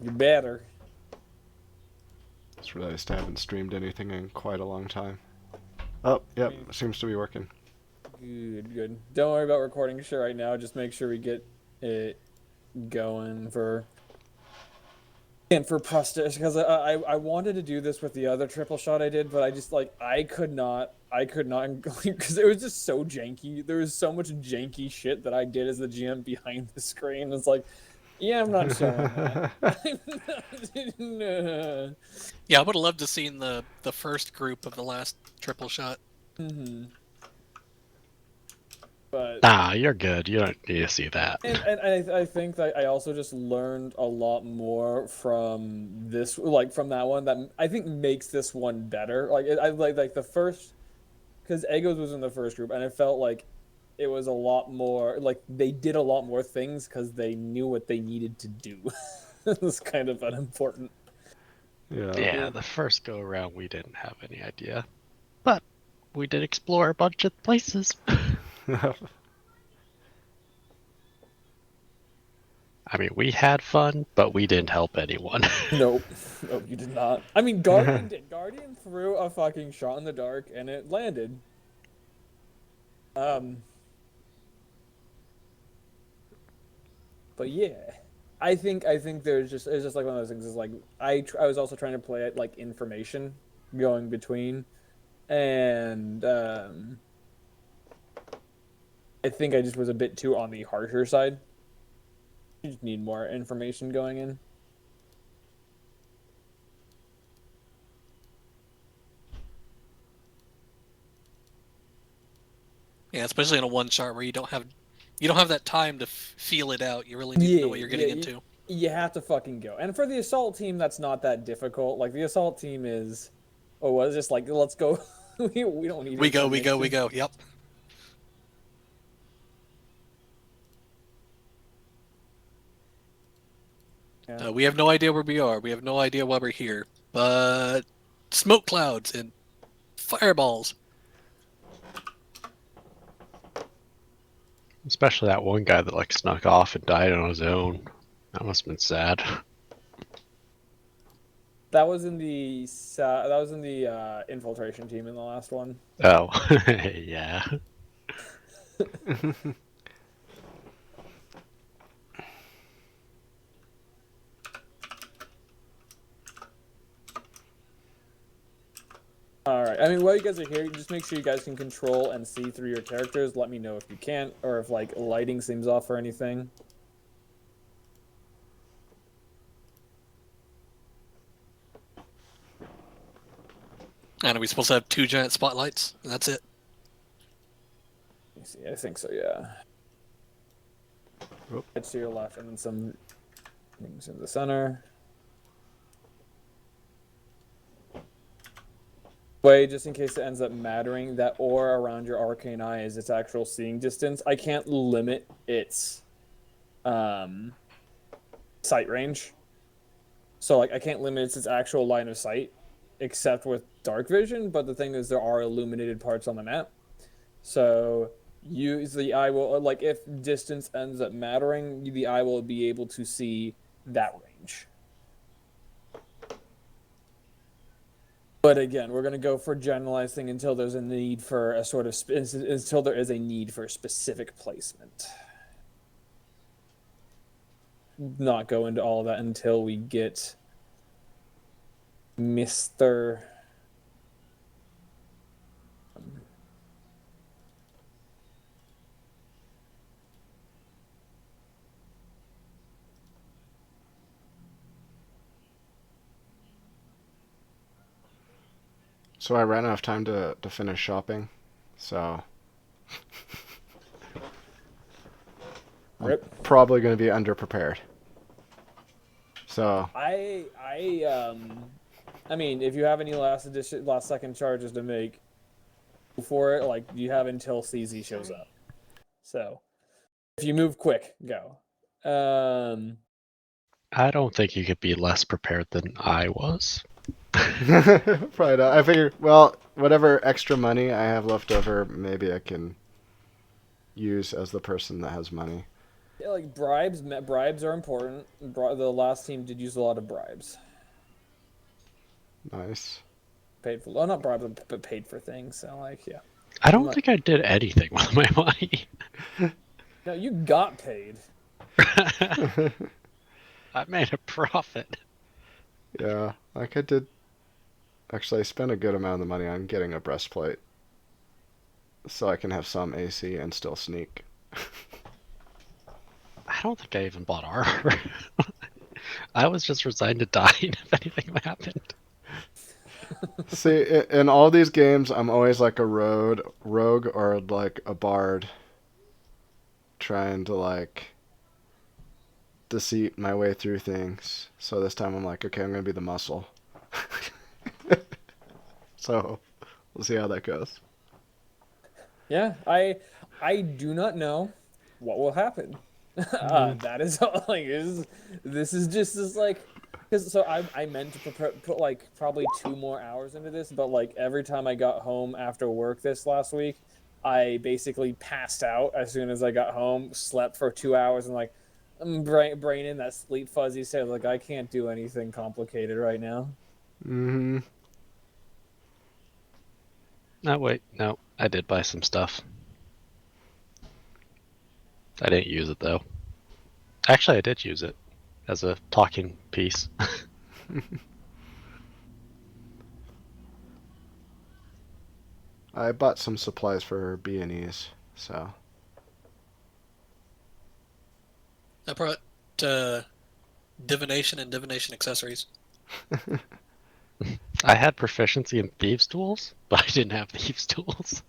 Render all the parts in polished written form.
You better. Just realized I haven't streamed anything in quite a long time. Oh, I yep, mean, seems to be working. good, good. Don't worry about recording shit right now. Just make sure we get it going for and for prosthetic because I wanted to do this with the other triple shot I did, but I just like I could not because it was just so janky. There was so much janky shit that I did as the GM behind the screen. It's like, yeah, I'm not showing that. No. Yeah, I would have loved to seen the first group of the last triple shot. hmm But Nah, you're good. You don't need to see that. and I think that I also just learned a lot more from this, like from that one, that I think makes this one better. Like I like the first, because Egos was in the first group, and it felt like it was a lot more like they did a lot more things because they knew what they needed to do. It was kind of unimportant. Yeah. Yeah, the first go around we didn't have any idea. But we did explore a bunch of places. I mean, we had fun, but we didn't help anyone. Nope, nope, you did not. I mean, Guardian did. Guardian threw a fucking shot in the dark, and it landed. Um, but yeah. I think there's just it's just like one of those things is like I was also trying to play it like information going between and I think I just was a bit too on the harsher side. You just need more information going in. Yeah, especially in a one shot where you don't have that time to feel it out. You really need to know Yeah, what you're yeah, getting into. you have to fucking go. And for the assault team, that's not that difficult. Like the assault team is, oh, was just like let's go. We don't need We go, we go, we information. go. Yep. Yeah. We have no idea where we are. We have no idea why we're here. But smoke clouds and fireballs. Especially that one guy that like snuck off and died on his own. That must have been sad. That was in the infiltration team in the last one. Oh, yeah. All right. I mean, while you guys are here, just make sure you guys can control and see through your characters. Let me know if you can't, or if like lighting seems off or anything. And are we supposed to have two giant spotlights? And that's it. Let me see. I think so. Yeah. Oop. It's to your left, and then some things in the center. Way, just in case it ends up mattering, that aura around your arcane eye is its actual seeing distance. I can't limit its um, sight range. So like I can't limit its actual line of sight, except with dark vision. But the thing is, there are illuminated parts on the map, so use the eye will like if distance ends up mattering, the eye will be able to see that range. But again, we're going to go for generalizing until there's a need for a sort of until there is a need for specific placement. Not go into all of that until we get Mr. So I ran out of time to finish shopping, so I'm Rip. probably going to be underprepared. So I mean, if you have any last second charges to make for it, like you have until CZ shows up. So if you move quick, go. I don't think you could be less prepared than I was. probably not. I figured, well, whatever extra money I have left over, maybe I can use as the person that has money. Yeah, like bribes are important. The last team did use a lot of bribes. Nice. Paid for, well, not bribes, but paid for things. So like, yeah. I I'm don't like, think I did anything with my money. no, you got paid. I made a profit. Yeah, like I did. Actually, I spent a good amount of the money on getting a breastplate, so I can have some AC and still sneak. I don't think I even bought armor. I was just resigned to dying if anything happened. See, in all these games, I'm always like a rogue or like a bard, trying to like deceit my way through things. So this time I'm like, okay, I'm gonna be the muscle. So we'll see how that goes. Yeah, I do not know what will happen. That is all, like this is just this like because so I meant to put like probably 2 more hours into this, but like every time I got home after work this last week, I basically passed out as soon as I got home, slept for 2 hours, and like brain in that sleep fuzzy state. Like I can't do anything complicated right now. Mm-hmm. No, wait, no. I did buy some stuff. I didn't use it though. Actually, I did use it as a talking piece. I bought some supplies for B&Es, so I brought divination and divination accessories. I had proficiency in thieves' tools, but I didn't have thieves' tools.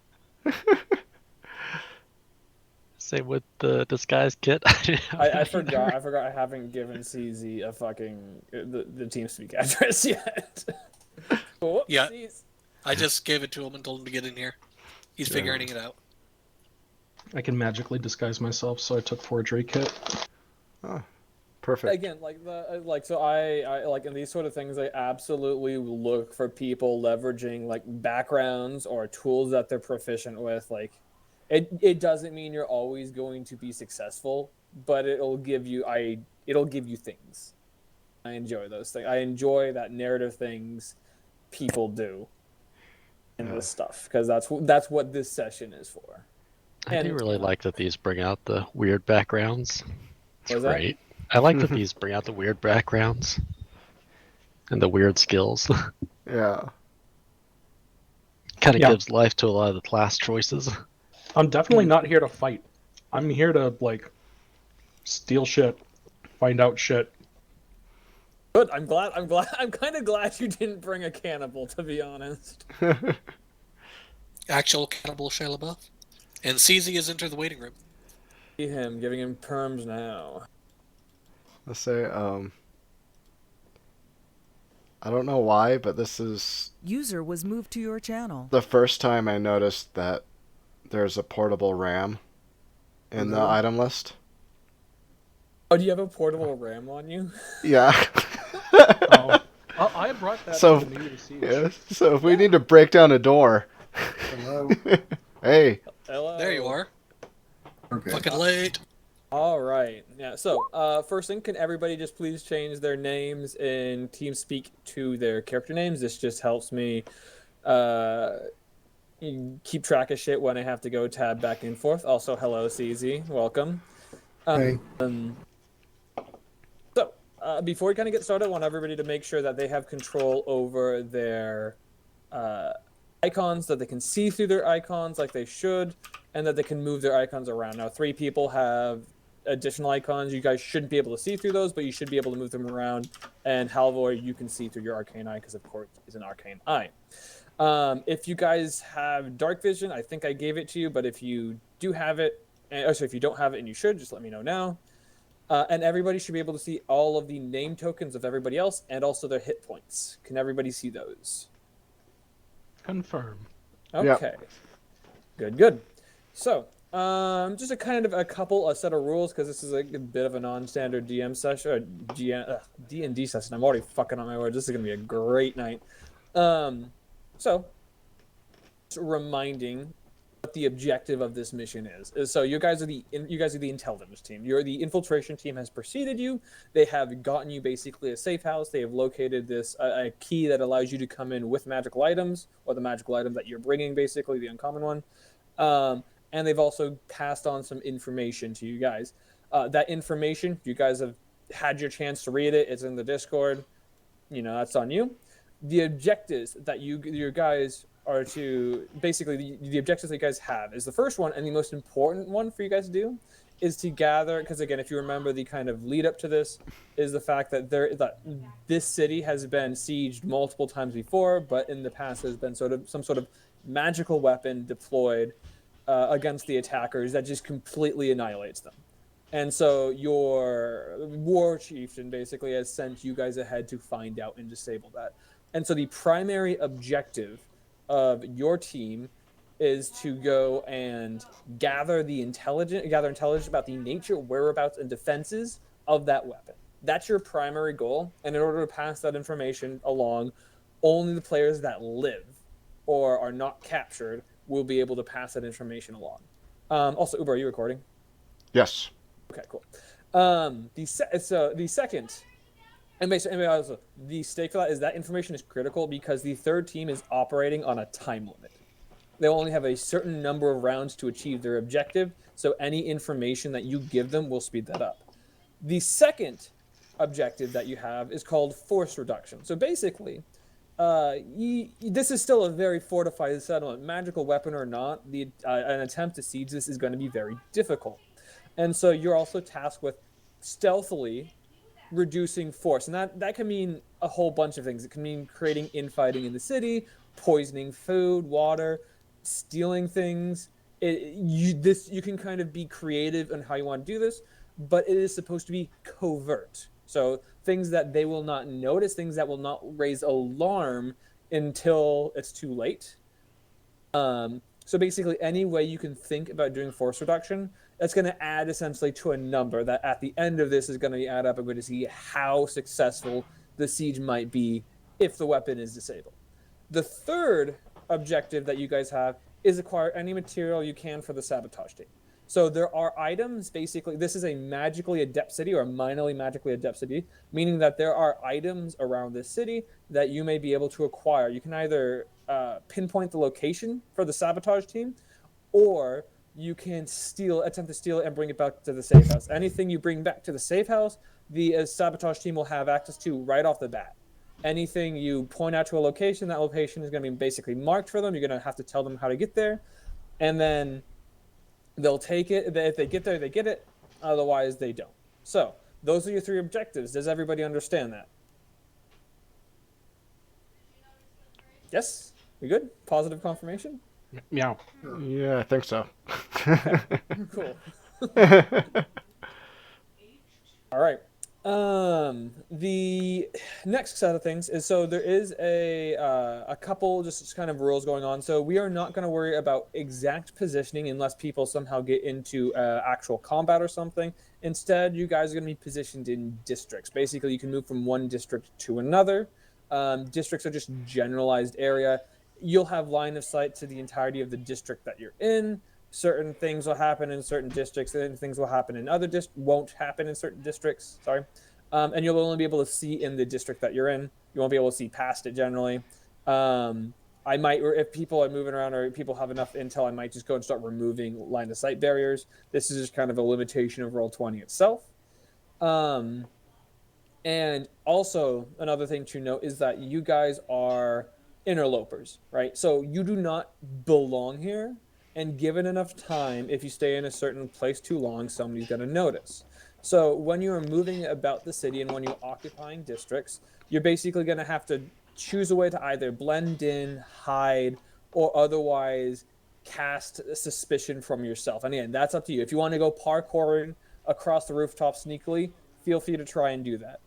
Same with the disguise kit. I didn't have I that forgot. either. I forgot I haven't given CZ a fucking the TeamSpeak address yet. Yeah, Whoopsies. I just gave it to him and told him to get in here. He's Yeah. figuring it out. I can magically disguise myself, so I took forgery kit. oh, perfect. Again, like like so I like in these sort of things, I absolutely look for people leveraging like backgrounds or tools that they're proficient with. Like, it doesn't mean you're always going to be successful, but it'll give you things. I enjoy those things. I enjoy that narrative things people do in Yeah. this stuff because that's what this session is for. I do And really like that these bring out the weird backgrounds. It's what was that? great. I like that these bring out the weird backgrounds and the weird skills. Yeah. Kind of Yeah. gives life to a lot of the class choices. I'm definitely not here to fight. I'm here to, like, steal shit, find out shit. Good. I'm glad. I'm kind of glad you didn't bring a cannibal, to be honest. Actual cannibal Shia LaBeouf. And CZ has entered the waiting room. See him giving him perms now. Let's say, I don't know why, but this is User was moved to your channel. the first time I noticed that there's a portable RAM in the item list. Oh, do you have a portable RAM on you? Yeah. Oh, I brought that So- to the New Year's Siege. Yeah. So if we need to break down a door. Hello. Hey. Hello. There you are. Okay. Fucking late. All right. Yeah. So, first thing, can everybody just please change their names in TeamSpeak to their character names? This just helps me keep track of shit when I have to go tab back and forth. Also, hello, CZ. Welcome. Hey. So, before we kind of get started, I want everybody to make sure that they have control over their icons, that they can see through their icons like they should, and that they can move their icons around. Now, 3 people have additional icons. You guys shouldn't be able to see through those, but you should be able to move them around. And Halvor, you can see through your arcane eye because, of course, it's an arcane eye. If you guys have dark vision, I think I gave it to you, but if you do have it, so if you don't have it and you should, just let me know now. And everybody should be able to see all of the name tokens of everybody else and also their hit points. Can everybody see those? Confirm. Yep. Okay. Good. So, just a set of rules because this is a bit of a non-standard DM session, or D&D session. I'm already fucking on my words. This is gonna be a great night. So, just reminding what the objective of this mission is. So you guys are the intelligence team. You're the infiltration team has preceded you. They have gotten you basically a safe house. They have located this a key that allows you to come in with magical items, or the magical item that you're bringing, basically the uncommon one. And they've also passed on some information to you guys. That information, you guys have had your chance to read it. It's in the Discord. That's on you. The objectives that your guys are to basically the objectives that you guys have is the first one, and the most important one for you guys to do is to gather, because again, if you remember, the kind of lead up to this is the fact that this city has been sieged multiple times before, but in the past there's been some sort of magical weapon deployed against the attackers that just completely annihilates them. And so your war chieftain basically has sent you guys ahead to find out and disable that. And so the primary objective of your team is to go and gather intelligence about the nature, whereabouts, and defenses of that weapon. That's your primary goal. And in order to pass that information along, only the players that live or are not captured will be able to pass that information along. Also, Uber, are you recording? Yes. Okay, cool. The second, and basically also the stake for that is that information is critical because the third team is operating on a time limit. They only have a certain number of rounds to achieve their objective, so any information that you give them will speed that up. The second objective that you have is called force reduction. So basically, this is still a very fortified settlement. Magical weapon or not, an attempt to siege this is going to be very difficult. And so you're also tasked with stealthily reducing force. And that can mean a whole bunch of things. It can mean creating infighting in the city, poisoning food, water, stealing things. You can kind of be creative in how you want to do this, but it is supposed to be covert. So things that they will not notice, things that will not raise alarm until it's too late. So basically, any way you can think about doing force reduction, that's going to add essentially to a number that at the end of this is going to add up. I'm going to see how successful the siege might be if the weapon is disabled. The third objective that you guys have is acquire any material you can for the sabotage team. So there are items, basically, this is a magically adept city or a minorly magically adept city, meaning that there are items around this city that you may be able to acquire. You can either pinpoint the location for the sabotage team, or you can attempt to steal it and bring it back to the safe house. Anything you bring back to the safe house, the sabotage team will have access to right off the bat. Anything you point out to a location, that location is going to be basically marked for them. You're going to have to tell them how to get there, and then they'll take it. If they get there, they get it. Otherwise, they don't. So those are your three objectives. Does everybody understand that? Yes? We good? Positive confirmation? Meow. Yeah, I think so. Cool. All right. The next set of things is, so there is a couple just kind of rules going on. So we are not going to worry about exact positioning unless people somehow get into actual combat or something. Instead, you guys are going to be positioned in districts. Basically, you can move from one district to another. Districts are just generalized area. You'll have line of sight to the entirety of the district that you're in. Certain things will happen in certain districts, and things will happen in other won't happen in certain districts. Sorry, and you'll only be able to see in the district that you're in. You won't be able to see past it generally. I might, if people are moving around or people have enough intel, I might just go and start removing line of sight barriers. This is just kind of a limitation of Roll20 itself. And also another thing to note is that you guys are interlopers, right? So you do not belong here. And given enough time, if you stay in a certain place too long, somebody's going to notice. So when you are moving about the city and when you're occupying districts, you're basically going to have to choose a way to either blend in, hide, or otherwise cast suspicion from yourself. And again, that's up to you. If you want to go parkouring across the rooftop sneakily, feel free to try and do that.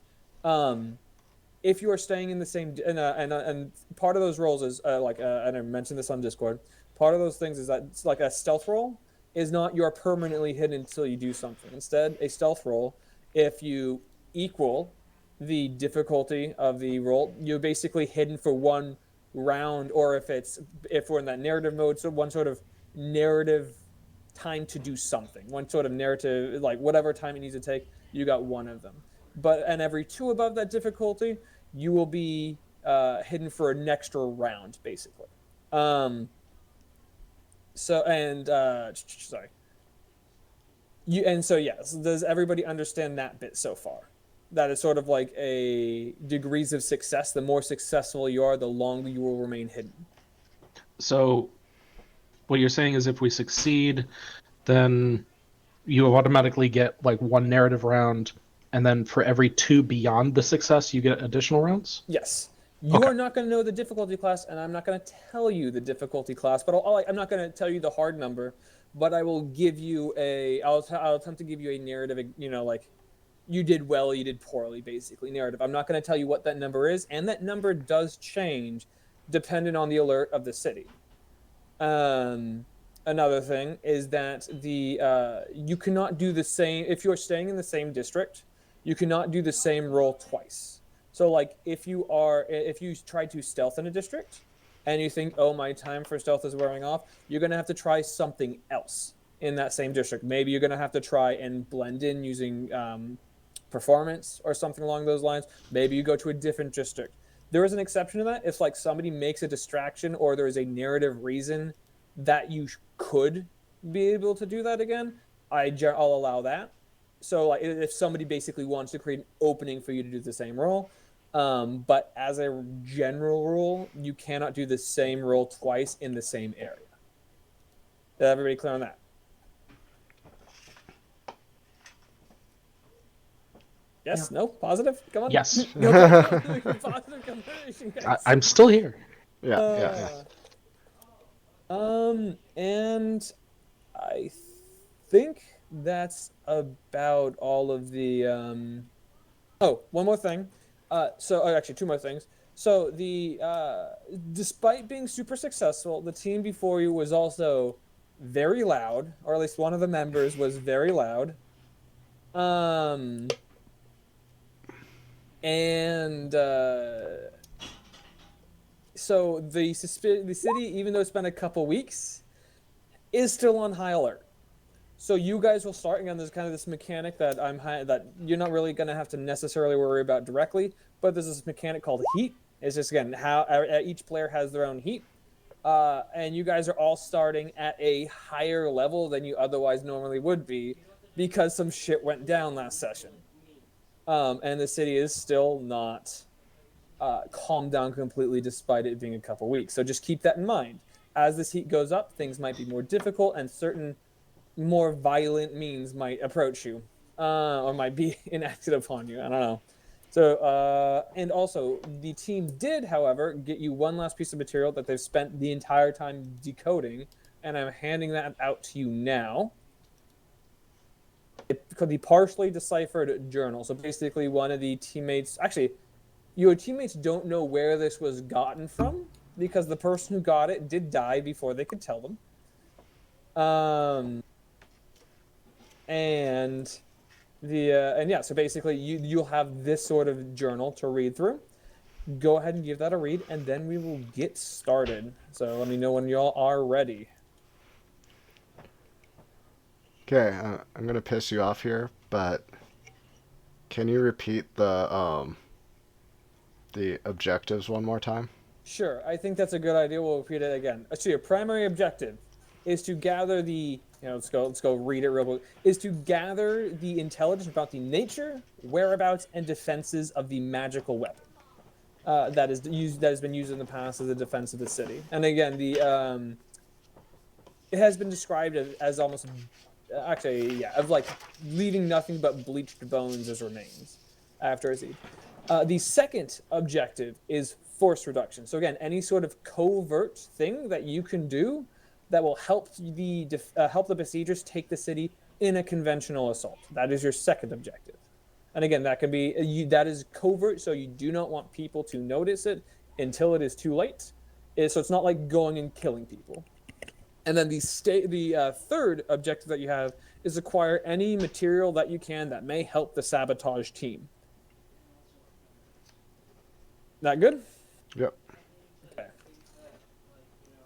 If you are staying in the same, and part of those roles is and I mentioned this on Discord. Part of those things is that it's like a stealth roll is not you're permanently hidden until you do something. Instead, a stealth roll, if you equal the difficulty of the roll, you're basically hidden for one round, or if we're in that narrative mode, so one sort of narrative time to do something. One sort of narrative, like whatever time it needs to take, you got one of them. And every 2 above that difficulty, you will be hidden for an extra round, basically. Sorry. Yes, does everybody understand that bit so far? That is sort of like a degrees of success. The more successful you are, the longer you will remain hidden. So, what you're saying is if we succeed, then you automatically get like 1 narrative round, and then for every 2 beyond the success, you get additional rounds? Yes. You Okay. are not going to know the difficulty class, and I'm not going to tell you the difficulty class, but I'm not going to tell you the hard number, but I will give you I'll attempt to give you a narrative, like you did well, you did poorly, basically, narrative. I'm not going to tell you what that number is, and that number does change depending on the alert of the city. Another thing is that you cannot do the same, if you're staying in the same district, you cannot do the same roll twice. So like if you try to stealth in a district and you think, oh, my time for stealth is wearing off, you're going to have to try something else in that same district. Maybe you're going to have to try and blend in using performance or something along those lines. Maybe you go to a different district. There is an exception to that if like somebody makes a distraction or there is a narrative reason that you could be able to do that again. I'll allow that. So like if somebody basically wants to create an opening for you to do the same role, but as a general rule, you cannot do the same role twice in the same area. Is everybody clear on that? Yes? No? Positive? Come on. Yes. Positive confirmation, guys. I'm still here. Yeah. And I think that's about all of the one more thing. Actually 2 more things. So despite being super successful, the team before you was also very loud, or at least one of the members was very loud. So the city, even though it's been a couple weeks, is still on high alert. So you guys will start again. There's kind of this mechanic that that you're not really going to have to necessarily worry about directly, but there's this mechanic called heat. It's just again how each player has their own heat, and you guys are all starting at a higher level than you otherwise normally would be, because some shit went down last session, and the city is still not calmed down completely, despite it being a couple weeks. So just keep that in mind. As this heat goes up, things might be more difficult, and certain more violent means might approach you, or might be enacted upon you. I don't know. So, and also, the team did, however, get you one last piece of material that they've spent the entire time decoding, and I'm handing that out to you now. It could be partially deciphered journal. So basically, one of the teammates, actually, your teammates don't know where this was gotten from, because the person who got it did die before they could tell them. So basically you'll have this sort of journal to read through. Go ahead and give that a read, and then we will get started. So let me know when y'all are ready. Okay, I'm gonna piss you off here, but can you repeat the objectives one more time? Sure, I think that's a good idea. We'll repeat it again. So your primary objective is to gather let's go read it real quick, is to gather the intelligence about the nature, whereabouts, and defenses of the magical weapon that has been used in the past as a defense of the city. And again, it has been described as almost, of like leaving nothing but bleached bones as remains after a siege. The second objective is force reduction. So again, any sort of covert thing that you can do that will help the besiegers take the city in a conventional assault. That is your second objective. And again, that can be that is covert, so you do not want people to notice it until it is too late. So it's not like going and killing people. And then the third objective that you have is acquire any material that you can that may help the sabotage team. That good? Yep. Okay.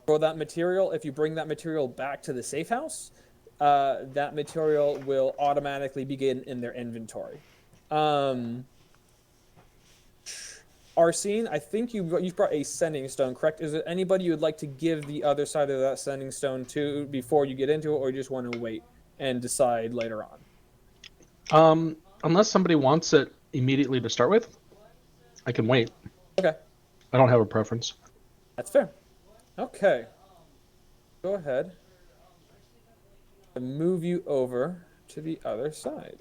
For that material, if you bring that material back to the safe house, that material will automatically begin in their inventory. Arsene, I think you've brought a sending stone, correct? Is there anybody you would like to give the other side of that sending stone to before you get into it, or you just want to wait and decide later on? Unless somebody wants it immediately to start with, I can wait. Okay. I don't have a preference. That's fair. Okay. Go ahead and move you over to the other side.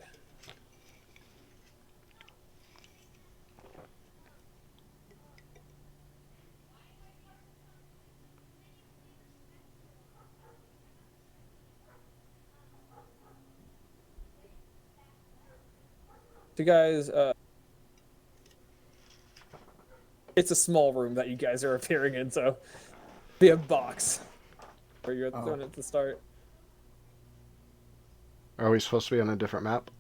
You guys, it's a small room that you guys are appearing in, so be a box where you're throwing it to start. Are we supposed to be on a different map?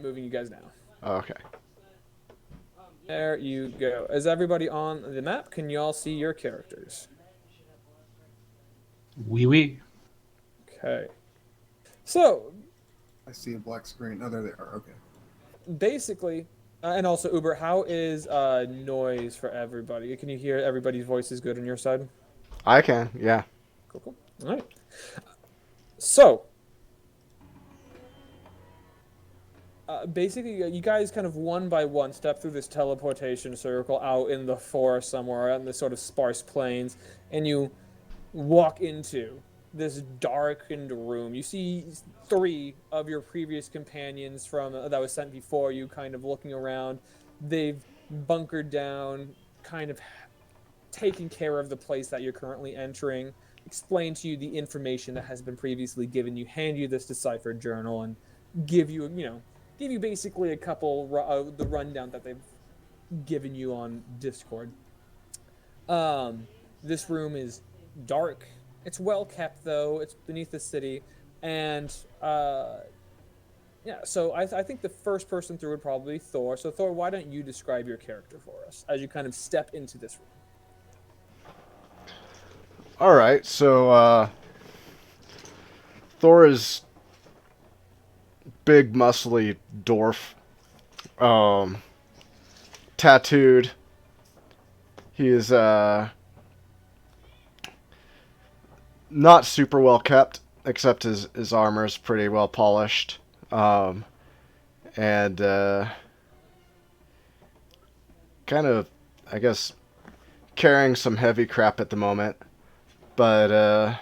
Moving you guys now. Oh, okay. There you go. Is everybody on the map? Can you all see your characters? Oui. Okay. So, I see a black screen. Oh, there they are. Okay. basically, and also Uber, how is noise for everybody? Can you hear everybody's voices good on your side? I can, yeah. Cool. All right. So, basically, you guys kind of one by one step through this teleportation circle out in the forest somewhere, out in the sort of sparse plains, and you walk into this darkened room. You see 3 of your previous companions from that was sent before you, kind of looking around. They've bunkered down, kind of taking care of the place that you're currently entering. Explain to you the information that has been previously given you. Hand you this deciphered journal and give you, give you basically a couple the rundown that they've given you on Discord. This room is dark. It's well kept, though. It's beneath the city, and yeah. So I think the first person through would probably be Thor. So Thor, why don't you describe your character for us as you kind of step into this room? All right, so Thor is big, muscly dwarf, tattooed. He is not super well kept, except his armor is pretty well polished, and kind of, I guess, carrying some heavy crap at the moment, but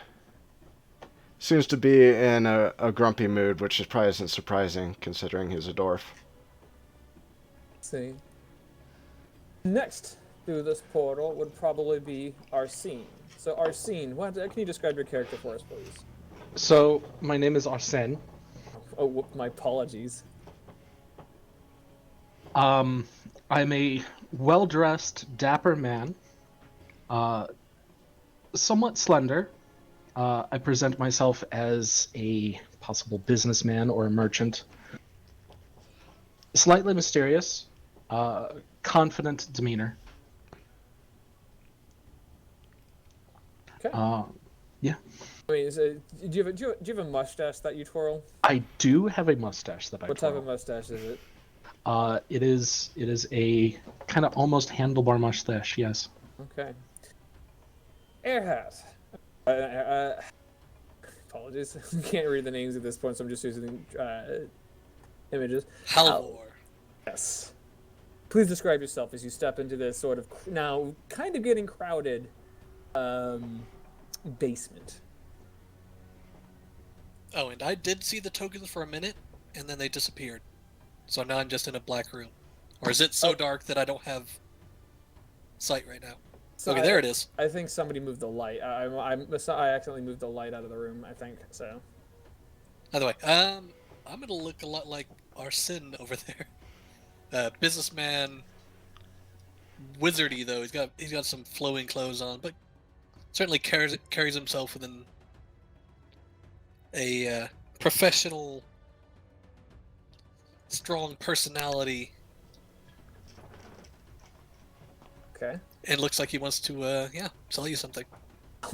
seems to be in a grumpy mood, which probably isn't surprising considering he's a dwarf. Let's see. Next through this portal would probably be Arsene. So Arsene, can you describe your character for us, please? So, my name is Arsene. Oh, my apologies. I'm a well-dressed, dapper man. Somewhat slender. I present myself as a possible businessman or a merchant. Slightly mysterious. Confident demeanor. Okay. Yeah. Wait, do you have a mustache that you twirl? I do have a mustache that I What twirl. type of mustache is it? It is a kind of almost handlebar mustache, yes. Okay. Air hat. Apologies. I can't read the names at this point, so I'm just using images. Halvor. Yes. Please describe yourself as you step into this sort of now kind of getting crowded basement. Oh, and I did see the tokens for a minute, and then they disappeared. So now I'm just in a black room. Or is it so dark that I don't have sight right now? So Okay, there it is. I think somebody moved the light. I accidentally moved the light out of the room, I think, so. By the way, I'm gonna look a lot like Arsene over there. Businessman, wizardy though. He's got some flowing clothes on, but certainly carries himself within a professional, strong personality. Okay. And looks like he wants to sell you something.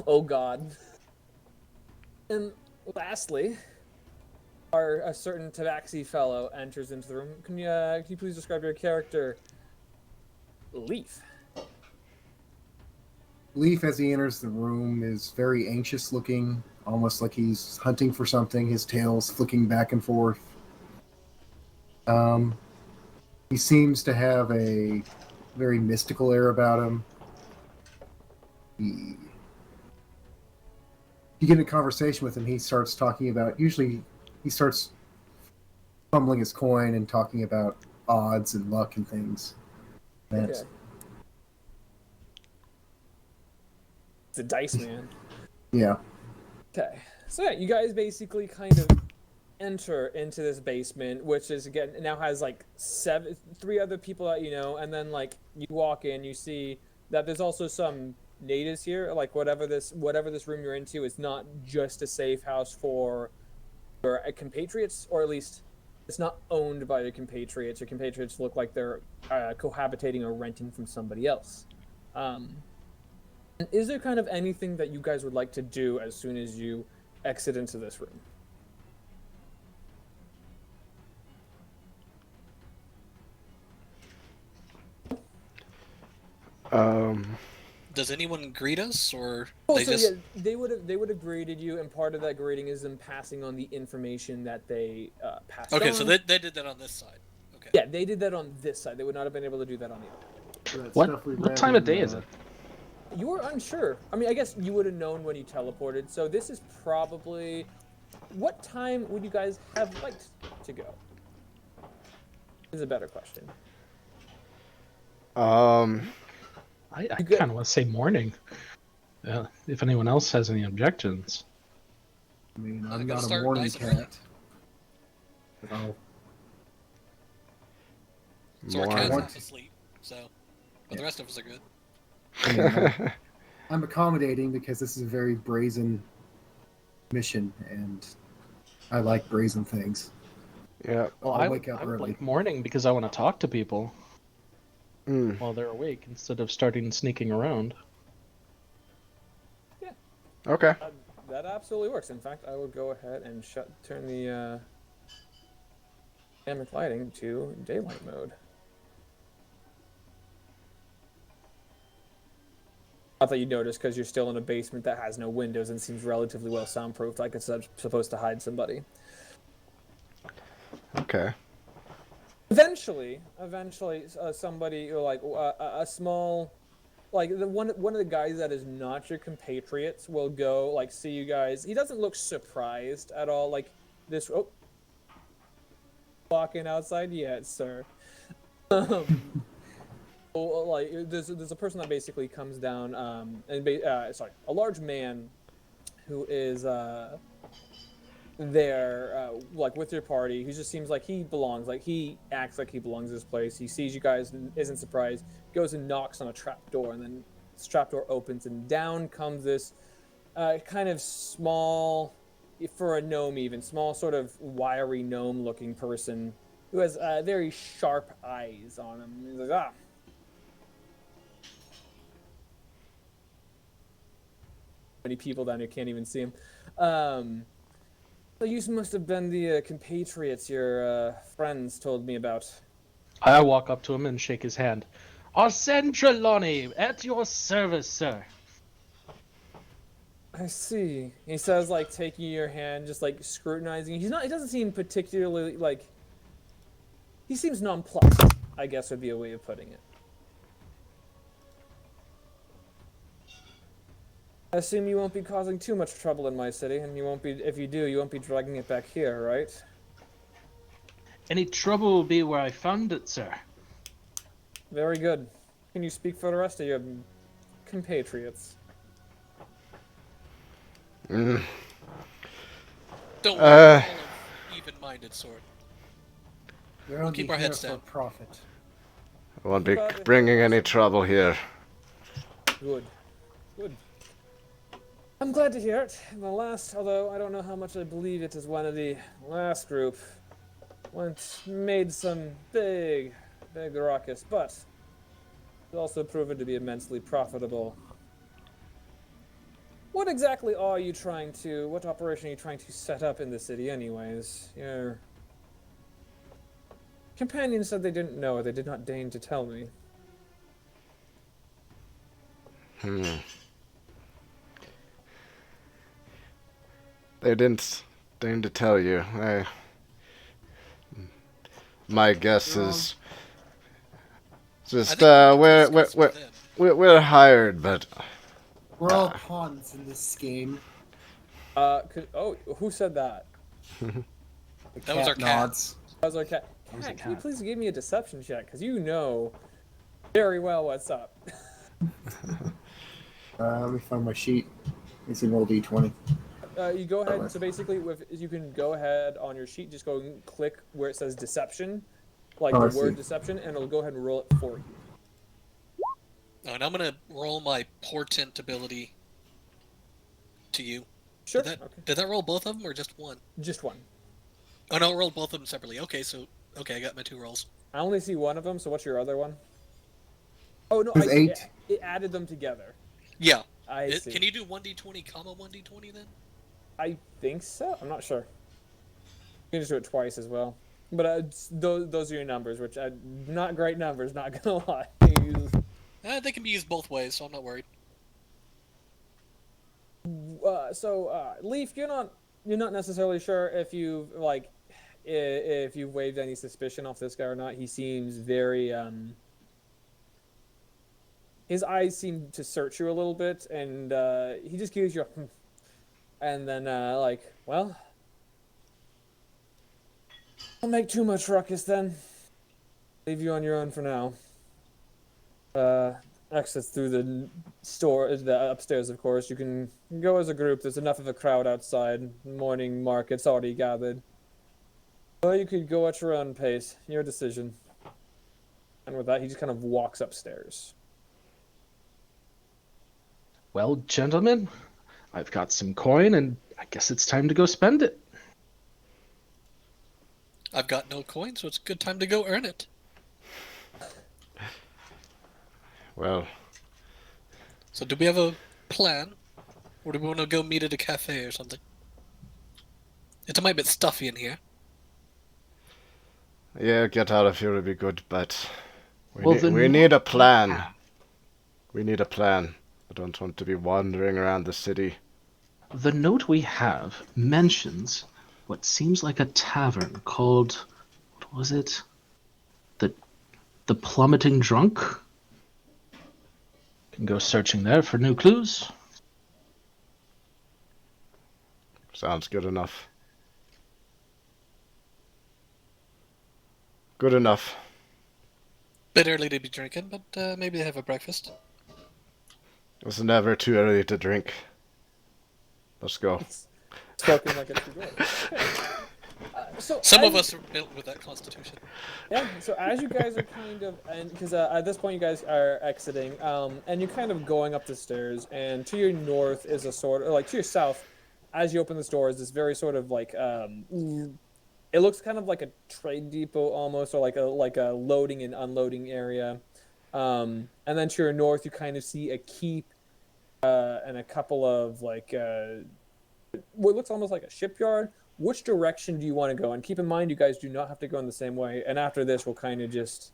Oh God. And lastly, a certain Tabaxi fellow enters into the room. Can you please describe your character, Leaf? Leaf, as he enters the room, is very anxious looking, almost like he's hunting for something. His tail's flicking back and forth. He seems to have a very mystical air about him. If you get in a conversation with him, he starts talking about, usually he starts fumbling his coin and talking about odds and luck and things. Okay. It's a dice man. Yeah. Okay. So yeah, you guys basically kind of enter into this basement, which is again now has like three other people that you know, and then like you walk in, you see that there's also some natives here. Like whatever this room you're into is not just a safe house for your compatriots, or at least it's not owned by your compatriots. Your compatriots look like they're cohabitating or renting from somebody else. Is there kind of anything that you guys would like to do as soon as you exit into this room? Does anyone greet us, or Well, they so just? yeah, they would have greeted you, and part of that greeting is them passing on the information that they passed on. Okay, so they did that on this side. Okay. Yeah, they did that on this side. They would not have been able to do that on the other. So that What stuff we what read time of in, day is it? You were unsure. I mean, I guess you would have known when you teleported. So this is probably. What time would you guys have liked to go? Is a better question. I kind of want to say morning. If anyone else has any objections. I mean, I I'm gotta not a start morning nice and early. cat. But I'll So our More. cat's want half to- asleep, so but Yeah. the rest of us are good. I'm accommodating because this is a very brazen mission, and I like brazen things. Yeah. Well, I'll I wake would, up I would early. like morning because I want to talk to people Mm. while they're awake instead of starting sneaking around. Okay. That absolutely works. In fact, I will go ahead and turn the dynamic lighting to daylight mode. Not that you notice because you're still in a basement that has no windows and seems relatively well soundproofed, like it's supposed to hide somebody. Okay. Eventually, somebody like a small, like one of the guys that is not your compatriots will go like see you guys. He doesn't look surprised at all. Like this. Oh, walking outside yet, sir? Like there's a person that basically comes down, sorry, a large man who is there like with your party. He just seems like he belongs, like he acts like he belongs in this place. He sees you guys and isn't surprised, goes and knocks on a trap door, and then this trap door opens and down comes this kind of small, for a gnome even, small sort of wiry gnome looking person who has very sharp eyes on him. He's like, ah, many people down here can't even see him. So you must have been the compatriots your friends told me about. I walk up to him and shake his hand. Arsene Trelawney, at your service, sir. I see. He says, like, taking your hand, just like scrutinizing. He doesn't seem particularly like. He seems nonplussed, I guess would be a way of putting it. I assume you won't be causing too much trouble in my city, and you won't be. If you do, you won't be dragging it back here, right? Any trouble will be where I found it, sir. Very good. Can you speak for the rest of your compatriots? Mm. Don't worry, we're all of even-minded sort. They're only keep our here heads for down. profit. I won't be bringing any trouble here. Good. Good. I'm glad to hear it. The last, although I don't know how much I believe it, is one of the last group made some big ruckus, but it's also proven to be immensely profitable. What exactly are you trying to? What operation are you trying to set up in the city, anyways? Your companion said they didn't know. They did not deign to tell me. They didn't deign to tell you. My guess Wrong. is I just think we need to discuss with them. we're hired, but We're all pawns in this game. Who said that? The That was our cat. nods. I was like, cat, was a can you cat. please give me a deception check? Because you know very well what's up. Let me find my sheet. It's an old D20. You go ahead. So basically, you can go ahead on your sheet. Just go and click where it says deception, like Oh, I the word see. deception, and it'll go ahead and roll it for you. Oh, and I'm gonna roll my portent ability to you. Sure. Did that, Okay. did that roll both of them or just one? Just one. Oh no, it rolled both of them separately. Okay, I got my 2 rolls. I only see one of them. So what's your other one? Oh no, There's I see. 8. It added them together. Yeah. I see. Can you do 1d20, comma 1d20 then? I think so. I'm not sure. You can just do it twice as well. But those are your numbers, which are not great numbers. Not gonna lie. They can be used both ways, so I'm not worried. Leaf, you're not necessarily sure if you've if you've waved any suspicion off this guy or not. He seems very his eyes seem to search you a little bit, and he just gives you a and then well, don't make too much ruckus then. Leave you on your own for now. Exits through the the upstairs, of course. You can go as a group. There's enough of a crowd outside. Morning market's already gathered. Or you could go at your own pace. Your decision. And with that, he just kind of walks upstairs. Well, gentlemen, I've got some coin, and I guess it's time to go spend it. I've got no coin, so it's a good time to go earn it. well, So do we have a plan? Or do we want to go meet at a cafe or something? It's a bit stuffy in here. yeah, get out of here would be good, but Well, then we need a plan. Yeah. We need a plan. I don't want to be wandering around the city. The note we have mentions what seems like a tavern called, what was it? The Plummeting Drunk? Can go searching there for new clues. Sounds good enough. Good enough. Bit early to be drinking, but maybe they have a breakfast. It's never too early to drink. Let's go. Spoken like a true boy. So Some of us are built with that constitution. Yeah, so as you guys are kind of, and because at this point you guys are exiting, and you're kind of going up the stairs, and to your north is a sort of, to your south, as you open this door, is this very sort of it looks kind of like a trade depot almost, or like a loading and unloading area. And then to your north, you kind of see a keep, and a couple of what looks almost like a shipyard. Which direction do you want to go? And keep in mind, you guys do not have to go in the same way. And after this, we'll kind of just,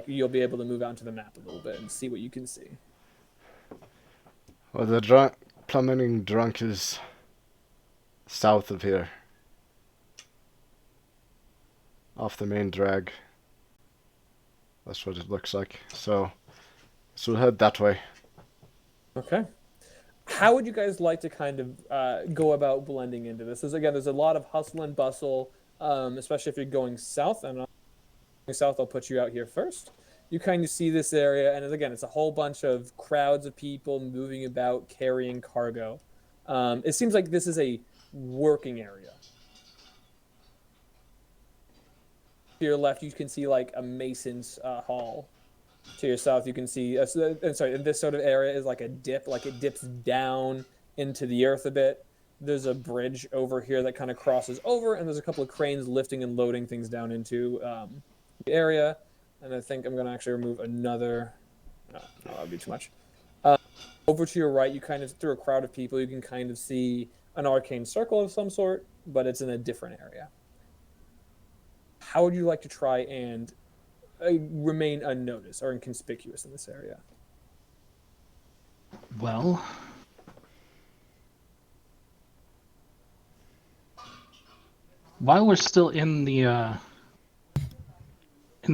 you'll be able to move out into the map a little bit and see what you can see. Well, the plummeting drunk is south of here. Off the main drag. That's what it looks like. So we'll head that way. Okay. How would you guys like to kind of go about blending into this? There's a lot of hustle and bustle, especially if you're going south. And going south, I'll put you out here first. You kind of see this area, and again, it's a whole bunch of crowds of people moving about, carrying cargo. It seems like this is a working area. To your left, you can see a mason's hall. To your south, you can see, this sort of area is like a dip, it dips down into the earth a bit. There's a bridge over here that kind of crosses over, and there's a couple of cranes lifting and loading things down into the area. And I think I'm going to actually remove another. No, that would be too much. Over to your right, you kind of, through a crowd of people, you can kind of see an arcane circle of some sort, but it's in a different area. How would you like to try and remain unnoticed or inconspicuous in this area? Well, while we're still in the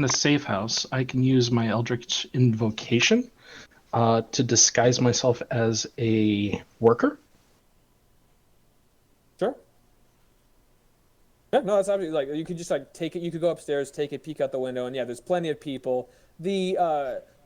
safe house, I can use my Eldritch Invocation to disguise myself as a worker. Sure. Yeah, no, that's absolutely, like, you could just like take it. You could go upstairs, take a peek out the window, and yeah, there's plenty of people. There's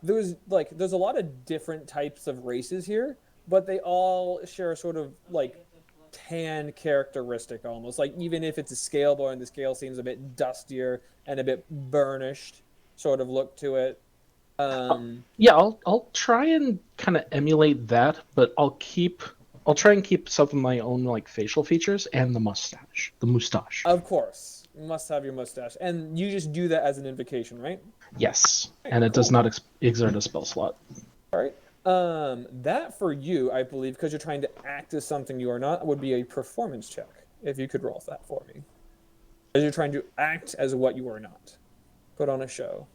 a lot of different types of races here, but they all share a sort of like tan characteristic almost. Like even if it's a scale bar and the scale seems a bit dustier and a bit burnished sort of look to it. Yeah, I'll try and kind of emulate that, but I'll try and keep some of my own like facial features and the mustache. Of course, you must have your mustache, and you just do that as an invocation, right? Yes, and it does not exert a spell slot. All right. That for you, I believe, because you're trying to act as something you are not, would be a performance check. If you could roll that for me, as you're trying to act as what you are not, put on a show.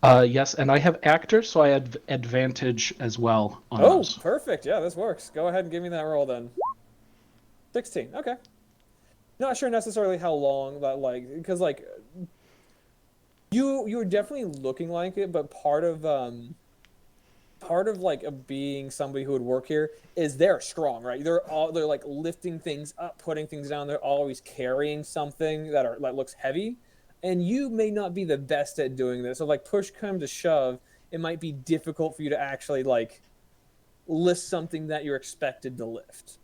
Yes, and I have actor, so I have advantage as well on Oh, those. perfect. Yeah, this works. Go ahead and give me that roll then. 16. Okay. Not sure necessarily how long that, like, because like you're definitely looking like it, but part of like of being somebody who would work here is they're strong, right? They're like lifting things up, putting things down. They're always carrying something that looks heavy, and you may not be the best at doing this. So like push come to shove, it might be difficult for you to actually like lift something that you're expected to lift.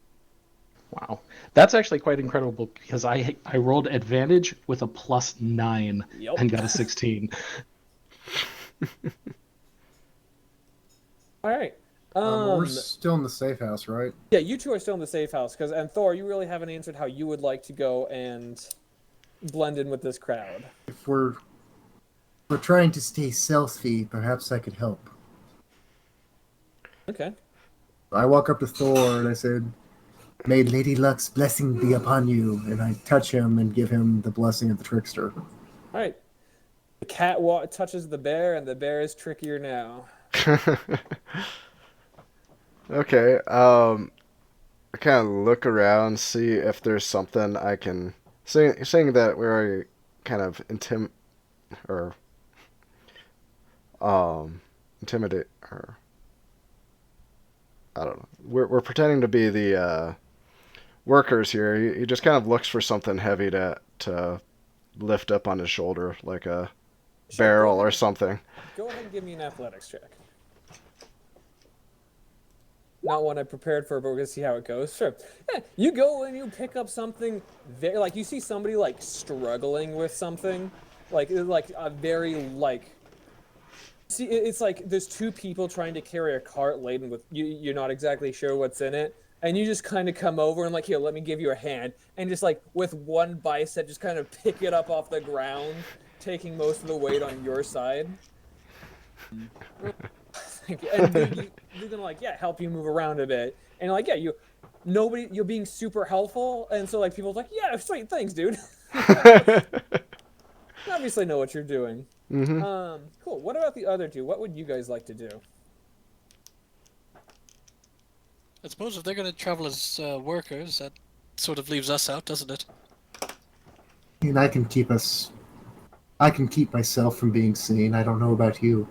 Wow, that's actually quite incredible because I rolled advantage with a +9 Yep. and got a 16. All right. We're still in the safe house, right? Yeah, you two are still in the safe house and Thor, you really haven't answered how you would like to go and blend in with this crowd. If we're trying to stay stealthy, perhaps I could help. Okay. I walk up to Thor and I said, "May Lady Luck's blessing be upon you," and I touch him and give him the blessing of the Trickster. All right. The cat touches the bear, and the bear is trickier now. Okay, I kind of look around, see if there's something I can... Saying that we're kind of intimidate, or... I don't know. We're pretending to be the workers here. He just kind of looks for something heavy to lift up on his shoulder, like a barrel or something. Go ahead and give me an athletics check. Not one I prepared for, but we're gonna see how it goes. Sure. Yeah, you go and you pick up something very, like you see somebody like struggling with something, like a very like. See, it's like there's two people trying to carry a cart laden with you're not exactly sure what's in it, and you just kind of come over and like, here, let me give you a hand, and just like with one bicep, just kind of pick it up off the ground, taking most of the weight on your side. And you're gonna like, yeah, help you move around a bit, and like, yeah, you're being super helpful, and so like people's like, yeah, sweet, thanks, dude. You obviously know what you're doing. Mm-hmm. Cool. What about the other two? What would you guys like to do? I suppose if they're going to travel as workers, that sort of leaves us out, doesn't it? And I can keep myself from being seen. I don't know about you.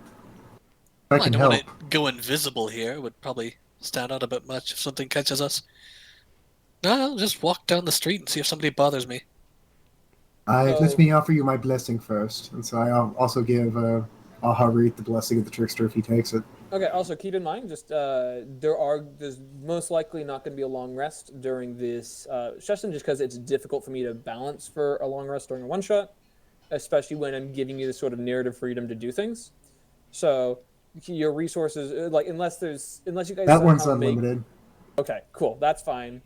I Well, I can don't help. want to go invisible here. It would probably stand out a bit much if something catches us. No, I'll just walk down the street and see if somebody bothers me. Let me offer you my blessing first. And so I'll also give Al-Harit the blessing of the Trickster if he takes it. Okay. Also, keep in mind, just there's most likely not going to be a long rest during this session, just because it's difficult for me to balance for a long rest during a one shot, especially when I'm giving you the sort of narrative freedom to do things. So your resources, like unless you guys That one's somehow unlimited. Okay, cool. That's fine.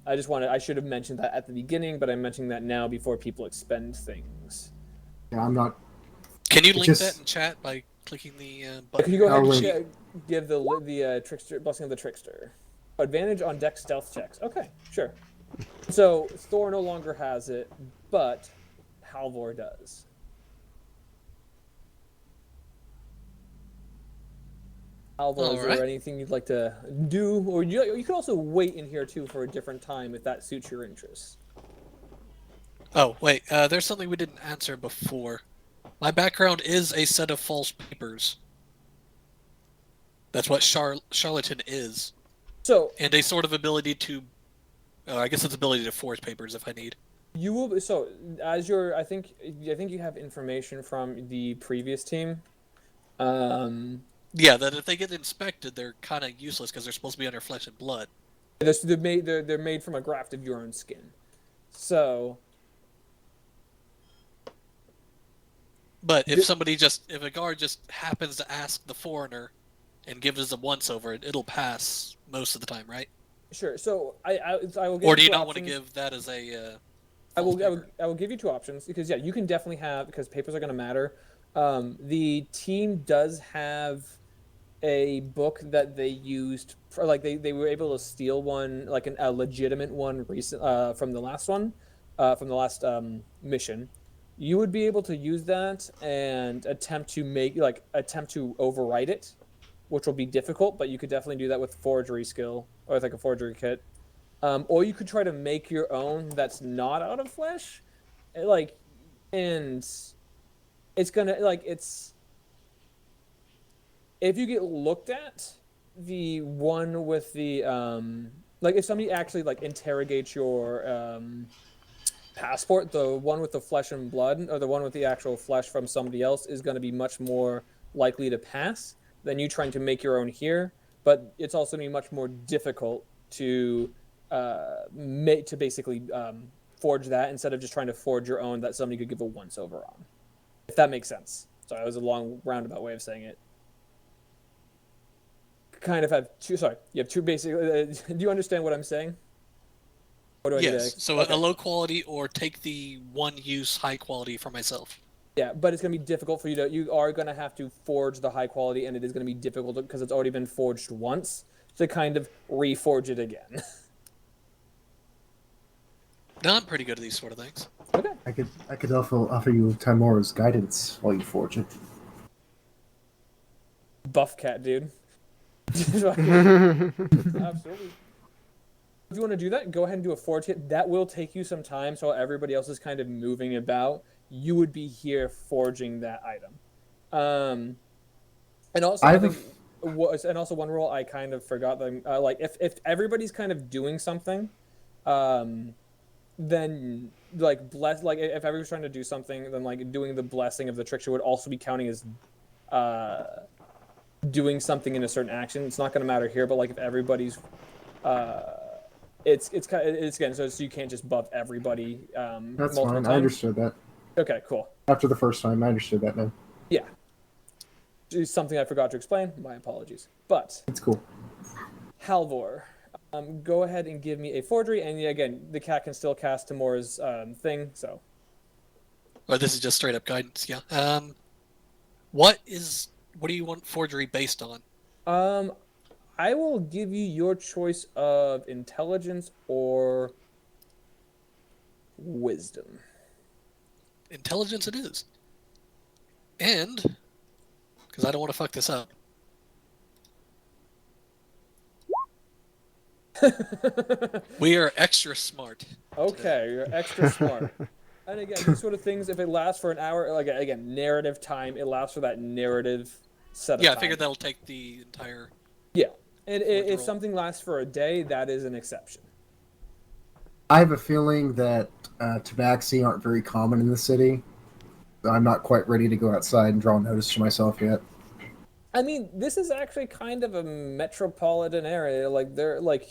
I should have mentioned that at the beginning, but I'm mentioning that now before people expend things. Yeah, I'm not. Can you It link just- that in chat by clicking the Can button? you go ahead I'll and link- give the trickster blessing of the trickster. Advantage on dex stealth checks. Okay, sure. So Thor no longer has it, but Halvor does. Halvor, is there anything you'd like to do, or you could also wait in here too for a different time if that suits your interests. Oh, wait, there's something we didn't answer before. My background is a set of false papers. That's what charlatan is. So, and a sort of ability to, I guess it's ability to forge papers if I need. You will. So, as I think you have information from the previous team. Yeah, that if they get inspected, they're kind of useless because they're supposed to be under flesh and blood. They're made from a graft of your own skin. So. But if if a guard just happens to ask the foreigner and gives us a once-over, it'll pass most of the time, right? Sure. So I will give or do you you not options. want to give that as a I will give you two options because you can definitely have, because papers are going to matter. The team does have a book that they used for, like they were able to steal one, like a legitimate one recent from the last one, from the last mission. You would be able to use that and attempt to overwrite it, which will be difficult, but you could definitely do that with forgery skill or with like a forgery kit. Or you could try to make your own that's not out of flesh, and it's gonna if you get looked at, the one with the if somebody actually interrogates your passport, the one with the flesh and blood or the one with the actual flesh from somebody else is going to be much more likely to pass than you trying to make your own here. But it's also going to be much more difficult to basically forge that instead of just trying to forge your own that somebody could give a once over on. If that makes sense. Sorry, that was a long roundabout way of saying it. Kind of have two. Sorry, you have two basic. Do you understand what I'm saying? Yes. So okay. A low quality or take the one use high quality for myself. Yeah, but it's going to be difficult for you to. You are going to have to forge the high quality, and it is going to be difficult because it's already been forged once to kind of reforge it again. No, I'm pretty good at these sort of things. Okay. I could also offer you Timora's guidance while you forge it. Buff cat, dude. Absolutely. If you want to do that, go ahead and do a forge hit. That will take you some time, so everybody else is kind of moving about. You would be here forging that item. And also, and also one rule I kind of forgot that if everybody's kind of doing something, then if everyone's trying to do something, then doing the blessing of the trickster would also be counting as doing something in a certain action. It's not going to matter here, but if everybody's it's again, so you can't just buff everybody. That's fine. Times. I understood that. Okay, cool. After the first time, I understood that now. Yeah. It's something I forgot to explain. My apologies. But it's cool. Halvor, go ahead and give me a forgery, and again, the cat can still cast Timora's thing. So. Oh, this is just straight up guidance. Yeah. What do you want forgery based on? I will give you your choice of intelligence or wisdom. Intelligence it is. And, because I don't want to fuck this up. We are extra smart. Okay, today. You're extra smart. And again, these sort of things, if it lasts for an hour, again, narrative time, it lasts for that narrative set of time. I figured that'll take the entire... Yeah. And if something lasts for a day, that is an exception. I have a feeling that tabaxi aren't very common in the city. I'm not quite ready to go outside and draw notice to myself yet. I mean, this is actually kind of a metropolitan area. You're right.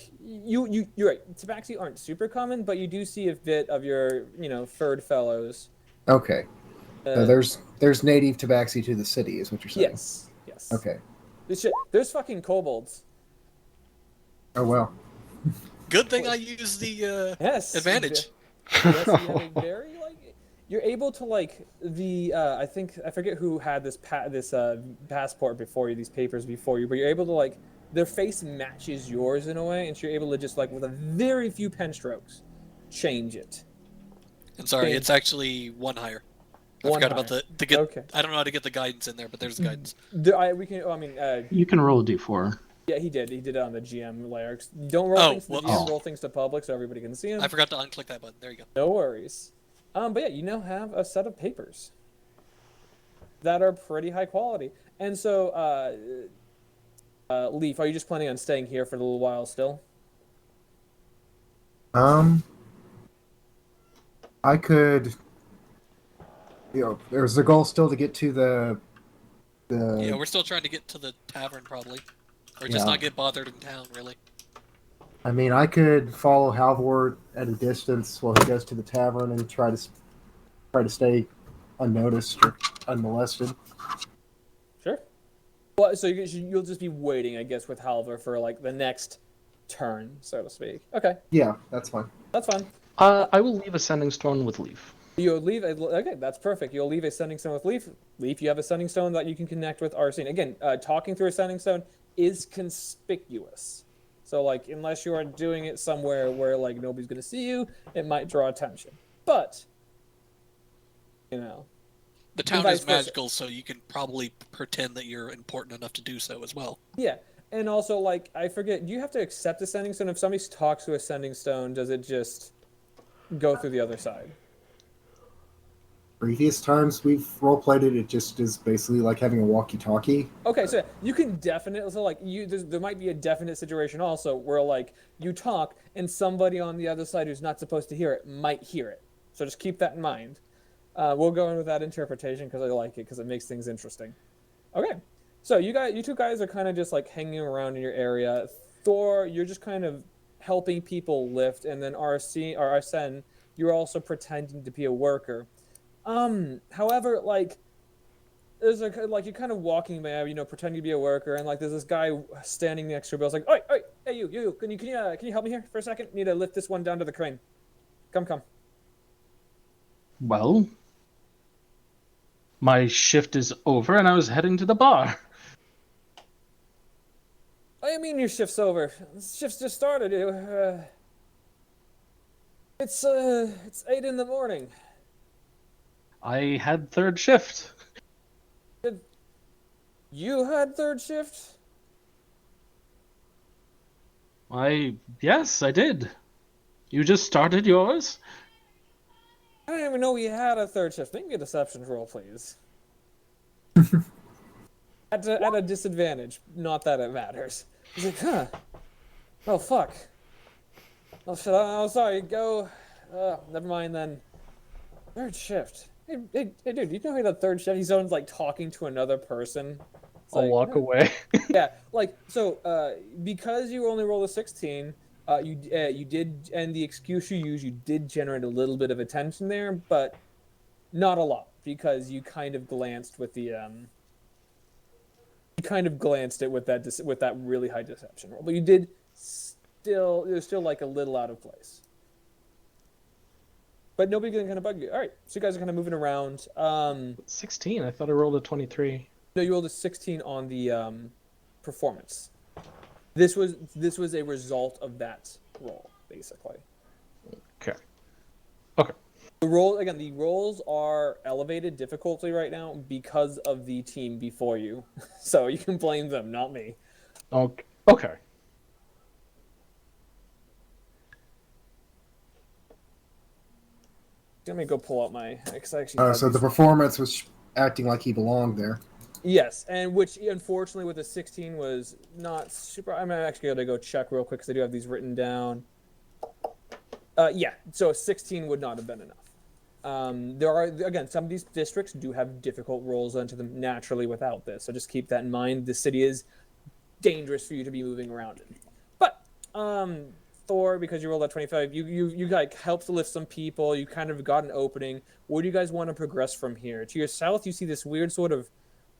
Tabaxi aren't super common, but you do see a bit of your, furred fellows. Okay. There's native tabaxi to the city, is what you're saying. Yes. Okay. There's fucking kobolds. Oh well. Good thing I used the advantage. Yes, you have a very you're able to like I think I forget who had this passport before you, these papers before you, but you're able to like their face matches yours in a way, and so you're able to just like with a very few pen strokes change it. I'm sorry, Change it's actually one higher. I one forgot higher. about the get. Okay. I don't know how to get the guidance in there, but there's the guidance. We can. I mean, You can roll a d4. yeah, he did. He did it on the GM layer. Don't roll things to the whoops. GM. Roll things to public so everybody can see them. I forgot to unclick that button. There you go. No worries. But yeah, you now have a set of papers that are pretty high quality. And so, Leaf, are you just planning on staying here for a little while still? I could. There's the goal still to get to the. Yeah, we're still trying to get to the tavern probably, or just Yeah. not get bothered in town really. I mean, I could follow Halvor at a distance while he goes to the tavern and try to stay unnoticed or unmolested. Sure. Well, so you'll just be waiting, I guess, with Halvar for like the next turn, so to speak. Okay, Yeah, that's fine. that's fine. I will leave a sending stone with Leaf. You'll leave. Okay, that's perfect. You'll leave a sending stone with Leaf. Leaf, you have a sending stone that you can connect with Arsene. Again, talking through a sending stone is conspicuous. So, like, unless you are doing it somewhere where like nobody's gonna see you, it might draw attention. But, you know, The town vice is versa. magical, so you can probably pretend that you're important enough to do so as well. yeah. And also, like, I forget, do you have to accept a sending stone? If somebody talks to a sending stone, does it just go through the other side? Previous times we've roleplayed it, it just is basically like having a walkie-talkie. Okay, so you can definitely, so like there might be a definite situation also where like you talk and somebody on the other side who's not supposed to hear it might hear it. So just keep that in mind. We'll go in with that interpretation because I like it because it makes things interesting. Okay, so you two guys are kind of just like hanging around in your area. Thor, you're just kind of helping people lift, and then RC or Arsene, you're also pretending to be a worker. However, like, there's like you're kind of walking by, pretending to be a worker, and like there's this guy standing next to a bill. It's like, oi, hey, you, can you help me here for a second? Need to lift this one down to the crane. Come. Well, my shift is over and I was heading to the bar. What do you mean your shift's over? This shift's just started. It's 8 in the morning. I had third shift. You had third shift? Yes, I did. You just started yours? I didn't even know we had a third shift. Make me a deception roll, please. At a disadvantage. Not that it matters. He's like, huh. Oh, fuck. Oh, shit. Oh, sorry. Go. Never mind then. Third shift. Hey, dude, you know how the third shift? He's always like talking to another person. It's I'll like, walk away. yeah, like so. Because you only rolled a 16, you did, and the excuse you used, you did generate a little bit of attention there, but not a lot because you kind of glanced with the you kind of glanced it with that really high deception roll, but you did still, it was still like a little out of place. But nobody can kind of bug you. All right, so you guys are kind of moving around. 16. I thought I rolled a 23. No, you rolled a 16 on the performance. This was a result of that roll, basically. Okay. The rolls are elevated difficulty right now because of the team before you. So you can blame them, not me. Okay. Let me go pull out my. So the performance was acting like he belonged there. Yes, and which unfortunately with a 16 was not super. I'm actually going to go check real quick because I do have these written down. Yeah, so a 16 would not have been enough. There are, again, some of these districts do have difficult rolls onto them naturally without this, so just keep that in mind. The city is dangerous for you to be moving around in. But Thor, because you rolled at 25, you like helped to lift some people. You kind of got an opening. Where do you guys want to progress from here? To your south, you see this weird sort of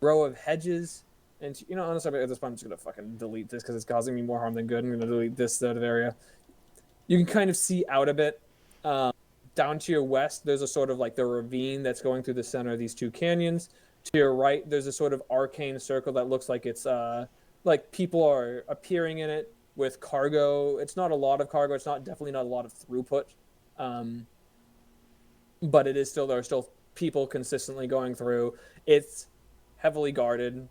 row of hedges, and honestly, at this point, I'm just gonna fucking delete this because it's causing me more harm than good. I'm gonna delete this sort of area. You can kind of see out a bit, down to your west, there's a sort of like the ravine that's going through the center of these two canyons. To your right, there's a sort of arcane circle that looks like it's like people are appearing in it with cargo. It's not a lot of cargo. It's definitely not a lot of throughput, but it is still there are still people consistently going through. It's heavily guarded.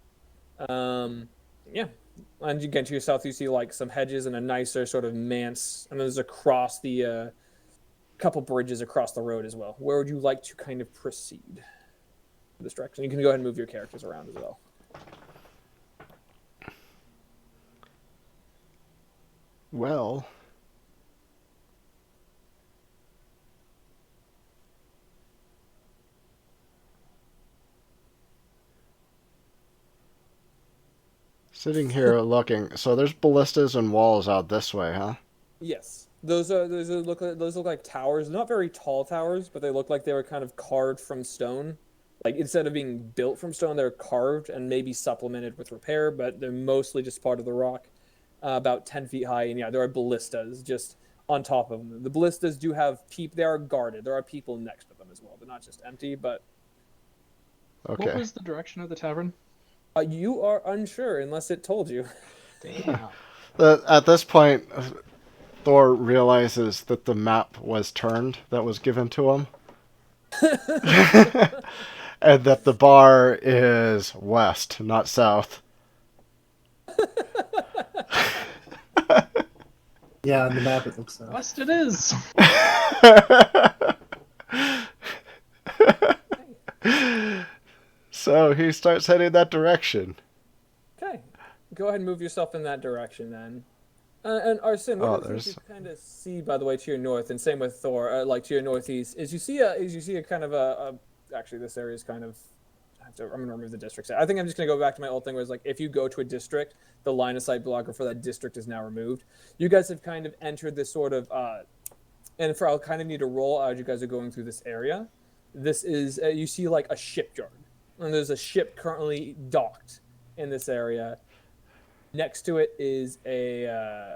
Yeah, and again to your south, you see like some hedges and a nicer sort of manse, and there's across the couple bridges across the road as well. Where would you like to kind of proceed? This direction. You can go ahead and move your characters around as well. Well, sitting here looking, so there's ballistas and walls out this way, huh? Yes, those look like towers. Not very tall towers, but they look like they were kind of carved from stone. Like instead of being built from stone, they're carved and maybe supplemented with repair, but they're mostly just part of the rock. About 10 feet high, and yeah, there are ballistas just on top of them. The ballistas do have they are guarded. There are people next to them as well. They're not just empty, but Okay. What was the direction of the tavern? you are unsure unless it told you. Damn. At this point, Thor realizes that the map was turned that was given to him. And that the bar is west, not south. Yeah, on the map it looks so. West it is. So he starts heading that direction. Okay, go ahead and move yourself in that direction then. And Arsene, Oh, what you kind of see, by the way, to your north, and same with Thor, like to your northeast, is you see a kind of actually this area is kind of. I'm gonna remove the districts. I think I'm just gonna go back to my old thing where it's like if you go to a district, the line of sight blocker for that district is now removed. You guys have kind of entered this sort of, and I'll kind of need to roll as you guys are going through this area. This is you see like a shipyard, and there's a ship currently docked in this area. Next to it is a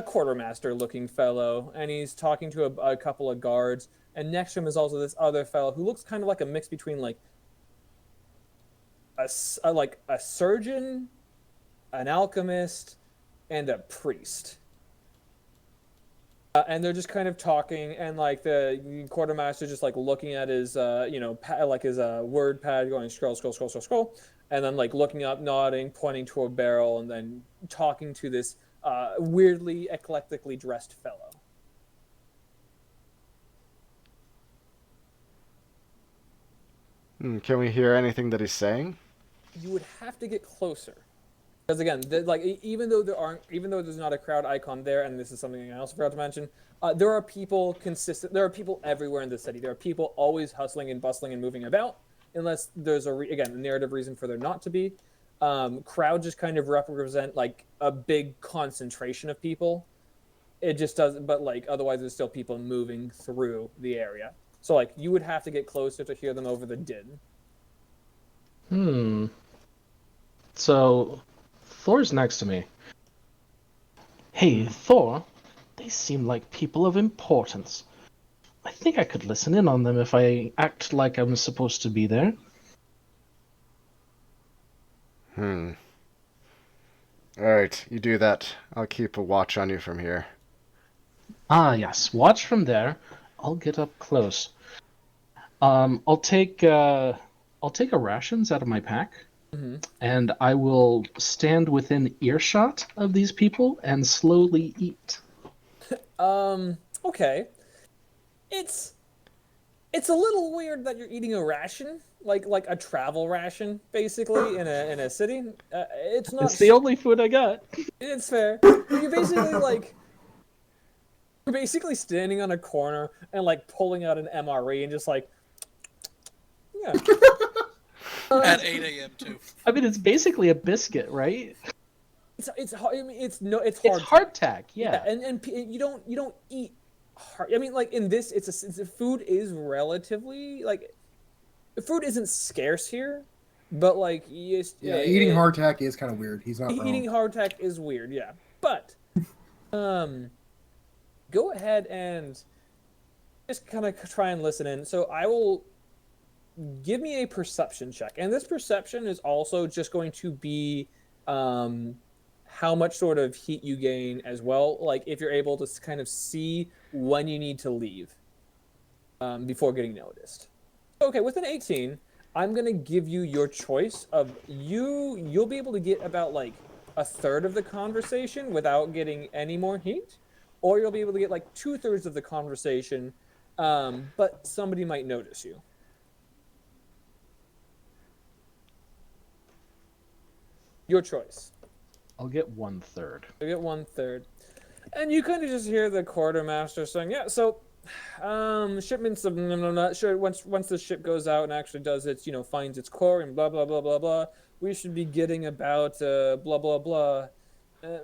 quartermaster looking fellow, and he's talking to a couple of guards. And next to him is also this other fellow who looks kind of like a mix between like a surgeon, an alchemist, and a priest. And they're just kind of talking, and like the quartermaster just like looking at his his word pad, going scroll, and then like looking up, nodding, pointing to a barrel, and then talking to this weirdly eclectically dressed fellow. Can we hear anything that he's saying? You would have to get closer, because again, even though there's not a crowd icon there, and this is something I also forgot to mention, there are people There are people everywhere in the city. There are people always hustling and bustling and moving about, unless there's a narrative reason for there not to be. Crowd just kind of represent like a big concentration of people. It just doesn't, but like otherwise, there's still people moving through the area. So, like, you would have to get closer to hear them over the din. So, Thor's next to me. Hey, Thor, they seem like people of importance. I think I could listen in on them if I act like I'm supposed to be there. Alright, you do that. I'll keep a watch on you from here. Ah, yes. Watch from there. I'll get up close. I'll take a rations out of my pack, and I will stand within earshot of these people and slowly eat. Okay. It's a little weird that you're eating a ration, like a travel ration, basically in a city. It's not. It's the only food I got. It's fair. But you're basically standing on a corner and like pulling out an MRE and just like, yeah. At 8 a.m. too. I mean, it's basically a biscuit, right? It's hard. I mean, it's hard. It's hardtack, yeah. And you don't eat hard. I mean, like in this, food is relatively like food isn't scarce here, but like eating hardtack is kind of weird. He's not eating hardtack is weird, yeah. But go ahead and just kind of try and listen in. So I will give me a perception check, and this perception is also just going to be how much sort of heat you gain as well. Like if you're able to kind of see when you need to leave before getting noticed. Okay, with an 18, I'm gonna give you your choice of you'll be able to get about like a third of the conversation without getting any more heat, or you'll be able to get like 2/3 of the conversation, but somebody might notice you. Your choice. I'll get 1/3. You get 1/3. And you kind of just hear the quartermaster saying, yeah, so shipments of I'm not sure once the ship goes out and actually does its, finds its core and blah blah blah blah blah, we should be getting about blah blah blah.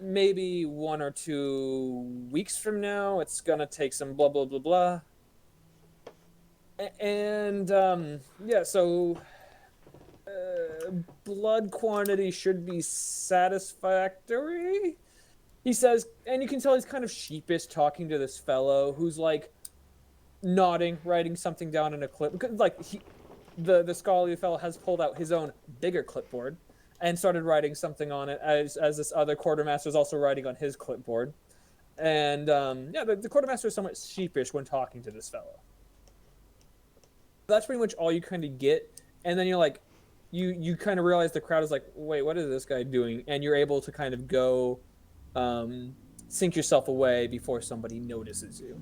Maybe 1 or 2 weeks from now, it's gonna take some blah blah blah blah. And yeah, so blood quantity should be satisfactory. He says, and you can tell he's kind of sheepish talking to this fellow who's like nodding, writing something down in a clip. Because like the scholarly fellow has pulled out his own bigger clipboard and started writing something on it as this other quartermaster is also writing on his clipboard. And yeah, the quartermaster is somewhat sheepish when talking to this fellow. That's pretty much all you kind of get. And then you're like, you kind of realize the crowd is like, wait, what is this guy doing? And you're able to kind of go sink yourself away before somebody notices you.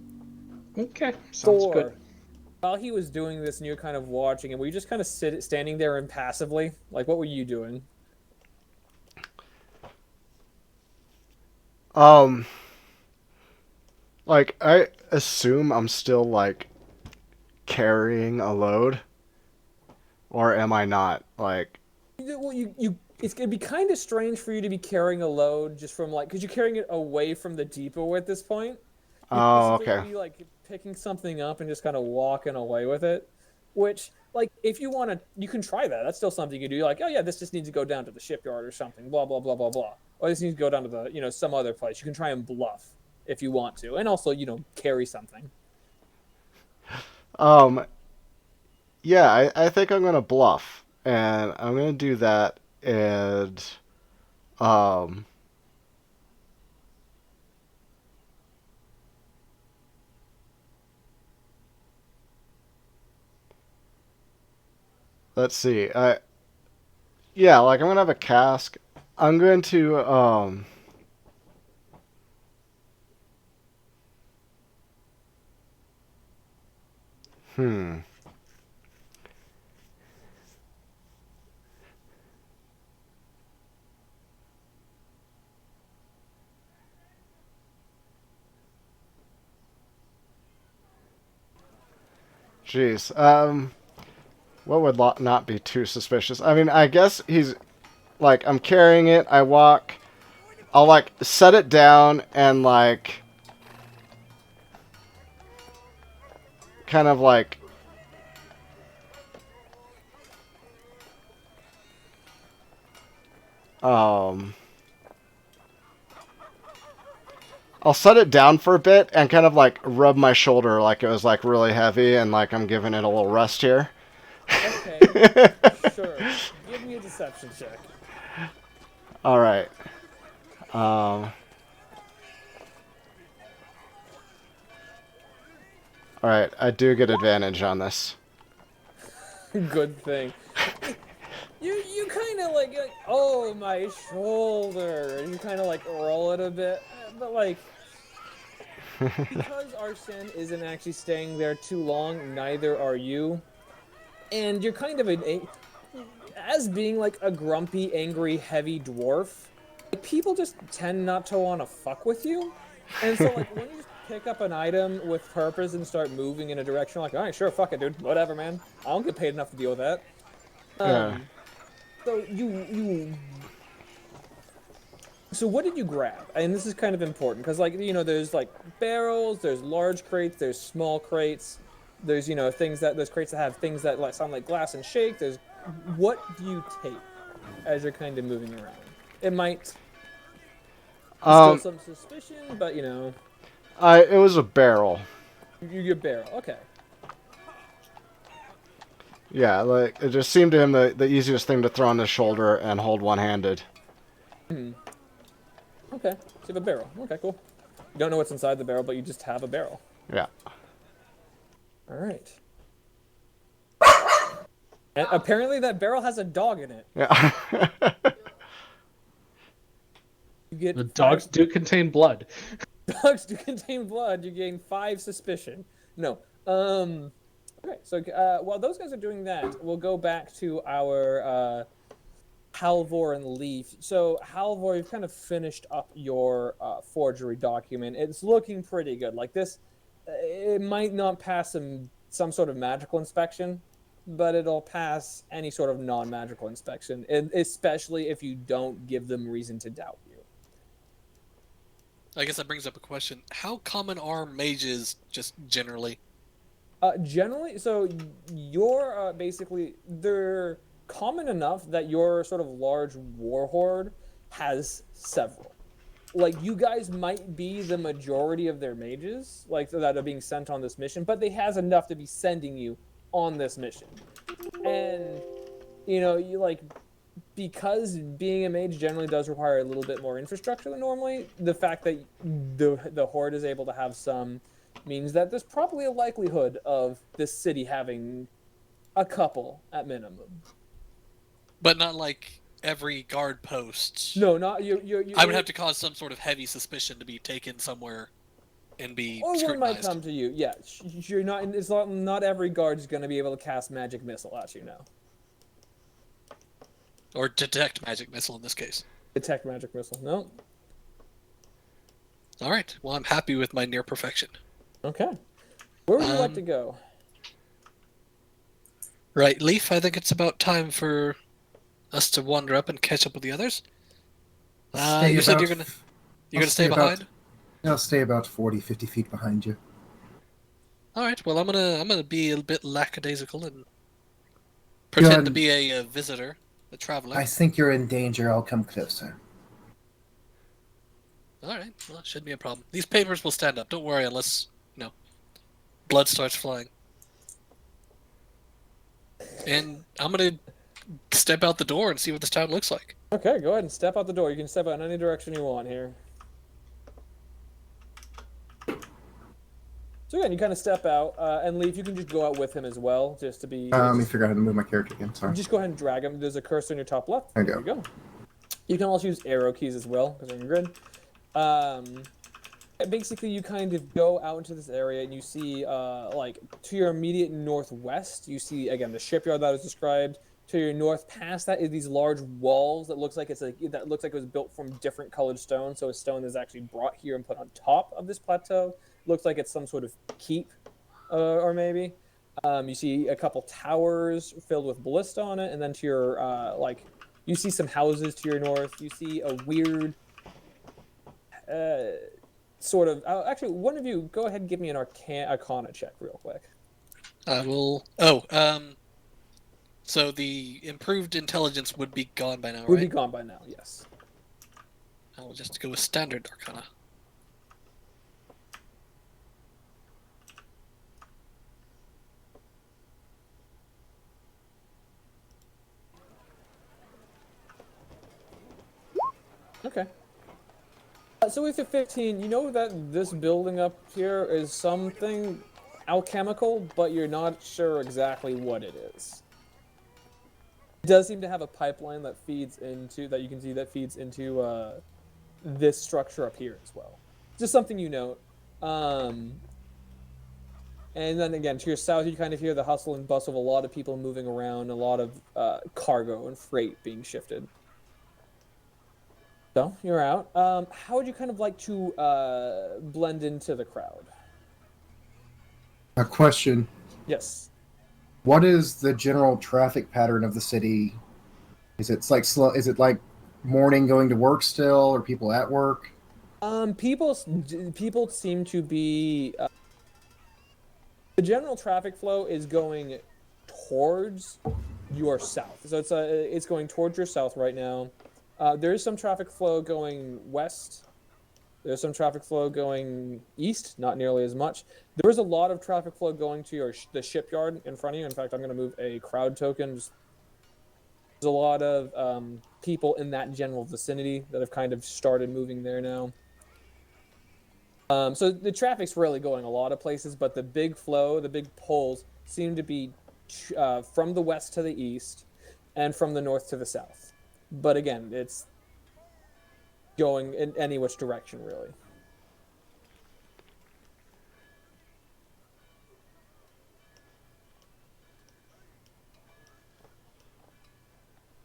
Okay, sounds Thor, good. while he was doing this and you're kind of watching him, were you just kind of standing there impassively? Like, what were you doing? Like, I assume I'm still, like, carrying a load. Or am I not? Like... Well, it's gonna be kind of strange for you to be carrying a load just from like, because you're carrying it away from the depot at this point. Oh, Basically, okay. you like picking something up and just kind of walking away with it. Which, like, if you want to, you can try that. That's still something you can do. You're like, oh yeah, this just needs to go down to the shipyard or something. Blah blah blah blah blah. Or this needs to go down to the some other place. You can try and bluff if you want to, and also carry something. Yeah, I think I'm gonna bluff. And I'm gonna do that, and... let's see. Yeah, like, I'm gonna have a cask. I'm going to, hmm. Jeez. What would not be too suspicious? I mean, I guess he's... Like, I'm carrying it, I walk... I'll, like, set it down and, like... Kind of, like... I'll set it down for a bit and kind of, like, rub my shoulder like it was, like, really heavy and, like, I'm giving it a little rest here. Okay, sure. Give me a deception check. Alright. Alright, I do get advantage on this. Good thing. You kind of like, oh, my shoulder. And you kind of like roll it a bit. But like, because Arsene isn't actually staying there too long, neither are you. And you're kind of as being like a grumpy, angry, heavy dwarf, like, people just tend not to want to fuck with you. And so like when you just pick up an item with purpose and start moving in a direction, like, all right, sure, fuck it, dude, whatever, man. I don't get paid enough to deal with that. Yeah. So So what did you grab? And this is kind of important because, like, there's like barrels, there's large crates, there's small crates, there's there's crates that have things that sound like glass and shake. What do you take as you're kind of moving around? It might still some suspicion, but it was a barrel. You barrel. Okay. Yeah, like it just seemed to him the easiest thing to throw on his shoulder and hold one-handed. Okay. So you have a barrel. Okay, cool. You don't know what's inside the barrel, but you just have a barrel. Yeah. All right. And apparently that barrel has a dog in it. Yeah. You get The dogs do contain blood. dogs do contain blood. You gain 5 suspicion. No. Okay. So while those guys are doing that, we'll go back to our Halvor and Leaf. So Halvor, you've kind of finished up your forgery document. It's looking pretty good. Like this, it might not pass some sort of magical inspection, but it'll pass any sort of non-magical inspection, and especially if you don't give them reason to doubt you. I guess that brings up a question. How common are mages just generally? Generally, so you're basically, they're common enough that your sort of large war horde has several. Like, you guys might be the majority of their mages, like, that are being sent on this mission, but they has enough to be sending you on this mission. And, you know, you like, because being a mage generally does require a little bit more infrastructure than normally, the fact that the horde is able to have some means that there's probably a likelihood of this city having a couple at minimum. But not like every guard post. No, not you. I would have to cause some sort of heavy suspicion to be taken somewhere and be or one scrutinized. might come to you. Yeah, you're not. It's not every guard is going to be able to cast magic missile at you now. Or detect magic missile in this case. Detect magic missile. No. All right. Well, I'm happy with my near perfection. Okay. Where would you like to go? Right, Leaf. I think it's about time for us to wander up and catch up with the others. You said you're gonna stay behind. I'll stay about 40, 50 feet behind you. All right. Well, I'm gonna be a bit lackadaisical and pretend to be a visitor, a traveler. I think you're in danger. I'll come closer. All right. Well, it shouldn't be a problem. These papers will stand up. Don't worry, unless blood starts flying. And I'm gonna step out the door and see what this town looks like. Okay, go ahead and step out the door. You can step out in any direction you want here. So again, you kind of step out, and Leaf, you can just go out with him as well, just to be... Let me figure out how to move my character again. Sorry. Just go ahead and drag him. There's a cursor in your top left. There you go. You can also use arrow keys as well, because they're in your grid. Basically, you kind of go out into this area, and you see, like, to your immediate northwest, you see, again, the shipyard that was described. To your north, past that, is these large walls that looks like it was built from different colored stone. So a stone is actually brought here and put on top of this plateau. Looks like it's some sort of keep, or maybe. You see a couple towers filled with ballista on it, and then to your you see some houses to your north. You see a weird sort of. Actually, one of you go ahead and give me an Arcana check real quick. I will. So the improved intelligence would be gone by now, right? Would be gone by now, yes. I will just go with standard Arcana. Okay. So with your 15, you know that this building up here is something alchemical, but you're not sure exactly what it is. It does seem to have a pipeline that feeds into, that you can see that feeds into this structure up here as well. Just something you note. And then again, to your south, you kind of hear the hustle and bustle of a lot of people moving around, a lot of cargo and freight being shifted. So, you're out. How would you kind of like to blend into the crowd? A question. Yes. What is the general traffic pattern of the city? Is it like slow? Is it like morning going to work still, or people at work? People seem to be... the general traffic flow is going towards your south. So it's going towards your south right now. There is some traffic flow going west, There's some traffic flow going east, not nearly as much. There is a lot of traffic flow going to the shipyard in front of you. In fact, I'm going to move a crowd token. There's a lot of people in that general vicinity that have kind of started moving there now. So the traffic's really going a lot of places, but the big flow, the big pulls seem to be from the west to the east and from the north to the south. But again, it's going in any which direction, really.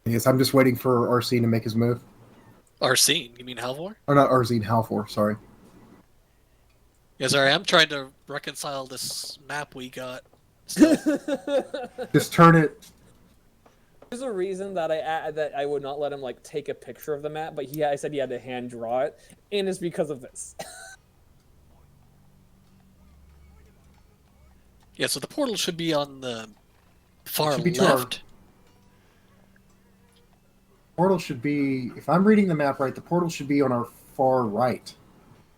Yes, I'm just waiting for Arsene to make his move. Arsene, you mean Halvor? Or not Arsene, Halfor, sorry. Yeah, sorry, I'm trying to reconcile this map we got. Still. Just turn it. There's a reason that I would not let him like take a picture of the map, but I said he had to hand draw it, and it's because of this. Yeah, so the portal should be on the far should be to our- left. Portal should be, if I'm reading the map right, the portal should be on our far right.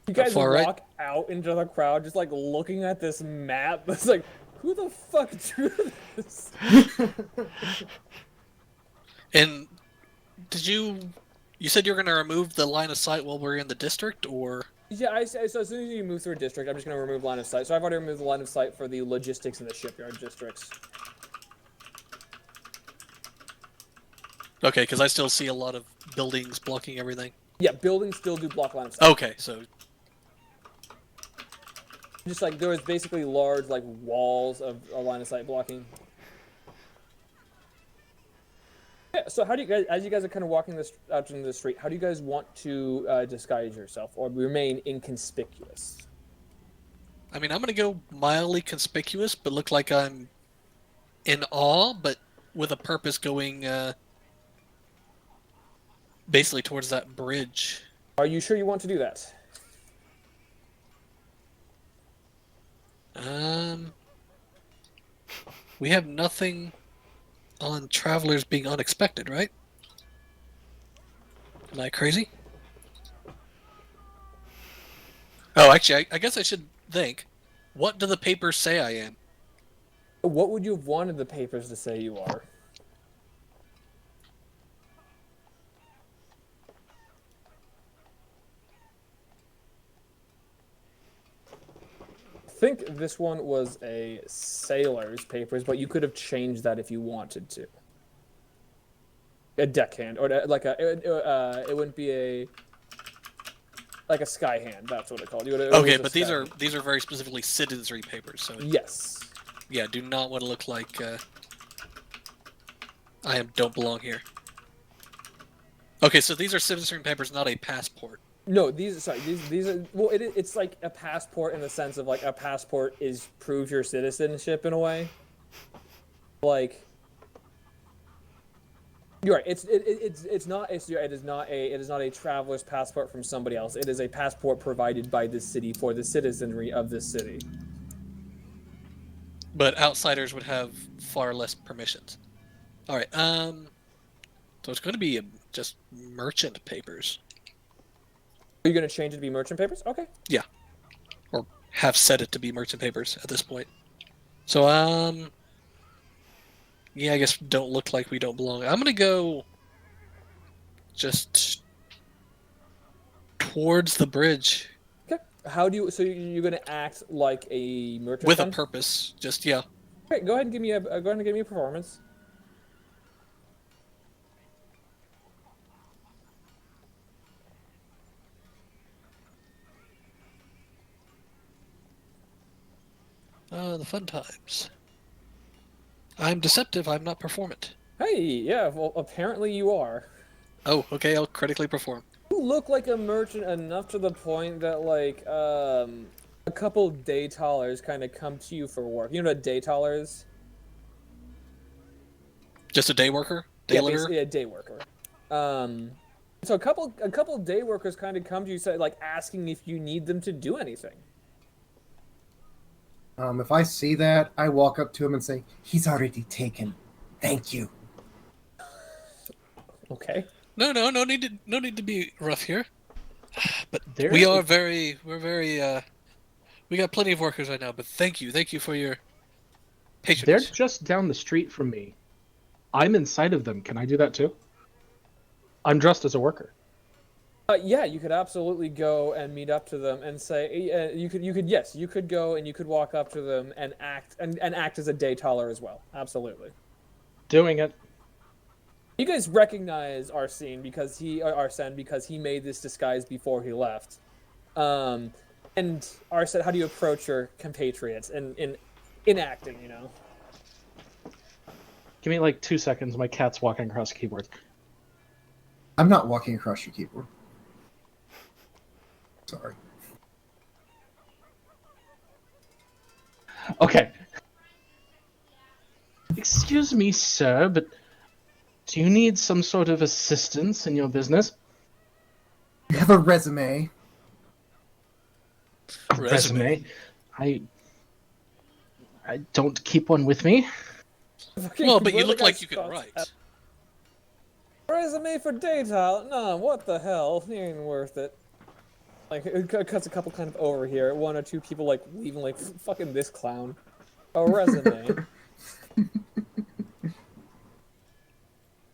You guys Far walk right? out into the crowd just like looking at this map. It's like, who the fuck drew this? And did you said you're going to remove the line of sight while we're in the district, or? Yeah, so as soon as you move through a district, I'm just going to remove line of sight. So I've already removed the line of sight for the logistics and the shipyard districts. Okay, because I still see a lot of buildings blocking everything. Yeah, buildings still do block line of sight. Okay, so Just like there was basically large like walls of a line of sight blocking. Yeah, so how do you guys, as you guys are kind of walking this out into the street, how do you guys want to disguise yourself or remain inconspicuous? I mean, I'm going to go mildly conspicuous, but look like I'm in awe, but with a purpose going basically towards that bridge. Are you sure you want to do that? We have nothing on travelers being unexpected, right? Am I crazy? Oh, actually, I guess I should think. What do the papers say I am? What would you have wanted the papers to say you are? I think this one was a sailor's papers, but you could have changed that if you wanted to. A deckhand, or like it wouldn't be a like a sky hand. That's what it called. Okay, but these are very specifically citizenry papers, so yes. yeah, do not want to look like I don't belong here. Okay, so these are citizenry papers, not a passport. No, these are well. It's like a passport in the sense of like a passport proves your citizenship in a way. Like, you're right. It is not a traveler's passport from somebody else. It is a passport provided by this city for the citizenry of this city. But outsiders would have far less permissions. All right. So it's going to be just merchant papers. Are you going to change it to be merchant papers? Okay. Yeah. Or have set it to be merchant papers at this point. So, yeah, I guess don't look like we don't belong. I'm going to go just towards the bridge. Okay. How do you? So you're going to act like a merchant With then? a purpose. Just, yeah. Okay. Go ahead and give me a performance. The fun times. I'm deceptive, I'm not performant. Hey, yeah. Well, apparently you are. Oh, okay, I'll critically perform. You look like a merchant enough to the point that like a couple day tollers kind of come to you for work. You know what a day toller is? Just a day worker? Day Yeah, laborer? basically a day worker. So a couple day workers kind of come to you, say, like asking if you need them to do anything. If I see that, I walk up to him and say, "He's already taken. Thank you." Okay. No need to be rough here. But There- we're very, we got plenty of workers right now. But thank you for your They're patronage. just down the street from me. I'm inside of them. Can I do that too? I'm dressed as a worker. Yeah, you could absolutely go and meet up to them and say you could go and you could walk up to them and act as a day taller as well. Absolutely. Doing it. You guys recognize Arsene because he made this disguise before he left. And Arsene, how do you approach your compatriots in acting? You know. Give me like 2 seconds. My cat's walking across the keyboard. I'm not walking across your keyboard. Sorry. Okay. Excuse me, sir, but do you need some sort of assistance in your business? You have a resume. Resume? I don't keep one with me. Well, but you Where the look guy like you can starts write. at- Resume for daytile? No, what the hell? He ain't worth it. Like, it cuts a couple kind of over here. One or two people, like, leaving, like, fucking this clown. A resume.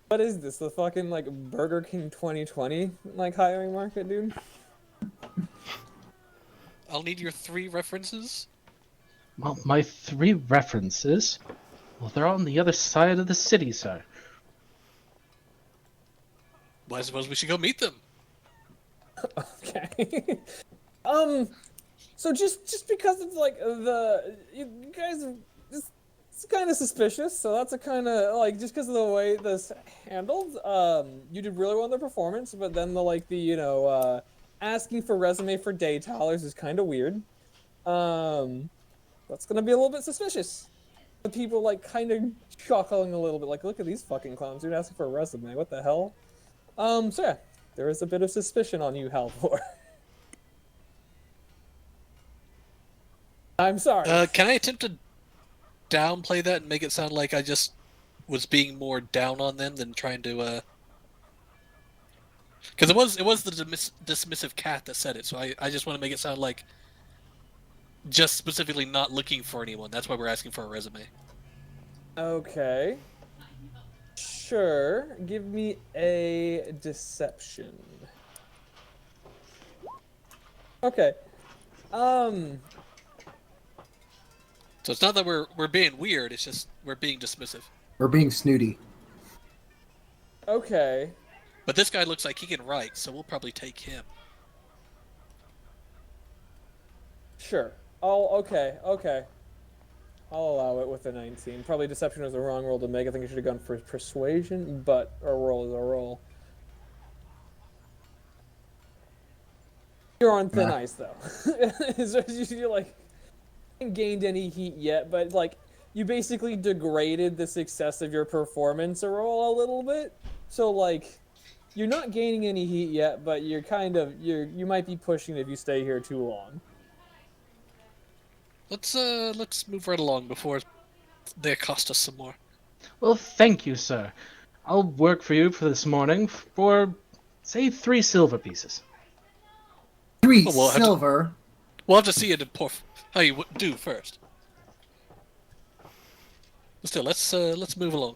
What is this? The fucking, like, Burger King 2020, like, hiring market, dude? I'll need your 3 references. Well, my 3 references. Well, they're on the other side of the city, sir. Well, I suppose we should go meet them. Okay. So just because it's like you guys are just it's kind of suspicious. So that's a kind of like just because of the way this handled. You did really well in the performance, but then asking for resume for day tellers is kind of weird. That's gonna be a little bit suspicious. The people like kind of chuckling a little bit, like, look at these fucking clowns, dude, asking for a resume. What the hell? So yeah, there is a bit of suspicion on you, Halvor. I'm sorry. Can I attempt to downplay that and make it sound like I just was being more down on them than trying to? Because it was the dismissive cat that said it, so I just want to make it sound like just specifically not looking for anyone. That's why we're asking for a resume. Okay. Sure. Give me a deception. Okay. So it's not that we're being weird. It's just we're being dismissive. We're being snooty. Okay. But this guy looks like he can write, so we'll probably take him. Sure. Okay. I'll allow it with a 19. Probably deception was the wrong roll to make. I think I should have gone for persuasion, but a roll is a roll. You're on thin ice, though. You're like, haven't gained any heat yet, but like, you basically degraded the success of your performance roll a little bit. So like, you're not gaining any heat yet, but you're you might be pushing if you stay here too long. Let's move right along before they cost us some more. Well, thank you, sir. I'll work for you for this morning for, say, 3 silver pieces. 3 Oh, well, silver. We'll have to see it in how you do first. But still, let's move along.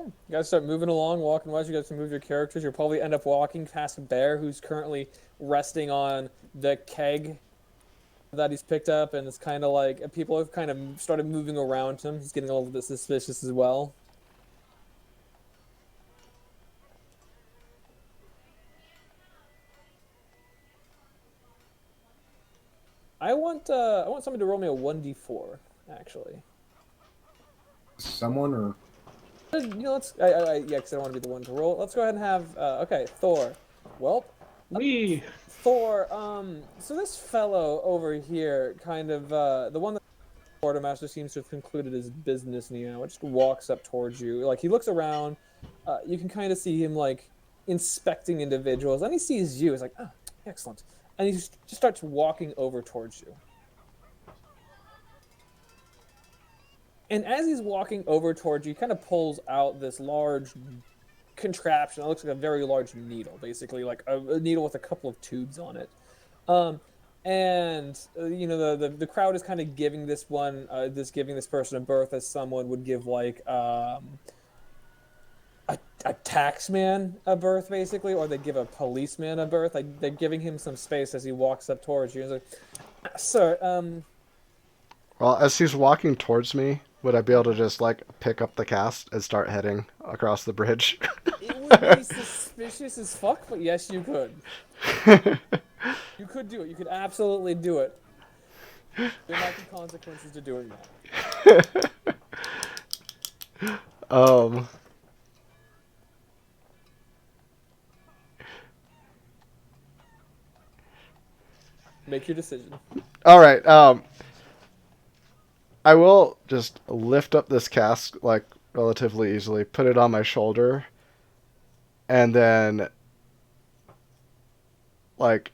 You guys start moving along, walking wise. You guys can move your characters. You'll probably end up walking past Bear, who's currently resting on the keg that he's picked up, and it's kind of like people have kind of started moving around him. He's getting a little bit suspicious as well. I want somebody to roll me a 1d4, actually. Someone or Let's yeah, because I don't want to be the one to roll. Let's go ahead and have okay, Thor. Well, Me. Thor, so this fellow over here, kind of, the one that the quartermaster seems to have concluded his business now, just walks up towards you. Like, he looks around, you can kind of see him, like, inspecting individuals, and he sees you. He's like, oh, excellent. And he just starts walking over towards you. And as he's walking over towards you, he kind of pulls out this large contraption. It looks like a very large needle, basically, like a needle with a couple of tubes on it. And you know, the crowd is kind of giving this giving this person a birth as someone would give like a taxman a birth, basically, or they give a policeman a birth. Like they're giving him some space as he walks up towards you. He's like, "Sir, Well, as he's walking towards me, would I be able to just like pick up the cast and start heading across the bridge? it would be suspicious as fuck, but yes, you could. You could do it. You could absolutely do it. There might be consequences to doing that. Make your decision. All right. I will just lift up this cask like relatively easily, put it on my shoulder, and then like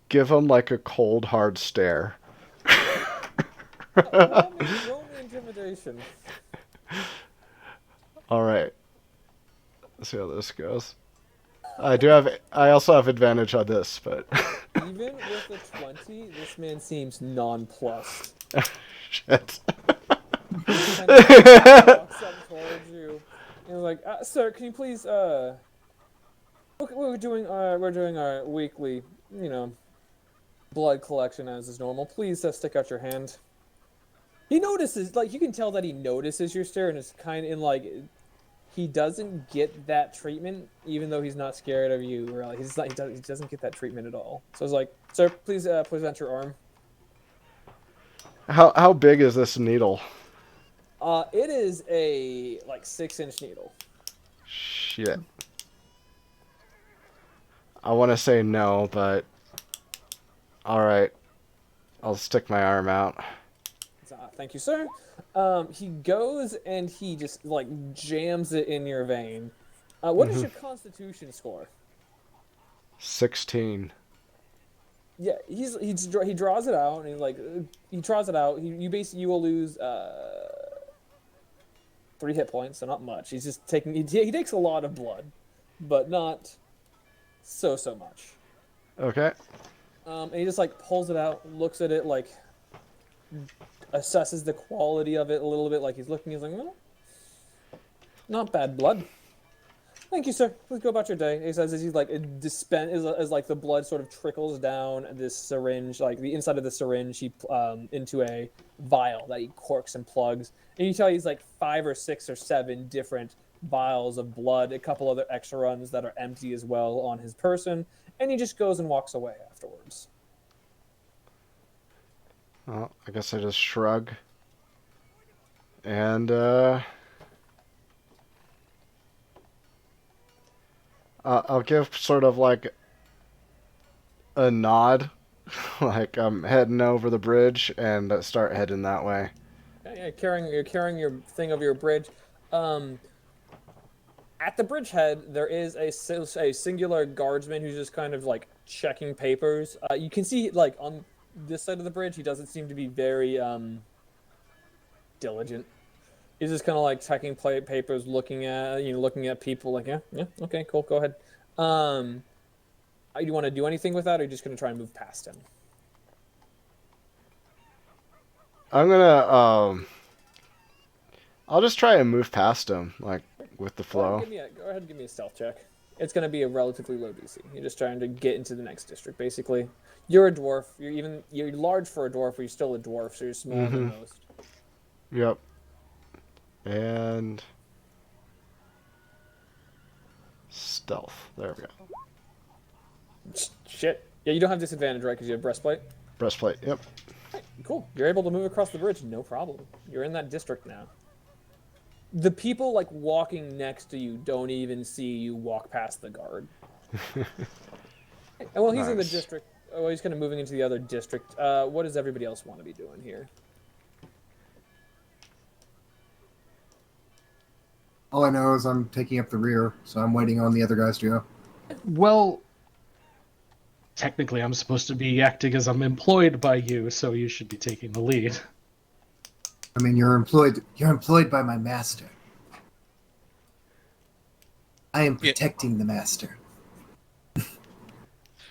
give him like a cold hard stare. Roll me intimidation. All right. Let's see how this goes. I also have advantage on this, but Even with a 20, this man seems nonplussed. shit. He kind of walks up towards you and like, sir, can you please we're doing our weekly, you know, blood collection as is normal. Please stick out your hand. He notices, like, you can tell that he notices your stare, and it's kind of in like, he doesn't get that treatment, even though he's not scared of you. Or like, he doesn't get that treatment at all. So it's like, sir, please present your arm. How big is this needle? It is a like 6-inch needle. Shit. I want to say no, but all right. I'll stick my arm out. Thank you, sir. He goes and he just like jams it in your vein. What is your Constitution score? 16. Yeah, he draws it out and he draws it out. You will lose 3 hit points, so not much. He's just taking he takes a lot of blood, but not so much. Okay. And he just like pulls it out, looks at it, like assesses the quality of it a little bit, like he's looking. He's like, well, not bad blood. Thank you, sir. Please go about your day. He says as he's like as like the blood sort of trickles down this syringe, like the inside of the syringe, he into a vial that he corks and plugs. And you tell he's like 5 or 6 or 7 different vials of blood, a couple other extra runs that are empty as well on his person, and he just goes and walks away afterwards. Well, I guess I just shrug. And I'll give sort of like a nod, like I'm heading over the bridge, and start heading that way. Yeah, you're carrying your thing over your bridge. At the bridgehead, there is a singular guardsman who's just kind of like checking papers. You can see like on this side of the bridge, he doesn't seem to be very diligent. He's just kind of like checking papers, looking at people. Like, yeah, okay, cool, go ahead. Do you want to do anything with that, or are you just gonna try and move past him? I'm gonna I'll just try and move past him, like with the flow. Go ahead and give me a stealth check. It's gonna be a relatively low DC. You're just trying to get into the next district, basically. You're a dwarf. You're large for a dwarf, but you're still a dwarf, so you're smaller than most. Yep. And stealth. There we go. Shit. Yeah, you don't have disadvantage, right? Because you have breastplate. Breastplate. Yep. Right, cool. You're able to move across the bridge, no problem. You're in that district now. The people like walking next to you don't even see you walk past the guard. And well, he's in the district. Oh, he's kind of moving into the other district. What does everybody else want to be doing here? All I know is I'm taking up the rear, so I'm waiting on the other guys to go. Well, technically, I'm supposed to be acting as I'm employed by you, so you should be taking the lead. I mean, you're employed by my master. I am Yeah. protecting the master.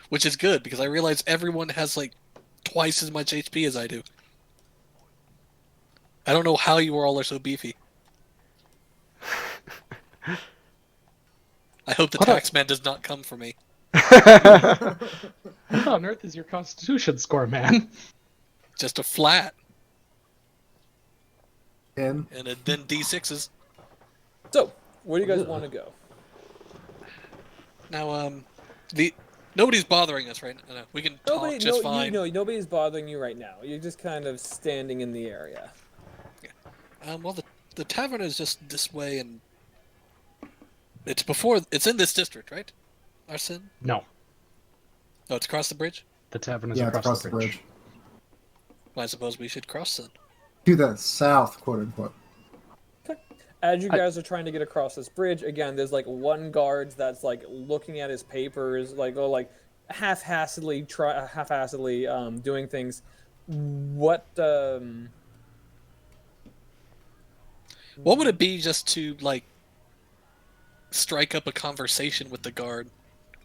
Which is good, because I realize everyone has, like, twice as much HP as I do. I don't know how you all are so beefy. I hope the What up? taxman does not come for me. What on earth is your constitution score, man? Just a flat, 10. and then D6s. So, where do you guys Ugh. want to go? Now, nobody's bothering us right now. We can talk just fine. Nobody's bothering you right now. You're just kind of standing in the area. Well, the tavern is just this way, and it's in this district, right? Arsene? No, Oh, it's across the bridge? the tavern is Yeah, it's across the bridge. Well, I suppose we should cross then. To the south, quote unquote. As you guys are trying to get across this bridge, again, there's like one guard that's like looking at his papers, like half-assedly doing things. What What would it be just to, like, strike up a conversation with the guard?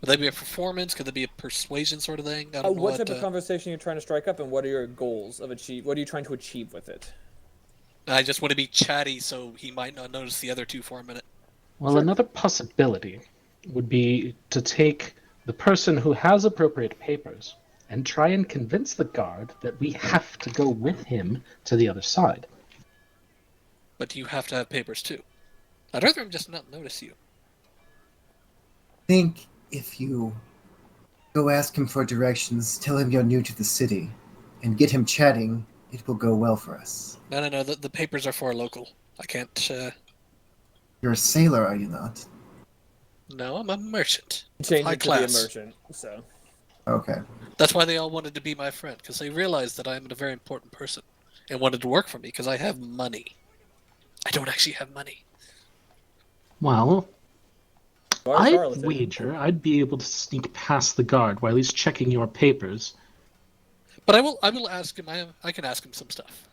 Would that be a performance? Could that be a persuasion sort of thing? I don't know what type of conversation you're trying to strike up, and what are your goals of achieve? What are you trying to achieve with it? I just want to be chatty so he might not notice the other two for a minute. Well, Sure. another possibility would be to take the person who has appropriate papers and try and convince the guard that we have to go with him to the other side. But you have to have papers too. I'd rather him just not notice you. Think if you go ask him for directions, tell him you're new to the city, and get him chatting, it will go well for us. No. The papers are for a local. I can't. You're a sailor, are you not? No, I'm a merchant. Change High it to be a class. merchant. So Okay. That's why they all wanted to be my friend, because they realized that I'm a very important person and wanted to work for me because I have money. I don't actually have money. Well, Why I'd Charlatan? wager I'd be able to sneak past the guard while he's checking your papers. But I will ask him. I can ask him some stuff.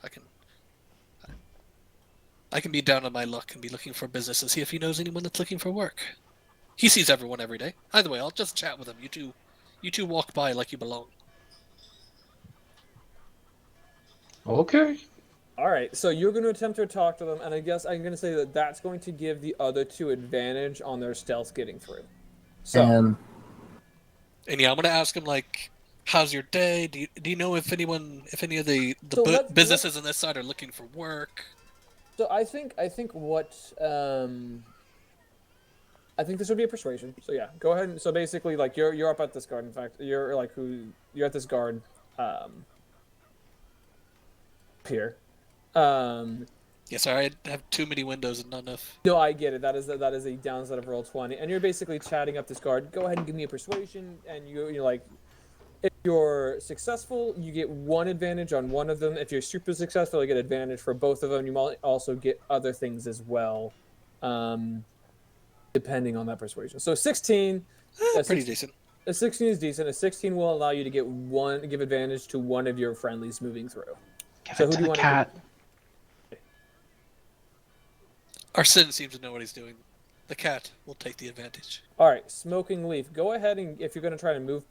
I can be down on my luck and be looking for business and see if he knows anyone that's looking for work. He sees everyone every day. Either way, I'll just chat with him. You two walk by like you belong. Okay. All right, so you're going to attempt to talk to them, and I guess I'm going to say that that's going to give the other two advantage on their stealth getting through. So, And And yeah, I'm gonna ask him like, "How's your day? Do you know if any of the So let's- businesses on this side are looking for work?" so I think what I think this would be a persuasion. So yeah, go ahead. And, so basically, like you're up at this guard. In fact, you're at this guard here. Yeah, sorry, I have too many windows and not enough. No, I get it. That is a downside of roll 20, and you're basically chatting up this guard. Go ahead and give me a persuasion, and you're like, if you're successful, you get one advantage on one of them. If you're super successful, you get advantage for both of them. You might also get other things as well, depending on that persuasion. So 16, Pretty decent. a 16 is decent. A 16 will allow you to give advantage to one of your friendlies moving through. Give So it who to do you the want to cat. Arsene seems to know what he's doing. The cat will take the advantage. All right, Smoking Leaf. Go ahead and if you're going to try to move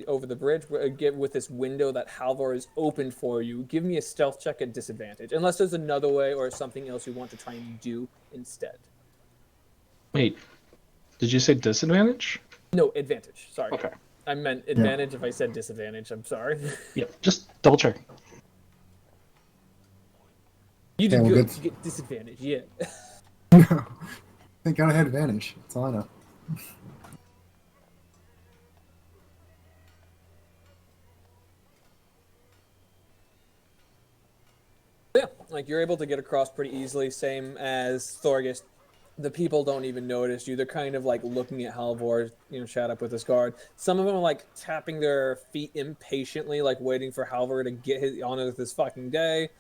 over the bridge, get with this window that Halvor has opened for you. Give me a stealth check at disadvantage, unless there's another way or something else you want to try and do instead. Wait, did you say disadvantage? No, advantage. Sorry. Okay. I meant advantage if I said disadvantage. I'm sorry. Yep, just double check. You did Yeah, well, good. good. You get disadvantage. Yeah. Thank God I had advantage. That's all I know. Yeah, like you're able to get across pretty easily. Same as Thorgest. The people don't even notice you. They're kind of like looking at Halvor, chat up with his guard. Some of them are like tapping their feet impatiently, like waiting for Halvor to get on with this fucking day.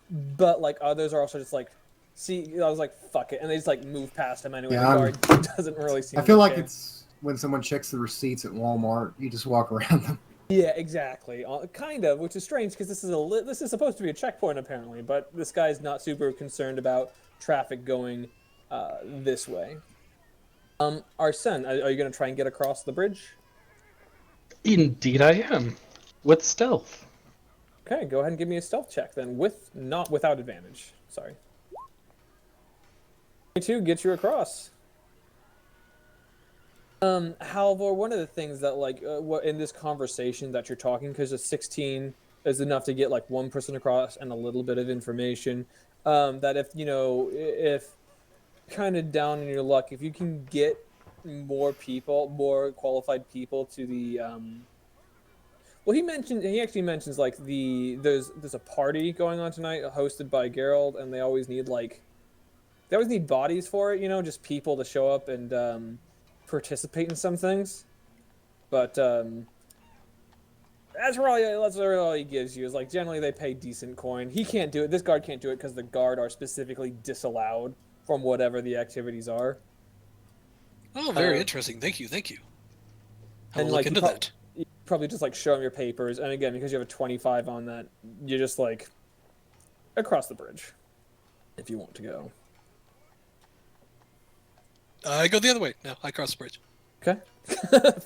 But like others are also just like, see, I was like, fuck it, and they just like move past him anyway. Yeah, The guard doesn't really seem. I feel to like care. it's when someone checks the receipts at Walmart, you just walk around them. Yeah, exactly. Kind of, which is strange because this is supposed to be a checkpoint apparently, but this guy's not super concerned about traffic going this way. Arsene, are you gonna try and get across the bridge? Indeed, I am. With stealth. Okay, go ahead and give me a stealth check then, not without advantage. Sorry. 22 gets you across. Halvor, one of the things that what in this conversation that you're talking, because a 16 is enough to get like one person across and a little bit of information. That if kind of down in your luck, if you can get more qualified people to the well, he actually mentions like there's a party going on tonight hosted by Gerald, and they always need bodies for it, just people to show up and participate in some things. But that's really all he gives you is like generally they pay decent coin. He can't do it. This guard can't do it because the guard are specifically disallowed from whatever the activities are. Oh, very interesting. Thank you. I'll And look into that. You probably just like show him your papers, and again, because you have a 25 on that, you're just like across the bridge if you want to go. I go the other way. No, I cross the bridge. Okay.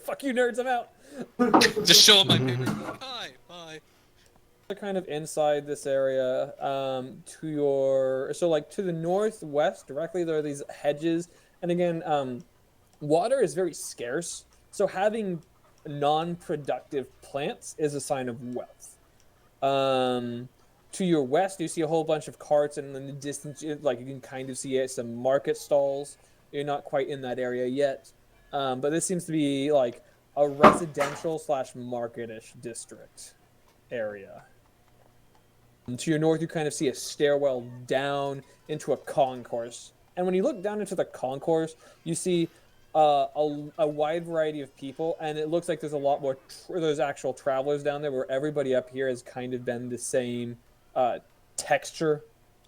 Fuck you, nerds! I'm out. Just show them my papers. Hi, bye. They're kind of inside this area. To the northwest, directly there are these hedges, and again, water is very scarce. So having non-productive plants is a sign of wealth. To your west, you see a whole bunch of carts, and in the distance, like you can kind of see some market stalls. You're not quite in that area yet, but this seems to be like a residential / marketish district area. And to your north, you kind of see a stairwell down into a concourse, and when you look down into the concourse, you see a wide variety of people, and it looks like there's a lot more. There's actual travelers down there, where everybody up here has kind of been the same texture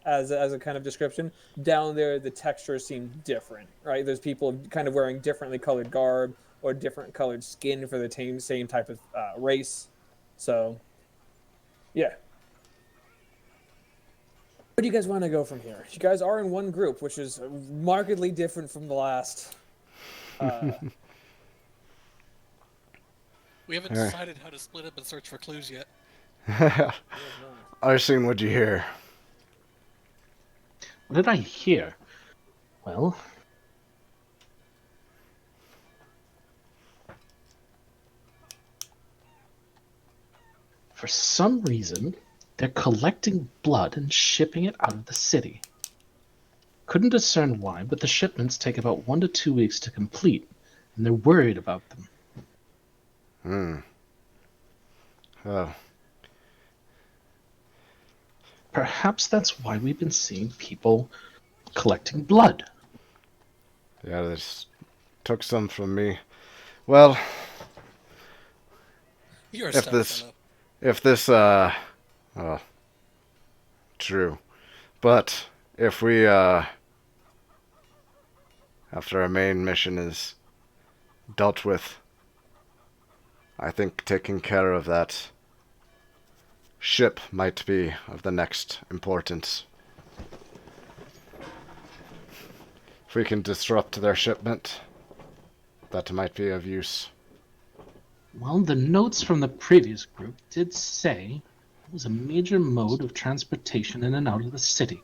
as a kind of description. Down there, the textures seem different, right? There's people kind of wearing differently colored garb or different colored skin for the same type of race. So, yeah. Where do you guys want to go from here? You guys are in one group, which is markedly different from the last. We haven't decided how to split up and search for clues yet. Arsene, what'd you hear? What did I hear? Well, for some reason, they're collecting blood and shipping it out of the city. Couldn't discern why, but the shipments take about 1 to 2 weeks to complete, and they're worried about them. Oh. Perhaps that's why we've been seeing people collecting blood. Yeah, they just took some from me. Well, You're a if this, well, true. But if we, after our main mission is dealt with, I think taking care of that ship might be of the next importance. If we can disrupt their shipment, that might be of use. Well, the notes from the previous group did say it was a major mode of transportation in and out of the city.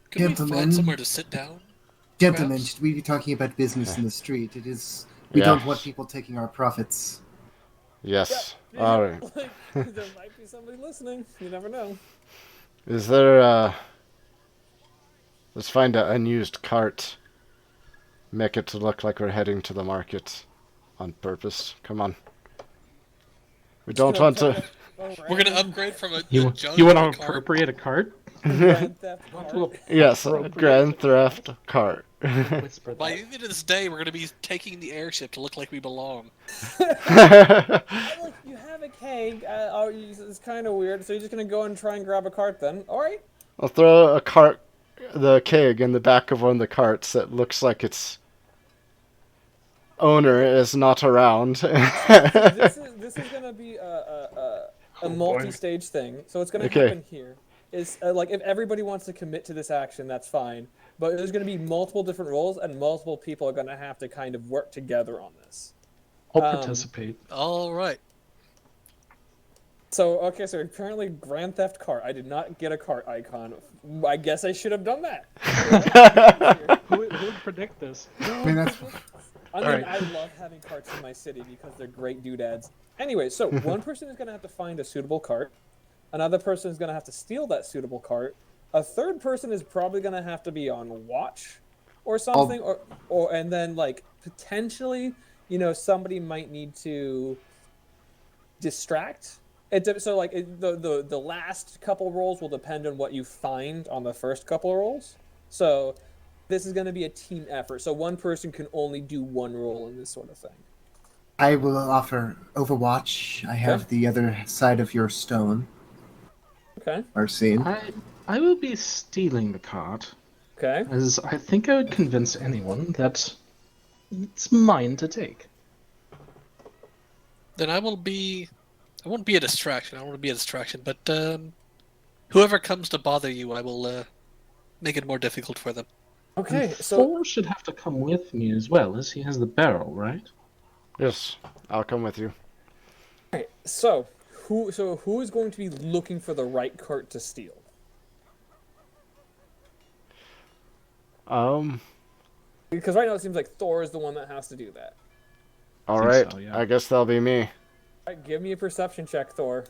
Could we Gentlemen. find somewhere to sit down? Gentlemen, Perhaps? should we be talking about business in the street? We don't want people taking our profits. Yes. Yeah, All right. there might be somebody listening. You never know. Is there, let's find an unused cart. Make it to look like we're heading to the market on purpose. Come on. We don't want to... We're gonna upgrade from a You junk want to to a cart. appropriate a cart? Grand Theft Cart. Yes, Grand Theft Cart. Whisper By that. the end of this day, we're gonna be taking the airship to look like we belong. Look, you have a keg. It's kind of weird. So you're just gonna go and try and grab a cart then? All right. I'll throw the keg in the back of one of the carts that looks like its owner is not around. This is gonna be a multi-stage thing. So what's gonna Okay. happen here is like if everybody wants to commit to this action, that's fine. but there's going to be multiple different roles, and multiple people are going to have to kind of work together on this. I'll participate. All right. So, okay, so apparently Grand Theft Cart. I did not get a cart icon. I guess I should have done that. Who would predict this? I mean, that's I love having carts in my city because they're great doodads. Anyway, so one person is going to have to find a suitable cart. Another person is going to have to steal that suitable cart. A third person is probably going to have to be on watch or something. And then, like, potentially, somebody might need to distract. So, like, the last couple rolls will depend on what you find on the first couple of rolls. So this is going to be a team effort. So one person can only do one role in this sort of thing. I will offer Overwatch. I have the other side of your stone. Okay. Our scene. I will be stealing the cart, Okay. as I think I would convince anyone that it's mine to take. Then I won't be a distraction. I don't want to be a distraction, but whoever comes to bother you, I will make it more difficult for them. Okay. And So Thor should have to come with me as well, as he has the barrel, right? Yes, I'll come with you. so who is going to be looking for the right cart to steal? Because right now it seems like Thor is the one that has to do that. All Think right. so, yeah. I guess that'll be me. All right, give me a perception check, Thor.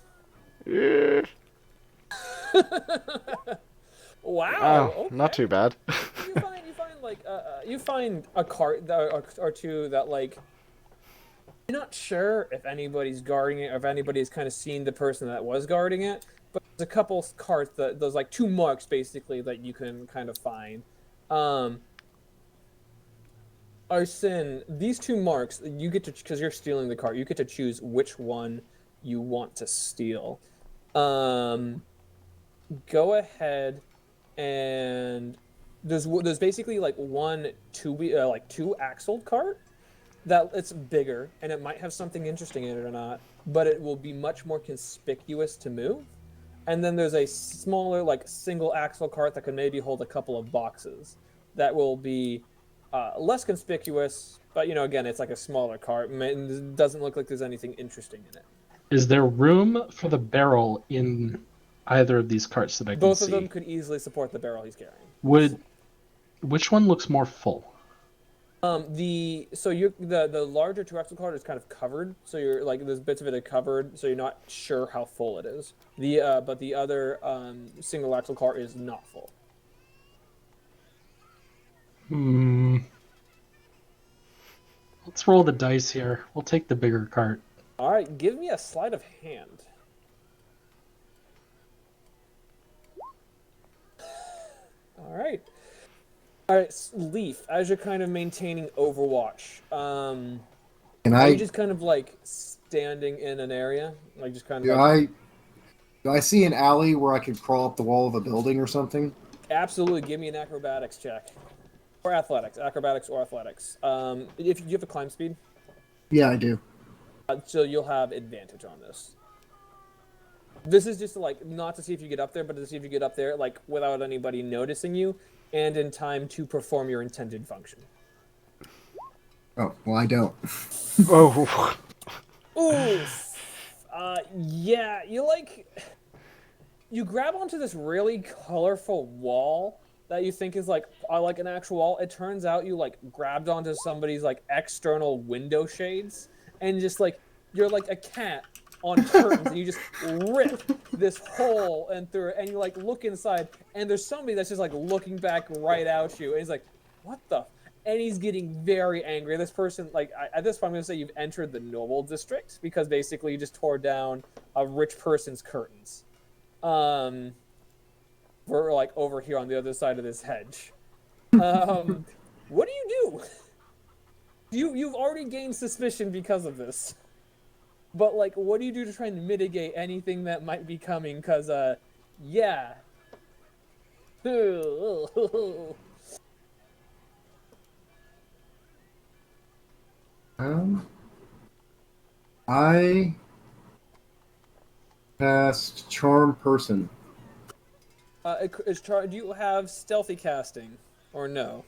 Yeah. Wow. Oh, Okay. not too bad. you find a cart or two that, like, you're not sure if anybody's guarding it or if anybody's kind of seen the person that was guarding it, but there's a couple carts that there's like 2 marks basically that you can kind of find. Arsene, these 2 marks you get to, because you're stealing the cart, you get to choose which one you want to steal. Go ahead and there's basically like two axled cart that it's bigger and it might have something interesting in it or not, but it will be much more conspicuous to move. And then there's a smaller, like, single axle cart that can maybe hold a couple of boxes that will be less conspicuous, but again, it's like a smaller cart. It doesn't look like there's anything interesting in it. Is there room for the barrel in either of these carts that I can Both see? of them could easily support the barrel he's carrying. Which one looks more full? The larger 2 axle cart is kind of covered, so you're like there's bits of it are covered, so you're not sure how full it is. But the other single axle cart is not full. Let's roll the dice here. We'll take the bigger cart. All right, give me a sleight of hand. All right. All right, Leaf, as you're kind of maintaining Overwatch, are you just kind of like standing in an area, like just kind of? Do I see an alley where I could crawl up the wall of a building or something? Absolutely. Give me an acrobatics check, or athletics, acrobatics or athletics. If you have a climb speed, Yeah, I do. so you'll have advantage on this. This is just like not to see if you get up there, but to see if you get up there like without anybody noticing you, and in time to perform your intended function. Oh, well, I don't. Oh. Ooh. Yeah, you grab onto this really colorful wall that you think is like an actual wall. It turns out you like grabbed onto somebody's like external window shades, and just like you're like a cat on curtains, and you just rip this hole and through it, and you like look inside, and there's somebody that's just like looking back right at you, and he's like, "What the?" And he's getting very angry. This person, like, at this point, I'm going to say you've entered the noble district because basically you just tore down a rich person's curtains. We're like over here on the other side of this hedge. What do you do? You've already gained suspicion because of this. But, like, what do you do to try and mitigate anything that might be coming? Because, yeah. I Charm Person. Do you have stealthy casting? or no?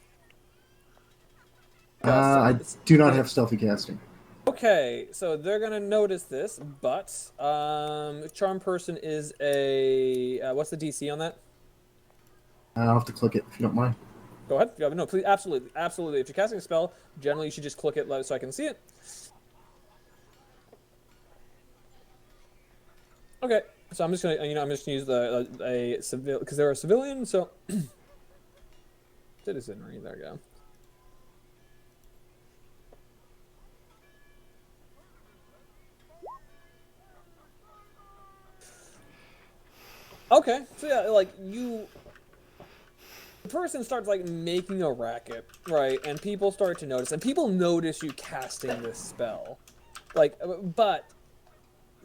I do not have stealthy casting. Okay, so they're gonna notice this, but charm person is a what's the DC on that? I'll have to click it if you don't mind. Go ahead. Yeah, no, please, absolutely, absolutely. If you're casting a spell, generally you should just click it so I can see it. Okay, so I'm just gonna, I'm just gonna use a civil because they're a civilian, so citizenry. There we go. Okay, so yeah, like the person starts like making a racket, right? And people start to notice, and people notice you casting this spell, like, but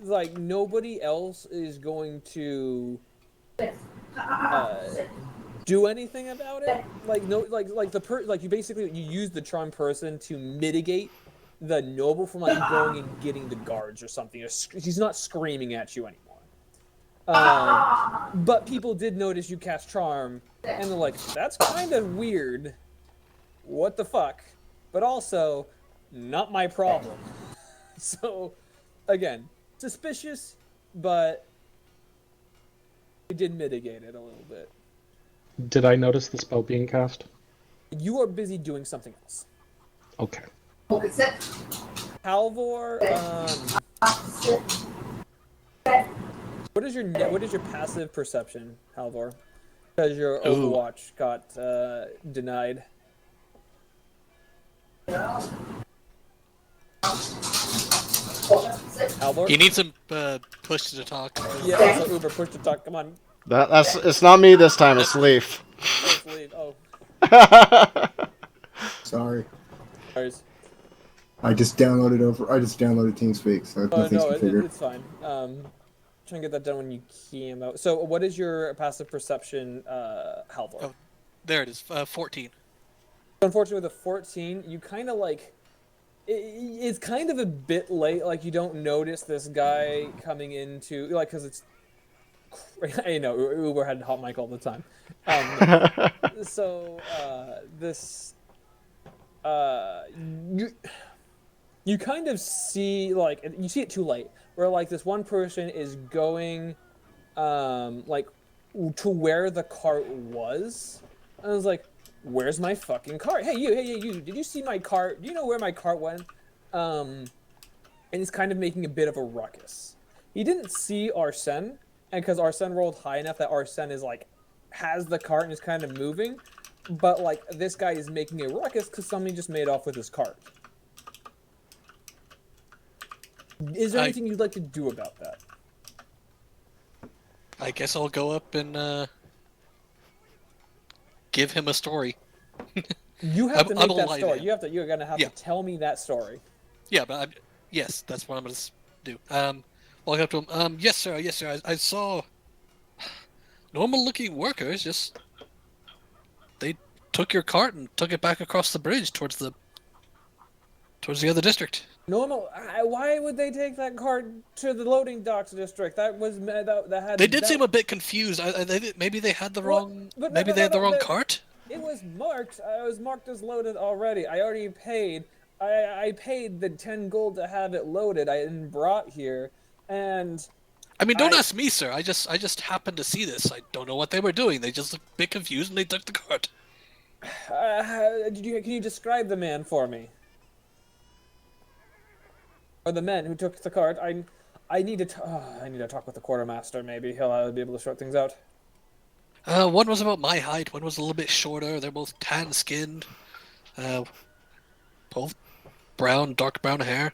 like nobody else is going to do anything about it. Like no, like you basically you use the charm person to mitigate the noble from like going and getting the guards or something. He's not screaming at you anymore. But people did notice you cast charm, and they're like, "That's kind of weird. What the fuck?" But also, not my problem. So, again, suspicious, but we did mitigate it a little bit. Did I notice the spell being cast? You are busy doing something else. Okay. Halvor, what is your passive perception, Halvor? Because your Overwatch got denied. Halvor? He needs some push to talk. Yeah, also Uber, push to talk. Come on. It's not me this time. It's Leaf. Oh, it's leave. Oh, Sorry. sorry. I just downloaded TeamSpeak, so Oh nothing's no, configured. it's fine. Try and get that done when you key him out. So, what is your passive perception, Halvor? Oh. There it is, 14. Unfortunately, with a 14, you kind of like it's kind of a bit late. Like you don't notice this guy coming into like because it's. I know Uber had hot mic all the time. So this you kind of see like you see it too late where like this one person is going like to where the cart was, and I was like, where's my fucking cart? Hey you, did you see my cart? Do you know where my cart went? And he's kind of making a bit of a ruckus. He didn't see Arsene, and because Arsene rolled high enough that Arsene is like has the cart and is kind of moving, but like this guy is making a ruckus because somebody just made off with his cart. Is there anything you'd like to do about that? I guess I'll go up and give him a story. You have to make that lie story. to him. You're gonna have to tell me that story. Yeah, but yes, that's what I'm gonna do. Walk up to him. Yes, sir. Yes, sir. I saw normal-looking workers. Just they took your cart and took it back across the bridge towards the other district. Normal. Why would they take that cart to the loading docks district? That was that had. They did seem a bit confused. Maybe they had the wrong. But maybe they had the wrong cart. It was marked. It was marked as loaded already. I already paid. I paid the 10 gold to have it loaded. I didn't brought here, and. I mean, don't ask me, sir. I just happened to see this. I don't know what they were doing. They just looked a bit confused and they took the cart. Can you describe the man for me? Or the men who took the cart? I need to talk with the quartermaster. Maybe he'll be able to sort things out. One was about my height. One was a little bit shorter. They're both tan-skinned. Both dark brown hair.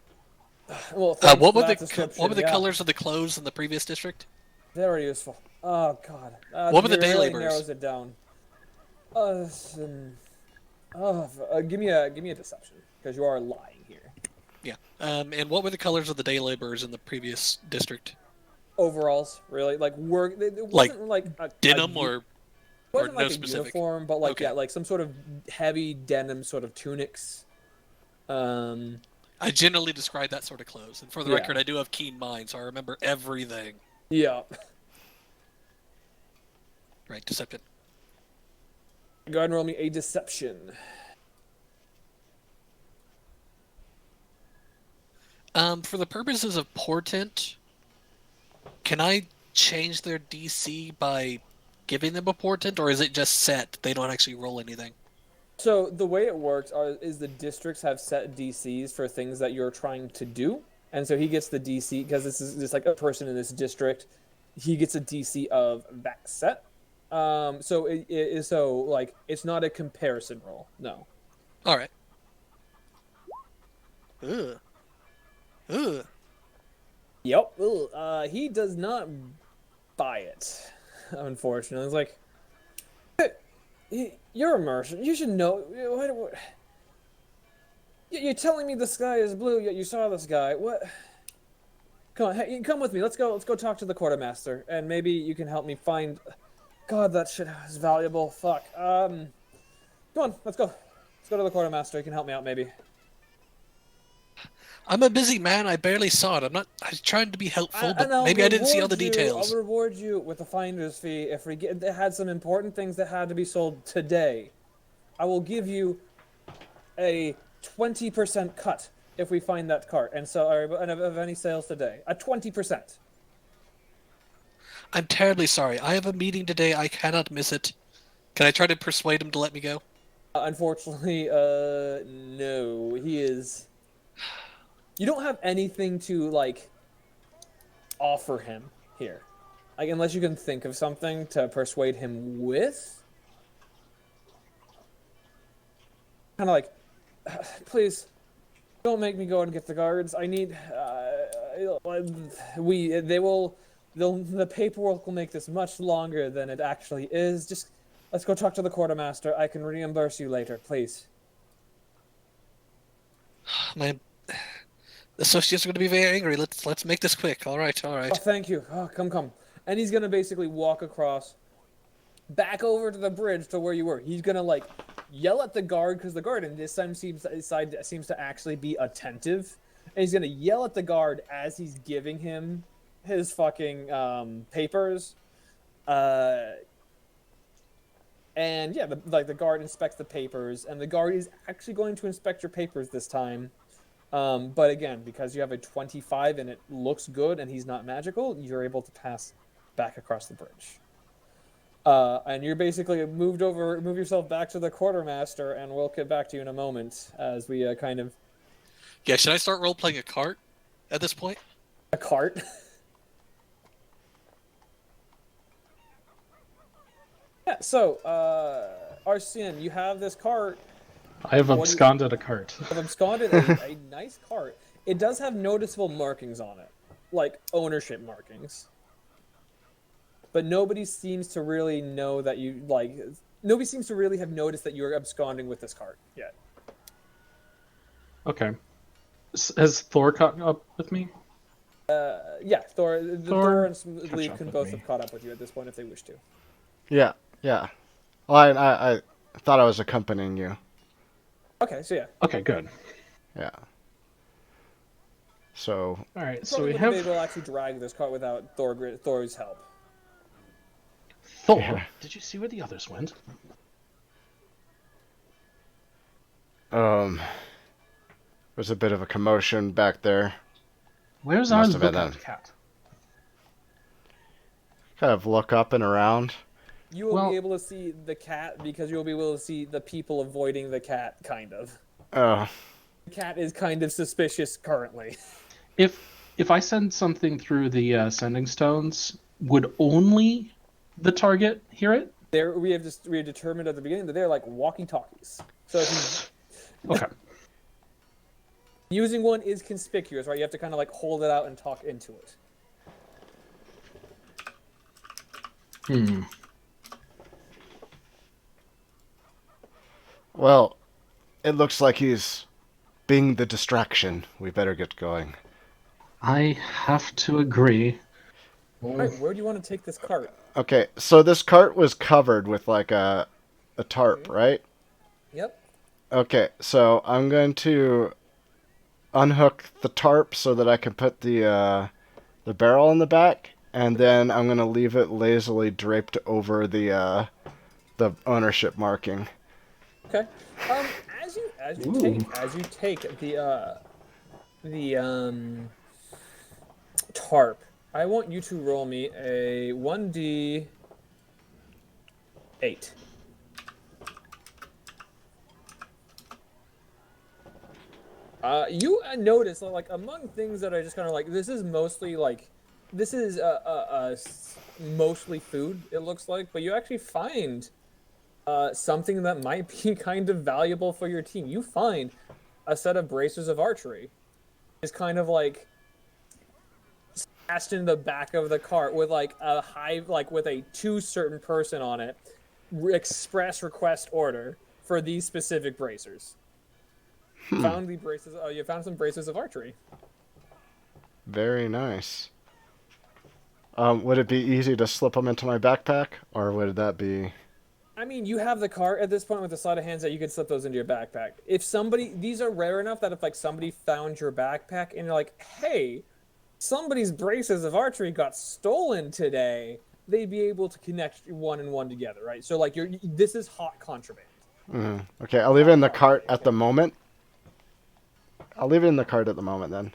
Well, what were the colors of the clothes in the previous district? Very useful. Oh God. What were the day really laborers? Narrows it down. Give me a deception because you are lying here. Yeah. And what were the colors of the day laborers in the previous district? Overalls, really, like work. It wasn't like a denim or wasn't no like specific a uniform, but like okay. like some sort of heavy denim sort of tunics. I generally describe that sort of clothes, and for the record, I do have keen mind, so I remember everything. Yeah. Right, deception. Go ahead and roll me a deception. For the purposes of portent, can I change their DC by giving them a portent, or is it just set? They don't actually roll anything. So the way it works is the districts have set DCs for things that you're trying to do, and so he gets the DC because this is just like a person in this district. He gets a DC of that set. So it is like it's not a comparison roll. No. All right. Ugh. Ugh. Yep. He does not buy it. Unfortunately, it's like you're a merchant. You should know. What, you're telling me the sky is blue, yet you saw the sky. What? Come on, hey, come with me. Let's go. Let's go talk to the quartermaster, and maybe you can help me find. God, that shit is valuable. Fuck. Come on. Let's go. Let's go to the quartermaster. He can help me out, maybe. I'm a busy man. I barely saw it. I'm trying to be helpful, but And maybe I didn't see all the reward you- details. I'll reward you with a finder's fee if we get. They had some important things that had to be sold today. I will give you a 20% cut if we find that cart, and so and of any sales today, a 20%. I'm terribly sorry. I have a meeting today. I cannot miss it. Can I try to persuade him to let me go? Unfortunately, no. He is. You don't have anything to like offer him here, like unless you can think of something to persuade him with. Kind of like, please, don't make me go and get the guards. I need. The paperwork will make this much longer than it actually is. Just let's go talk to the quartermaster. I can reimburse you later, please. My associates are going to be very angry. Let's make this quick. All right, all Oh, right. thank you. Oh, come. And he's gonna basically walk across, back over to the bridge to where you were. He's gonna like yell at the guard because the guard in this time seems to actually be attentive, and he's gonna yell at the guard as he's giving him his fucking papers. And yeah, the guard inspects the papers, and the guard is actually going to inspect your papers this time. But again, because you have a 25 and it looks good and he's not magical, you're able to pass back across the bridge. And you're basically move yourself back to the quartermaster, and we'll get back to you in a moment as we kind of... Yeah, should I start role-playing a cart at this point? A cart? Yeah, so, Arsene, you have this cart. I have absconded a cart. I've absconded a nice cart. It does have noticeable markings on it, like ownership markings. But nobody seems to really know that you, like... Nobody seems to really have noticed that you're absconding with this cart yet. Okay. Has Thor caught up with me? Yeah, Thor and Lee catch up can with both me. have caught up with you at this point if they wish to. Yeah. Well, I thought I was accompanying you. Okay, so yeah. Okay, good. Yeah. So All right, You so probably we wouldn't have be able to actually drag this cart without Thor's help. Thor. Yeah. Did you see where the others went? there's a bit of a commotion back there. Where's our Must have been lookout them. cat? Kind of look up and around. You will Well- be able to see the cat because you'll be able to see the people avoiding the cat, kind of. Oh, The cat is kind of suspicious currently. If I send something through the sending stones, would only the target hear it? We have determined at the beginning that they're like walkie-talkies. So if Okay. using one is conspicuous, right? You have to kind of like hold it out and talk into it. well, it looks like he's being the distraction. We better get going. I have to agree. All right, where do you want to take this cart? Okay, so this cart was covered with like a tarp, right? Yep. Okay, so I'm going to unhook the tarp so that I can put the barrel in the back, and then I'm going to leave it lazily draped over the the ownership marking. Okay. As you take the tarp, I want you to roll me a 1d8. You notice that, like, among things that are just kind of like, this is mostly mostly food, it looks like, but you actually find something that might be kind of valuable for your team. You find a set of bracers of archery. It's kind of like stashed in the back of the cart with like with a to certain person on it, express request order for these specific bracers. Found the braces. Oh, you found some bracers of archery. Very nice. Would it be easy to slip them into my backpack, or would that be? I mean, you have the cart at this point with the sleight of hands that you could slip those into your backpack. If somebody, these are rare enough that if like somebody found your backpack and you're like, hey, somebody's braces of archery got stolen today, they'd be able to connect one and one together, right? So like this is hot contraband. Okay, I'll leave it in the cart at the moment. I'll leave it in the cart at the moment then.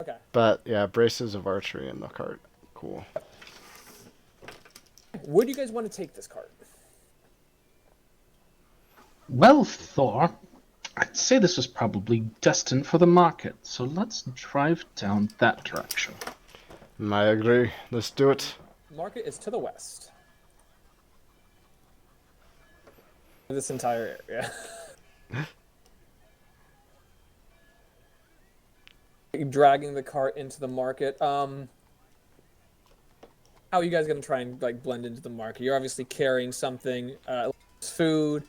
Okay. But yeah, braces of archery in the cart. Cool. Where do you guys want to take this cart? Well, Thor, I'd say this was probably destined for the market, so let's drive down that direction. I agree. Let's do it. Market is to the west. This entire area. Dragging the cart into the market. How are you guys gonna try and like blend into the market? You're obviously carrying something, food.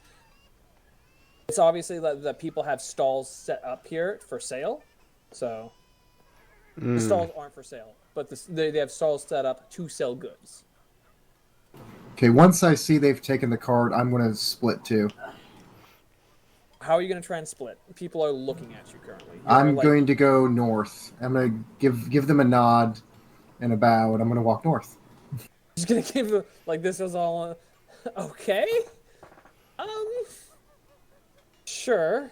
It's obviously that people have stalls set up here for sale, so the stalls aren't for sale, but they have stalls set up to sell goods. Okay, once I see they've taken the card, I'm going to split too. How are you going to try and split? People are looking at you currently. I'm going to go north. I'm going to give them a nod and a bow, and I'm going to walk north. Just going to give them, like, this is all, okay? Sure.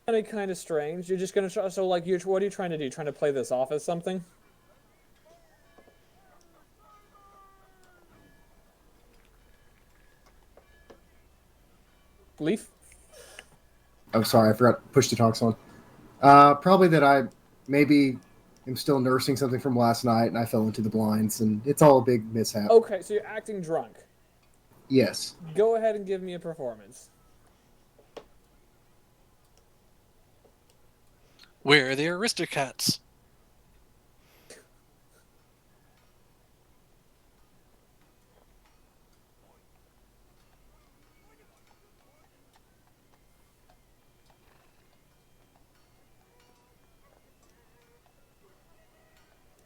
Kind of strange. You're just going to try, so, like, what are you trying to do? Trying to play this off as something? Leaf? Oh, sorry, I forgot to push the talks on. Probably that I maybe am still nursing something from last night and I fell into the blinds and it's all a big mishap. Okay, so you're acting drunk. Yes. Go ahead and give me a performance. Where are the Aristocats?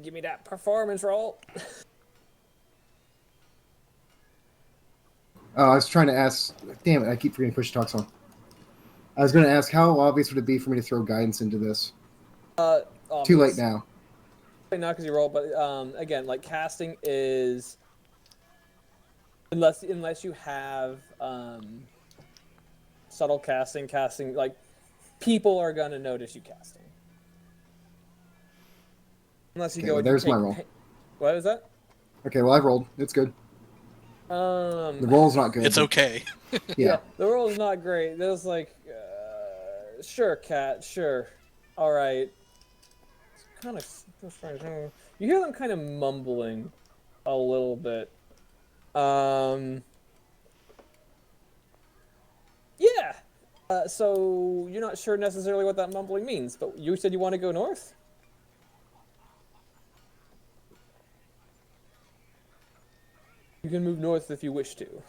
Give me that performance roll. I was trying to ask. Damn it! I keep forgetting to push the talks on. I was going to ask how obvious would it be for me to throw guidance into this? Too late now. Not because you roll, but again, like casting is unless you have subtle casting like people are gonna notice you casting. Unless you Okay, go. well, there's my roll. What is that? Okay, well I've rolled. It's good. The roll's not good. It's okay. Yeah. The roll is not great. There's like, sure, cat, sure, all right. It's kind of strange. You hear them kind of mumbling a little bit. Yeah. So you're not sure necessarily what that mumbling means, but you said you want to go north? You can move north if you wish to. Kind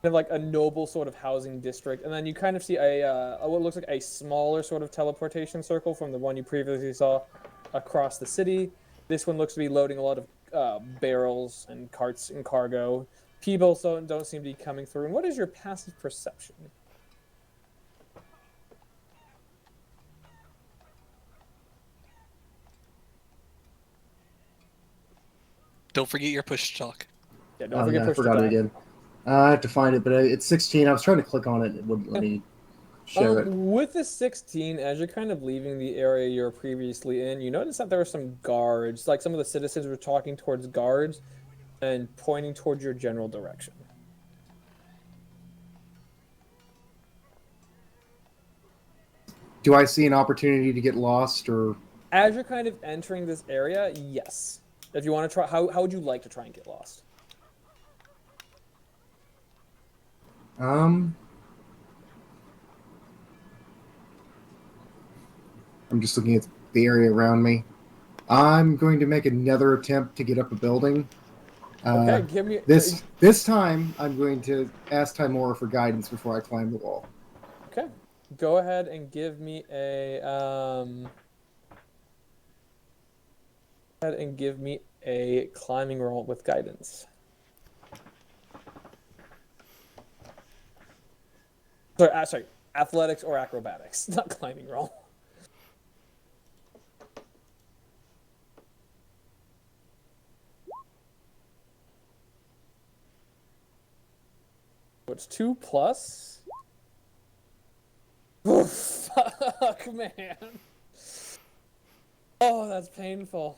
of like a noble sort of housing district, and then you kind of see a what looks like a smaller sort of teleportation circle from the one you previously saw across the city. This one looks to be loading a lot of barrels and carts and cargo. People don't seem to be coming through. And what is your passive perception? Don't forget your push to talk. Yeah, don't forget I push to forgot it talk. again. I have to find it, but it's 16. I was trying to click on it, and it wouldn't let me share it. With the 16, as you're kind of leaving the area you're previously in, you notice that there are some guards. Like some of the citizens were talking towards guards and pointing towards your general direction. Do I see an opportunity to get lost, or As you're kind of entering this area, yes. If you want to try, how would you like to try and get lost? I'm just looking at the area around me. I'm going to make another attempt to get up a building. Okay, give me This time. I'm going to ask Timora for guidance before I climb the wall. Okay, go ahead and give me a climbing roll with guidance. Sorry, athletics or acrobatics, not climbing roll. What's 2 plus? Oh, fuck, man. Oh, that's painful.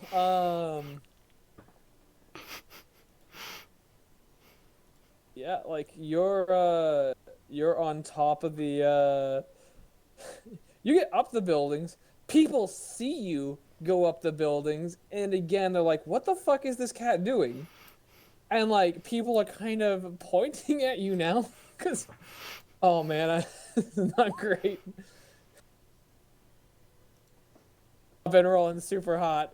Yeah, like you're on top of the you get up the buildings, people see you go up the buildings, and again they're like, what the fuck is this cat doing? And like people are kind of pointing at you now because oh man, this is not great. I've been rolling super hot.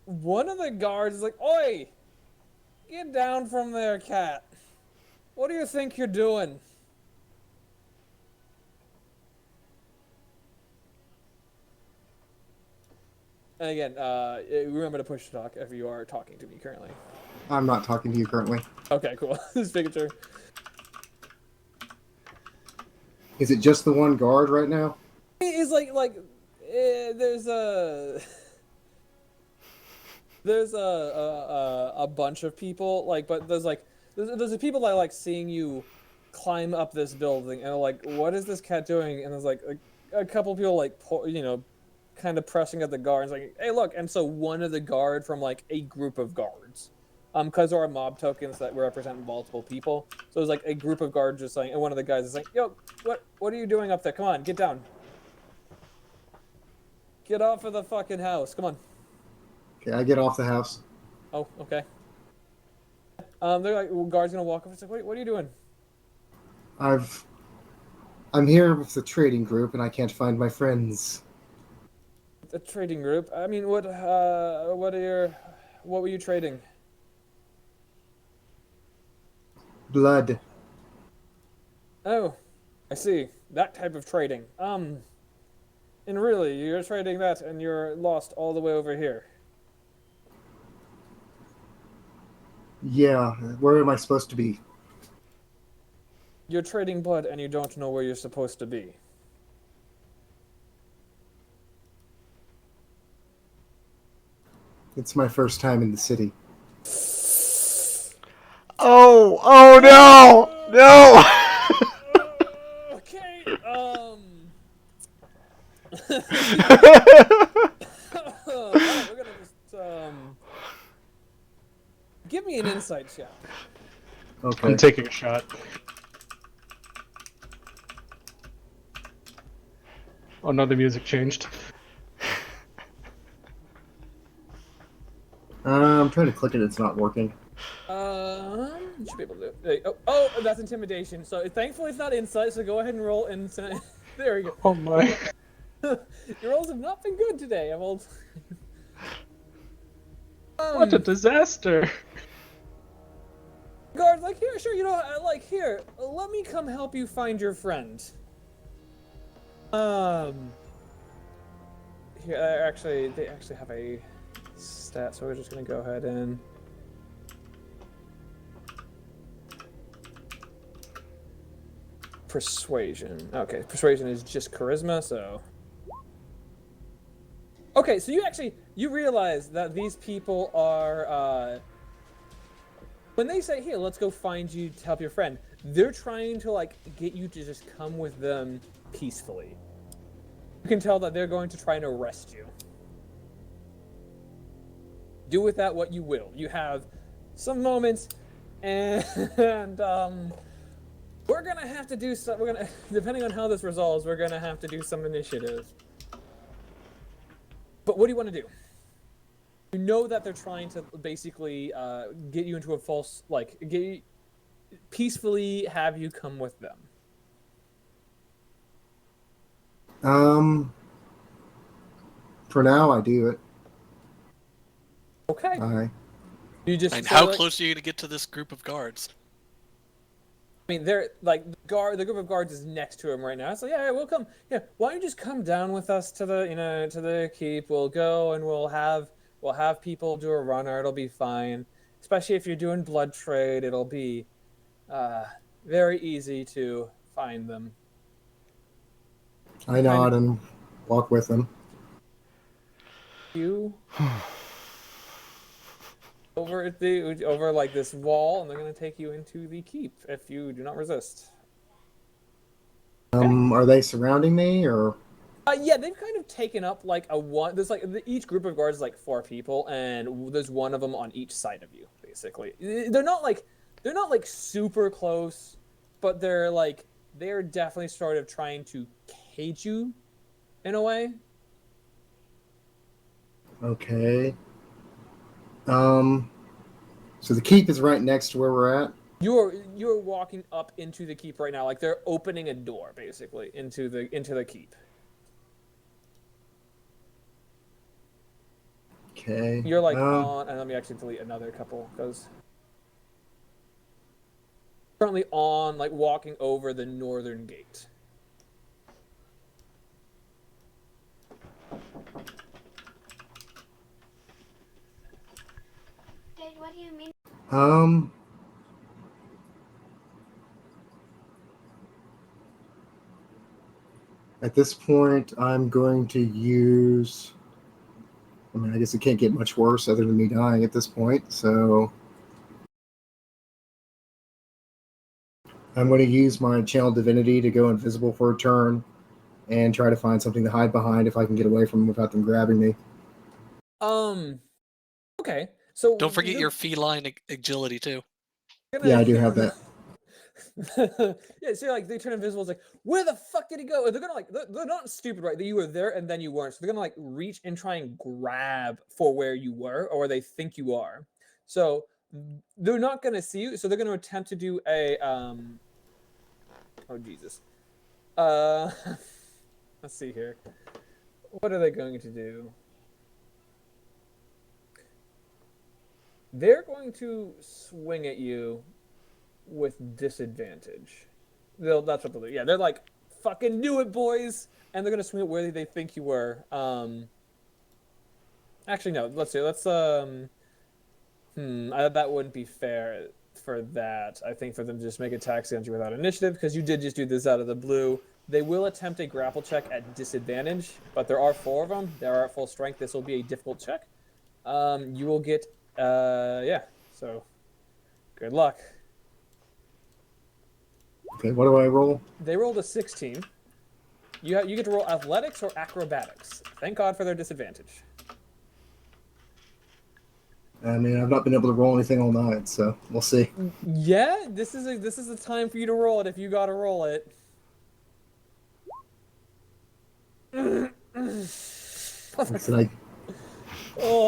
One of the guards is like, oi, get down from there, cat. What do you think you're doing? And again, remember to push to talk if you are talking to me currently. I'm not talking to you currently. Okay, cool. Just making sure. Is it just the one guard right now? It's there's a bunch of people but there's the people that like seeing you climb up this building and are like, what is this cat doing? And there's like a couple people like kind of pressing at the guards like, hey look. And so one of the guard from like a group of guards, because there are mob tokens that represent multiple people, so there's like a group of guards just saying, and one of the guys is like, yo, what are you doing up there? Come on, get down, get off of the fucking house, come on. Okay, I get off the house. Oh, okay. They're like, well, guard's gonna walk over. It's like, what are you doing? I'm here with the trading group, and I can't find my friends. A trading group. I mean, what were you trading? Blood. Oh, I see. That type of trading. And really, you're trading that, and you're lost all the way over here. Yeah, where am I supposed to be? You're trading blood, and you don't know where you're supposed to be. It's my first time in the city. Oh no! No! Okay, alright, we're gonna just, give me an insight check. Okay. I'm taking a shot. Oh no, the music changed. I'm trying to click it. It's not working. You should be able to do it. Oh, that's intimidation. So thankfully it's not insight, so go ahead and roll insight. There we go. Oh my. Your rolls have not been good today, I'm old. What a disaster. Guard, like, here, sure, here, let me come help you find your friend. Here, they actually have a stat, so we're just gonna go ahead and... Persuasion. Okay, persuasion is just charisma, so... Okay, so you realize that these people are when they say, "Hey, let's go find you to help your friend," they're trying to like get you to just come with them peacefully. You can tell that they're going to try and arrest you. Do with that what you will. You have some moments, and we're gonna have to do some. We're gonna, depending on how this resolves, we're gonna have to do some initiative. But what do you want to do? You know that they're trying to basically get you into a false, like, peacefully have you come with them. For now, I do it. Okay. I You just And say, how like, close are you going to get to this group of guards? I mean, they're like the group of guards is next to him right now. So yeah, we'll come. Yeah, why don't you just come down with us to the to the keep? We'll go and we'll have people do a runner. It'll be fine. Especially if you're doing blood trade, it'll be very easy to find them. nod and walk with them. You over like this wall, and they're gonna take you into the keep if you do not resist. Are they surrounding me or? Yeah, they've kind of taken up like a one. There's like each group of guards is like 4 people, and there's one of them on each side of you. Basically, they're not like super close, but they're definitely sort of trying to cage you, in a way. Okay. So the keep is right next to where we're at. You're walking up into the keep right now, like they're opening a door basically into the keep. Okay. You're like on, and let me actually delete another couple because currently on like walking over the northern gate. Dad, what do you mean? At this point, I'm going to use. I mean, I guess it can't get much worse other than me dying at this point. So I'm going to use my channel divinity to go invisible for a turn and try to find something to hide behind if I can get away from them without them grabbing me. Okay. So Don't forget your feline agility, too. Yeah, I do have that. Yeah, so like they turn invisible. It's like, where the fuck did he go? And they're gonna like, they're not stupid, right? That you were there and then you weren't. So they're gonna like reach and try and grab for where you were or where they think you are. So they're not gonna see you. So they're gonna attempt to do a Oh Jesus. Let's see here. What are they going to do? They're going to swing at you with disadvantage. That's what they'll do. Yeah, they're like, fucking do it, boys, and they're gonna swing it where they think you were. Actually, no. Let's see. That wouldn't be fair for that. I think for them to just make attacks against you without initiative, because you did just do this out of the blue. They will attempt a grapple check at disadvantage, but there are 4 of them. They are at full strength. This will be a difficult check. You will get yeah. So good luck. Okay, what do I roll? They rolled a 16. You get to roll athletics or acrobatics. Thank God for their disadvantage. I mean, I've not been able to roll anything all night, so we'll see. Yeah, this is the time for you to roll it if you got to roll it. Oh,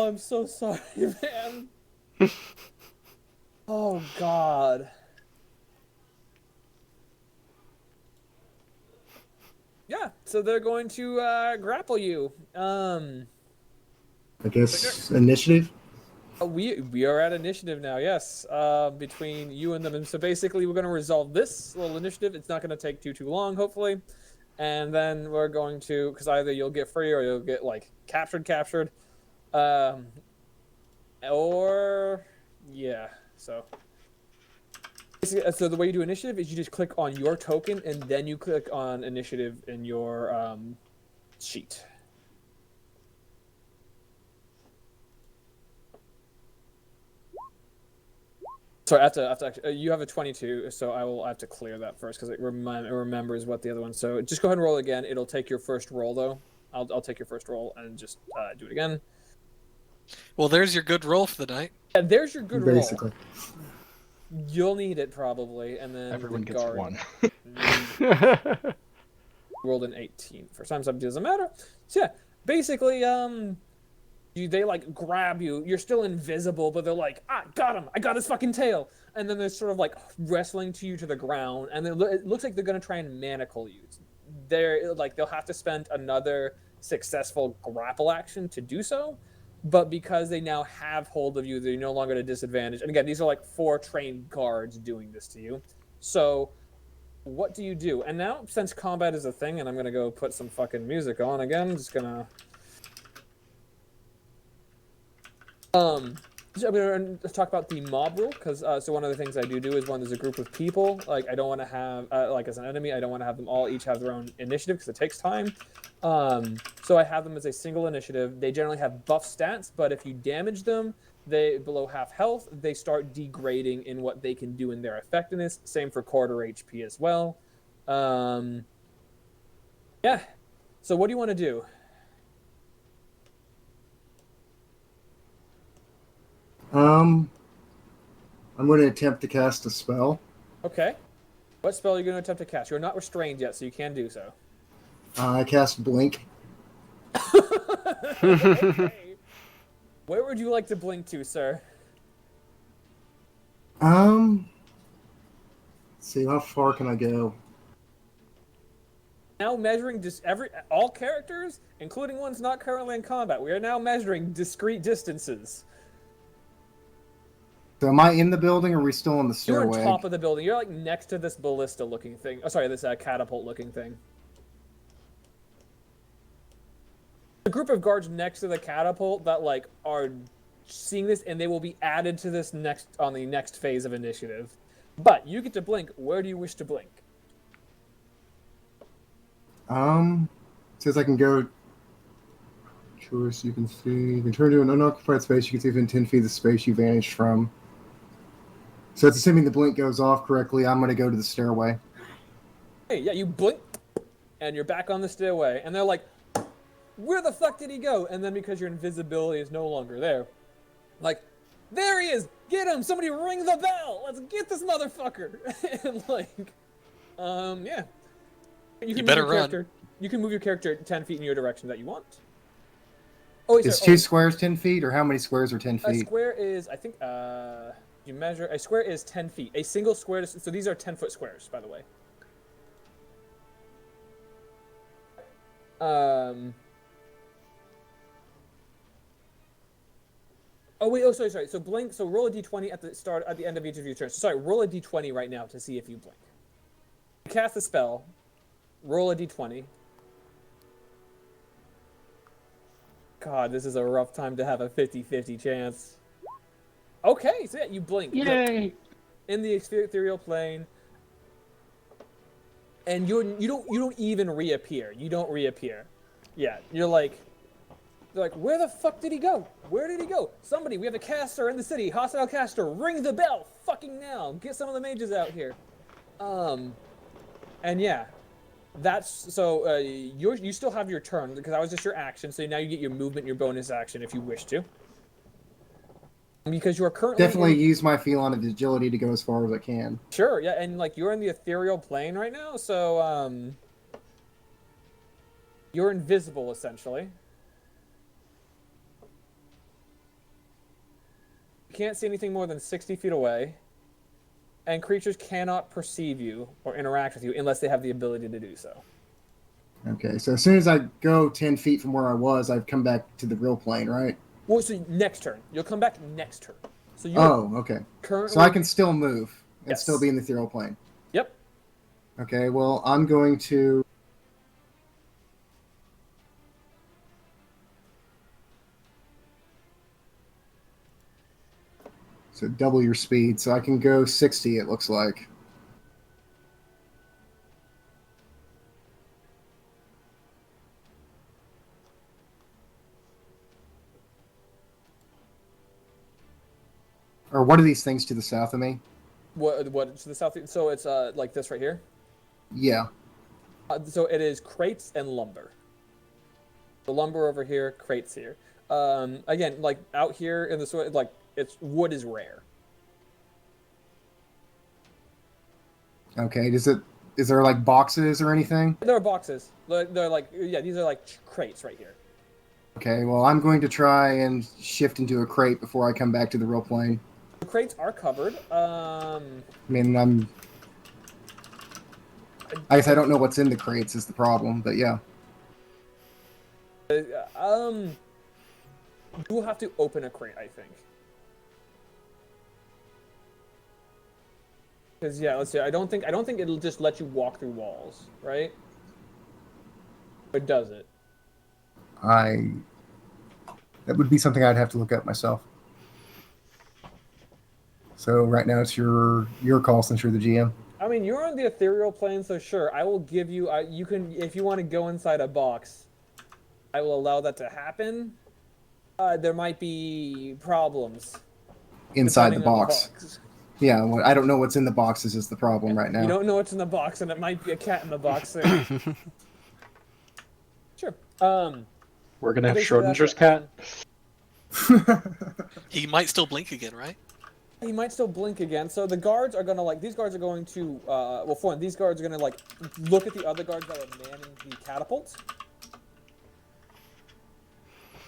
I'm so sorry, man. Oh God. Yeah, so they're going to grapple you. I guess initiative. We are at initiative now. Yes, between you and them, and so basically we're going to resolve this little initiative. It's not going to take too long, hopefully, and then we're going to, because either you'll get free or you'll get like captured, or yeah. So the way you do initiative is you just click on your token and then you click on initiative in your sheet. Sorry, I have to actually, you have a 22, so I have to clear that first because it remembers what the other one. So just go ahead and roll again. It'll take your first roll though. I'll take your first roll and just do it again. Well, there's your good roll for the night. Yeah, there's your good Basically. roll. You'll need it probably, and then Everyone the gets guard one. rolled an 18. For some it doesn't matter. So yeah, basically, they like grab you. You're still invisible, but they're like, got him! I got his fucking tail! And then they're sort of like wrestling to you to the ground, and it looks like they're gonna try and manacle you. They'll have to spend another successful grapple action to do so, but because they now have hold of you, they're no longer at a disadvantage. And again, these are like 4 trained guards doing this to you. So what do you do? And now, since combat is a thing, and I'm gonna go put some fucking music on again, I'm just gonna so I'm going to talk about the mob rule, because so one of the things I do is when there's a group of people, like I don't want to have, like as an enemy, I don't want to have them all each have their own initiative because it takes time. So I have them as a single initiative. They generally have buff stats, but if you damage them, they below half health, they start degrading in what they can do in their effectiveness. Same for quarter HP as well. Yeah. So what do you want to do? I'm going to attempt to cast a spell. Okay. What spell are you going to attempt to cast? You're not restrained yet, so you can do so. I cast Blink. Okay. Where would you like to blink to, sir? Let's see, how far can I go? Now measuring all characters, including ones not currently in combat. We are now measuring discrete distances. So am I in the building, or are we still on the You're stairway? on top of the building. You're like next to this ballista-looking thing. Oh, sorry, this catapult-looking thing. A group of guards next to the catapult that like are seeing this, and they will be added to this on the next phase of initiative. But you get to blink. Where do you wish to blink? Says I can go. Choice you can see. You can turn to an unoccupied space. You can see within 10 feet of the space you vanished from. So it's assuming the blink goes off correctly. I'm going to go to the stairway. Hey, yeah, you blink, and you're back on the stairway, and they're like, "Where the fuck did he go?" And then because your invisibility is no longer there, like, "There he is! Get him! Somebody ring the bell! Let's get this motherfucker!" And like, yeah. You better run. You can move your character 10 feet in your direction that you want. Oh, Is 2 squares 10 feet, or how many squares are 10 A feet? square is, I think, you measure, a square is 10 feet. A single square, so these are 10-foot squares, by the way. Oh, wait, sorry. So blink, so roll a d20 at the end of each of your turns. Sorry, roll a d20 right now to see if you blink. Cast the spell, roll a d20. God, this is a rough time to have a 50-50 chance. Okay, so yeah, you blink. Yay! In the ethereal plane, and you don't even reappear. You don't reappear. Yeah, they're like, where the fuck did he go? Where did he go? Somebody, we have a caster in the city. Hostile caster, ring the bell, fucking now. Get some of the mages out here. And yeah, that's so. You still have your turn because that was just your action. So now you get your movement, your bonus action if you wish to. Because you are currently Definitely use my feline of agility to go as far as I can. Sure, yeah, and like you're in the ethereal plane right now, so you're invisible essentially. You can't see anything more than 60 feet away, and creatures cannot perceive you or interact with you unless they have the ability to do so. Okay, so as soon as I go 10 feet from where I was, I've come back to the real plane, right? Well, so next turn. You'll come back next turn. So you're okay. currently... So I can still move and Yes. still be in the ethereal plane. Yep. Okay, well, I'm going to... So double your speed. So I can go 60, it looks like. Or what are these things to the south of me? What to the south? So it's like this right here. Yeah. So it is crates and lumber. The lumber over here, crates here. Again, like out here in the soil, like it's wood is rare. Okay. Is there like boxes or anything? There are boxes. They're like yeah, these are like crates right here. Okay. Well, I'm going to try and shift into a crate before I come back to the real plane. The crates are covered. I mean, I guess I don't know what's in the crates is the problem, but yeah. You will have to open a crate, I think. Because yeah, let's see. I don't think it'll just let you walk through walls, right? Or does it? That would be something I'd have to look up myself. So right now it's your call since you're the GM. I mean, you're on the ethereal plane, so sure, I will give you. You can, if you want to go inside a box, I will allow that to happen. There might be problems Inside the depending on box. Yeah, well, I don't know what's in the boxes is the problem right now. You don't know what's in the box, and it might be a cat in the box there. Sure. We're gonna have basically Schrodinger's that's cat. He might still blink again, right? He might still blink again. So the guards are gonna like these guards are going to well, for one, these guards are gonna like look at the other guards that are manning the catapults.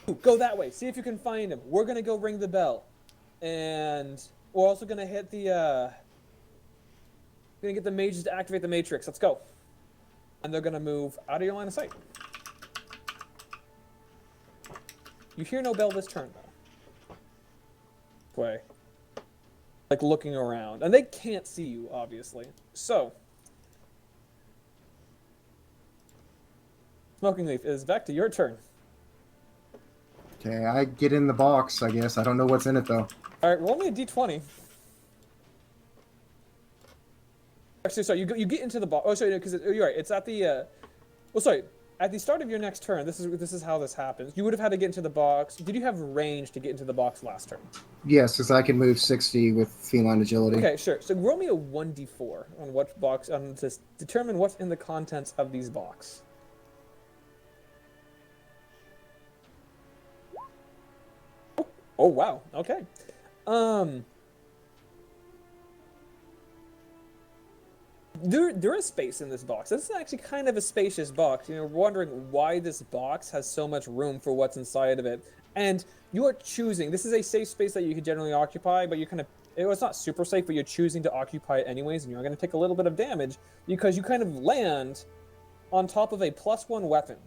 Ooh, go that way. See if you can find him. We're gonna go ring the bell, and we're also gonna hit the. Gonna get the mages to activate the matrix. Let's go. And they're gonna move out of your line of sight. You hear no bell this turn though. Play. Like looking around, and they can't see you obviously. So. Smoking Leaf, it is back to your turn. Okay, I get in the box, I guess. I don't know what's in it though. Alright, roll me a d20. Actually, sorry, you get into the box. Oh, sorry, because you're right. It's at the. Well, sorry. At the start of your next turn, this is how this happens. You would have had to get into the box. Did you have range to get into the box last turn? Yes, because I can move 60 with feline agility. Okay, sure. So roll me a 1d4 on what box to determine what's in the contents of these box. Oh wow. Okay. There is space in this box. This is actually kind of a spacious box. You're wondering why this box has so much room for what's inside of it. And you are choosing. This is a safe space that you could generally occupy, but you're kind of. It's not super safe, but you're choosing to occupy it anyways, and you're going to take a little bit of damage because you kind of land on top of a +1 weapon.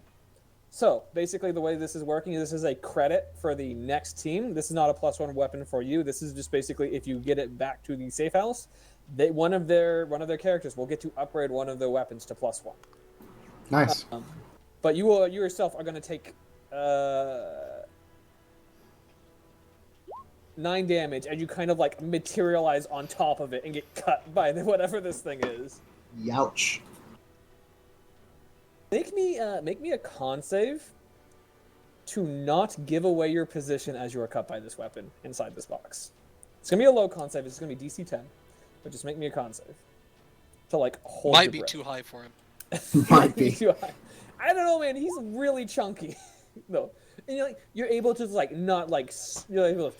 So basically, the way this is working is this is a credit for the next team. This is not a +1 weapon for you. This is just basically if you get it back to the safe house. One of their characters will get to upgrade one of their weapons to +1. Nice. But you yourself are going to take 9 damage, and you kind of like materialize on top of it and get cut by whatever this thing is. Youch. Make me a con save to not give away your position as you are cut by this weapon inside this box. It's gonna be a low con save. It's gonna be DC 10. But just make me a con save. To like hold Might your be breath. too high for him. Might be. Too high. I don't know, man. He's really chunky. No. And you're able to like not like you're able to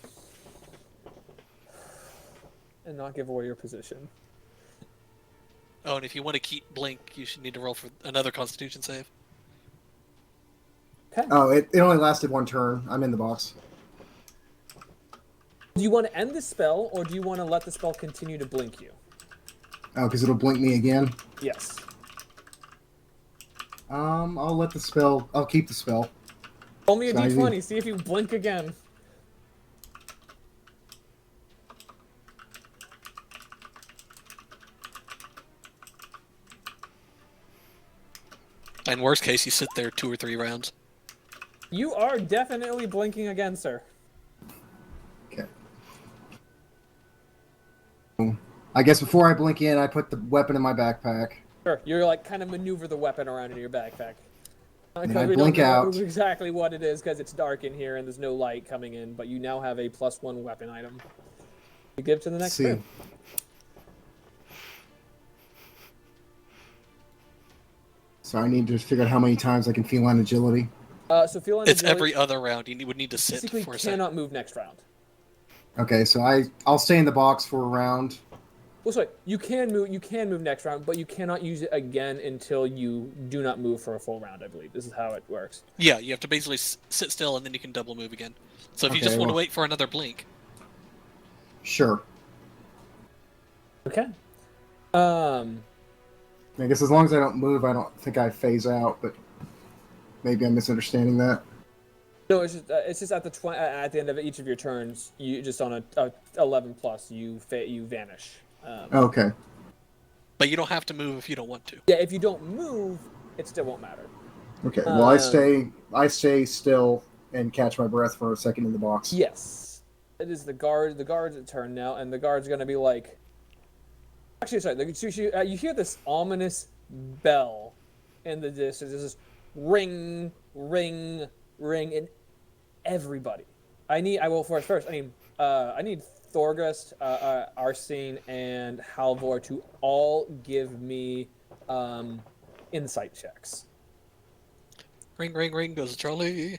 and not give away your position. Oh, and if you want to keep blink, you should need to roll for another Constitution save. Okay. Oh, it only lasted 1 turn. I'm in the box. Do you want to end the spell, or do you want to let the spell continue to blink you? Oh, because it'll blink me again? Yes. I'll let the spell... I'll keep the spell. Roll me a So I d20, need- see if you blink again. In worst case, you sit there 2 or 3 rounds. You are definitely blinking again, sir. Okay. I guess before I blink in, I put the weapon in my backpack. Sure, you're like kind of maneuver the weapon around in your backpack. And Because I we blink don't know out. exactly what it is because it's dark in here and there's no light coming in, but you now have a +1 weapon item. You give to the next See. crew. So I need to figure out how many times I can feline agility. So feline It's agility every other round. You would need to sit basically for a second. cannot move next round. Okay, so I'll stay in the box for a round. Well, sorry, you can move next round, but you cannot use it again until you do not move for a full round, I believe. This is how it works. Yeah, you have to basically sit still and then you can double move again. So if you Okay, just want to well- wait for another blink, Sure. Okay. I guess as long as I don't move, I don't think I phase out, but maybe I'm misunderstanding that. No, it's just at the end of each of your turns, you just on a 11 plus, you vanish. Okay. but you don't have to move if you don't want to. Yeah, if you don't move, it still won't matter. Okay. Well, I stay still and catch my breath for a second in the box. Yes, it is the guard's turn now, and the guard's gonna be like. Actually, sorry. You hear this ominous bell in the distance. There's this ring, ring, ring, and everybody. I need Thorgust, Arsene, and Halvor to all give me insight checks. Ring, ring, ring goes Charlie.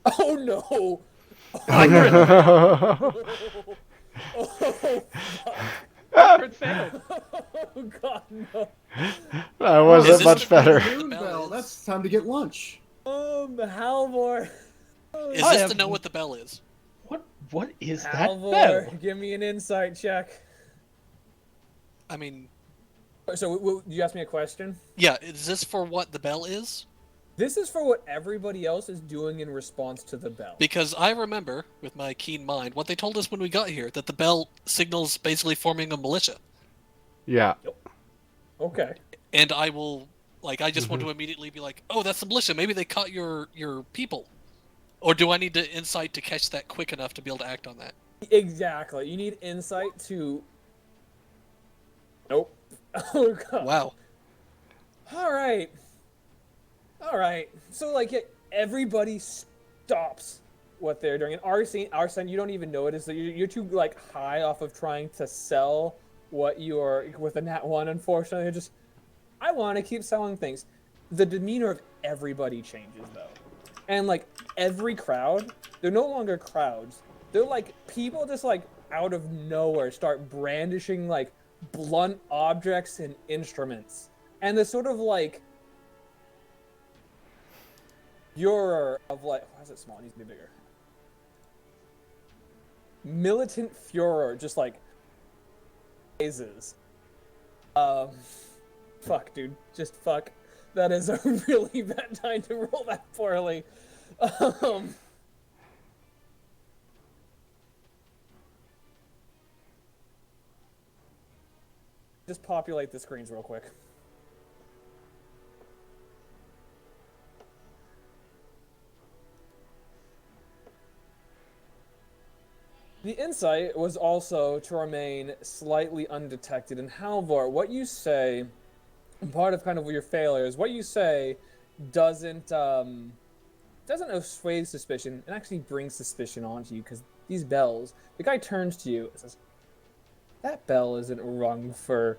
Oh no! Oh, Hagrid failed. oh God, no! That Is wasn't this much the- better. Moon bell. That's time to get lunch. Halvor. Is I this have- to know what the bell is? What is that Halvor, bell? give me an insight check. I mean, So, you asked me a question? yeah, is this for what the bell is? This is for what everybody else is doing in response to the bell. Because I remember, with my keen mind, what they told us when we got here, that the bell signals basically forming a militia. Yeah. Okay. And I will, I just want to immediately be like, oh, that's the militia, maybe they caught your people. Or do I need to insight to catch that quick enough to be able to act on that? Exactly. You need insight to... Nope. Oh, God. Wow. All right. So, everybody stops what they're doing. And Arsene, you don't even know it. You're too, high off of trying to sell what you're... With a nat 1, unfortunately. You're just... I want to keep selling things. The demeanor of everybody changes, though. And, every crowd, they're no longer crowds. They're, people just, out of nowhere start brandishing, blunt objects and instruments. And the sort of, furor of, why is it small? It needs to be bigger. Militant furor just, phases. Fuck, dude. Just fuck. That is a really bad time to roll that poorly. Just populate the screens real quick. The insight was also to remain slightly undetected. And Halvor, what you say, part of kind of your failures, what you say doesn't assuage suspicion. It actually brings suspicion onto you because these bells. The guy turns to you and says, "That bell isn't rung for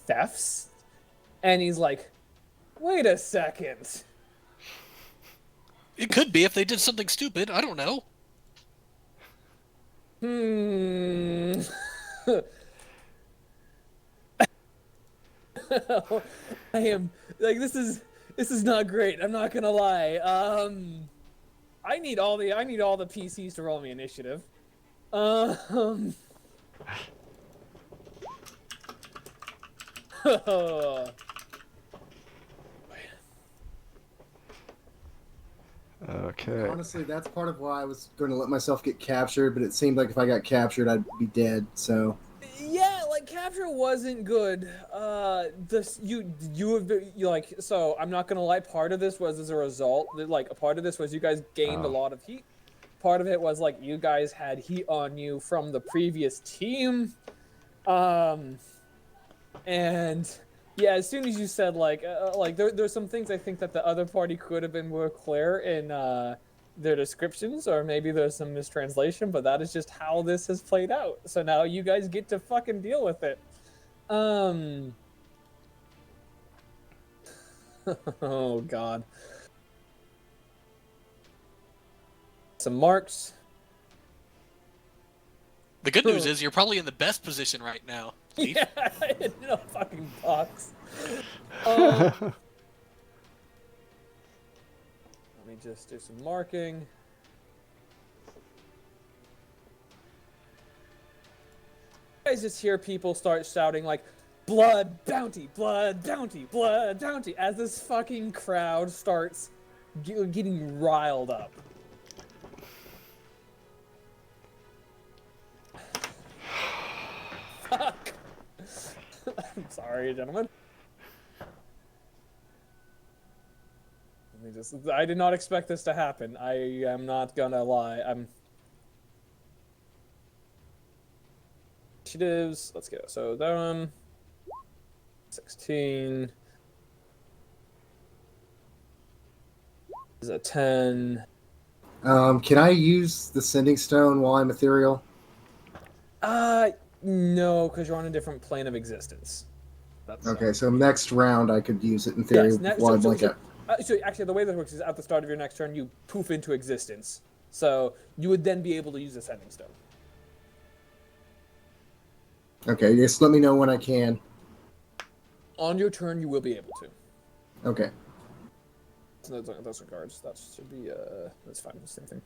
thefts," and he's like, "Wait a second." It could be if they did something stupid. I don't know. I am this is not great. I'm not gonna lie. I need all the PCs to roll me initiative. Okay. Honestly, that's part of why I was going to let myself get captured, but it seemed like if I got captured, I'd be dead. So Yeah, capture wasn't good. So I'm not gonna lie. Part of this was as a result. A part of this was you guys gained a lot of heat. Part of it was you guys had heat on you from the previous team. And yeah, as soon as you said there's some things I think that the other party could have been more clear in their descriptions, or maybe there's some mistranslation, but that is just how this has played out. So now you guys get to fucking deal with it. Oh god. Some marks. The good news is you're probably in the best position right now. Leaf. Yeah, I had no fucking box. Let me just do some marking. You guys just hear people start shouting like, blood bounty, blood bounty, blood bounty, as this fucking crowd starts getting riled up. Fuck. I'm sorry, gentlemen. I did not expect this to happen. I am not gonna lie. Initiatives, let's go. So that one, 16 is a 10. Can I use the sending stone while I'm ethereal? No, because you're on a different plane of existence. That's Okay, so next round I could use it in theory yes, while I'm like it. so actually, the way that works is at the start of your next turn, you poof into existence. So you would then be able to use the sending stone. Okay, just let me know when I can. On your turn, you will be able to. Okay. So those are guards. That should be that's fine. The same thing.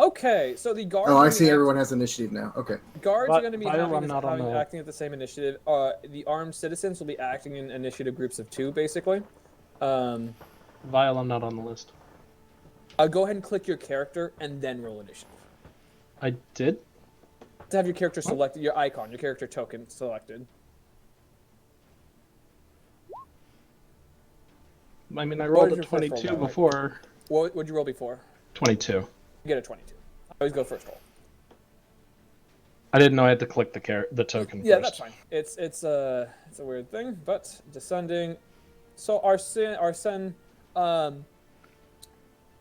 Okay, so the guards. Oh, I see. Everyone has initiative now. Okay. Guards are going to be But acting at the same initiative. The armed citizens will be acting in initiative groups of 2, basically. Vile, I'm not on the list. Go ahead and click your character and then roll initiative. I did? To have your character selected, your icon, your character token selected. I mean, I What rolled is a your first roll, 22 by the way? before. What would you roll before? 22. You get a 22. Always go first roll. I didn't know I had to click the token Yeah, first. that's fine. It's a weird thing, but descending. So our son,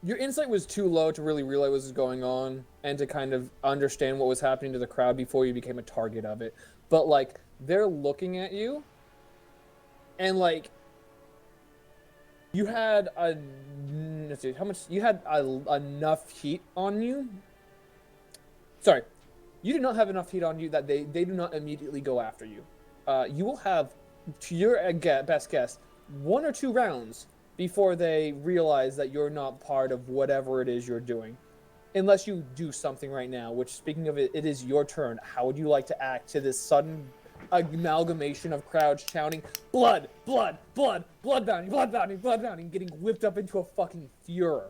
your insight was too low to really realize what was going on and to kind of understand what was happening to the crowd before you became a target of it. But like they're looking at you, and like you had let's see, how much you had enough heat on you. Sorry. You do not have enough heat on you that they do not immediately go after you. You will have, to your best guess, 1 or 2 rounds before they realize that you're not part of whatever it is you're doing. Unless you do something right now, which, speaking of it, it is your turn. How would you like to act to this sudden amalgamation of crowds shouting, blood, blood, blood, blood bounty, blood bounty, blood bounty, getting whipped up into a fucking furor?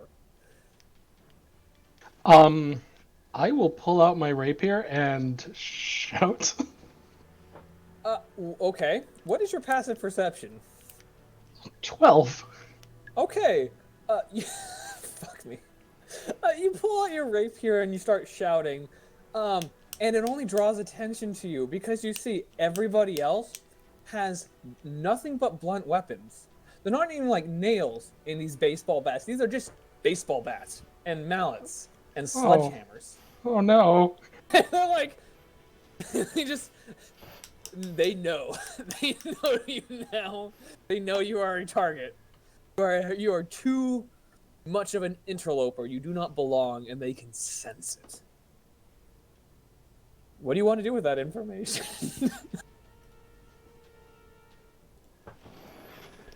I will pull out my rapier and shout. Okay. What is your passive perception? 12. Okay. Fuck me. You pull out your rapier and you start shouting, and it only draws attention to you because you see everybody else has nothing but blunt weapons. They're not even like nails in these baseball bats. These are just baseball bats and mallets and sledgehammers. Oh no. They're like, they know. They know you now. They know you are a target. You are too much of an interloper. You do not belong, and they can sense it. What do you want to do with that information?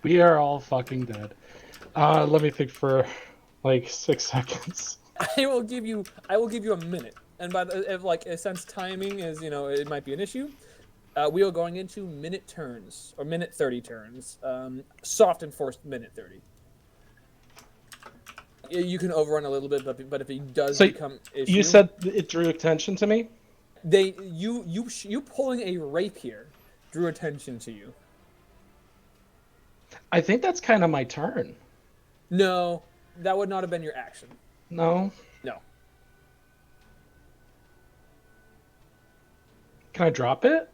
We are all fucking dead. Let me think for like 6 seconds. I will give you a minute, and since timing is it might be an issue, we are going into minute turns or minute 30 turns. Soft enforced minute 30. You can overrun a little bit, but if it does become issue, you said it drew attention to me. You pulling a rapier drew attention to you. I think that's kind of my turn. No, that would not have been your action. No. No. Can I drop it?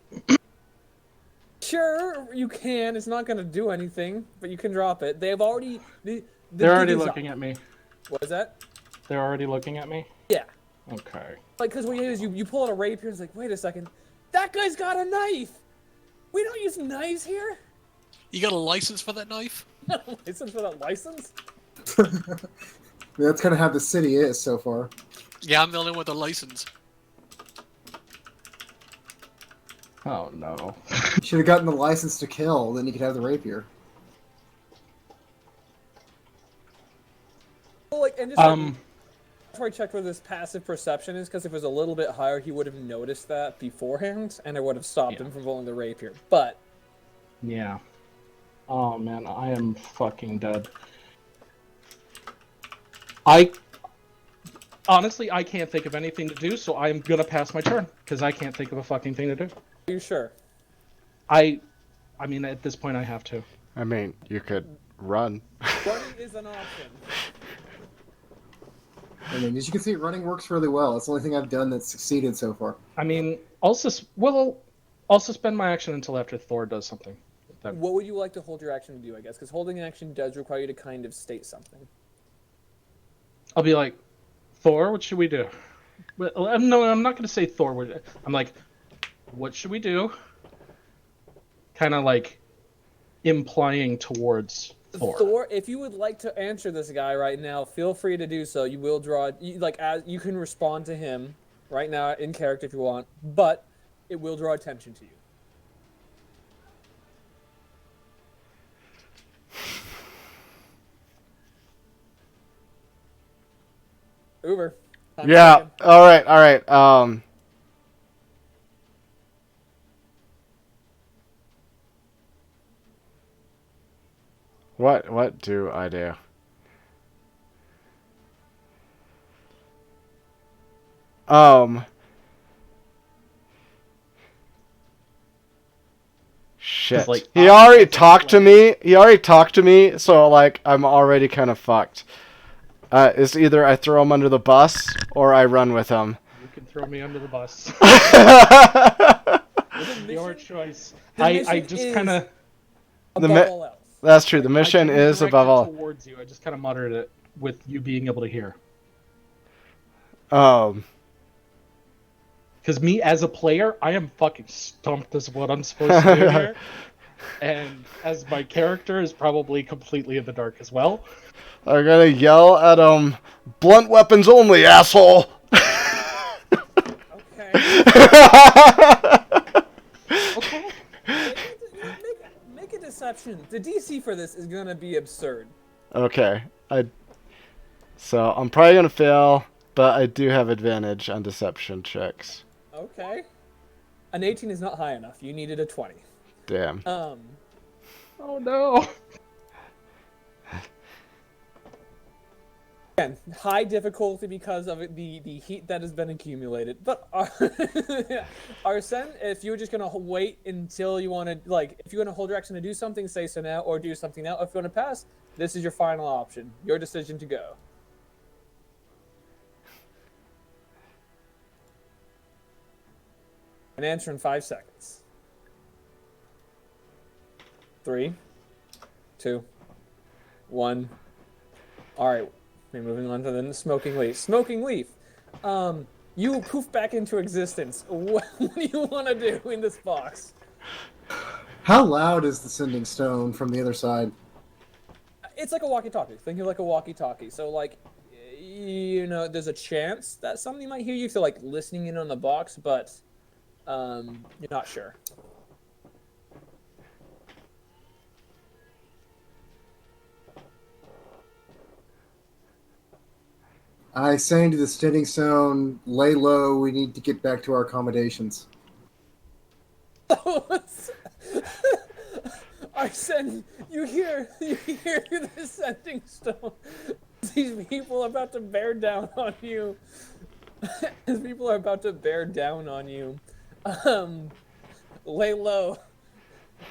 Sure, you can. It's not going to do anything, but you can drop it. They've already. They're already looking at me. What is that? They're already looking at me? Yeah. Okay. Like, because what you do is you pull out a rapier and it's like, wait a second. That guy's got a knife! We don't use knives here? You got a license for that knife? License for that license? That's kind of how the city is so far. Yeah, I'm the only one with a license. Oh no. You should have gotten the license to kill, then you could have the rapier. Well, like, and just that's where I checked where this passive perception is, because if it was a little bit higher, he would have noticed that beforehand, and it would have stopped him from pulling the rapier. But Yeah. Oh man, I am fucking dead. Honestly, I can't think of anything to do, so I'm gonna pass my turn, because I can't think of a fucking thing to do. are you sure? I mean, at this point, I have to. I mean, you could run. Running is an option. I mean, as you can see, running works really well. It's the only thing I've done that's succeeded so far. I mean, I'll suspend my action until after Thor does something. What would you like to hold your action to do, I guess? Because holding an action does require you to kind of state something. I'll be like, Thor, what should we do? Well, no, I'm not going to say Thor. I'm like, what should we do? Kind of like implying towards Thor. Thor, if you would like to answer this guy right now, feel free to do so. You will draw, you can respond to him right now in character if you want, but it will draw attention to you. Uber. Yeah. All right. What do I do? Shit. Like, He already talked to me. So like I'm already kind of fucked. It's either I throw him under the bus or I run with him. You can throw me under the bus. Your choice. I just kind of. All else. That's true. The mission is above all. Towards you. I just kind of muttered it with you being able to hear. Because me as a player, I am fucking stumped as what I'm supposed to do here. And as my character is probably completely in the dark as well. I'm gonna yell at him, blunt weapons only, asshole! Okay. Okay. Make a deception. The DC for this is gonna be absurd. Okay. So I'm probably gonna fail, but I do have advantage on deception checks. Okay. An 18 is not high enough. You needed a 20. Damn. Oh no. Again, high difficulty because of the heat that has been accumulated. But Arsene, if you're just gonna wait until you want to, if you're gonna hold your action to do something, say so now, or do something now. If you want to pass, this is your final option. Your decision to go. An answer in 5 seconds. 3, 2, 1. All right. We're moving on to the smoking leaf. Smoking leaf. You poof back into existence. What do you want to do in this box? How loud is the sending stone from the other side? It's like a walkie-talkie. Think of like a walkie-talkie. So there's a chance that somebody might hear you if they're listening in on the box, but you're not sure. I say to the sending stone, lay low, we need to get back to our accommodations. Arsene, you hear the sending stone. These people are about to bear down on you. These people are about to bear down on you. Lay low.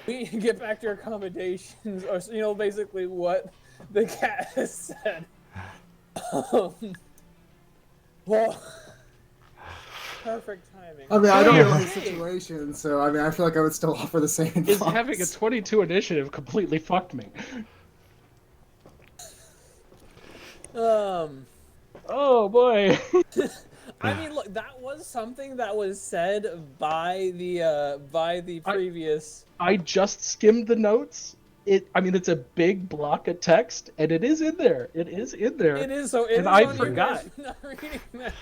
We need to get back to your accommodations, or basically what the cat has said. Well, perfect timing. I mean, I don't know the situation, so I mean, I feel like I would still offer the same advice. Is having a 22 initiative completely fucked me? Oh boy. I mean, look, that was something that was said by the previous. I just skimmed the notes. It's a big block of text, and it is in there. It is in there. It is so. It And is I on you forgot. guys not reading that.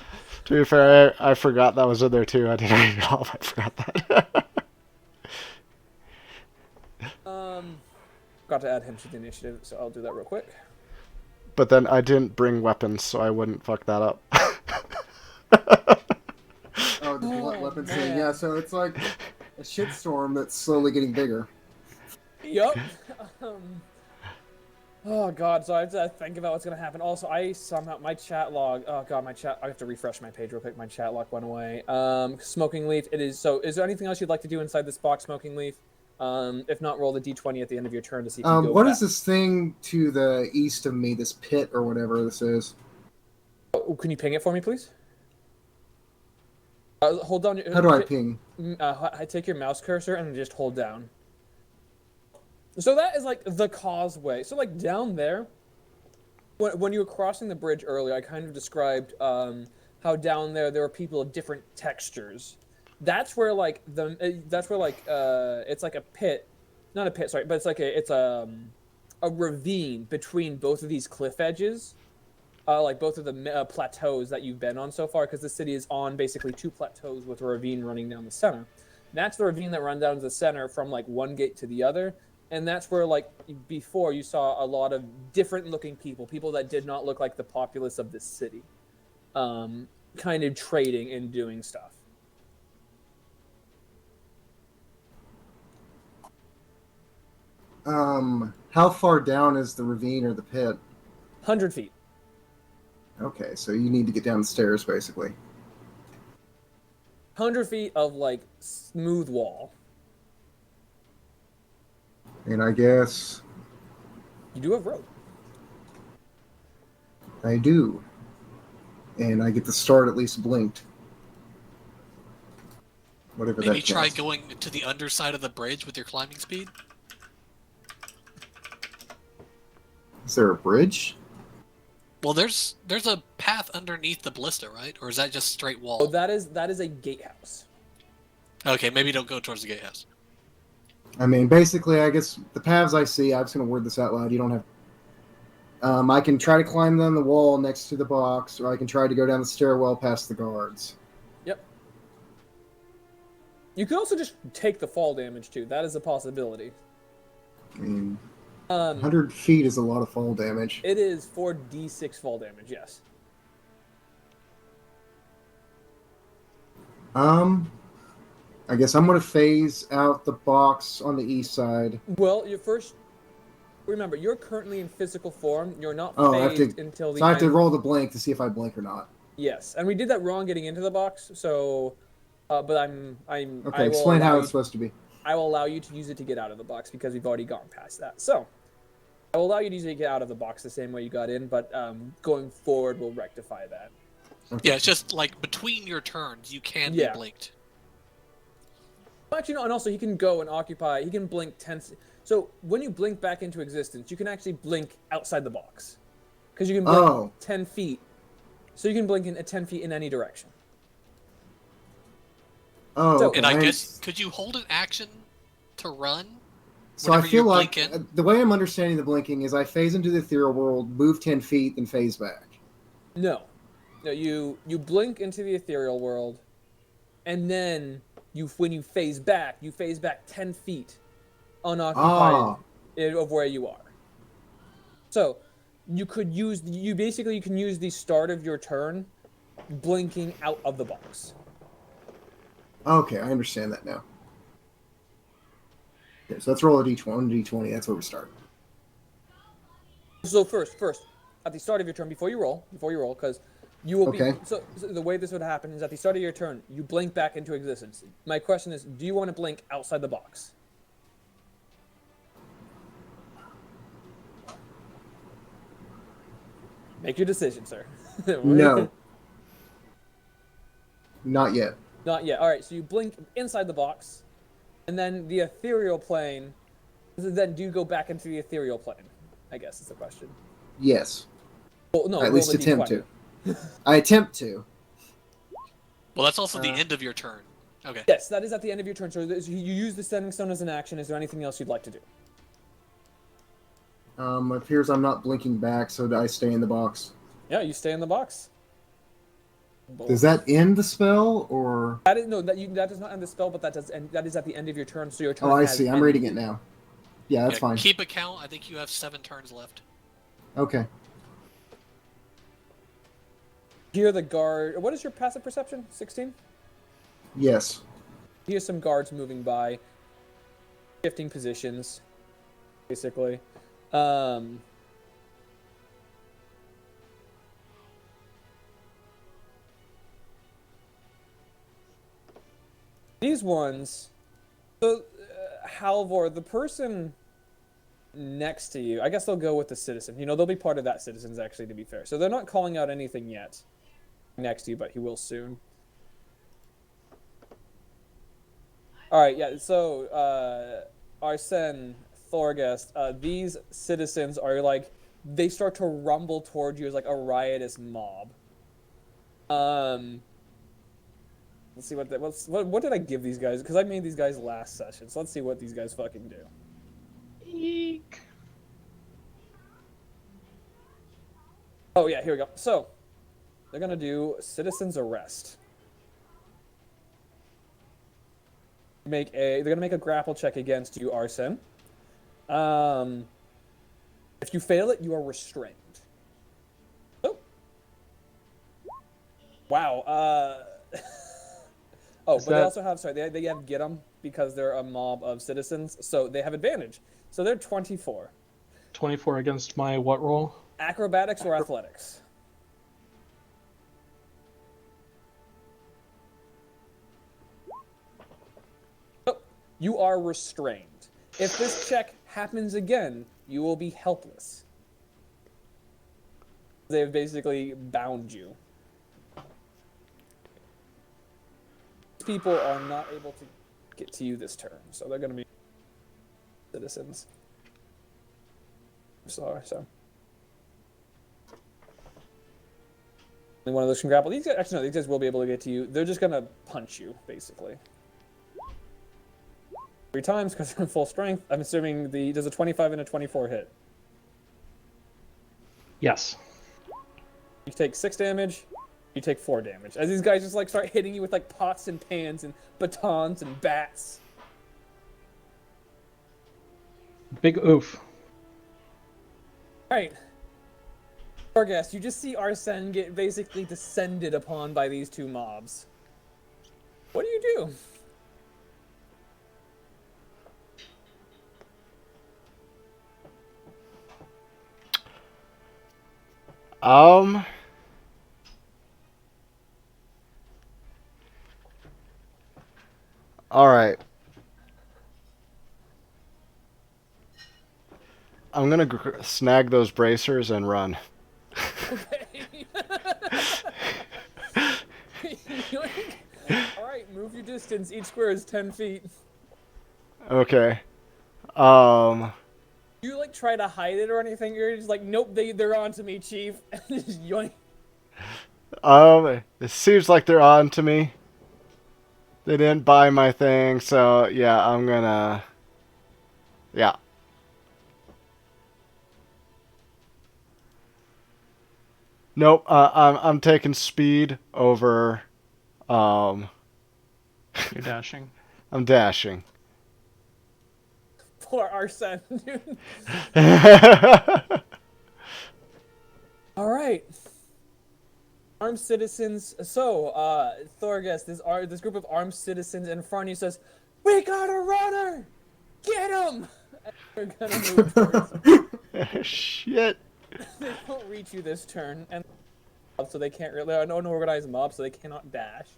To be fair, I forgot that was in there too. I didn't read it all. I forgot that. Got to add him to the initiative, so I'll do that real quick. But then I didn't bring weapons, so I wouldn't fuck that up. Oh, the weapon man. thing. Yeah, so it's like a shitstorm that's slowly getting bigger. Yup. Oh god, so I have to think about what's gonna happen. Also, I somehow my chat log. Oh god, my chat. I have to refresh my page real quick. My chat log went away. Smoking Leaf. It is. So, is there anything else you'd like to do inside this box, Smoking Leaf? If not, roll the d20 at the end of your turn to see if you go What back. is this thing to the east of me? This pit or whatever this is. Oh, can you ping it for me, please? Hold down. How do I ping? I take your mouse cursor and just hold down. So that is like the causeway. So like down there, when you were crossing the bridge earlier, I kind of described how down there were people of different textures. That's where like it's like a pit, not a pit, sorry, but it's a ravine between both of these cliff edges. Like both of the plateaus that you've been on so far, because the city is on basically two plateaus with a ravine running down the center. That's the ravine that runs down to the center from like one gate to the other, and that's where like before you saw a lot of different looking people that did not look like the populace of this city, kind of trading and doing stuff. How far down is the ravine or the pit? 100 feet. Okay, so you need to get down the stairs, basically. 100 feet of like smooth wall. And I guess You do have rope. I do. And I get to start at least blinked. Whatever Maybe that try counts. going to the underside of the bridge with your climbing speed. Is there a bridge? Well, there's a path underneath the ballista, right? Or is that just straight wall? Oh, that is a gatehouse. Okay, maybe don't go towards the gatehouse. I mean, basically, I guess the paths I see, I'm just going to word this out loud. You don't have... I can try to climb down the wall next to the box, or I can try to go down the stairwell past the guards. Yep. You could also just take the fall damage too. That is a possibility. I mean, 100 100 feet is a lot of fall damage. It is 4d6 fall damage, yes. I guess I'm going to phase out the box on the east side. Well, you first... Remember, you're currently in physical form. You're not Oh, I have phased to... until the So I have to end. roll the blink to see if I blink or not. Yes, and we did that wrong getting into the box, so... but Okay, I will explain how allow it's supposed to be. I will allow you to use it to get out of the box because we've already gone past that. So, I will allow you to use it to get out of the box the same way you got in, but going forward, we'll rectify that. Okay. Yeah, it's just like between your turns, you can Yeah. be blinked. Actually, no, and also he can go and occupy. He can blink 10. So when you blink back into existence, you can actually blink outside the box, because you can blink 10 feet. So you can blink at 10 feet in any direction. Oh, So- okay. And I guess, could you hold an action to run? So I whenever feel you like blink in? the way I'm understanding the blinking is I phase into the ethereal world, move 10 feet, then phase back. No, you blink into the ethereal world, and then when you phase back 10 feet unoccupied of where you are. So you can use the start of your turn blinking out of the box. Okay, I understand that now. Okay, so let's roll a d20. That's where we start. So first, at the start of your turn, before you roll, because you will Okay. be. So the way this would happen is at the start of your turn, you blink back into existence. My question is, do you want to blink outside the box? Make your decision, sir. No. Not yet. Not yet. All right, so you blink inside the box, and then the ethereal plane. Then do you go back into the ethereal plane? I guess is the question. Yes. Well, no, At roll least the attempt D20. I attempt to. Well, that's also the Uh, end of your turn. Okay. Yes, that is at the end of your turn. So you use the Sending Stone as an action. Is there anything else you'd like to do? It appears I'm not blinking back, so I stay in the box. Yeah, you stay in the box. Does that end the spell, or? That is no, that does not end the spell, but that does, and that is at the end of your turn. So your turn. Oh, I has see. I'm ended. reading it now. Yeah, that's fine. Keep a count. I think you have 7 turns left. Okay. Hear the guard. What is your passive perception? 16. Yes. Here's some guards moving by, shifting positions, basically. These ones. So, Halvor, the person next to you, I guess they'll go with the citizen. You know, they'll be part of that citizens, actually, to be fair. So they're not calling out anything yet next to you, but he will soon. All right, yeah. So, Arsene, Thorgest, these citizens are like they start to rumble toward you as like a riotous mob. Let's see what did I give these guys? Because I made these guys last session. So let's see what these guys fucking do. Eek. Oh yeah, here we go. So they're gonna do citizens arrest. They're gonna make a grapple check against you, Arsene. If you fail it, you are restrained. Oh. Wow. But they also have they have get 'em because they're a mob of citizens, so they have advantage. So they're 24. 24 against my what roll? Acrobatics or athletics? Oh, you are restrained. If this check happens again, you will be helpless. They've basically bound you. People are not able to get to you this turn, so they're going to be citizens. So only one of those can grapple. These guys will be able to get to you. They're just going to punch you, basically. 3 times because they're in full strength. I'm assuming does a 25 and a 24 hit. Yes. You take 6 damage. You take 4 damage. As these guys just like start hitting you with like pots and pans and batons and bats. Big oof. Alright. Thorgest, you just see Arsene get basically descended upon by these 2 mobs. What do you do? All right. I'm gonna snag those bracers and run. Okay. Alright, move your distance. Each square is 10 feet. Okay. You like try to hide it or anything? You're just like, nope, they're onto me, chief. Just yoink. It seems like they're on to me. They didn't buy my thing, so yeah, I'm gonna. Yeah. Nope. I'm taking speed over. You're dashing. I'm dashing. Poor Arsene, dude. All right. Armed citizens. So, Thorgest, this group of armed citizens in front of you says, "We got a runner! Get him!" And they're gonna move towards him. Shit. They don't reach you this turn, and so they can't really. They're an unorganized mob, so they cannot dash.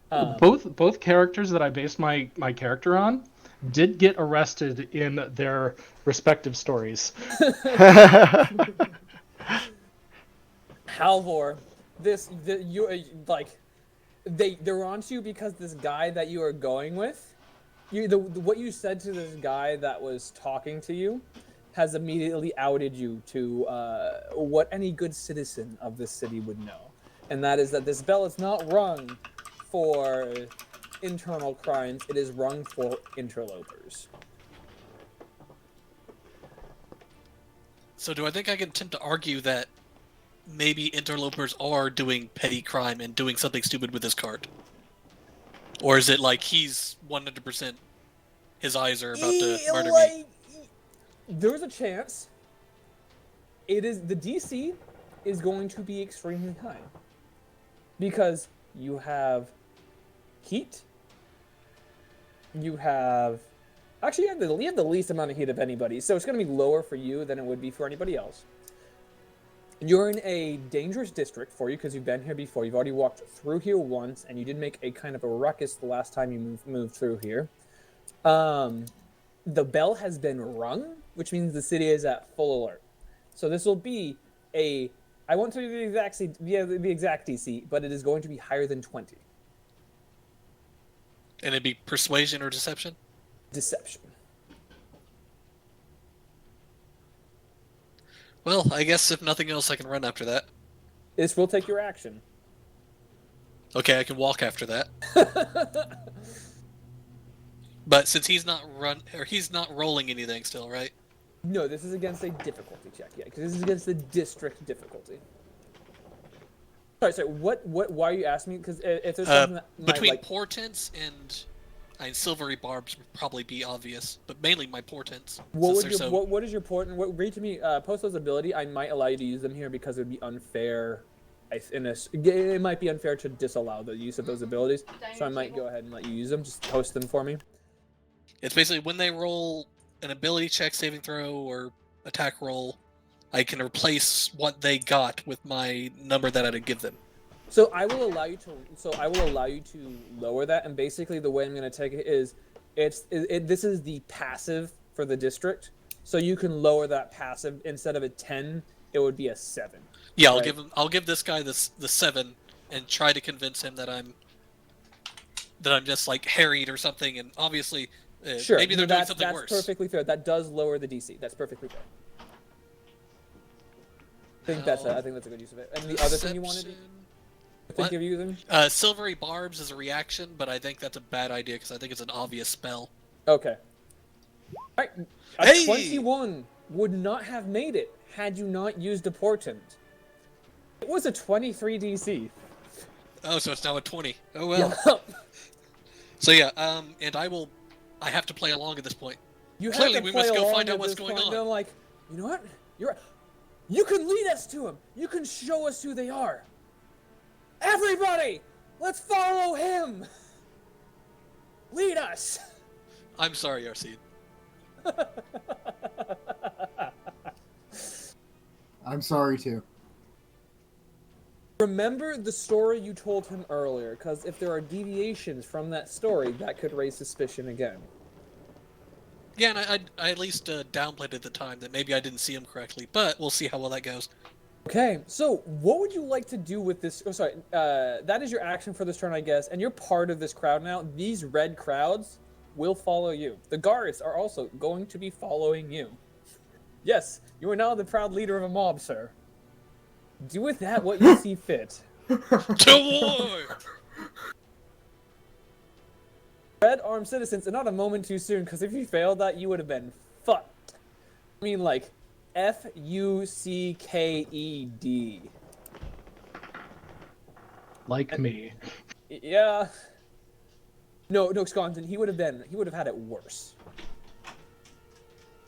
Both characters that I based my character on did get arrested in their respective stories. Halvor, they're onto you because this guy that you are going with, what you said to this guy that was talking to you, has immediately outed you to what any good citizen of this city would know. And that is that this bell is not rung for internal crimes, it is rung for interlopers. So do I think I can tend to argue that maybe interlopers are doing petty crime and doing something stupid with his cart? Or is it like he's 100%, his eyes are about to murder me? There's a chance. The DC is going to be extremely high. Because you have heat. You have... Actually, you have the least amount of heat of anybody, so it's going to be lower for you than it would be for anybody else. You're in a dangerous district for you because you've been here before. You've already walked through here once, and you did make a kind of a ruckus the last time you moved through here. The bell has been rung, which means the city is at full alert. So this will be a... I won't tell you the exact DC, but it is going to be higher than 20. And it'd be persuasion or deception? Deception. Well, I guess if nothing else, I can run after that. This will take your action. Okay, I can walk after that. But since he's not rolling anything still, right? No, this is against a difficulty check, yeah, because this is against the district difficulty. Sorry, why are you asking me? Because if there's something that might, between like... portents and silvery barbs would probably be obvious, but mainly my portents. What is your portent? Read to me. Post those ability. I might allow you to use them here because it would be unfair. It might be unfair to disallow the use of those abilities, so I might go ahead and let you use them. Just post them for me. It's basically when they roll an ability check, saving throw, or attack roll, I can replace what they got with my number that I'd give them. So I will allow you to lower that, and basically the way I'm going to take it is, this is the passive for the district, so you can lower that passive. Instead of a 10, it would be a 7. Yeah, right? I'll give this guy the 7, and try to convince him that I'm just like harried or something, and obviously sure, maybe they're doing something worse. That's perfectly fair. That does lower the DC. That's perfectly fair. I think that's a good use of it. And the other thing you wanted to think of using? Silvery Barbs is a reaction, but I think that's a bad idea because I think it's an obvious spell. Okay. Alright, a 21 would not have made it had you not used a portent. It was a 23 DC. Oh, so it's now a 20. Oh well. Yeah. So yeah, and I have to play along at this point. Clearly, we must go find out what's going on. And I'm like, you know what? You can lead us to him. You can show us who they are. Everybody, let's follow him. Lead us. I'm sorry, Arcene. I'm sorry too. Remember the story you told him earlier, because if there are deviations from that story, that could raise suspicion again. Yeah, and I at least downplayed at the time that maybe I didn't see him correctly, but we'll see how well that goes. Okay, so what would you like to do with this? Oh, sorry, that is your action for this turn, I guess, and you're part of this crowd now. These red crowds will follow you. The guards are also going to be following you. Yes, you are now the proud leader of a mob, sir. Do with that what you see fit. To war! Red armed citizens, and not a moment too soon, because if you failed that, you would have been fucked. I mean, like, Fucked. Like me. Yeah. No, Sconton, he would have had it worse.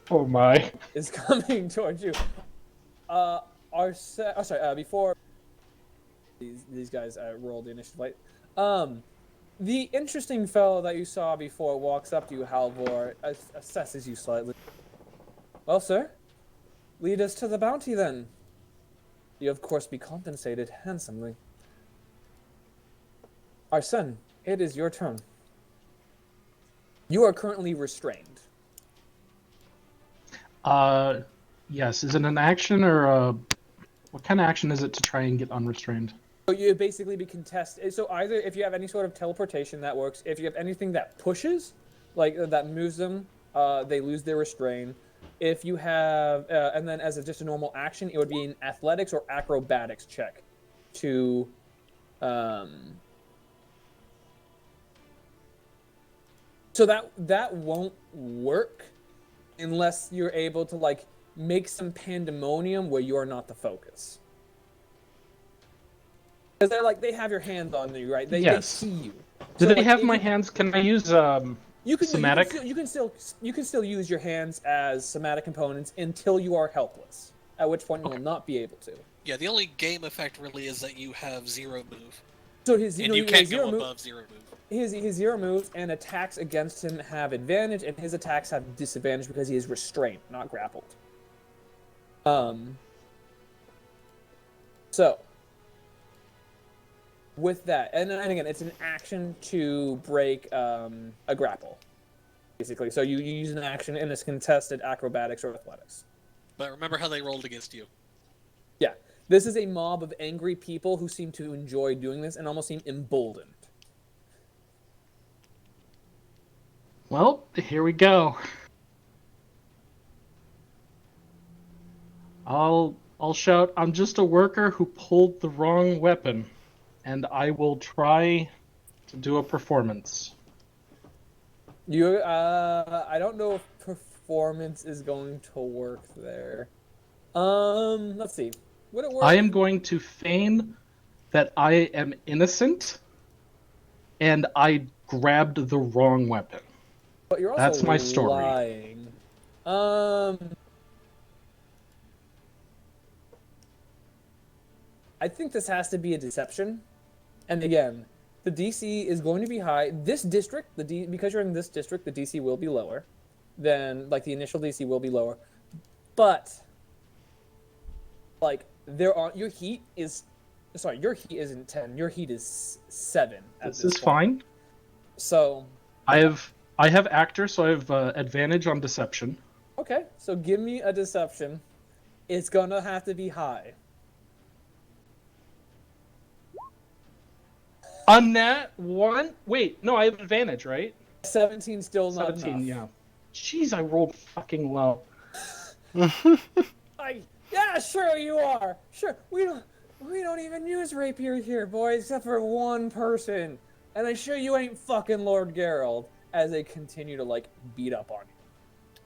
Oh my. Is coming towards you. Before these guys roll the initiative light. The interesting fellow that you saw before walks up to you, Halvor, assesses you slightly. Well, sir, lead us to the bounty then. You of course be compensated handsomely. Arsene, it is your turn. You are currently restrained. Yes. Is it an action or what kind of action is it to try and get unrestrained? So you basically be contested. So either if you have any sort of teleportation, that works. If you have anything that pushes, like that moves them, they lose their restraint. If you have, and then as just a normal action, it would be an athletics or acrobatics check to, so that won't work unless you're able to like make some pandemonium where you are not the focus. Because they're like they have your hands on you, right? They Yes. see you. Do So, they like, have if my you- hands? Can I use You can somatic? You can still use your hands as somatic components until you are helpless. At which point you will not be able to. Yeah, the only game effect really is that you have 0 move. So his And you can't go above 0 move. His 0 moves and attacks against him have advantage, and his attacks have disadvantage because he is restrained, not grappled. So with that, and again, it's an action to break a grapple, basically. So you use an action, and it's contested acrobatics or athletics. But remember how they rolled against you. Yeah, this is a mob of angry people who seem to enjoy doing this and almost seem emboldened. Well, here we go. I'll shout, I'm just a worker who pulled the wrong weapon, and I will try to do a performance. I don't know if performance is going to work there. Let's see. Would it work? I am going to feign that I am innocent, and I grabbed the wrong weapon. But you're also That's my story. lying. I think this has to be a deception. And again, the DC is going to be high. This district, because you're in this district, the DC will be lower than, like, the initial DC will be lower. But, like, your heat isn't 10. Your heat is 7. This is fine. So I have actor, so I have advantage on deception. okay, so give me a deception. It's gonna have to be high. On that one, wait, no, I have advantage, right? 17 still not 17, enough. yeah. Jeez, I rolled fucking low. Yeah, sure you are. Sure, we don't even use rapier here, boys, except for one person. And I'm sure you ain't fucking Lord Geralt. As they continue to like beat up on you.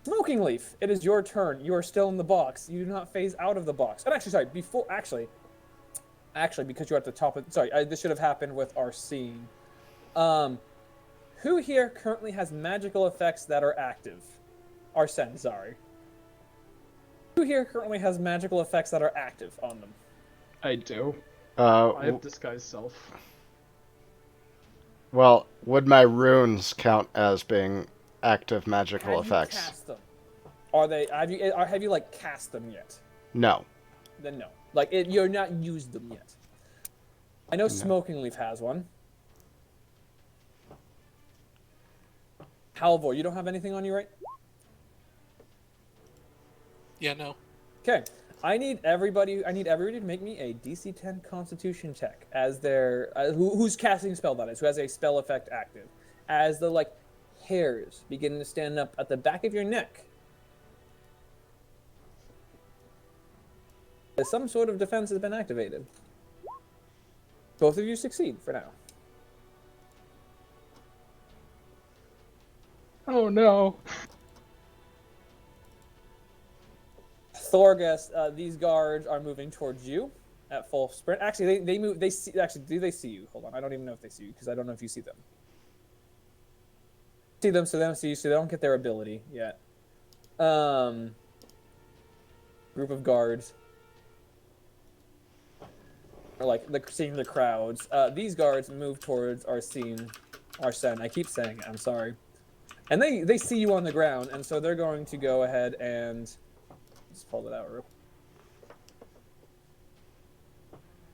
Smoking Leaf, it is your turn. You are still in the box. You do not phase out of the box. And actually, sorry, actually, because you're at the top of... Sorry, this should have happened with our scene. Who here currently has magical effects that are active? Arsene, sorry. Who here currently has magical effects that are active on them? I do. I have disguise self. Well, would my runes count as being active magical Have effects? you cast them? Have you like cast them yet? No. Then no. Like you're not used them yet. I know Smoking Leaf has one. Halvor, you don't have anything on you, right? Yeah, no. Okay. I need everybody to make me a DC 10 Constitution check as their who's casting a spell, that is, who has a spell effect active, as the like hairs begin to stand up at the back of your neck. As some sort of defense has been activated. Both of you succeed for now. Oh no. Thorgest, these guards are moving towards you at full sprint. Actually, they move. They see. Actually, do they see you? Hold on. I don't even know if they see you because I don't know if you see them. See them, so they don't see you, so they don't get their ability yet. Group of guards. Or like seeing the crowds. These guards move towards Arsene. I keep saying it. I'm sorry. And they see you on the ground, and so they're going to go ahead and. Just pull it out real quick.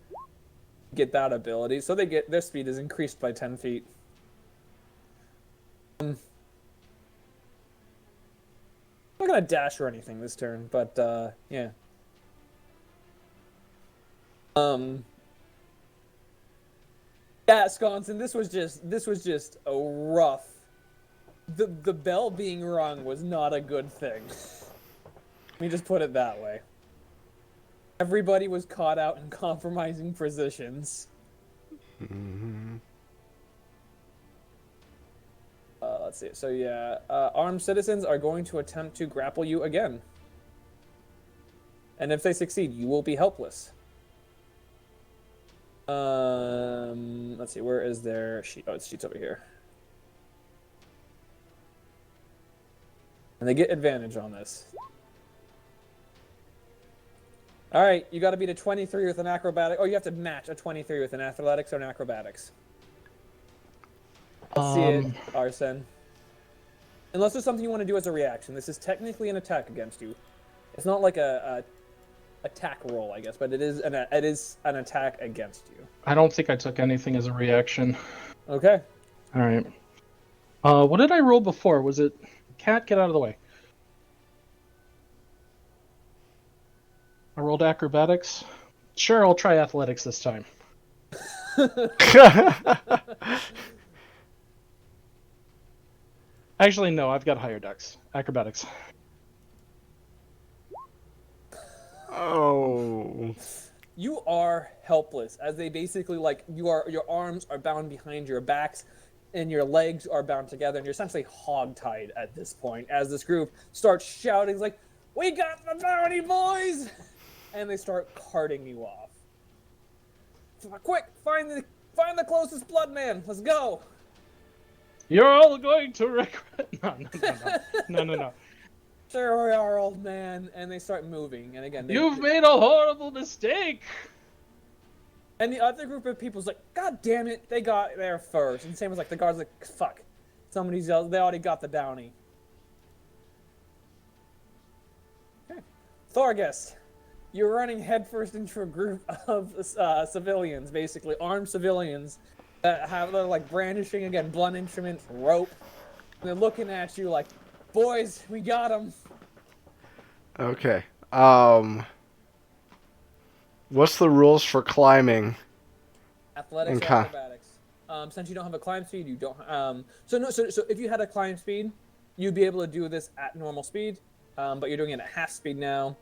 Get that ability. So their speed is increased by 10 feet. I'm not gonna dash or anything this turn, but yeah. Yeah, Sconson, this was just a rough the bell being rung was not a good thing. Let me just put it that way. Everybody was caught out in compromising positions. Mhm. Let's see. So yeah, armed citizens are going to attempt to grapple you again. And if they succeed, you will be helpless. Let's see. Where is their sheet? Oh, it's sheets over here. And they get advantage on this. All right, you got to beat a 23 with an acrobatic. Oh, you have to match a 23 with an athletics or an acrobatics. Let's see it, Arsene. Unless there's something you want to do as a reaction. This is technically an attack against you. It's not like a attack roll, I guess, but it is an attack against you. I don't think I took anything as a reaction. Okay. All right. What did I roll before? Was it cat? Get out of the way. I rolled acrobatics. Sure, I'll try athletics this time. Actually, no, I've got higher dex. Acrobatics. Oh. You are helpless as they basically your arms are bound behind your backs and your legs are bound together and you're essentially hogtied at this point as this group starts shouting like, "We got the bounty, boys!" And they start carting you off. Quick, find the closest blood man. Let's go. You're all going to regret. No. Sure we are, old man. And they start moving. And again, You've made a horrible mistake. And the other group of people's like, God damn it, they got there first. And same as like the guards like, fuck, somebody's yelled, they already got the bounty. Okay, Thorgest, you're running headfirst into a group of civilians, basically armed civilians that they're like brandishing again blunt instruments, rope. And they're looking at you like, boys, we got them. Okay. What's the rules for climbing? Athletics or Okay. acrobatics. Since you don't have a climb speed, you don't. So if you had a climb speed, you'd be able to do this at normal speed. But you're doing it at half speed now,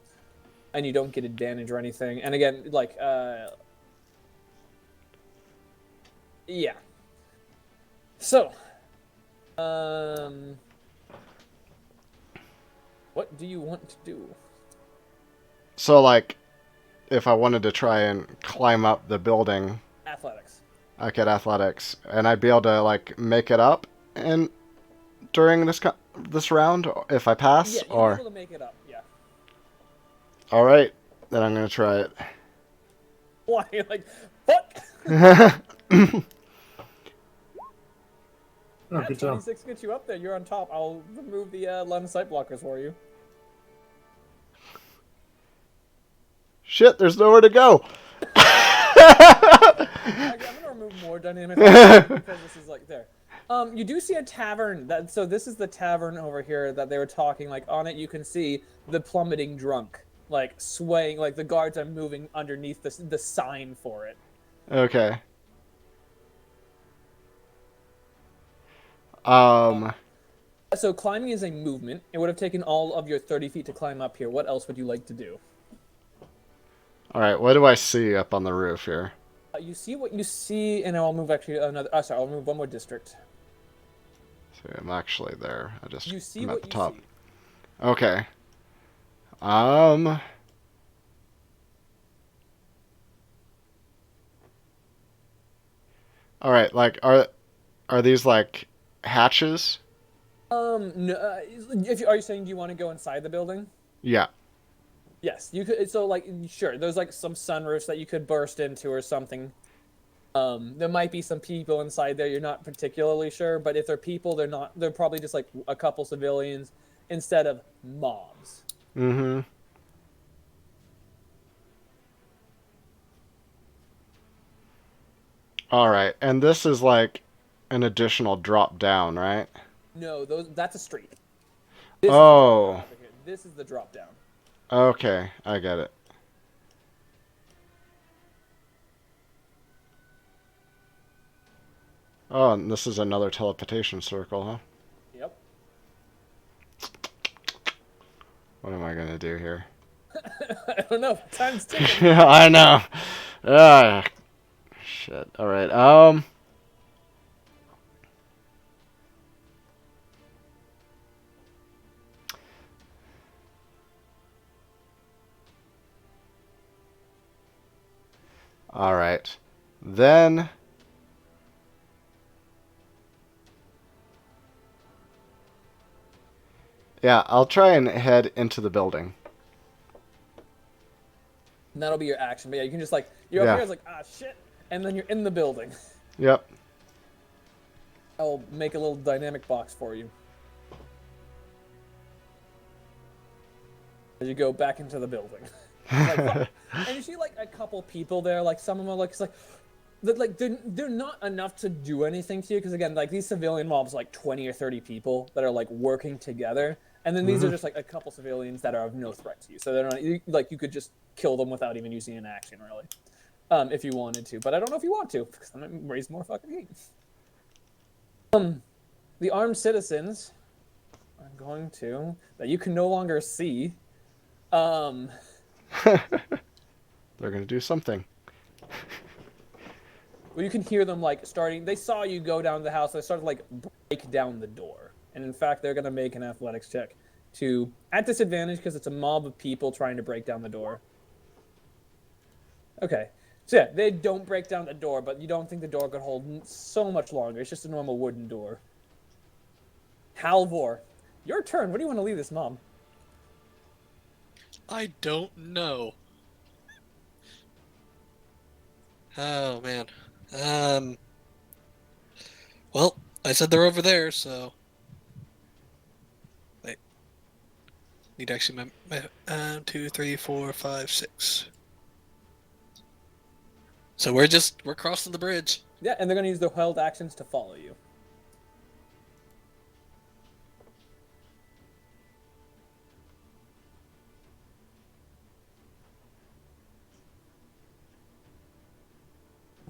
and you don't get advantage or anything. And again, like, yeah. So, what do you want to do? So, like, if I wanted to try and climb up the building, Athletics. I could athletics, and I'd be able to like make it up and during this round if I pass, Yeah, you'd or be able to make it up. Yeah. all right, then I'm gonna try it. Why? Like, fuck. Oh, Yeah, good job. 26 gets you up there. You're on top. I'll remove the line of sight blockers for you. Shit, there's nowhere to go. I'm gonna remove more dynamic because this is like there. You do see a tavern. So this is the tavern over here that they were talking. Like on it, you can see the plummeting drunk, like swaying. Like the guards are moving underneath the sign for it. Okay. So climbing is a movement. It would have taken all of your 30 feet to climb up here. What else would you like to do? All right, what do I see up on the roof here? You see what you see, and I'll move actually another. Sorry, I'll move one more district. So I'm actually there. You see I'm what at the you top. see. Okay. All right, like are these like hatches? No. Are you saying do you want to go inside the building? Yeah. Yes, you could. So, like, sure, there's like some sunroofs that you could burst into or something. There might be some people inside there. You're not particularly sure, but if they're people, they're not. They're probably just like a couple civilians instead of mobs. Mm-hmm. All right, and this is like an additional drop down, right? No, that's a street. Oh. Is the drop down over here. This is the drop down. Okay, I get it. Oh, and this is another teleportation circle, huh? Yep. What am I gonna do here? I don't know. Time's ticking. Yeah, I know. Ah, shit. All right. All right. Then. Yeah, I'll try and head into the building. And that'll be your action. But yeah, you can just like you're up Yeah. here. It's like shit, and then you're in the building. Yep. I'll make a little dynamic box for you as you go back into the building. Like, fuck. And you see like a couple people there. Like some of them are like it's like. They're not enough to do anything to you because again like these civilian mobs like 20 or 30 people that are like working together and then these are just like a couple civilians that are of no threat to you so they're not you could just kill them without even using an action really if you wanted to but I don't know if you want to because I'm gonna raise more fucking hate. The armed citizens are going to that you can no longer see They're gonna do something. well, you can hear them like starting. They saw you go down the house. They started to like break down the door, and in fact, they're gonna make an athletics check to at disadvantage because it's a mob of people trying to break down the door. Okay, so yeah, they don't break down the door, but you don't think the door could hold so much longer. It's just a normal wooden door. Halvor, your turn. What do you want to leave this mob? I don't know. Oh man. Well, I said they're over there, so. Wait. Need to actually 2, 3, 4, 5, 6. So we're crossing the bridge. Yeah, and they're gonna use their held actions to follow you.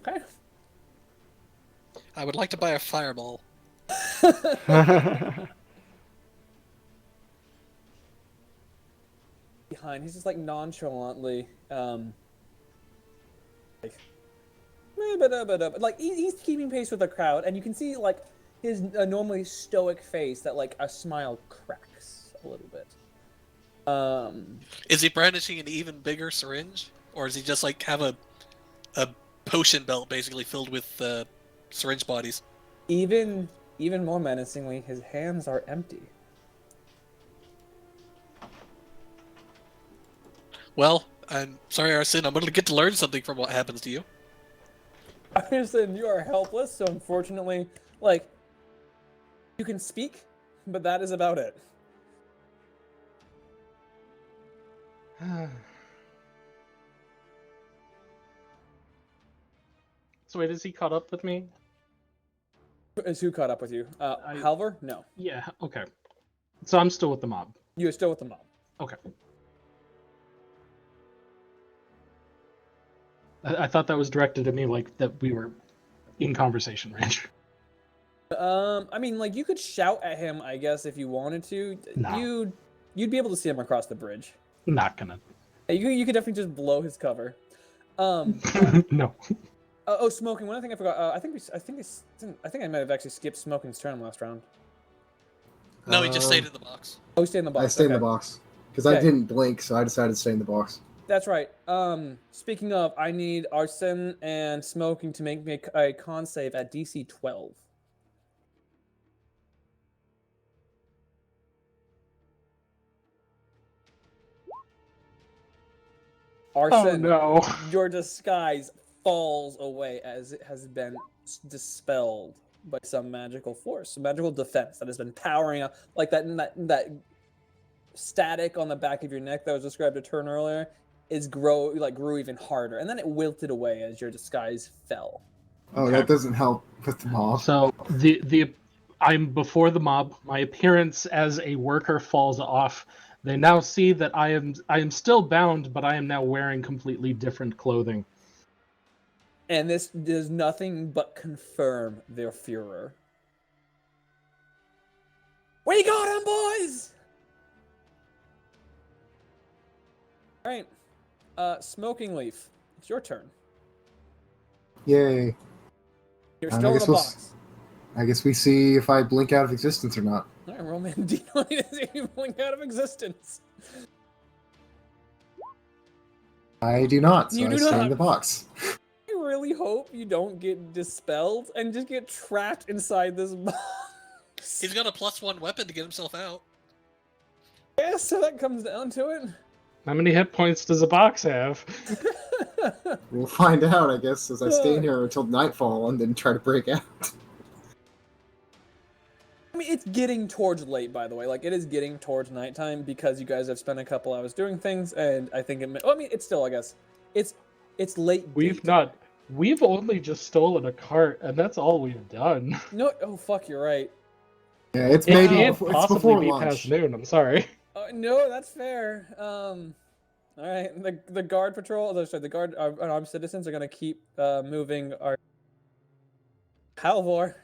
Okay. I would like to buy a fireball. Behind, he's just like nonchalantly, like he's keeping pace with the crowd, and you can see like his normally stoic face that like a smile cracks a little bit. Is he brandishing an even bigger syringe, or does he just like have a potion belt basically filled with syringe bodies? Even more menacingly, his hands are empty. Well, I'm sorry, Arsene. I'm going to get to learn something from what happens to you. Arsene, you are helpless, so unfortunately, like, you can speak, but that is about it. So wait, is he caught up with me? Is who caught up with you? Halvor? No. Yeah, okay. So I'm still with the mob. You are still with the mob. Okay. I thought that was directed at me, like that we were in conversation range. I mean, like, you could shout at him, I guess, if you wanted to. No. You'd be able to see him across the bridge. Not gonna. You could definitely just blow his cover. No. Smoking. One other thing I forgot. I think I might have actually skipped Smoking's turn last round. No, he just stayed in the box. Oh, he stayed in the box. I stayed in okay. the box because I didn't blink, so I decided to stay in the box. That's right. Speaking of, I need Arsene and Smoking to make me a con save at DC 12. Arsene, Oh no. your disguise falls away as it has been dispelled by some magical force, some magical defense that has been powering up, like that static on the back of your neck that was described a turn earlier grew even harder, and then it wilted away as your disguise fell. Oh, that doesn't help with the mob. So I'm before the mob. My appearance as a worker falls off. They now see that I am still bound, but I am now wearing completely different clothing. And this does nothing but confirm their furor. We got him, boys! All right. Smoking Leaf, it's your turn. Yay. You're I still in guess a we'll box. I guess we see if I blink out of existence or not. All right, roll me a D20 to see if you blink out of existence. I do not, so You I do stay not. in the box. I really hope you don't get dispelled and just get trapped inside this box. He's got a +1 weapon to get himself out. Yeah, so that comes down to it. How many hit points does a box have? We'll find out, I guess, as I stay in here until nightfall and then try to break out. I mean, it's getting towards late, by the way. Like, it is getting towards nighttime because you guys have spent a couple hours doing things, and I think it. I mean, it's still, I guess, it's late. We've only just stolen a cart, and that's all we've done. No, oh fuck, you're right. Yeah, it's It maybe can't before, it's possibly before be lunch. past noon. I'm sorry. No, that's fair. All right, the guard patrol. Sorry, the guard armed citizens are gonna keep moving our Halvor.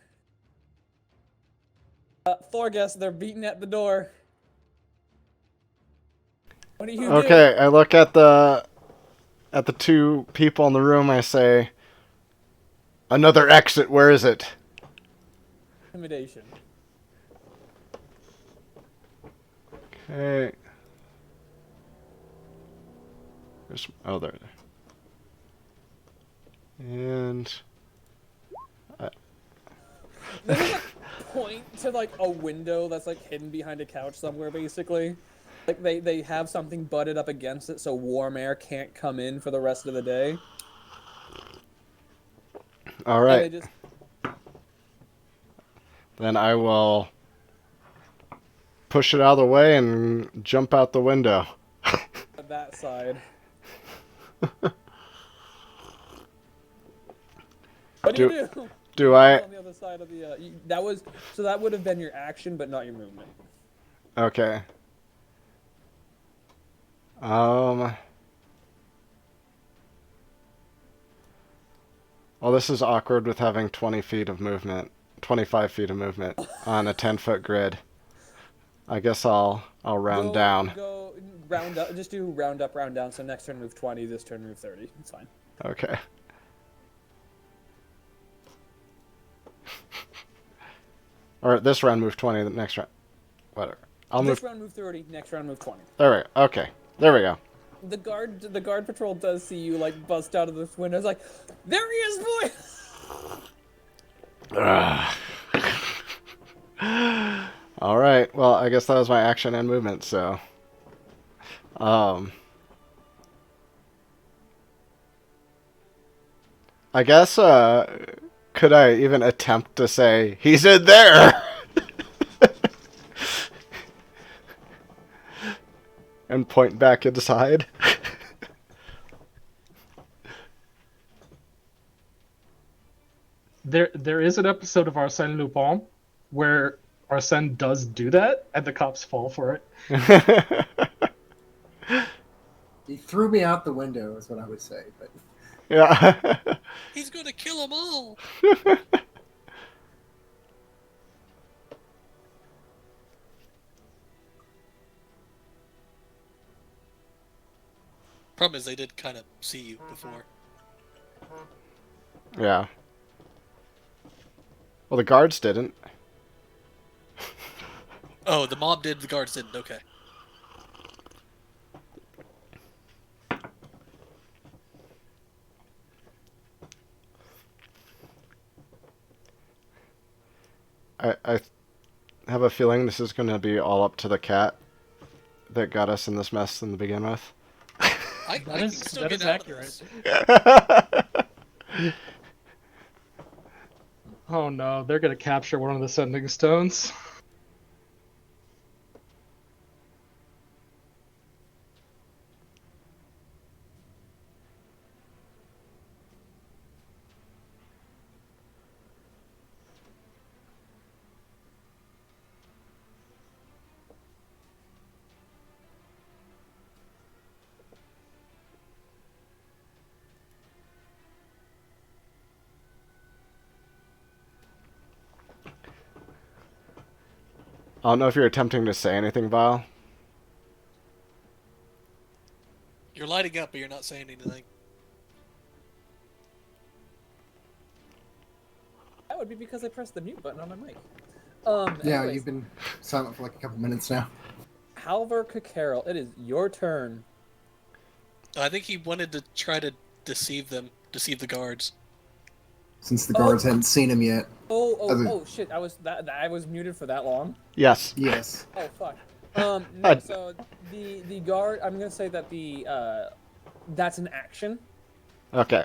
Thorgest, they're beating at the door. What do you do? Okay, I look at the two people in the room. I say, "Another exit. Where is it?" Intimidation. Okay. Oh, there. And There's a point to like a window that's like hidden behind a couch somewhere, basically. Like they have something butted up against it so warm air can't come in for the rest of the day. all And right, they just then I will push it out of the way and jump out the window. at that side. What do you do? Do I? On the other side of the that would have been your action, but not your movement. Okay. Well, this is awkward with having 20 feet of movement, 25 feet of movement on a 10-foot grid. I guess I'll round down. Go round up. Just do round up, round down. So next turn move 20. This turn move 30. It's fine. Okay. Or this round move 20, the next round. Whatever. I'll This move. round move 30. Next round move 20. There we go. Okay. There we go. The guard patrol does see you like bust out of this window. It's like, there he is, boy. All right. Well, I guess that was my action and movement. So, I guess could I even attempt to say he's in there? And point back inside. There is an episode of Arsène Lupin where Arsène does do that, and the cops fall for it. He threw me out the window, is what I would say. But Yeah. He's gonna kill them all. Problem is, they did kind of see you before. Yeah. Well, the guards didn't. Oh, the mob did, the guards didn't. Okay. I have a feeling this is going to be all up to the cat that got us in this mess in the begin with. I can still that get is out accurate. of this. Oh no, they're gonna capture one of the sending stones. I don't know if you're attempting to say anything, Vile. lighting up, but you're not saying anything. That would be because I pressed the mute button on my mic. Yeah, Anyways, you've been silent for like a couple minutes now. Halvar Kakarel, it is your turn. I think he wanted to try to deceive them, deceive the guards. Since the guards hadn't seen him yet. Oh shit! I was muted for that long. Yes. Yes. Oh fuck. No, so the guard. I'm gonna say that that's an action. Okay.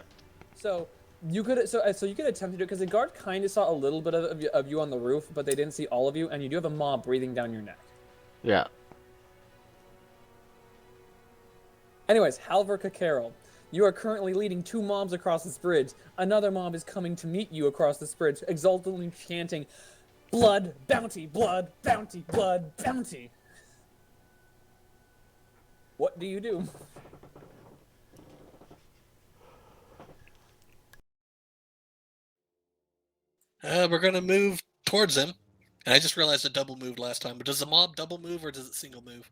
So you could you could attempt to do it because the guard kind of saw a little bit of you on the roof, but they didn't see all of you, and you do have a mob breathing down your neck. Yeah. Anyways, Halvar Kakarel, you are currently leading 2 mobs across this bridge. Another mob is coming to meet you across this bridge, exultantly chanting, "Blood bounty, blood bounty, blood bounty." What do you do? We're gonna move towards them. And I just realized a double moved last time. But does the mob double move or does it single move?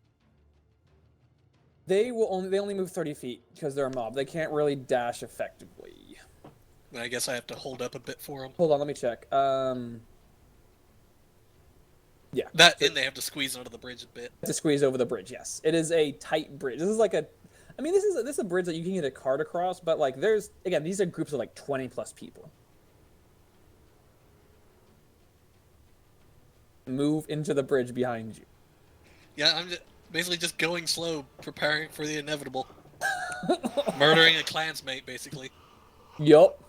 They only move 30 feet because they're a mob. They can't really dash effectively. I guess I have to hold up a bit for them. Hold on, let me check. Yeah. And they have to squeeze onto the bridge a bit. To squeeze over the bridge, yes. It is a tight bridge. This is like a, I mean, this is a bridge that you can get a cart across, but like again, these are groups of like 20 plus people. Move into the bridge behind you. Yeah, I'm basically just going slow, preparing for the inevitable. Murdering a clansmate, basically. Yup.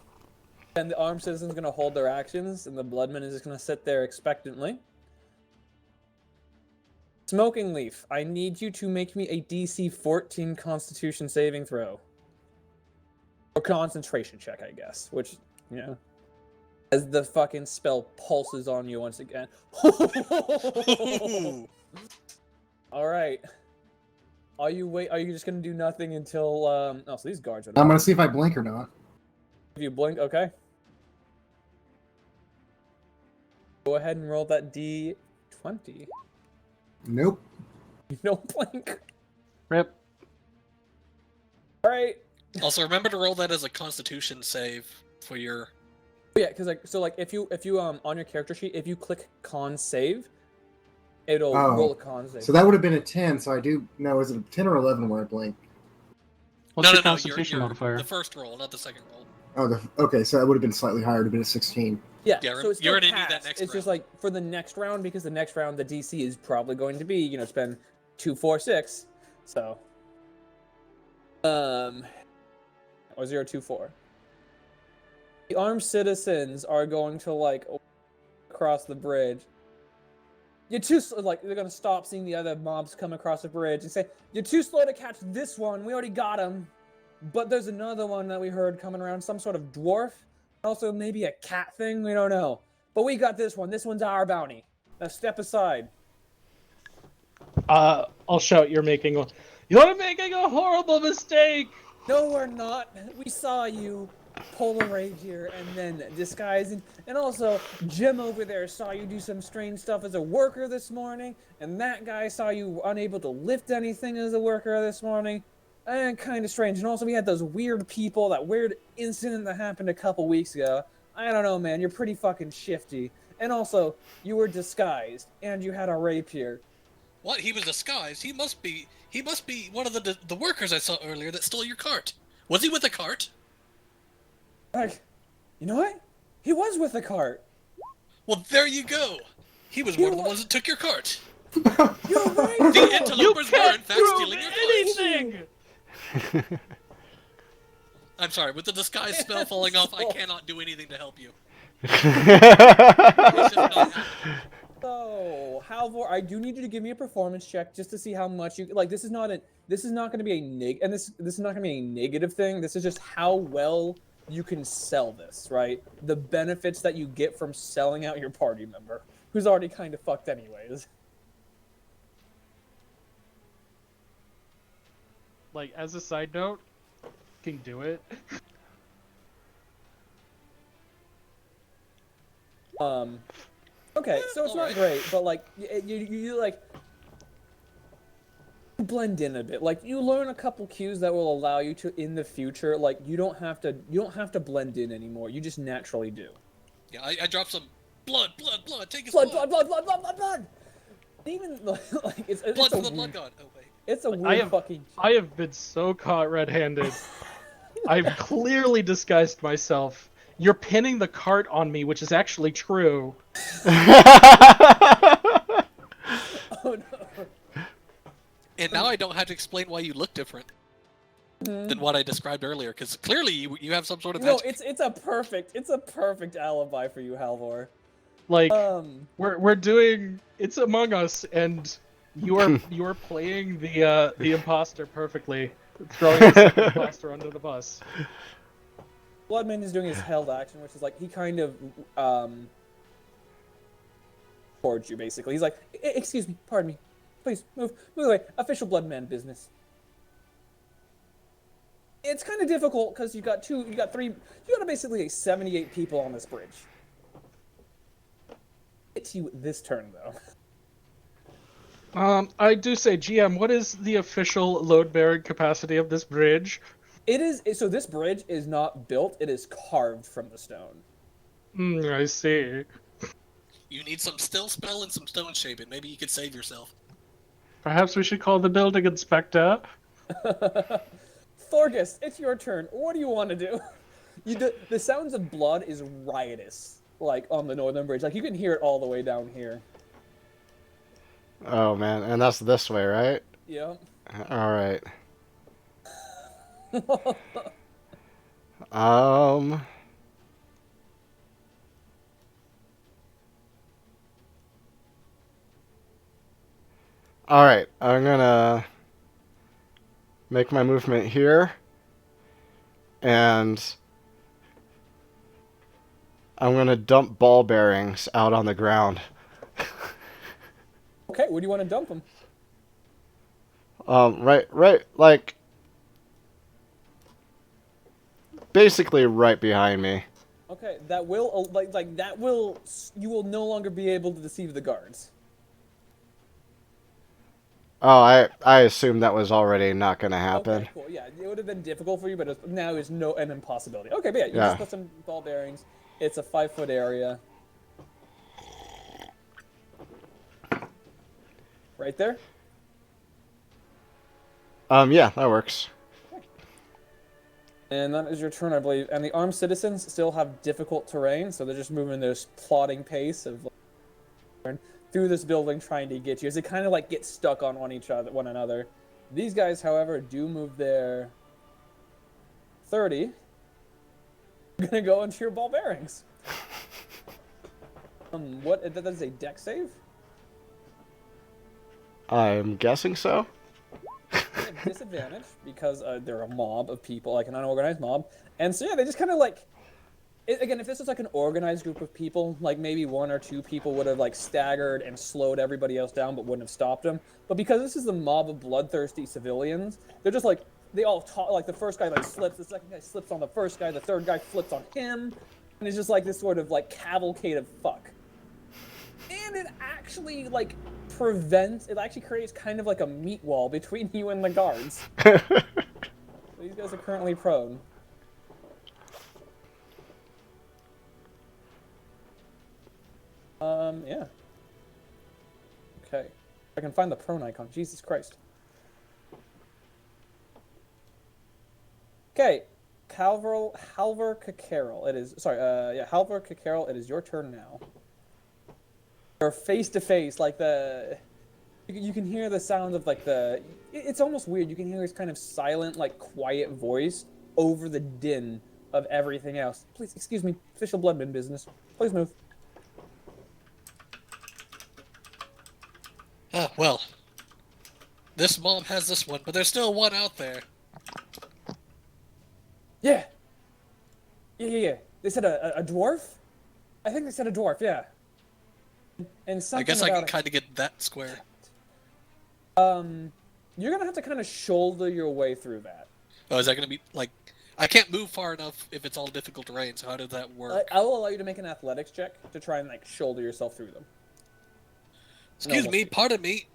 And the armed citizen's gonna hold their actions, and the bloodman is just gonna sit there expectantly. Smoking Leaf, I need you to make me a DC 14 Constitution saving throw. Or concentration check, I guess. Which, you know, as the fucking spell pulses on you once again. Alright. Are you just gonna do nothing until, oh, so these guards are... I'm gonna see if I blink or not. If you blink, okay. Go ahead and roll that D20. Nope. You don't blink. Rip. Alright. Also, remember to roll that as a Constitution save for your... Yeah, because if you on your character sheet, if you click con save, it'll roll a con save. So that would have been a 10, so I do... No, is it a 10 or 11 where I blink? What's your No, Constitution modifier? the first roll, not the second roll. Oh, okay, so that would have been slightly higher. It would have been a 16. Yeah, Yeah, so it's you already need passed. that next It's just round. like for the next round, because the next round the DC is probably going to be, you know, spend 2, 4, 6. So, or 0, 2, 4. The armed citizens are going to like cross the bridge. You're too like they're gonna stop seeing the other mobs come across the bridge and say, "You're too slow to catch this one. We already got him." But there's another one that we heard coming around, some sort of dwarf. Also, maybe a cat thing, we don't know. But we got this one. This one's our bounty. Now step aside. I'll shout, you're making a horrible mistake! No, we're not. We saw you pull a rapier and then disguise. And also, Jim over there saw you do some strange stuff as a worker this morning. And that guy saw you unable to lift anything as a worker this morning. And kind of strange. And also, we had those weird people, that weird incident that happened a couple weeks ago. I don't know, man. You're pretty fucking shifty. And also, you were disguised, and you had a rapier. What? He was disguised? He must be one of the workers I saw earlier that stole your cart. Was he with a cart? Like, you know what? He was with the cart. Well, there you go. He was one of the ones that took your cart. You're right. The interlopers were in fact stealing your cart. anything! I'm sorry, with the disguise spell falling off, I cannot do anything to help you. So, Halvor, I do need you to give me a performance check just to see how much you like. This is not going to be a this is not going to be a negative thing. This is just how well you can sell this, right? The benefits that you get from selling out your party member, who's already kind of fucked anyways. Like, as a side note, can do it. Okay, so it's not great, but like you like blend in a bit. Like you learn a couple cues that will allow you to in the future. Like you don't have to blend in anymore. You just naturally do. Yeah, I dropped some blood. Take his Blood. Even like it's Blood a from the blood weird, god. Oh wait. it's a weird fucking. I have been so caught red-handed. I've clearly disguised myself. You're pinning the cart on me, which is actually true. Oh no. And now I don't have to explain why you look different than what I described earlier, because clearly you have some sort of No, magic. it's a perfect alibi for you, Halvor. Like we're doing It's Among Us, and you are playing the imposter perfectly, throwing the second imposter under the bus. Bloodman is doing his held action, which is like he kind of towards you basically. He's like, excuse me, pardon me, please move away. Official Bloodman business. It's kind of difficult because you got basically 78 people on this bridge. It's you this turn though. I do say, GM, what is the official load-bearing capacity of this bridge? So this bridge is not built, it is carved from the stone. I see. You need some still spell and some stone shaping. Maybe you could save yourself. Perhaps we should call the building inspector. Thorgus, it's your turn. What do you want to do? The sounds of blood is riotous, like on the northern bridge. Like you can hear it all the way down here. Oh man, and that's this way, right? Yeah. All right. Um. All right, I'm gonna make my movement here, and I'm gonna dump ball bearings out on the ground. Okay, where do you want to dump them? Right, like basically right behind me. Okay, that will you will no longer be able to deceive the guards. Oh, I assumed that was already not gonna happen. Okay, cool. Yeah, it would have been difficult for you, but now is an impossibility. Okay, but yeah, you Yeah. just put some ball bearings. It's a 5-foot area. Right there. Yeah, that works. And that is your turn, I believe. And the armed citizens still have difficult terrain, so they're just moving this plodding pace of through this building trying to get you as they kind of like get stuck on one another. These guys, however, do move their 30. You're gonna go into your ball bearings. That is a deck save? I'm guessing so. They have disadvantage because they're a mob of people, like an unorganized mob. And so yeah, they just kind of like again, if this was like an organized group of people, like maybe 1 or 2 people would have like staggered and slowed everybody else down, but wouldn't have stopped them. But because this is a mob of bloodthirsty civilians, they're just like they all talk. Like the first guy like slips, the second guy slips on the first guy, the third guy flips on him, and it's just like this sort of like cavalcade of fuck. And it actually like it actually creates kind of like a meat wall between you and the guards. These guys are currently prone. Yeah. Okay. I can find the prone icon. Jesus Christ. Okay. Halvor Kakarol. It is, sorry, Halvor Kakarol, it is your turn now. You're face to face, like you can hear the sound of like it's almost weird. You can hear this kind of silent, like quiet voice over the din of everything else. Please, excuse me, official Bloodman business. Please move. Ah, well. This mob has this one, but there's still one out there. Yeah. Yeah. They said a dwarf? I think they said a dwarf, yeah. And something I guess I about can kind of get that square. You're gonna have to kind of shoulder your way through that. Oh, is that going to be, like... I can't move far enough if it's all difficult terrain, so how did that work? I will allow you to make an athletics check to try and, like, shoulder yourself through them. Excuse me, pardon me.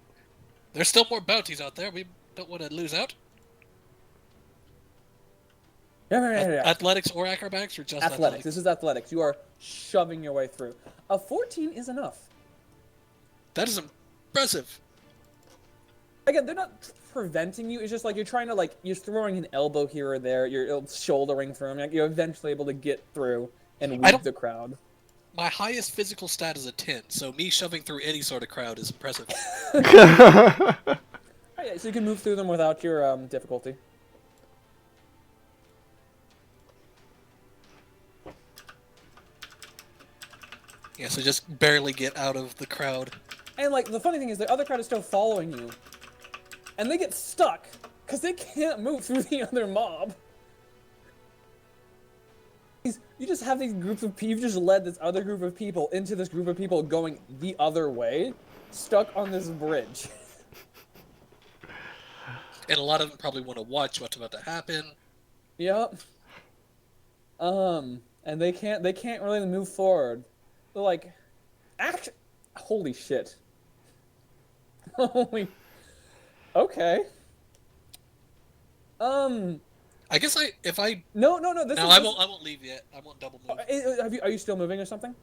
There's still more bounties out there. We don't want to lose out. Yeah. Athletics or acrobatics, or just Athletics. This is athletics. You are shoving your way through. A 14 is enough. That is impressive. Again, they're not preventing you. It's just like you're trying to, like, you're throwing an elbow here or there. You're shouldering through them. Like, you're eventually able to get through and weave the crowd. My highest physical stat is a 10, so me shoving through any sort of crowd is impressive. Oh, yeah, so you can move through them without your difficulty. Yeah, so just barely get out of the crowd. And, like, the funny thing is the other crowd is still following you. And they get stuck because they can't move through the other mob. You just have these groups of people. You've just led this other group of people into this group of people going the other way, stuck on this bridge. And a lot of them probably want to watch what's about to happen. Yep. And they can't really move forward. They're like, holy shit. Holy. Okay. I guess if I No. I won't leave yet. I won't double move. Are you still moving or something?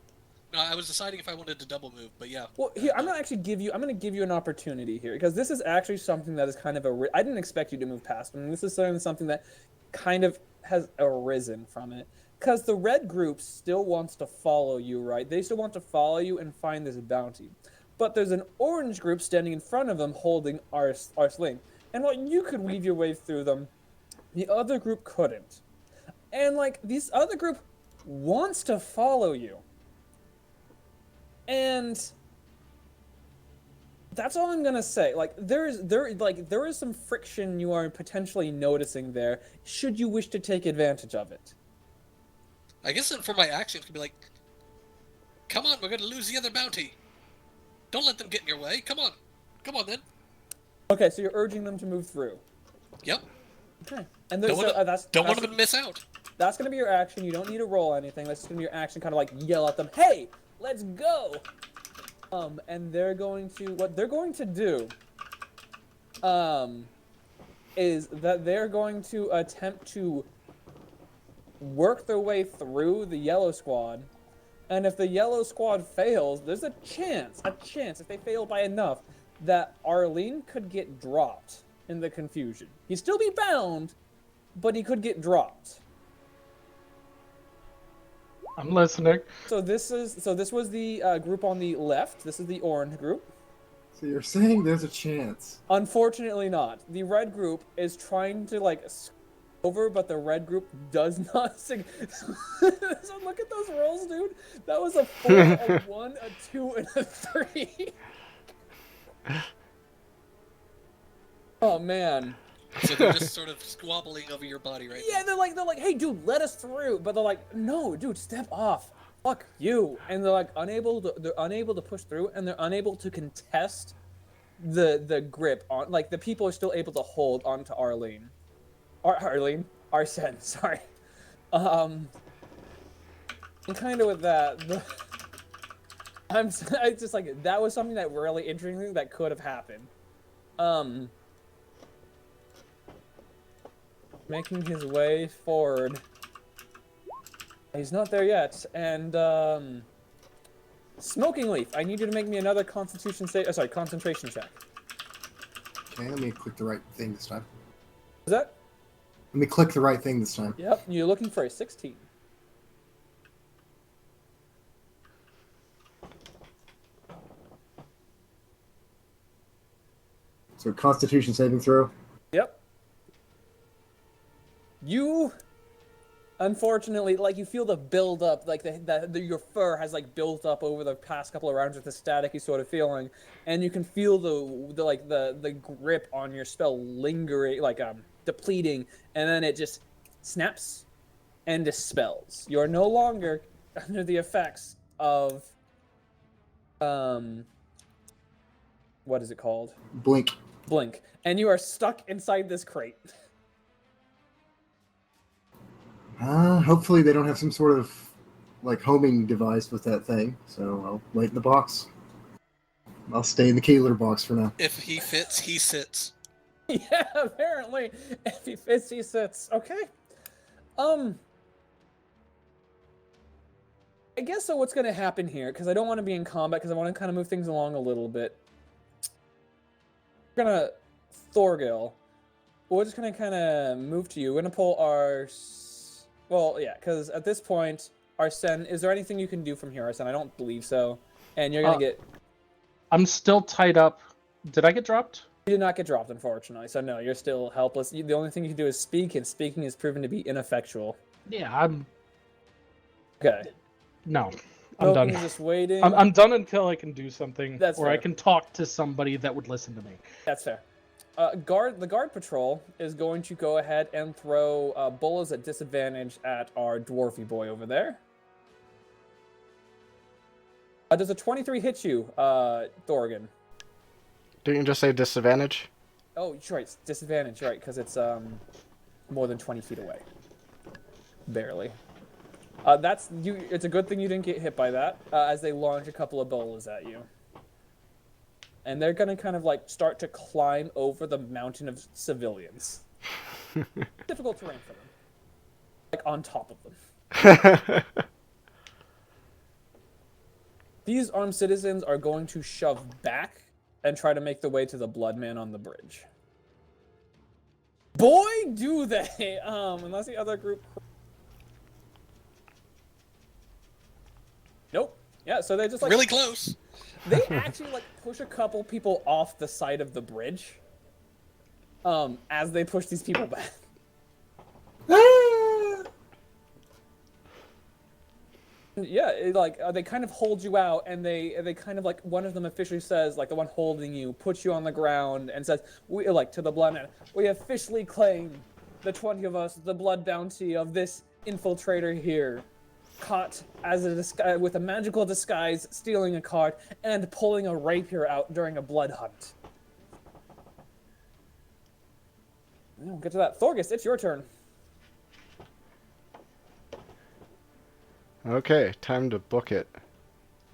No, I was deciding if I wanted to double move, but yeah. Well, here I'm gonna give you an opportunity here because this is actually something that is kind of I didn't expect you to move past. I mean, this is something that kind of has arisen from it because the red group still wants to follow you, right? They still want to follow you and find this bounty, but there's an orange group standing in front of them holding our sling, and while you could weave your way through them, the other group couldn't. And, like, this other group wants to follow you. And that's all I'm gonna say. Like, there is some friction you are potentially noticing there, should you wish to take advantage of it. I guess for my action, it could be like, come on, we're gonna lose the other bounty. Don't let them get in your way. Come on then. Okay, so you're urging them to move through. Yep. Okay. And Don't want them to miss out. That's gonna be your action. You don't need to roll anything. That's just gonna be your action. Kind of like yell at them, "Hey, let's go!" And what they're going to do, is that they're going to attempt to work their way through the yellow squad, and if the yellow squad fails, there's a chance if they fail by enough, that Arlene could get dropped in the confusion. He'd still be bound, but he could get dropped. I'm listening. So this was the group on the left. This is the orange group. So you're saying there's a chance? Unfortunately not. The red group is trying to, like, over, but the red group does not sing. So look at those rolls, dude. That was a 4, a 1, a 2, and a 3. Oh man. So they're just sort of squabbling over your body right now. Yeah, they're like, hey, dude, let us through. But they're like, no, dude, step off. Fuck you. And they're like unable to push through, and they're unable to contest the grip on. Like, the people are still able to hold onto Arlene. Arsene, sorry. And kind of with that, I just like, that was something that really interesting that could have happened. Making his way forward. He's not there yet, and Smoking Leaf, I need you to make me another concentration check. Okay, let me click the right thing this time. Is that? Let me click the right thing this time. Yep, you're looking for a 16. So Constitution saving throw. Yep. You, unfortunately, like, you feel the build up, like your fur has, like, built up over the past couple of rounds with the staticky sort of feeling, and you can feel the grip on your spell lingering, like, depleting, and then it just snaps and dispels. You are no longer under the effects of what is it called? Blink. And you are stuck inside this crate. Hopefully they don't have some sort of, like, homing device with that thing, so I'll wait in the box. I'll stay in the Keeler box for now. If he fits, he sits. Yeah, apparently. If he fits, he sits. Okay. I guess so what's going to happen here, because I don't want to be in combat, because I want to kind of move things along a little bit. We're going to... Thorgil. We're just going to kind of move to you. We're going to pull our... Well, yeah, because at this point, Arsene, is there anything you can do from here, Arsene? I don't believe so. And you're going to get... I'm still tied up. Did I get dropped? You did not get dropped, unfortunately. So no, you're still helpless. The only thing you can do is speak, and speaking is proven to be ineffectual. Yeah, I'm... Okay. No, I'm done. Smoking is just waiting. I'm done until I can do something, That's or fair. I can talk to somebody that would listen to me. That's fair. The guard patrol is going to go ahead and throw bullets at disadvantage at our dwarfy boy over there. Does a 23 hit you, Thorgan? Didn't you just say disadvantage? Oh, you're right. It's disadvantage, right? Because it's more than 20 feet away. Barely. That's you. It's a good thing you didn't get hit by that, as they launch a couple of bolas at you. And they're gonna kind of like start to climb over the mountain of civilians. Difficult terrain for them. Like on top of them. These armed citizens are going to shove back and try to make the way to the Bloodman on the bridge. Boy, do they! Unless the other group... Nope. Yeah, so they just like... Really close. They actually like push a couple people off the side of the bridge. As they push these people back. Yeah, they kind of hold you out, and they kind of like, one of them officially says, like the one holding you, puts you on the ground and says, we like to the Bloodman, we officially claim, the 20 of us, the blood bounty of this infiltrator here, caught as a with a magical disguise, stealing a cart and pulling a rapier out during a blood hunt. We'll get to that. Thorgus, it's your turn. Okay, time to book it.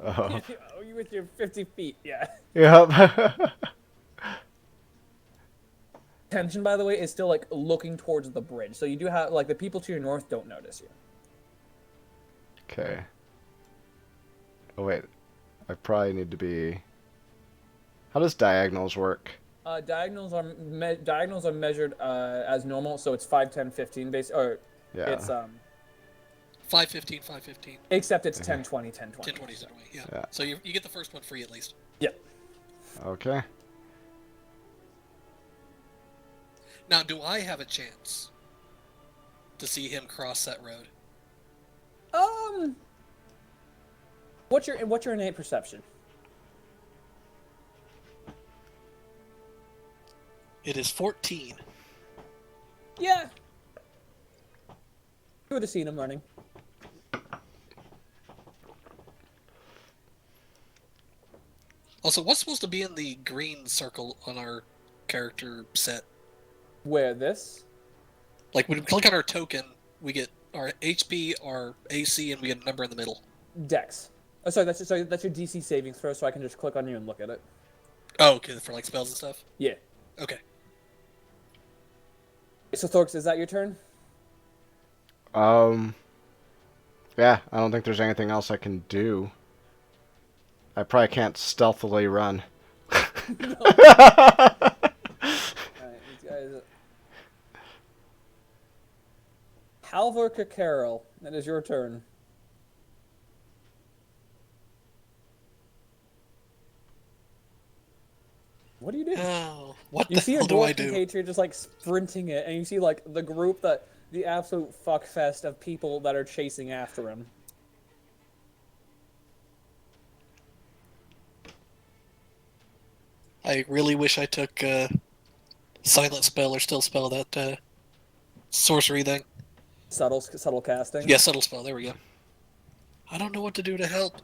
Oh. Oh, you with your 50 feet, yeah. Yep. Tension, by the way, is still like looking towards the bridge, so you do have like the people to your north don't notice you. Okay. Oh wait, I probably need to be... How does diagonals work? Diagonals are measured as normal, so it's 5, 10, 15 base, or Yeah. it's 515, 515. except it's 10, 20, 10, 20. 10, 20 is that way, yeah. Yeah. So you get the first one free at least. Yeah. Okay. Now, do I have a chance to see him cross that road? What's your innate perception? It is 14. Yeah. You would have seen him running. Also, what's supposed to be in the green circle on our character set? Where this? Like, when we click on our token, we get our HP, our AC, and we get a number in the middle. Dex. Oh, sorry, that's your DC saving throw, so I can just click on you and look at it. Oh, okay, for like spells and stuff? Yeah. Okay. So, Thorx, is that your turn? Yeah, I don't think there's anything else I can do. I probably can't stealthily run. Alright, these guys... Halvor Carol, that is your turn. What do you do? Oh, what You the see a hell do I dwarf do? compatriot just like sprinting it, and you see like the group the absolute fuckfest of people that are chasing after him. I really wish I took silent spell or still spell that sorcery thing. Subtle casting. Yeah, subtle spell. There we go. I don't know what to do to help.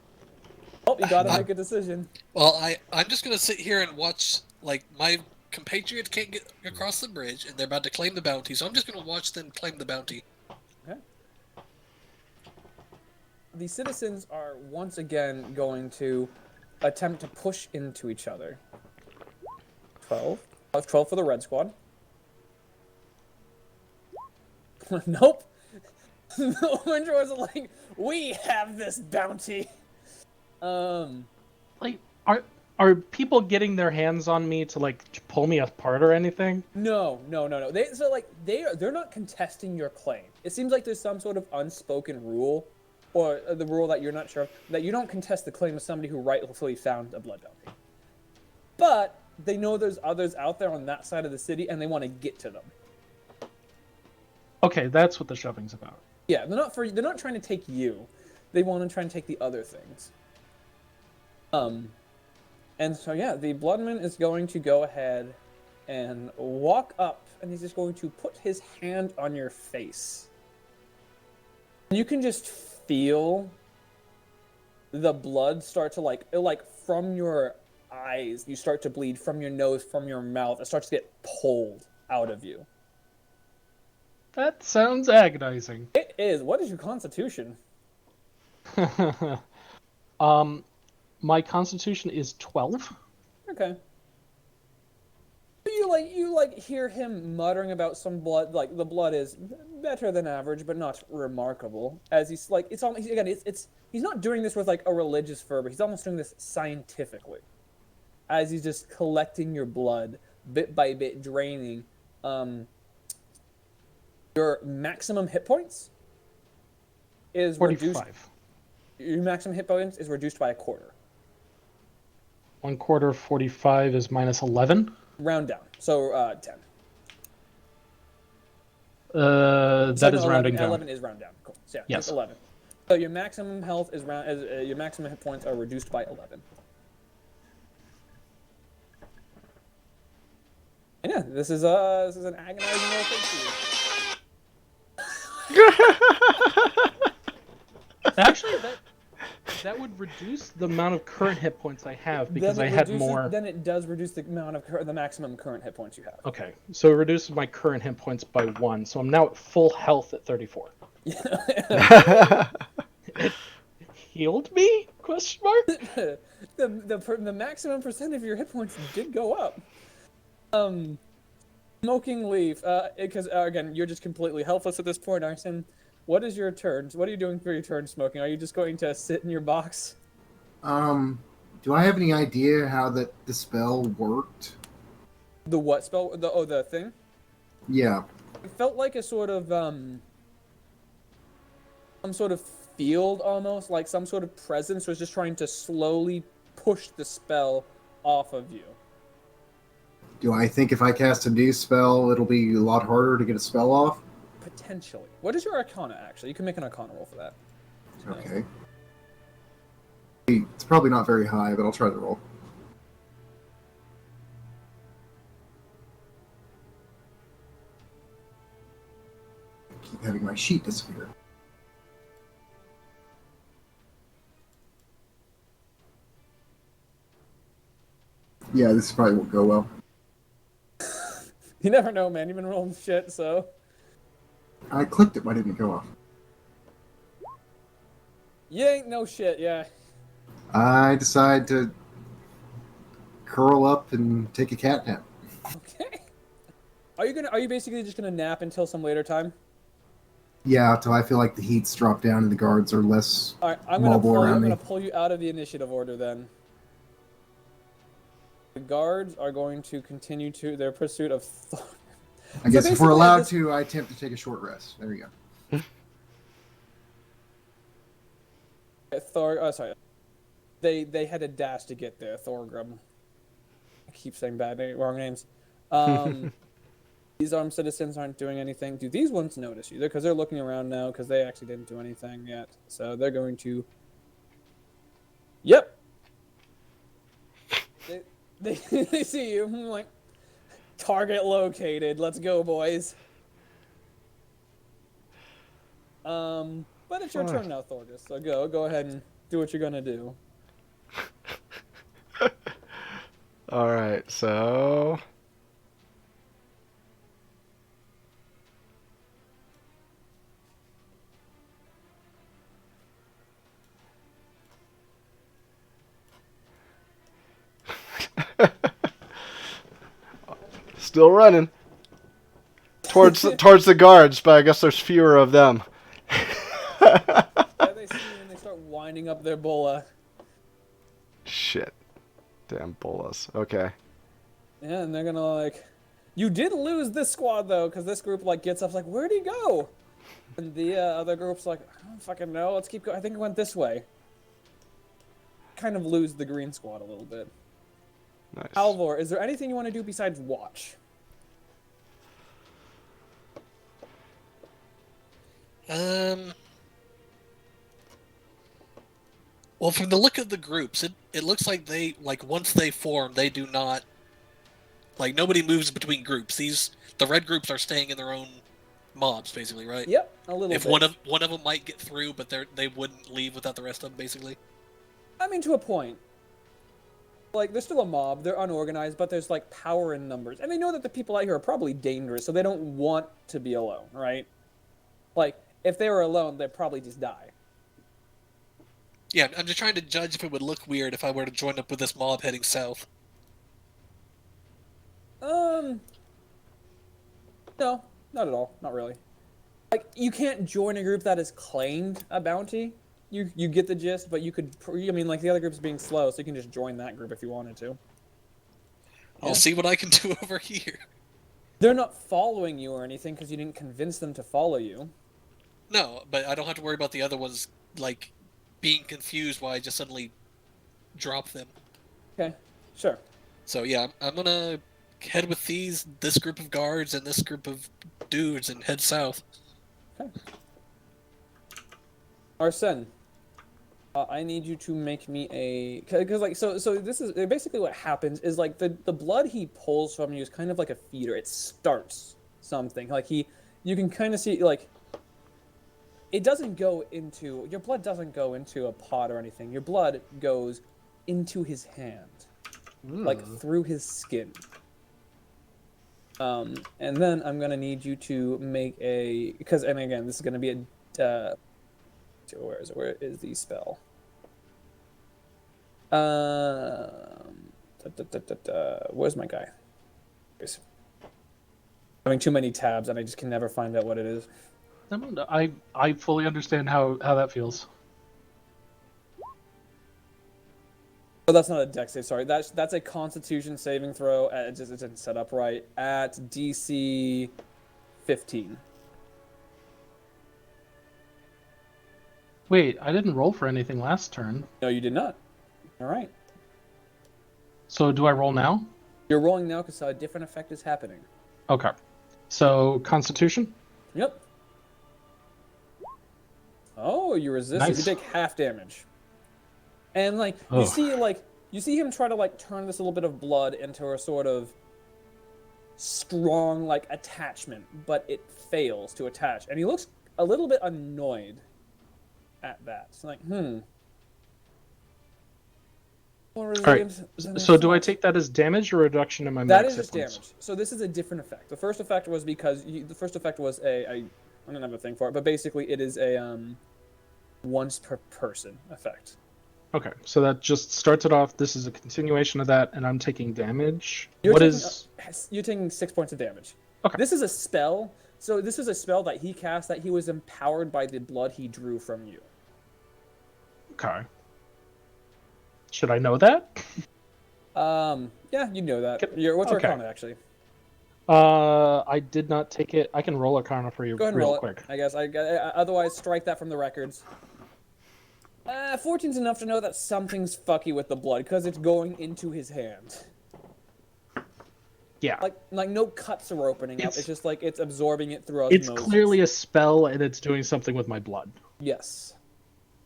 Oh, you gotta make a decision. Well, I'm just gonna sit here and watch. Like, my compatriots can't get across the bridge, and they're about to claim the bounty, so I'm just gonna watch them claim the bounty. Okay. The citizens are once again going to attempt to push into each other. 12. 12 for the red squad. Nope. The orange was like, we have this bounty. Like, are people getting their hands on me to like pull me apart or anything? No. They're not contesting your claim. It seems like there's some sort of unspoken rule, or the rule that you're not sure of, that you don't contest the claim of somebody who rightfully found a blood bounty. But they know there's others out there on that side of the city, and they want to get to them. Okay, that's what the shoving's about. Yeah, they're not trying to take you. They want to try and take the other things. And so yeah, the Bloodman is going to go ahead and walk up, and he's just going to put his hand on your face. You can just feel the blood start to like from your eyes, you start to bleed, from your nose, from your mouth. It starts to get pulled out of you. That sounds agonizing. It is. What is your constitution? My constitution is 12. Okay. You hear him muttering about some blood, like the blood is better than average, but not remarkable. As he's like, it's almost again, it's he's not doing this with like a religious fervor. He's almost doing this scientifically, as he's just collecting your blood bit by bit, draining. Your maximum hit points is 45. reduced. Your maximum hit points is reduced by a quarter. 1/4 of 45 is minus 11. Round down, so 10. That is 11, rounding down. 11 is round down. Cool. So yeah, Yes. it's 11. So your maximum health is your maximum hit points are reduced by 11. And yeah, this is an agonizing little thing for you. Actually, that would reduce the amount of current hit points I have because I had more. Then it does reduce the amount of the maximum current hit points you have. Okay, so it reduces my current hit points by 1, so I'm now at full health at 34. It healed me? Question mark. The maximum percent of your hit points did go up. Smoking Leaf, because again, you're just completely helpless at this point, Arson. What is your turn? What are you doing for your turn, Smoking? Are you just going to sit in your box? Do I have any idea how the spell worked? The what spell? The thing? Yeah. It felt like a sort of some sort of field almost, like some sort of presence was just trying to slowly push the spell off of you. Do I think if I cast a new spell, it'll be a lot harder to get a spell off? Potentially. What is your Arcana, actually? You can make an Arcana roll for that. Okay. It's probably not very high, but I'll try the roll. Keep having my sheet disappear. Yeah, this probably won't go well. You never know, man. You've been rolling shit, so... I clicked it, but it didn't go off. You ain't no shit, yeah. I decide to curl up and take a cat nap. Okay. Are you basically just gonna nap until some later time? Yeah, until I feel like the heat's dropped down and the guards are less Alright, I'm mobile around me. gonna pull you out of the initiative order then. The guards are going to continue to their pursuit of Thor. I guess if we're allowed to, I attempt to take a short rest. There we go. Sorry. They had a dash to get there, Thorgrim. I keep saying wrong names. These armed citizens aren't doing anything. Do these ones notice you? Because they're looking around now because they actually didn't do anything yet. So they're going to... Yep. They see you. I'm like, target located. Let's go, boys. But it's your turn now, Thorgus. So go ahead and do what you're gonna do. All right, so Still running. Towards the guards, but I guess there's fewer of them. Yeah, they see you and they start winding up their bola. Shit. Damn bolas. Okay. Yeah, and they're gonna like, you did lose this squad though, because this group like gets up like, where'd he go? And the other group's like, I don't fucking know. Let's keep going. I think it went this way. Kind of lose the green squad a little bit. Nice. Alvor, is there anything you want to do besides watch? Well, from the look of the groups, it looks like they, like, once they form, they do not, like, nobody moves between groups. The red groups are staying in their own mobs, basically, right? Yep, a little If bit. one of them might get through, but they wouldn't leave without the rest of them, basically. I mean, to a point. Like, they're still a mob, they're unorganized, but there's, like, power in numbers. And they know that the people out here are probably dangerous, so they don't want to be alone, right? Like, if they were alone, they'd probably just die. Yeah, I'm just trying to judge if it would look weird if I were to join up with this mob heading south. No, not at all. Not really. Like, you can't join a group that has claimed a bounty. You get the gist, but you could, I mean, like, the other group's being slow, so you can just join that group if you wanted to. I'll see what I can do over here. They're not following you or anything because you didn't convince them to follow you. No, but I don't have to worry about the other ones, like, being confused why I just suddenly drop them. Okay, sure. So yeah, I'm gonna head with this group of guards and this group of dudes and head south. Okay. Arsene, I need you to make me a, because like so this is basically what happens is like the blood he pulls from you is kind of like a feeder. It starts something like you can kind of see like it doesn't go into your blood doesn't go into a pot or anything. Your blood goes into his hand, like through his skin. And then I'm gonna need you to make a and again this is gonna be a where is it? Where is the spell? Where's my guy? Having too many tabs and I just can never find out what it is. I fully understand how that feels. Oh, that's not a dex save. Sorry, that's a Constitution saving throw. It didn't set up right at DC 15. Wait, I didn't roll for anything last turn. No, you did not. All right. So do I roll now? You're rolling now because a different effect is happening. Okay. So Constitution? Yep. Oh, you resist. Nice. You take half damage. And like you see him try to like turn this little bit of blood into a sort of strong like attachment, but it fails to attach. And he looks a little bit annoyed at that. It's like, Alright. So do I take that as damage or reduction in my max That is hit just points? damage. So this is a different effect. The first effect was because the first effect was I don't have a thing for it, but basically it is a once per person effect. Okay, so that just starts it off. This is a continuation of that, and I'm taking damage. You're taking 6 points of damage. Okay. This is a spell. So this is a spell that he cast that he was empowered by the blood he drew from you. Okay. Should I know that? Yeah, you know that. What's your Arcana actually? I did not take it. I can roll Arcana for you Go ahead and real roll quick. it. I guess. Otherwise, strike that from the records. 14's enough to know that something's fucky with the blood because it's going into his hand. Yeah. Like no cuts are opening up. It's just like it's absorbing it through It's osmosis. clearly a spell, and it's doing something with my blood. Yes.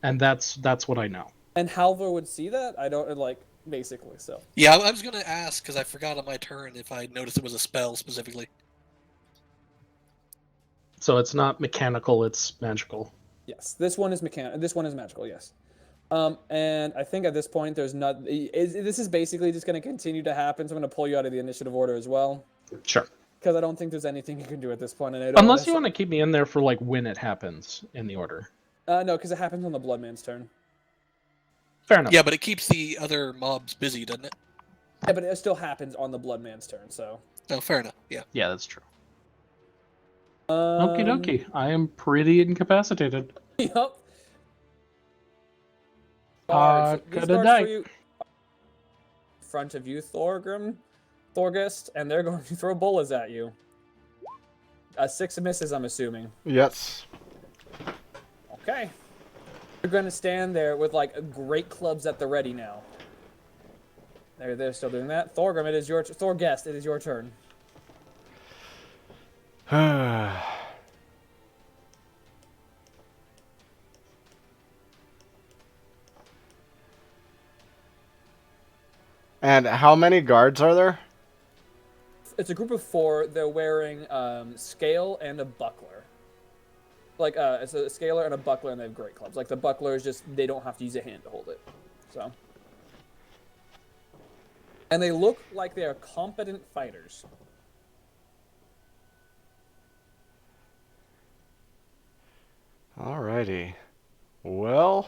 And that's what I know. And Halvor would see that? I don't basically so. Yeah, I was gonna ask because I forgot on my turn if I noticed it was a spell specifically. So it's not mechanical; it's magical. Yes, this one is This one is magical. Yes, and I think at this point there's not. This is basically just going to continue to happen. So I'm going to pull you out of the initiative order as well. Sure. Because I don't think there's anything you can do at this point. And I don't Unless you want to keep me in there for like when it happens in the order. No, because it happens on the Bloodman's turn. Fair enough. Yeah, but it keeps the other mobs busy, doesn't it? Yeah, but it still happens on the Bloodman's turn. So. Oh, fair enough. Yeah. Yeah, that's true. Okie dokie. I am pretty incapacitated. Yup. Guards. These Coulda guards for died. you. In front of you, Thorgest, and they're going to throw bolas at you. 6 misses, I'm assuming. Yes. Okay. You're going to stand there with like great clubs at the ready now. They're still doing that. Thorgrim, it is your Thorgest, it is your turn. And how many guards are there? It's a group of 4. They're wearing scale and a buckler. Like it's a scaler and a buckler, and they have great clubs. Like the buckler is just they don't have to use a hand to hold it. So. And they look like they are competent fighters. Alrighty. Well.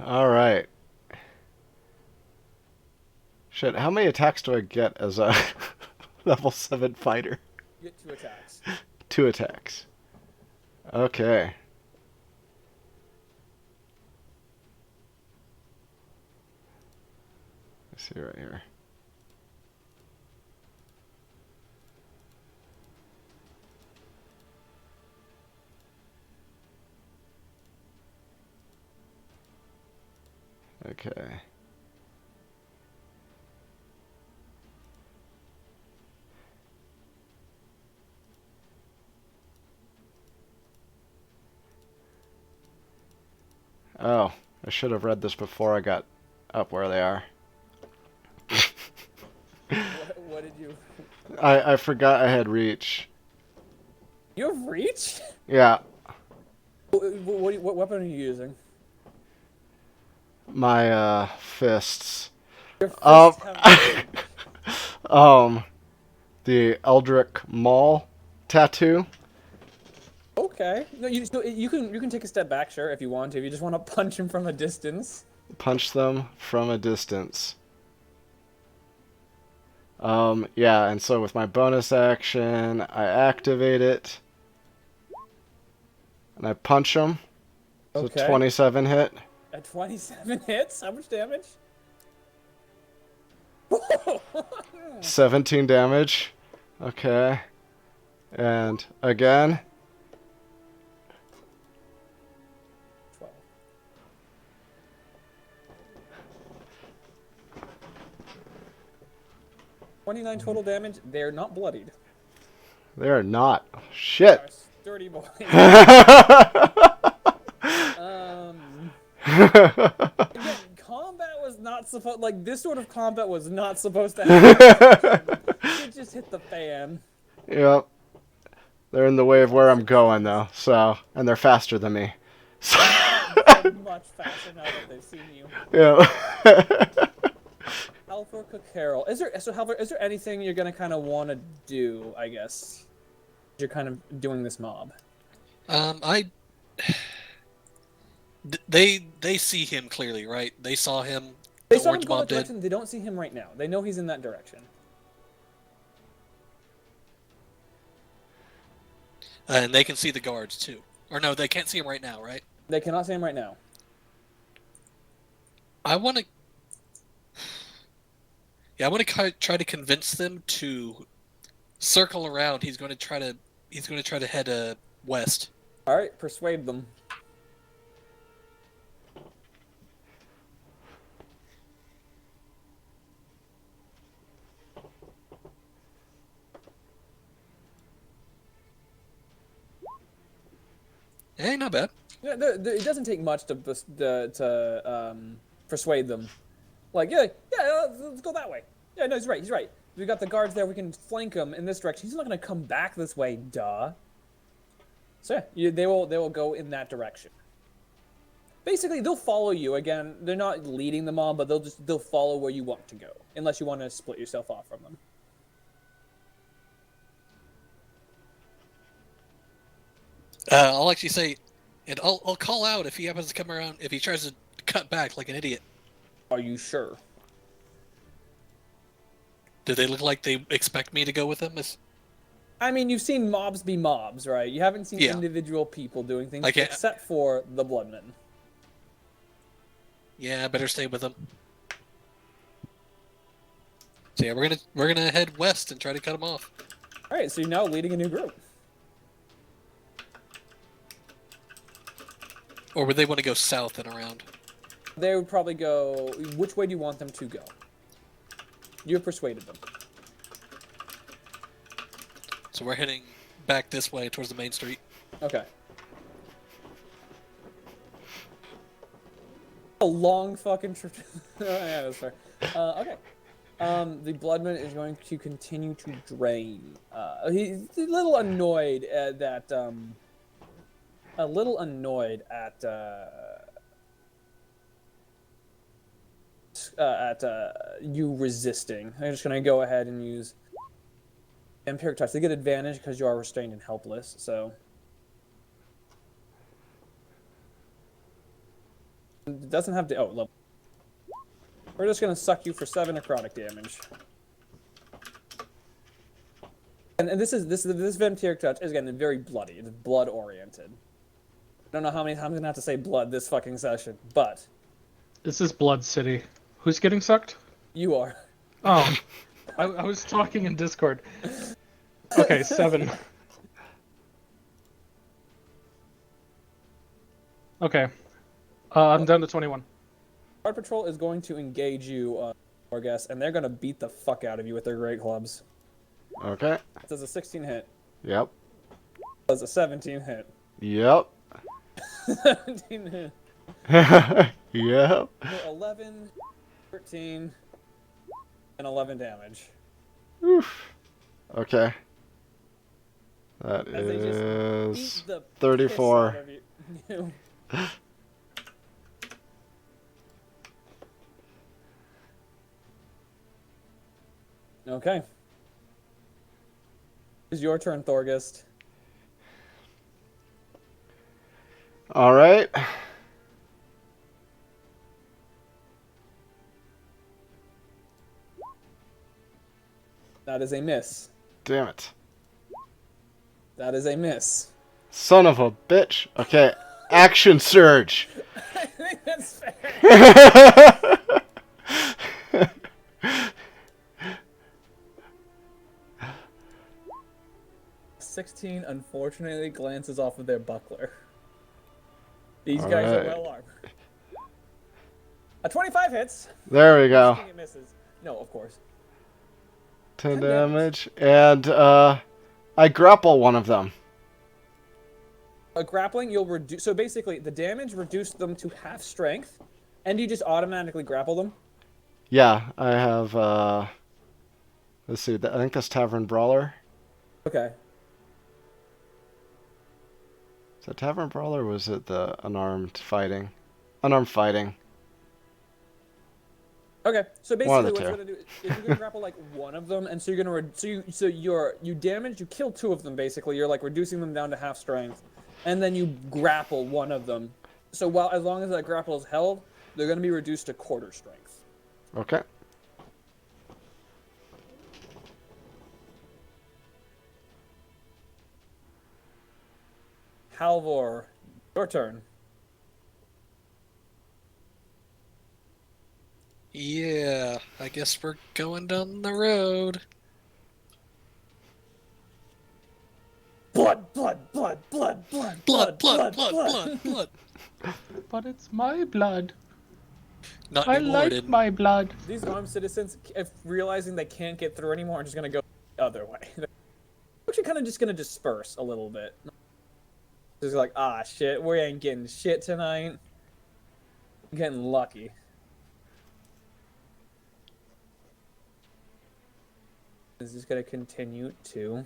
All right. Shit, how many attacks do I get as a level 7 fighter? You get 2 attacks. 2 attacks. Okay. Let's see right here. Okay. Oh, I should have read this before I got up where they are. What did you... I forgot I had reach. You have reach? Yeah, What weapon are you using? my fists. Your fists have... The Eldrick Maul tattoo. Okay. No, you can take a step back, sure, if you want to. If you just want to punch him from a distance. Punch them from a distance. Yeah, and so with my bonus action, I activate it. And I punch them. So Okay. 27 hit. At 27 hits? How much damage? 17 damage. Okay. And again. 12. 29 total damage. They're not bloodied. They're not. Shit. They are sturdy boys. Again, combat was not supposed... Like, this sort of combat was not supposed to happen. It just hit the fan. Yep. They're in the way of where I'm going, though. So, and they're faster than me. So, They're much faster now that they've seen you. yeah. Halvor Carol. Is there anything you're gonna kind of want to do? I guess you're kind of doing this mob. They see him clearly, right? They saw him. They the saw him orange go mob that did, direction. They don't see him right now. They know he's in that direction. and they can see the guards too. Or no, they can't see him right now, right? They cannot see him right now. I want to. Yeah, I want to try to convince them to circle around. He's going to try to head west. All right, persuade them. Hey, not bad. Yeah, it doesn't take much to persuade them. Like, yeah, let's go that way. Yeah, no, he's right. He's right. We got the guards there. We can flank him in this direction. He's not going to come back this way, duh. So yeah, they will go in that direction. Basically, they'll follow you. Again, they're not leading them on, but they'll follow where you want to go, unless you want to split yourself off from them. I'll actually say, and I'll call out if he happens to come around, if he tries to cut back like an idiot. Are you sure? Do they look like they expect me to go with them? I mean, you've seen mobs be mobs, right? You haven't seen Yeah. individual people doing things, Okay. except for the Bloodman. Yeah, I better stay with them. So yeah, we're gonna head west and try to cut them off. All right, so you're now leading a new group. Or would they want to go south and around? They would probably go. Which way do you want them to go? You've persuaded them. So we're heading back this way towards the main street. Okay. A long fucking trip. Yeah, that's fair. Okay. The Bloodman is going to continue to drain. He's a little annoyed that. A little annoyed at you resisting. I'm just gonna go ahead and use Empiric Touch. They get advantage because you are restrained and helpless. So it doesn't have to. Oh, level. We're just gonna suck you for 7 necrotic damage. And this Vampiric Touch is again very bloody. It's blood oriented. I don't know how many times I'm gonna have to say blood this fucking session, but This is Blood City. Who's getting sucked? you are. Oh, I was talking in Discord. Okay, 7. Okay, I'm down to 21. Guard Patrol is going to engage you, Orgus, and they're gonna beat the fuck out of you with their great clubs. Okay. Does a 16 hit? Yep. Does a 17 hit? Yep. 17 hit. Yep. 11, 13, and 11 damage. Oof. Okay. That As they just is beat the 34. piss out of you. Okay. It's your turn, Thorgest. All right. That is a miss. Damn it. That is a miss. Son of a bitch. Okay. Action surge. I think that's fair. 16 unfortunately glances off of their buckler. These guys are Alright. well armored. A 25 hits. There we go. 16 it misses. No, of course. 10 10 damage. And I grapple one of them. A grappling, you'll reduce. So basically, the damage reduced them to half strength, and you just automatically grapple them. Yeah, I have let's see. I think that's Tavern Brawler. Okay. Is that Tavern Brawler or was it the unarmed fighting? Unarmed fighting. Okay. So One basically, of what the you're gonna do is you're gonna grapple like one of them, and so you're gonna you damage, you kill 2 of them basically. You're like reducing them down to half strength, and then you grapple one of them. So as long as that grapple is held, they're gonna be reduced to quarter strength. Okay. Halvor, your turn. Yeah, I guess we're going down the road. Blood, blood, blood, blood, blood, Blood, blood, blood, blood. But it's my blood. Not I anymore, like didn't. my blood. These armed citizens, if realizing they can't get through anymore, are just gonna go the other way. They're actually kind of just gonna disperse a little bit. Just like, ah, shit, we ain't getting shit tonight. Getting lucky. Is just gonna continue to.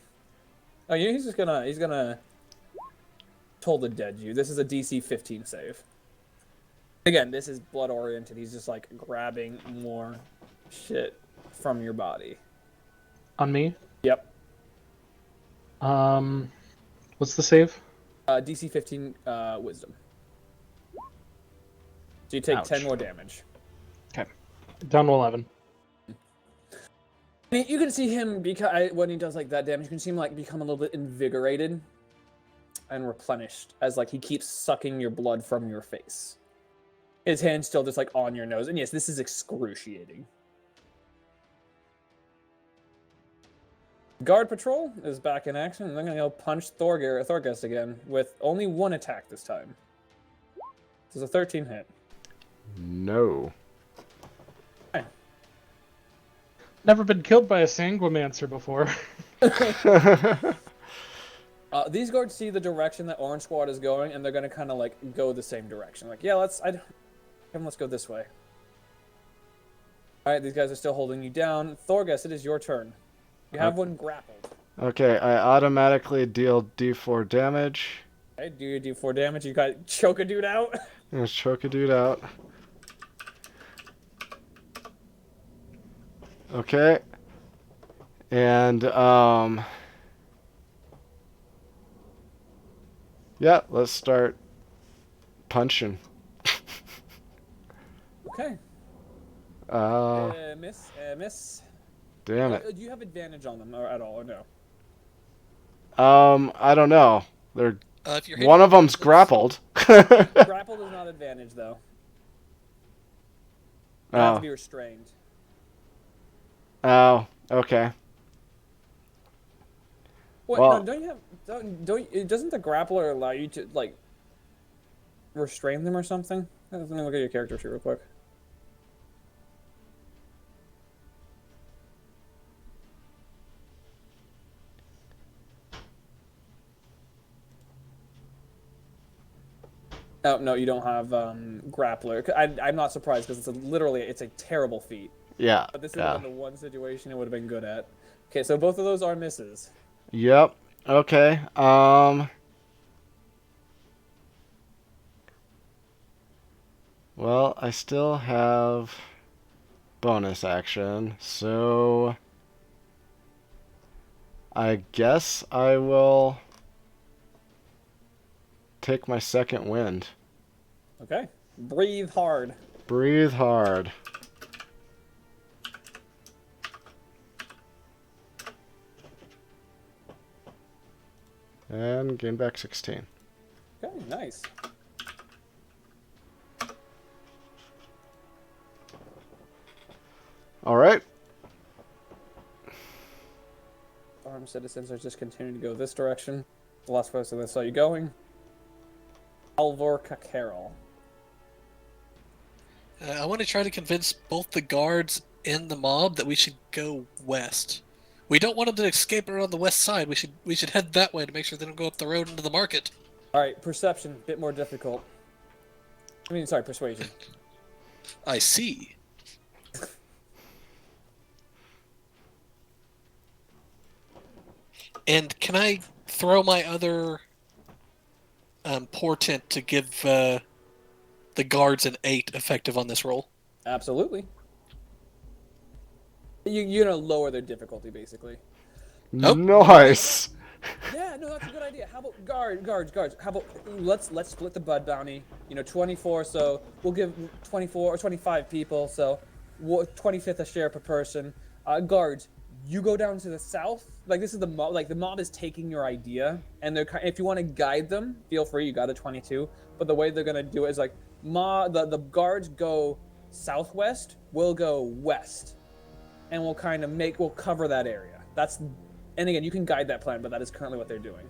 Oh, yeah, he's gonna toll the dead you. This is a DC 15 save. Again, this is blood oriented. He's just like grabbing more shit from your body. On me? Yep. What's the save? DC 15 Wisdom. So you take Ouch. 10 more damage. Down to 11. I mean, you can see him when he does like that damage. You can see him like become a little bit invigorated and replenished as like he keeps sucking your blood from your face. His hand's still just like on your nose, and yes, this is excruciating. Guard Patrol is back in action, and they're gonna go punch Thorgest again with only one attack this time. This is a 13 hit. No. Never been killed by a Sanguimancer before. These guards see the direction that Orange Squad is going, and they're gonna kind of like go the same direction. Like, yeah, let's go this way. All right, these guys are still holding you down. Thorgest, it is your turn. You have one grappled. Okay, I automatically deal D4 damage. Okay, do your D4 damage. You got choke a dude out. Let's choke a dude out. Okay. And, yeah, let's start punching. Okay. Miss. Damn it. Do you have advantage on them at all, or no? I don't know. They're If you're one of them's grappled. Grappled is not advantage, though. You have to be restrained. Oh, okay. What? Well- No, don't you have? Doesn't the grappler allow you to like restrain them or something? Let me look at your character sheet real quick. Oh, no, you don't have grappler. I'm not surprised because it's a terrible feat. Yeah. But this would have been the one situation it would have been good at. Okay, so both of those are misses. Yep. Okay. Well, I still have bonus action, so I guess I will take my second wind. Okay. Breathe hard. Breathe hard. And gain back 16. Okay, nice. All right. Armed citizens are just continuing to go this direction. The last person that saw you going. Alvor Kakarol. I want to try to convince both the guards and the mob that we should go west. We don't want them to escape around the west side. We should head that way to make sure they don't go up the road into the market. All right, perception, bit more difficult. Persuasion. I see. And can I throw my other portent to give the guards an 8 effective on this roll? Absolutely. You're gonna lower their difficulty, basically. Nope. Nice. Yeah, no, that's a good idea. How about guards? How about let's split the bud bounty. 24. So we'll give 24 or 25 people. So 25th a share per person. Guards, you go down to the south. Like this is the mob. Like the mob is taking your idea, and if you want to guide them, feel free. You got a 22. But the way they're gonna do it is like the guards go southwest. We'll go west, and we'll cover that area. And again, you can guide that plan, but that is currently what they're doing.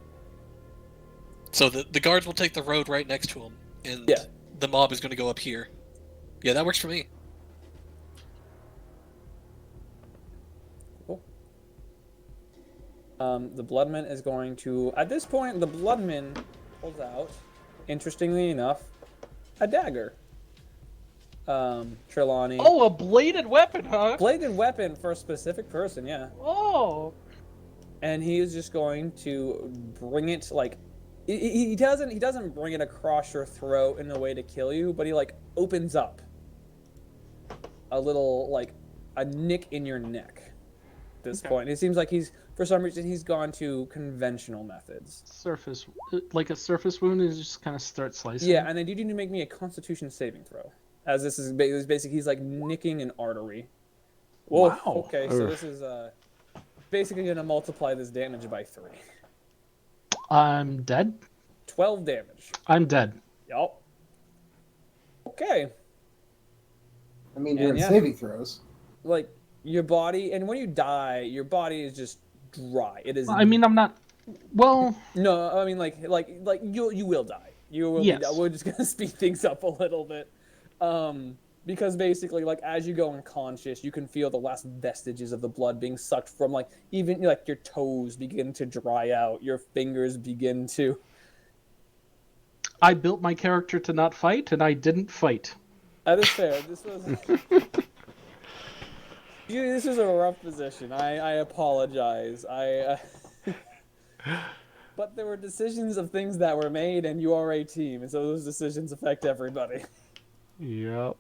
So the guards will take the road right next to them, and Yeah. the mob is going to go up here. Yeah, that works for me. Cool. The Bloodman is going to... At this point, the Bloodman pulls out, interestingly enough, a dagger. Trelawney. Oh, a bladed weapon, huh? Bladed weapon for a specific person, yeah. Oh. And he is just going to bring it like he doesn't bring it across your throat in a way to kill you, but he like opens up a little like a nick in your neck at this point. It seems like he's For some reason, he's gone to conventional methods. Surface, like a surface wound, is just kind of start slicing. Yeah, and they do need to make me a Constitution saving throw, as this is basically he's like nicking an artery. Whoa. Wow. Okay, so Oof. this is basically gonna multiply this damage by 3. I'm dead. 12 damage. I'm dead. Yup. Okay. I mean, you're And in yeah. saving throws. Like your body, and when you die, your body is just dry. It is. I mean, I'm not. Well, No, I mean like you will die. You will Yes. be. We're just gonna speed things up a little bit, because basically like as you go unconscious, you can feel the last vestiges of the blood being sucked from like even like your toes begin to dry out, your fingers begin to. I built my character to not fight, and I didn't fight. That is fair. This was. This was a rough position. I apologize. But there were decisions of things that were made, and you are a team, and so those decisions affect everybody. Yep.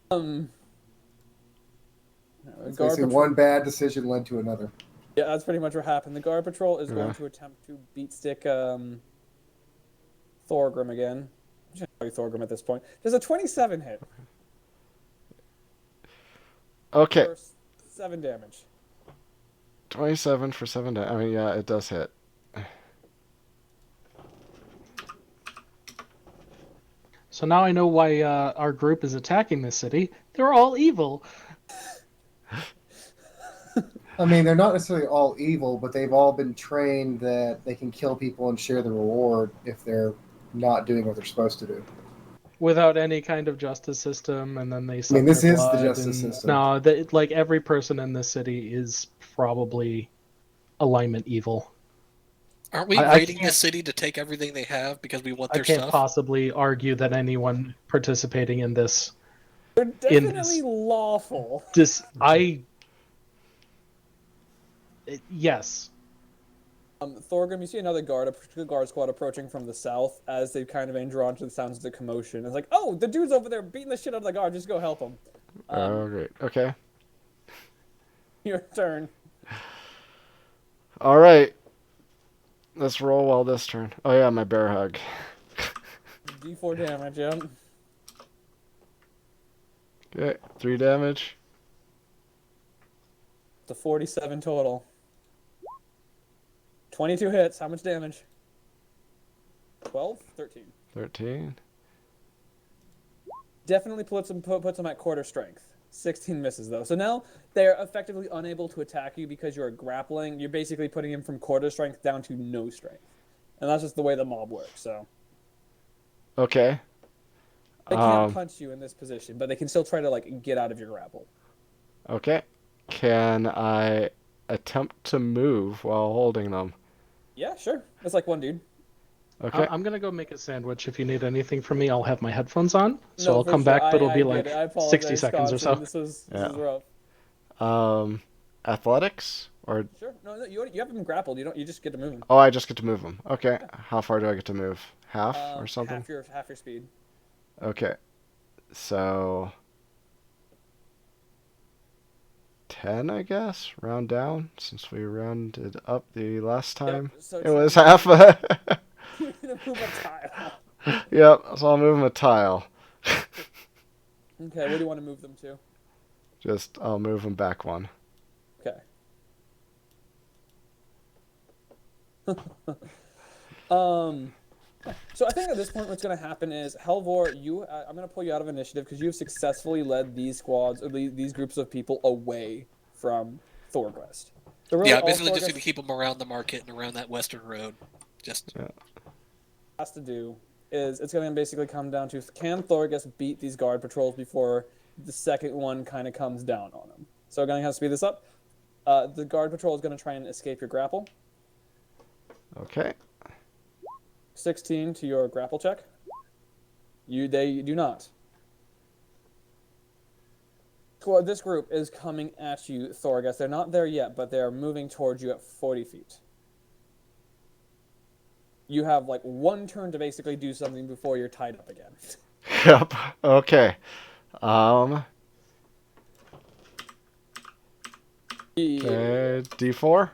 Guard Basically, patrol. one bad decision led to another. Yeah, that's pretty much what happened. The guard patrol is going Yeah. to attempt to beat stick Thorgrim again. I'm just gonna call you Thorgrim at this point. There's a 27 hit Okay. for 7 damage. 27 for 7 damage. I mean, yeah, it does hit. So now I know why our group is attacking this city. They're all evil. I mean, they're not necessarily all evil, but they've all been trained that they can kill people and share the reward if they're not doing what they're supposed to do. Without any kind of justice system, and then they. I mean, this their is the blood justice and- system. No, like every person in this city is probably alignment evil. Aren't we I raiding the can't- city to take everything they have because we want I their can't stuff? possibly argue that anyone participating in this. They're In definitely this- lawful. Yes. Thorgrim, you see another guard squad approaching from the south as they've kind of been drawn to the sounds of the commotion. It's like, oh, the dude's over there beating the shit out of the guard. Just go help him. Oh, great. Okay. Your turn. All right. Let's roll while this turn. Oh, yeah, my bear hug. D4 damage, yeah. Okay, 3 damage. To 47 total. 22 hits. How much damage? 12? 13. 13. Definitely puts them at quarter strength. 16 misses, though. So now they're effectively unable to attack you because you're grappling. You're basically putting him from quarter strength down to no strength. And that's just the way the mob works, so. Okay. They can't punch you in this position, but they can still try to, like, get out of your grapple. Okay. Can I attempt to move while holding them? Yeah, sure. That's like one dude. Okay. I'm gonna go make a sandwich. If you need anything from me, I'll have my headphones on, so No, I'll for come sure. back, but it'll I be get like it. I apologize, 60 seconds or so. Scotson. This Yeah. is rough. Athletics or Sure. No, you haven't been grappled. You just get to move him. oh, I just get to move them. Okay. How far do I get to move? Half or something? Half your speed. Okay. So 10, I guess. Round down since we rounded up the last time. Yep, so It was half. you're gonna move a tile. Yep. So I'll move them a tile. Okay, where do you want to move them to? I'll move them back one. Okay. So I think at this point what's going to happen is Helvor, I'm going to pull you out of initiative because you've successfully led these squads or these groups of people away from Thorgwest. So really, Yeah, all basically just Thorgest going to keep them around the market and around that western road. Just has to do is it's going to basically come down to can Thorgest beat these guard patrols before the second one kind of comes down on them. So we're going to have to speed this up. The guard patrol is going to try and escape your grapple. Okay. 16 to your grapple check. They do not. Well, this group is coming at you, Thorgest. They're not there yet, but they are moving towards you at 40 feet. You have like one turn to basically do something before you're tied up again. Yep. Okay. Okay, D4.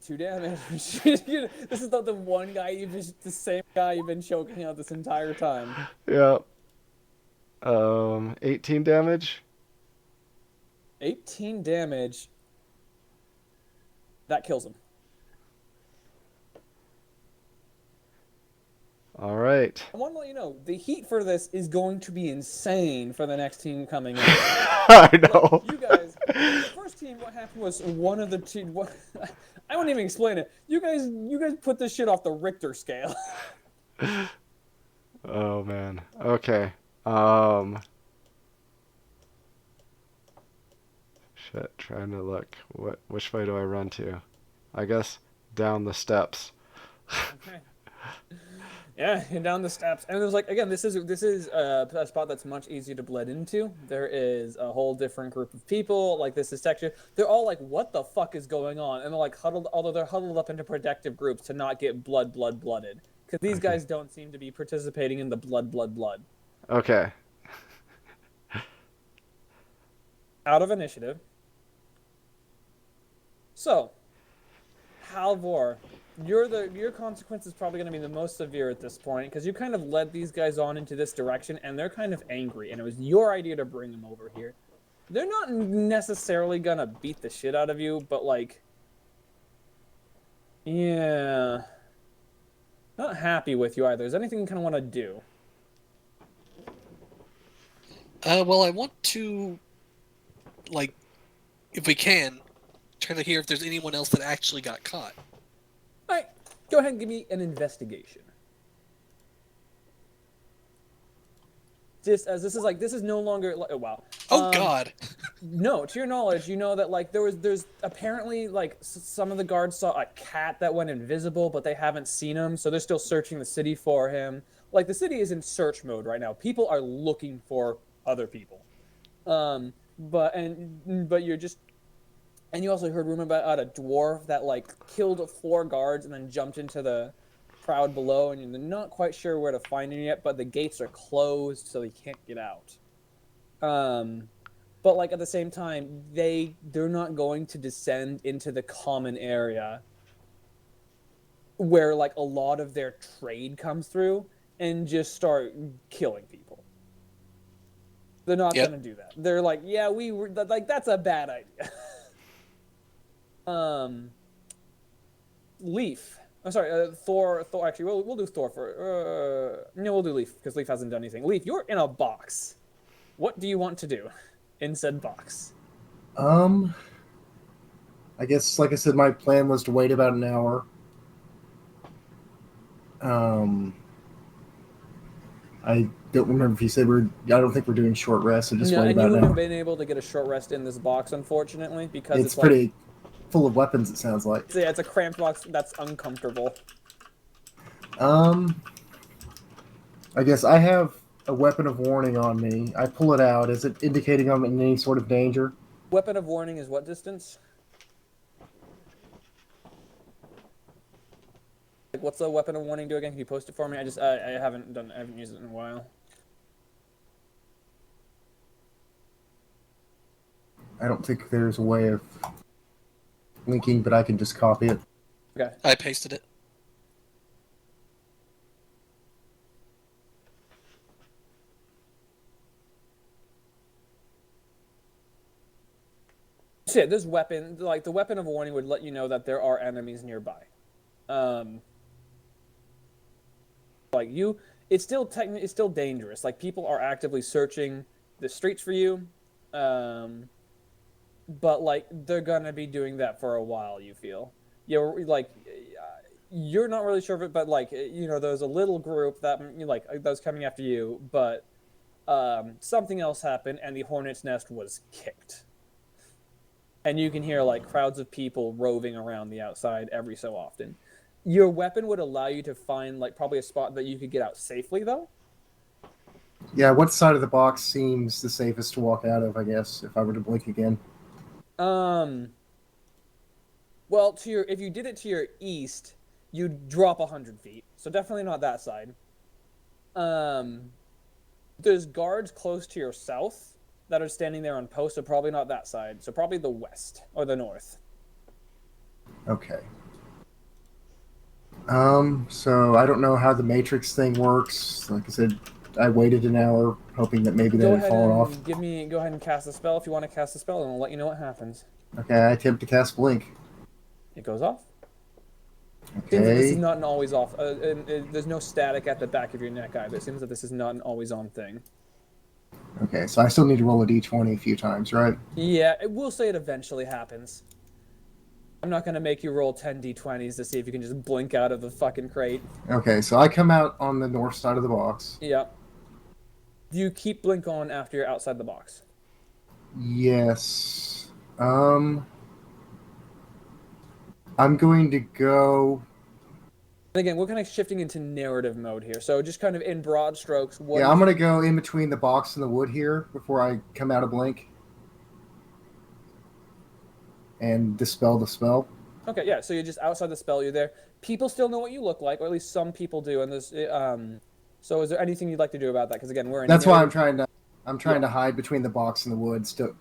2 damage. This is the one guy the same guy you've been choking out this entire time. Yep. 18 damage. 18 damage. That kills him. All right. I want to let you know, the heat for this is going to be insane for the next team coming in. I know. Like, you guys, the first team, what happened was one of the team. I won't even explain it. You guys put this shit off the Richter scale. Oh man. Okay. Shit. Trying to look. Which way do I run to? I guess down the steps. Okay. Yeah, and down the steps, and there's like again, this is a spot that's much easier to blend into. There is a whole different group of people. Like this is section. They're all like, "What the fuck is going on?" And they're like huddled, although they're huddled up into protective groups to not get blooded. Because these guys don't seem to be participating in the blood. Okay. Out of initiative. So, Halvor, your consequence is probably going to be the most severe at this point because you kind of led these guys on into this direction and they're kind of angry and it was your idea to bring them over here. They're not necessarily going to beat the shit out of you, but like, yeah, not happy with you either. Is there anything you kind of want to do? Well, I want to, like, if we can, try to hear if there's anyone else that actually got caught. All right, go ahead and give me an investigation. Just as this is no longer like, oh wow. Oh God. No, to your knowledge, you know that like there's apparently like some of the guards saw a cat that went invisible, but they haven't seen him, so they're still searching the city for him. Like the city is in search mode right now. People are looking for other people. But you're just. And you also heard rumor about a dwarf that like killed 4 guards and then jumped into the crowd below, and you're not quite sure where to find him yet. But the gates are closed, so he can't get out. But like at the same time, they're not going to descend into the common area where like a lot of their trade comes through and just start killing people. They're not going to do that. They're like, yeah, we were like that's a bad idea. Leaf. I'm sorry, Thor. Actually, we'll do Thor for. No, we'll do Leaf because Leaf hasn't done anything. Leaf, you're in a box. What do you want to do in said box? I guess, like I said, my plan was to wait about an hour. I don't remember if you said I don't think we're doing short rest, so just No, wait and about you an wouldn't hour. have been able to get a short rest in this box, unfortunately, because It's pretty full of weapons, it sounds like. Yeah, it's a cramped box that's uncomfortable. I guess I have a weapon of warning on me. I pull it out. Is it indicating I'm in any sort of danger? Weapon of warning is what distance? Like, what's the weapon of warning do again? Can you post it for me? I haven't used it in a while. I don't think there's a way of linking, but I can just copy it. Okay. I pasted it. So yeah, this weapon, like the weapon of warning, would let you know that there are enemies nearby. Like it's still dangerous. Like people are actively searching the streets for you, but like they're gonna be doing that for a while. You feel, you're not really sure of it, but like there's a little group that that was coming after you, but something else happened, and the hornet's nest was kicked. And you can hear like crowds of people roving around the outside every so often. Your weapon would allow you to find like probably a spot that you could get out safely, though. Yeah, what side of the box seems the safest to walk out of, I guess, if I were to blink again? Well, if you did it to your east, you'd drop 100 feet. So definitely not that side. There's guards close to your south, that are standing there on post, so probably not that side. So probably the west or the north. Okay. So I don't know how the Matrix thing works. Like I said, I waited an hour hoping that maybe that Go had ahead fallen and off. go ahead and cast a spell if you want to cast a spell, and I'll let you know what happens. Okay, I attempt to cast Blink. It goes off. Seems that this is Okay. not an always off. There's no static at the back of your neck either. It seems that this is not an always on thing. Okay, so I still need to roll a d20 a few times, right? Yeah, it will say it eventually happens. I'm not gonna make you roll 10 d20s to see if you can just blink out of the fucking crate. Okay, so I come out on the north side of the box. Yep. Do you keep blink on after you're outside the box? Yes. I'm going to go. And again, we're kind of shifting into narrative mode here. So just kind of in broad strokes, what Yeah, do I'm you... going to go in between the box and the wood here before I come out of Blink and dispel the spell. Okay, yeah. So you're just outside the spell. You're there. People still know what you look like, or at least some people do. And there's So is there anything you'd like to do about that? Because again, we're in. That's why narrative... I'm trying to hide between the box and the woods to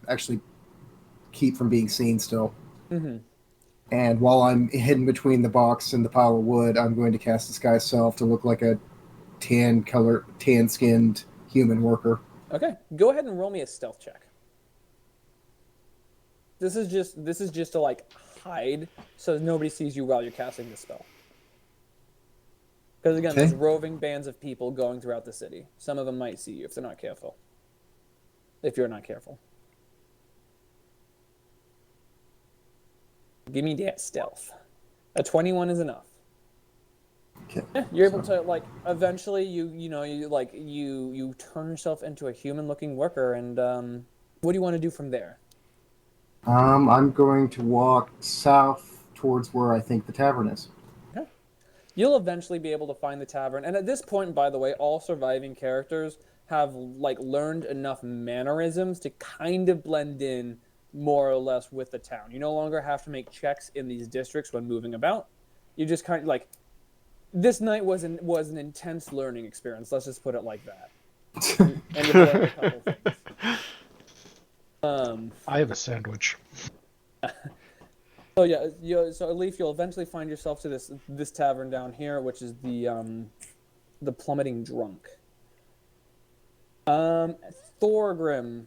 actually keep from being seen still. Mm-hmm. And while I'm hidden between the box and the pile of wood, I'm going to cast Disguise Self to look like a tan-skinned human worker. Okay, go ahead and roll me a stealth check. This is just to like hide so nobody sees you while you're casting the spell. Because again, there's roving bands of people going throughout the city. Some of them might see you if they're not careful. If you're not careful. Give me that stealth. A 21 is enough. Okay. Yeah, you're able to like eventually you turn yourself into a human-looking worker, and what do you want to do from there? I'm going to walk south towards where I think the tavern is. Okay. You'll eventually be able to find the tavern, and at this point, by the way, all surviving characters have like learned enough mannerisms to kind of blend in more or less with the town. You no longer have to make checks in these districts when moving about. You just kind of like this night was an intense learning experience. Let's just put it like that. And you've learned a couple things. I have a sandwich. So yeah, so Leaf, you'll eventually find yourself to this tavern down here, which is the Plummeting Drunk. Thorgrim,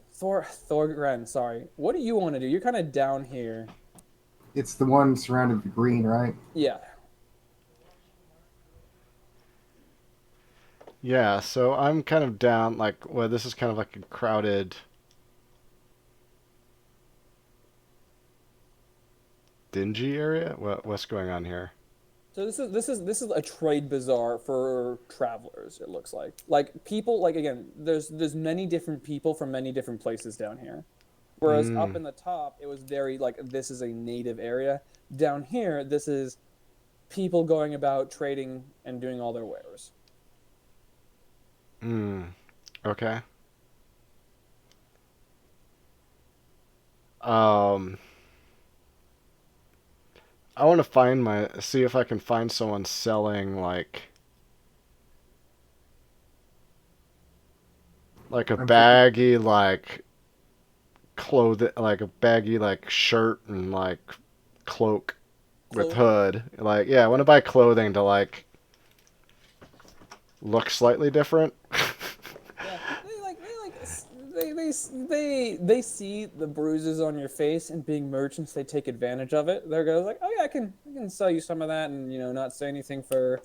sorry. What do you want to do? You're kind of down here. It's the one surrounded with green, right? Yeah. Yeah, so I'm kind of down, like, well, this is kind of like a crowded, dingy area. What's going on here? So this is a trade bazaar for travelers. It looks like people like again. There's many different people from many different places down here. Whereas up in the top, it was very like this is a native area. Down here, this is people going about trading and doing all their wares. Okay. I want to see if I can find someone selling like a baggy like clothing, like a baggy like shirt and like cloak with hood. Like, yeah, I want to buy clothing to like look slightly different. Yeah, they see the bruises on your face, and being merchants, they take advantage of it. They're going like, oh yeah, I can sell you some of that, and not say anything for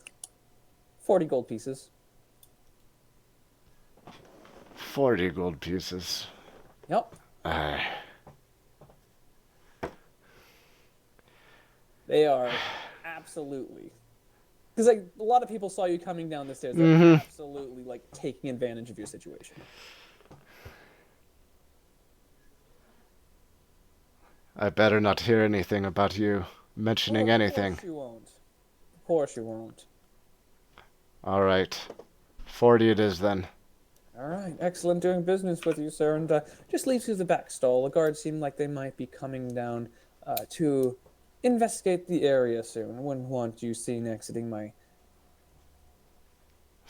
40 gold pieces. 40 gold pieces. Yep. They are absolutely, because like a lot of people saw you coming down the stairs. They're absolutely like taking advantage of your situation. I better not hear anything about you mentioning anything. Of course you won't. Of course you won't. All right. 40 it is then. All right. Excellent doing business with you, sir. And just leave through the back stall. The guards seem like they might be coming down to investigate the area soon. I wouldn't want you seen exiting my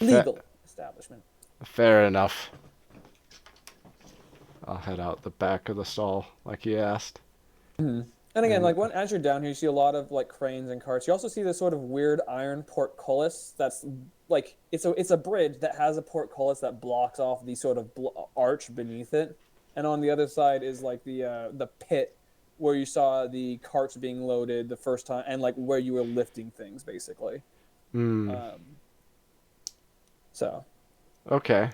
legal establishment. Fair enough. I'll head out the back of the stall like he asked. And again, And- like as you're down here, you see a lot of like cranes and carts. You also see this sort of weird iron portcullis that's like it's a bridge that has a portcullis that blocks off the sort of arch beneath it, and on the other side is like the pit where you saw the carts being loaded the first time, and like where you were lifting things basically. Hmm. So Okay.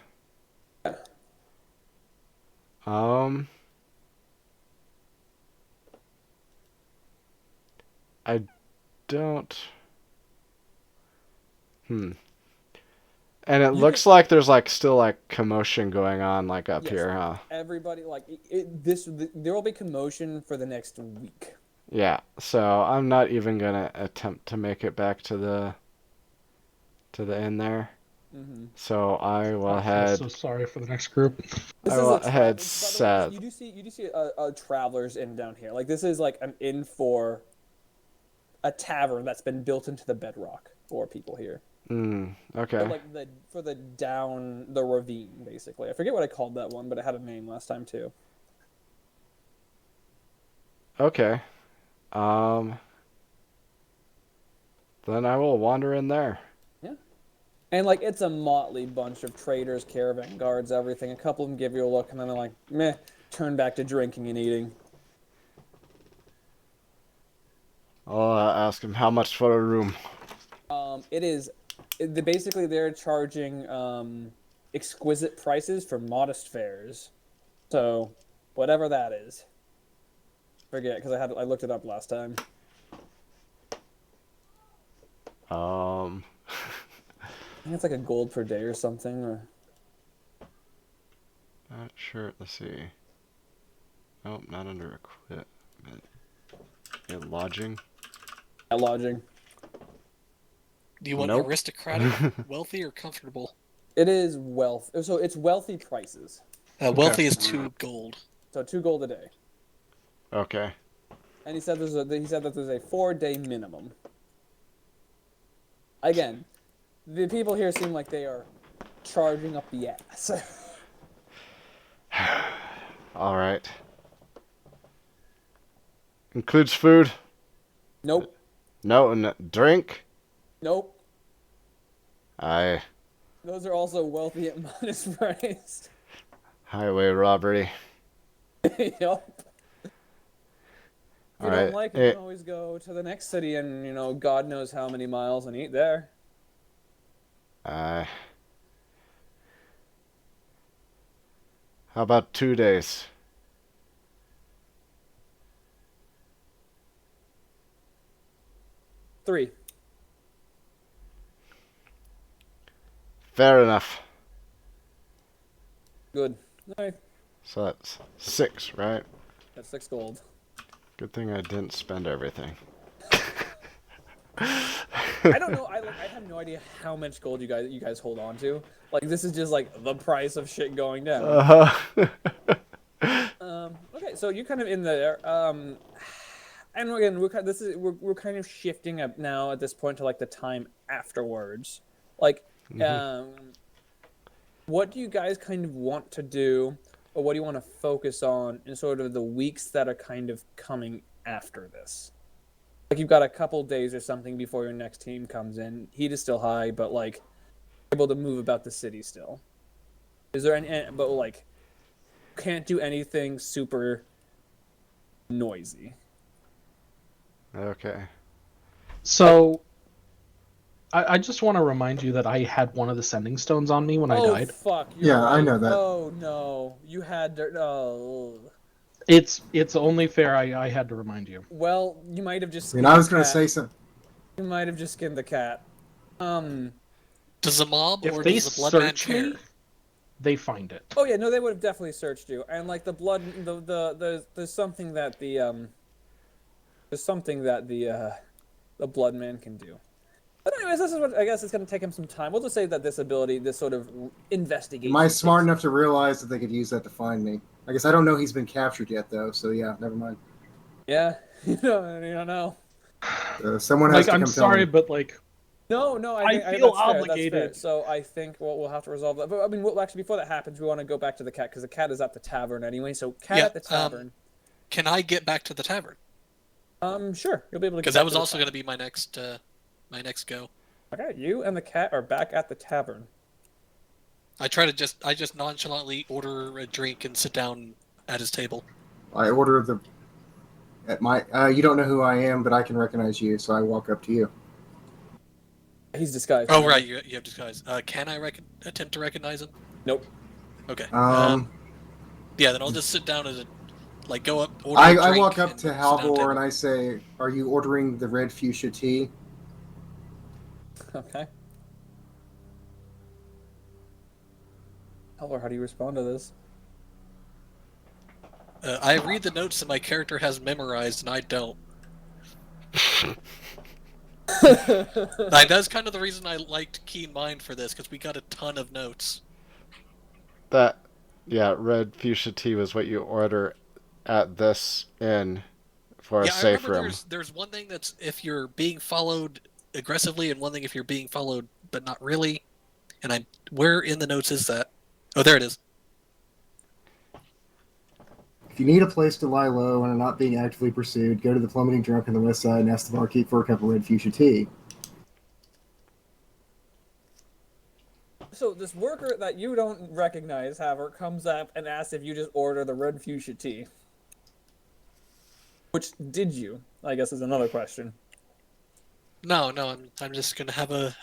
Um. I don't. Hmm. And it You looks can- like there's like still like commotion going on like up Yes. here, huh? everybody like there will be commotion for the next week. Yeah. So I'm not even gonna attempt to make it back to the inn there. So I will I feel head. so sorry for the next group. This I is will a head by the way, south. you do see a traveler's inn down here. Like this is like an inn for a tavern that's been built into the bedrock for people here. Okay. But like for the down the ravine basically. I forget what I called that one, but it had a name last time too. Okay. Then I will wander in there. And like it's a motley bunch of traders, caravan guards, everything. A couple of them give you a look and then they're like, meh, turn back to drinking and eating. I'll ask him how much for a room. Basically they're charging exquisite prices for modest fares. So whatever that is. Forget, because I looked it up last time. I think it's like a gold per day or something. Or Not sure. Let's see. Nope, not under equipment. Yeah, lodging. lodging. Do you want Nope. aristocratic, wealthy, or comfortable? It is wealth. So it's wealthy prices. Wealthy is 2 gold. So 2 gold a day. Okay. And he said that there's a 4-day minimum. Again, the people here seem like they are charging up the ass. All right. Includes food? Nope. No, drink? Nope. Aye. Those are also wealthy at modest price. Highway robbery. Yup. If you All don't right. like it, you can always go to the next city and, God knows how many miles and eat there. Aye. How about 2 days? Three. Fair enough. Good. All right. So that's 6, right? That's 6 gold. Good thing I didn't spend everything. I don't know. I have no idea how much gold you guys hold on to. Like this is just like the price of shit going down. Okay, so you're kind of in there. And again, we're kind of shifting up now at this point to like the time afterwards. Like, what do you guys kind of want to do, or what do you want to focus on in sort of the weeks that are kind of coming after this? Like you've got a couple days or something before your next team comes in. Heat is still high, but like able to move about the city still. Is there any? But like, can't do anything super noisy. Okay. So, I just want to remind you that I had one of the sending stones on me when I died. Fuck! Yeah, I know that. Oh no, you had. Oh. It's only fair I had to remind you. Well, you might have just. I mean, I was going to say something. You might have just skinned the cat. Does the mob If or they does the blood man search care? me, they find it. Oh yeah, no, they would have definitely searched you. And like the blood, there's something that the blood man can do. But anyways, this is what I guess it's going to take him some time. We'll just say that this ability, this sort of investigation. Am I smart enough to realize that they could use that to find me? I guess I don't know he's been captured yet, though, so yeah, never mind. Yeah, you don't know. Someone has Like, to come I'm tell sorry, me. but like, No, I think feel that's fair. That's fair. obligated. So I think we'll have to resolve that. But I mean, actually, before that happens, we want to go back to the cat because the cat is at the tavern anyway. So cat Yeah, at the tavern. Can I get back to the tavern? Sure, you'll be able to. Because that was also going to be my next go. Okay, you and the cat are back at the tavern. I just nonchalantly order a drink and sit down at his table. I order at my. You don't know who I am, but I can recognize you, so I walk up to you. He's disguised. Oh right, you have disguise. Can I attempt to recognize him? Nope. Okay. Yeah, then I'll just sit down as go up. Order I a drink walk up and to sit down Halvor table. and I say, "Are you ordering the red fuchsia tea?" Okay. Hello, how do you respond to this? I read the notes that my character has memorized, and I don't. That's kind of the reason I liked Keen Mind for this, because we got a ton of notes. Red fuchsia tea was what you order at this inn for a safe room. There's one thing that's if you're being followed aggressively, and one thing if you're being followed but not really. And where in the notes is that? Oh, there it is. If you need a place to lie low and are not being actively pursued, go to the Plummeting Drunk on the west side and ask the barkeep for a cup of red fuchsia tea. So this worker that you don't recognize, however, comes up and asks if you just order the red fuchsia tea. Which did you? I guess is another question. No, I'm just gonna have a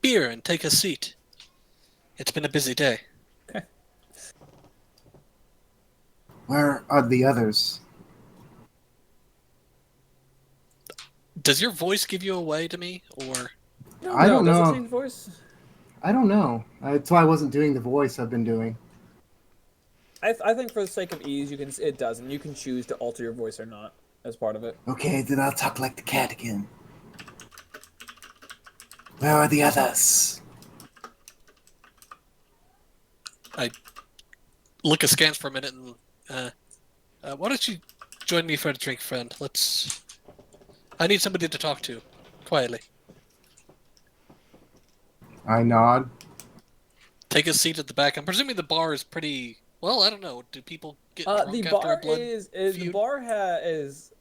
beer and take a seat. It's been a busy day. Okay. Where are the others? Does your voice give you away to me, or? I don't know. Does it change voice? I don't know. That's why I wasn't doing the voice I've been doing. I think for the sake of ease, it doesn't. You can choose to alter your voice or not as part of it. Okay, then I'll talk like the cat again. Where are the others? I look askance for a minute and why don't you join me for a drink, friend? I need somebody to talk to, quietly. I nod. Take a seat at the back. I'm presuming the bar is pretty. Well, I don't know. Do people get drunk The after bar a blood is feud? the bar is.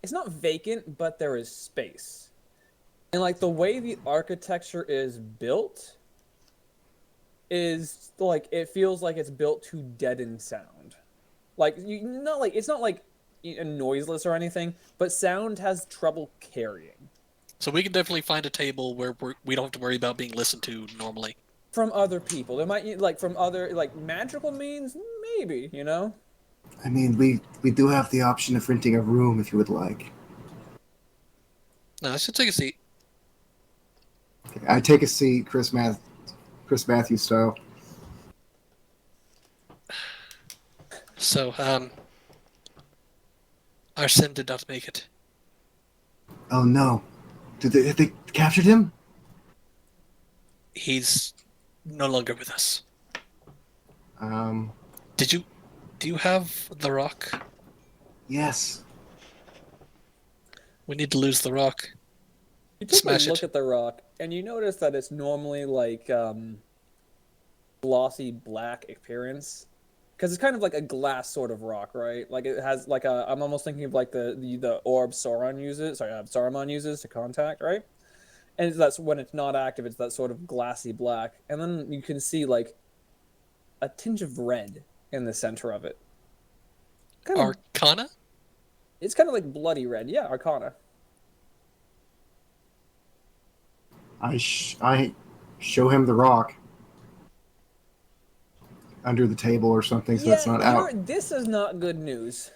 It's not vacant, but there is space, and like the way the architecture is built is it feels like it's built to deaden sound. It's not like noiseless or anything, but sound has trouble carrying. So we can definitely find a table where we don't have to worry about being listened to normally. From other people. There might from other magical means, maybe, you know? I mean, we do have the option of renting a room if you would like. No, I should take a seat. Okay, I take a seat, Chris Matthews style. So, Arsene did not make it. Oh no. Have they captured him? He's no longer with us. Um, Do you have the rock? yes. We need to lose the rock. You take Smash a look it. at the rock, and you notice that it's normally glossy black appearance. Because it's kind of like a glass sort of rock, right? Like it has I'm almost thinking of like the orb Saruman uses to contact, right? And that's when it's not active, it's that sort of glassy black. And then you can see like a tinge of red in the center of it. Arcana? It's kind of like bloody red. Yeah, Arcana. I show him the rock under the table or something, so it's not out. This is not good news.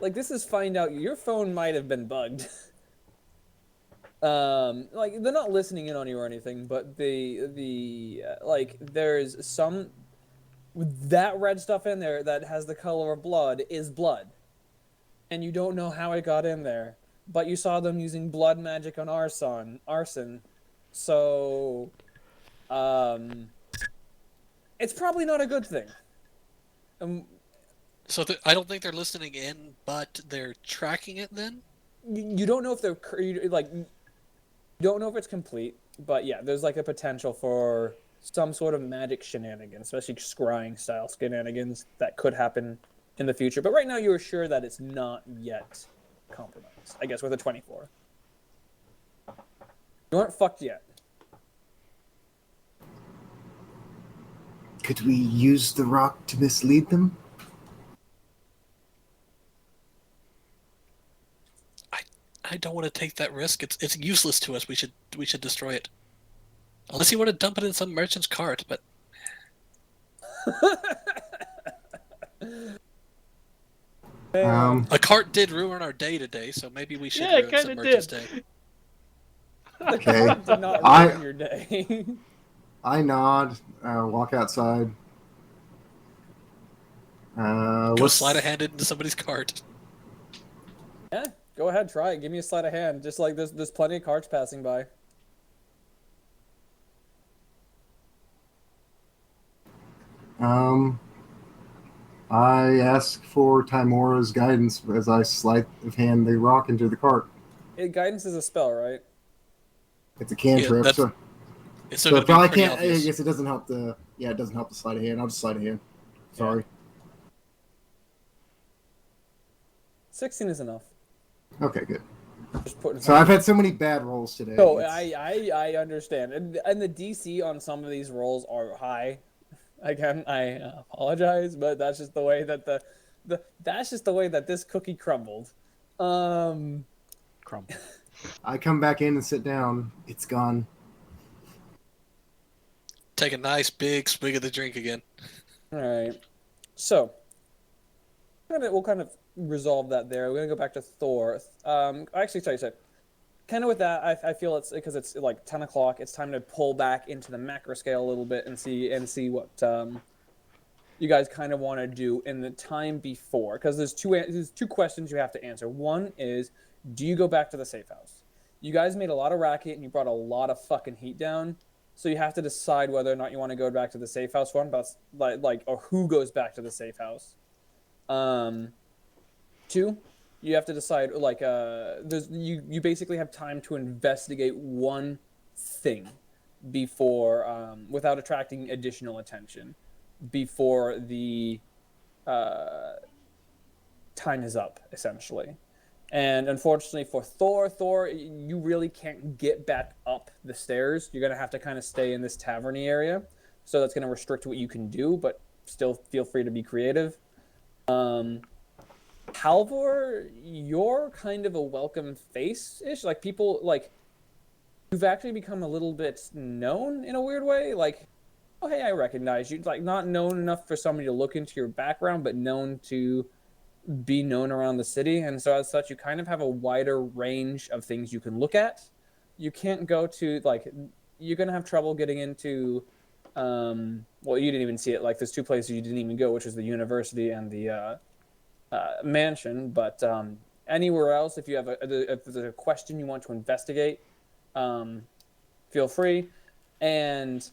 This is find out your phone might have been bugged. They're not listening in on you or anything, but there's some that red stuff in there that has the color of blood is blood, and you don't know how it got in there, but you saw them using blood magic on arson, so it's probably not a good thing. So I don't think they're listening in, but they're tracking it then? you don't know if they're like you don't know if it's complete, but yeah, there's like a potential for some sort of magic shenanigans, especially scrying style shenanigans that could happen in the future. But right now, you're sure that it's not yet compromised. I guess with a 24, you aren't fucked yet. Could we use the rock to mislead them? I don't want to take that risk. It's useless to us. We should destroy it. Unless you want to dump it in some merchant's cart, but a cart did ruin our day today, so maybe we should ruin some merchant's day. Okay. Did not ruin your day. I nod, walk outside. Go slide a hand into somebody's cart. Yeah, go ahead, try it. Give me a sleight of hand. Just like there's plenty of carts passing by. I ask for Timora's guidance as I sleight of hand the rock into the cart. Guidance is a spell, right? It's a cantrip, Yeah, so It's so still if gonna I be pretty can't, I obvious. guess it doesn't help the it doesn't help the sleight of hand. I'll just sleight of hand. Sorry. 16 is enough. Okay, good. Just putting So I've had so many bad rolls today. So It's- I understand, and the DC on some of these rolls are high. Again, I apologize, but that's just the way that that's just the way that this cookie crumbled. Crumble. I come back in and sit down. It's gone. Take a nice big swig of the drink again. All right, so we'll kind of resolve that there. We're gonna go back to Thor. Actually, sorry. Kind of with that, I feel it's because it's like 10 o'clock. It's time to pull back into the macro scale a little bit and see what you guys kind of want to do in the time before. Because there's two questions you have to answer. One is, do you go back to the safe house? You guys made a lot of racket and you brought a lot of fucking heat down. So you have to decide whether or not you want to go back to the safe house. One, but or who goes back to the safe house. Two, you have to decide you basically have time to investigate one thing before without attracting additional attention before the time is up, essentially. And unfortunately for Thor, you really can't get back up the stairs. You're gonna have to kind of stay in this taverny area, so that's gonna restrict what you can do, but still feel free to be creative. Halvor, you're kind of a welcome face-ish. Like, people, like, you've actually become a little bit known in a weird way. Like, oh, hey, I recognize you. Like, not known enough for somebody to look into your background, but known to be known around the city. And so as such, you kind of have a wider range of things you can look at. You can't go to, like, you're going to have trouble getting into, well, you didn't even see it. Like, there's two places you didn't even go, which is the university and the mansion, but anywhere else, if you have if there's a question you want to investigate, feel free. And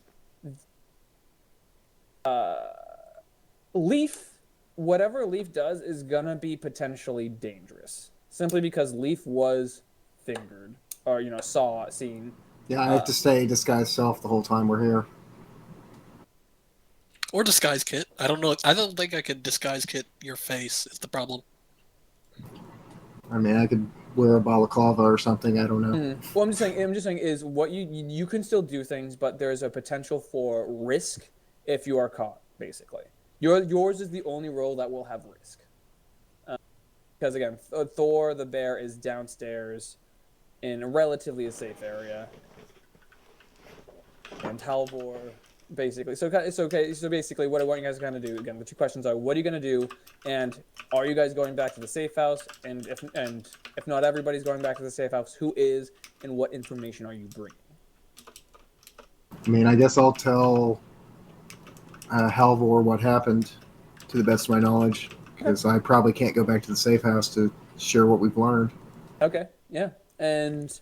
Leaf, whatever Leaf does is gonna be potentially dangerous, simply because Leaf was fingered or seen. Yeah, I have to stay disguised self the whole time we're here. Or disguise kit. I don't know. I don't think I could disguise kit your face is the problem. I mean, I could wear a balaclava or something. I don't know. Well, I'm just saying is what you can still do things, but there's a potential for risk if you are caught. Basically, yours is the only role that will have risk. Because again, Thor the bear is downstairs in a relatively safe area, and Halvor basically. So it's okay. So basically, what I want you guys to kind of do, again, the two questions are: what are you going to do, and are you guys going back to the safe house? And if not everybody's going back to the safe house, who is, and what information are you bringing? I mean, I guess I'll tell Halvor what happened to the best of my knowledge, because I probably can't go back to the safe house to share what we've learned. Okay, yeah, and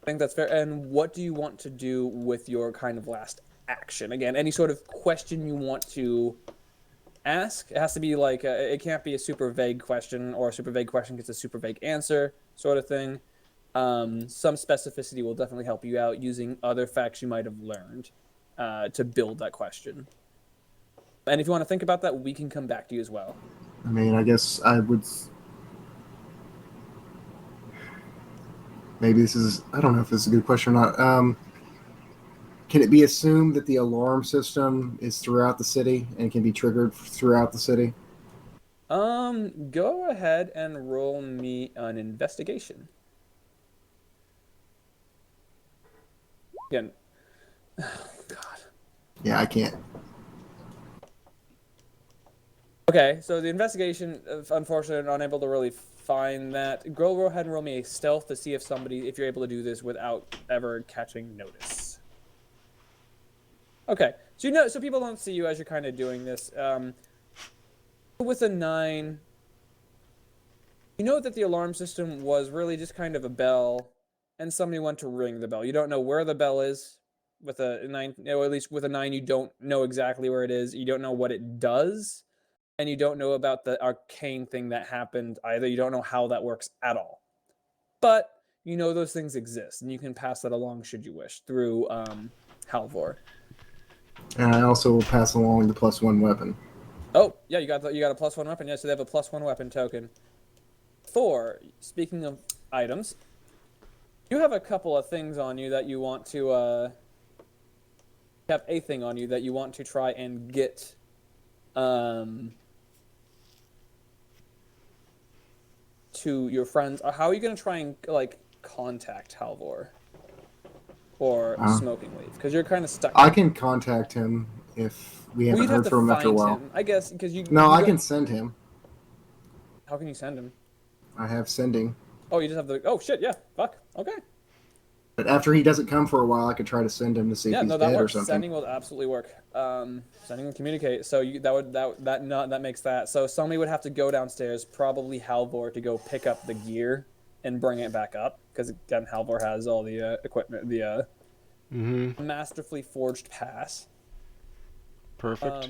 I think that's fair. And what do you want to do with your kind of last action? Again, any sort of question you want to ask. It has to be like it can't be a super vague question, or a super vague question gets a super vague answer. sort of thing. Some specificity will definitely help you out using other facts you might have learned to build that question. And if you want to think about that, we can come back to you as well. I mean, I guess I would. Maybe this is. I don't know if this is a good question or not. Can it be assumed that the alarm system is throughout the city and can be triggered throughout the city? Go ahead and roll me an investigation. Again, oh, God. Yeah, I can't. Okay, so the investigation, unfortunately, I'm unable to really find that. Go ahead and roll me a stealth to see if you're able to do this without ever catching notice. Okay, so people don't see you as you're kind of doing this. With a 9, you know that the alarm system was really just kind of a bell, and somebody went to ring the bell. You don't know where the bell is. With a 9, or at least with a 9, you don't know exactly where it is. You don't know what it does, and you don't know about the arcane thing that happened either. You don't know how that works at all. But you know those things exist, and you can pass that along should you wish through Halvor. And I also will pass along the +1 weapon. Oh, yeah, you got a +1 weapon. Yeah, so they have a +1 weapon token. Thor, speaking of items, you have a couple of things on you that you want to have a thing on you that you want to try and get to your friends. How are you going to try and like contact Halvor or Smoking Leaf? Because you're kind of stuck. I can contact him if we haven't heard from him after a while. I guess because you. No, I can send him. How can you send him? I have sending. Oh, you just have the. Oh shit! Yeah. Fuck. Okay. But after he doesn't come for a while, I could try to send him to see if he's that dead or works. something. Sending will absolutely work. Sending and communicate. So that makes that. So somebody would have to go downstairs, probably Halvor, to go pick up the gear and bring it back up, because again, Halvor has all the equipment, the masterfully forged pass. Perfect.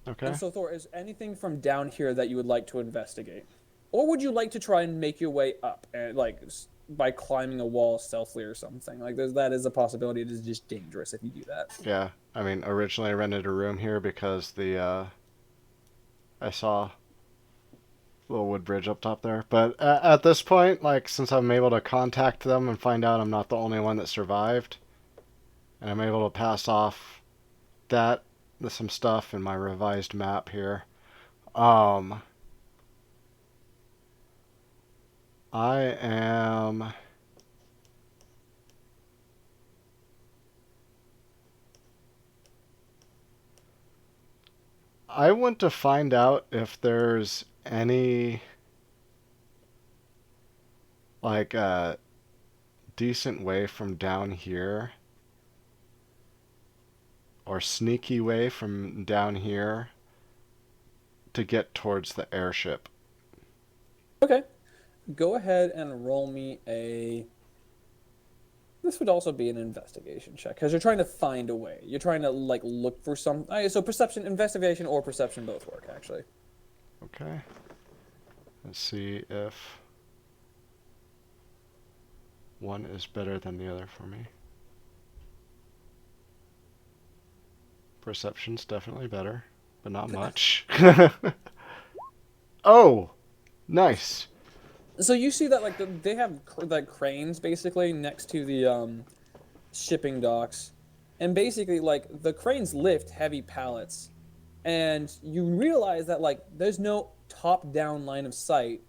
Okay. And so, Thor, is anything from down here that you would like to investigate, or would you like to try and make your way up and by climbing a wall stealthily or something? Like, that is a possibility. It is just dangerous if you do that. Yeah, I mean, originally I rented a room here because I saw a little wood bridge up top there. But at this point, like, since I'm able to contact them and find out I'm not the only one that survived, and I'm able to pass off that with some stuff in my revised map here, I am... I want to find out if there's any, like, a decent way from down here, or sneaky way from down here to get towards the airship. Okay. Go ahead and roll me a... This would also be an investigation check, because you're trying to find a way. You're trying to, like, look for some... So perception, investigation, or perception both work, actually. Okay. Let's see if one is better than the other for me. Perception's definitely better, but not much. Oh! Nice! So you see that, like, they have like cranes basically next to the shipping docks, and basically, like, the cranes lift heavy pallets, and you realize that, like, there's no top-down line of sight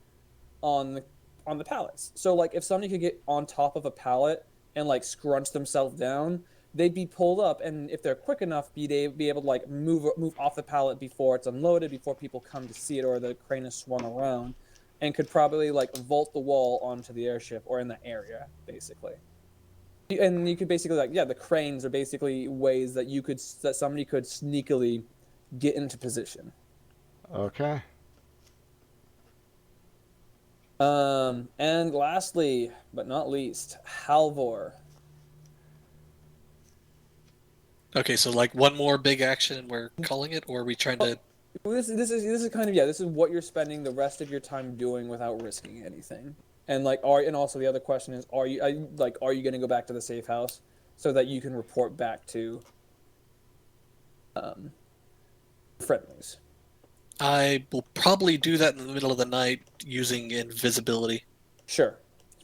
on the pallets. So, like, if somebody could get on top of a pallet and, like, scrunch themselves down, they'd be pulled up, and if they're quick enough, be able to, like, move off the pallet before it's unloaded, before people come to see it, or the crane is swung around, and could probably, like, vault the wall onto the airship or in the area, basically. And you could basically, like, yeah, the cranes are basically ways that that somebody could sneakily get into position. Okay. And lastly, but not least, Halvor. Okay, so like one more big action and we're calling it, or are we trying to... This is kind of, yeah, this is what you're spending the rest of your time doing without risking anything. And and also the other question is, are you going to go back to the safe house so that you can report back to friendlies? I will probably do that in the middle of the night using invisibility. Sure,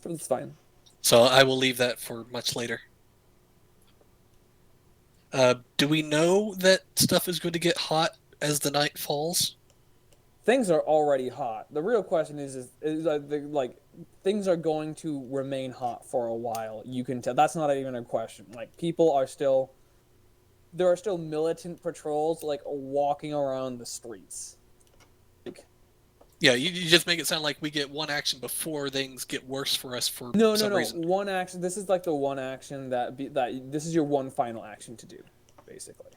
that's fine. So I will leave that for much later. Do we know that stuff is going to get hot as the night falls? Things are already hot. The real question things are going to remain hot for a while. You can tell. That's not even a question. Like there are still militant patrols walking around the streets. Yeah, you just make it sound like we get one action before things get worse for us for No, some reason. One action. This is the one action that this is your one final action to do, basically.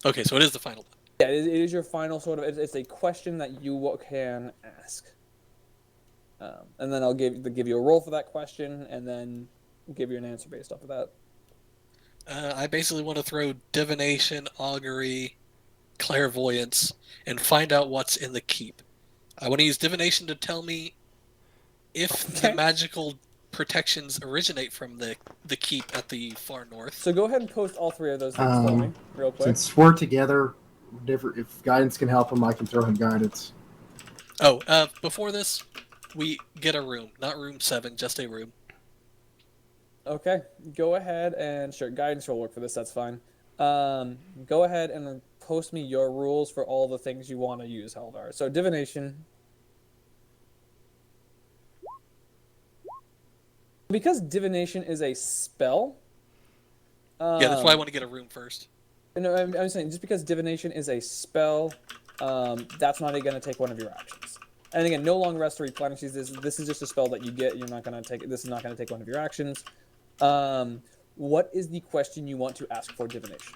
Okay, so it is the final one. Yeah, it is your final sort of. It's a question that you can ask, and then I'll give you a roll for that question, and then give you an answer based off of that. I basically want to throw divination, augury, clairvoyance, and find out what's in the keep. I want to use divination to tell me if the magical protections originate from the keep at the far north. So go ahead and post all three of those things for me, real quick. Since we're together, if guidance can help him, I can throw him guidance. Oh, before this, we get a room. Not room 7, just a room. Okay, go ahead and sure, guidance will work for this, that's fine. Go ahead and post me your rules for all the things you want to use, Haldar. So divination. Because divination is a spell. Yeah, that's why I want to get a room first. No, I'm saying just because divination is a spell, that's not going to take one of your actions. And again, no long rest or replenishes. This is just a spell that you get. You're not going to take. This is not going to take one of your actions. What is the question you want to ask for divination?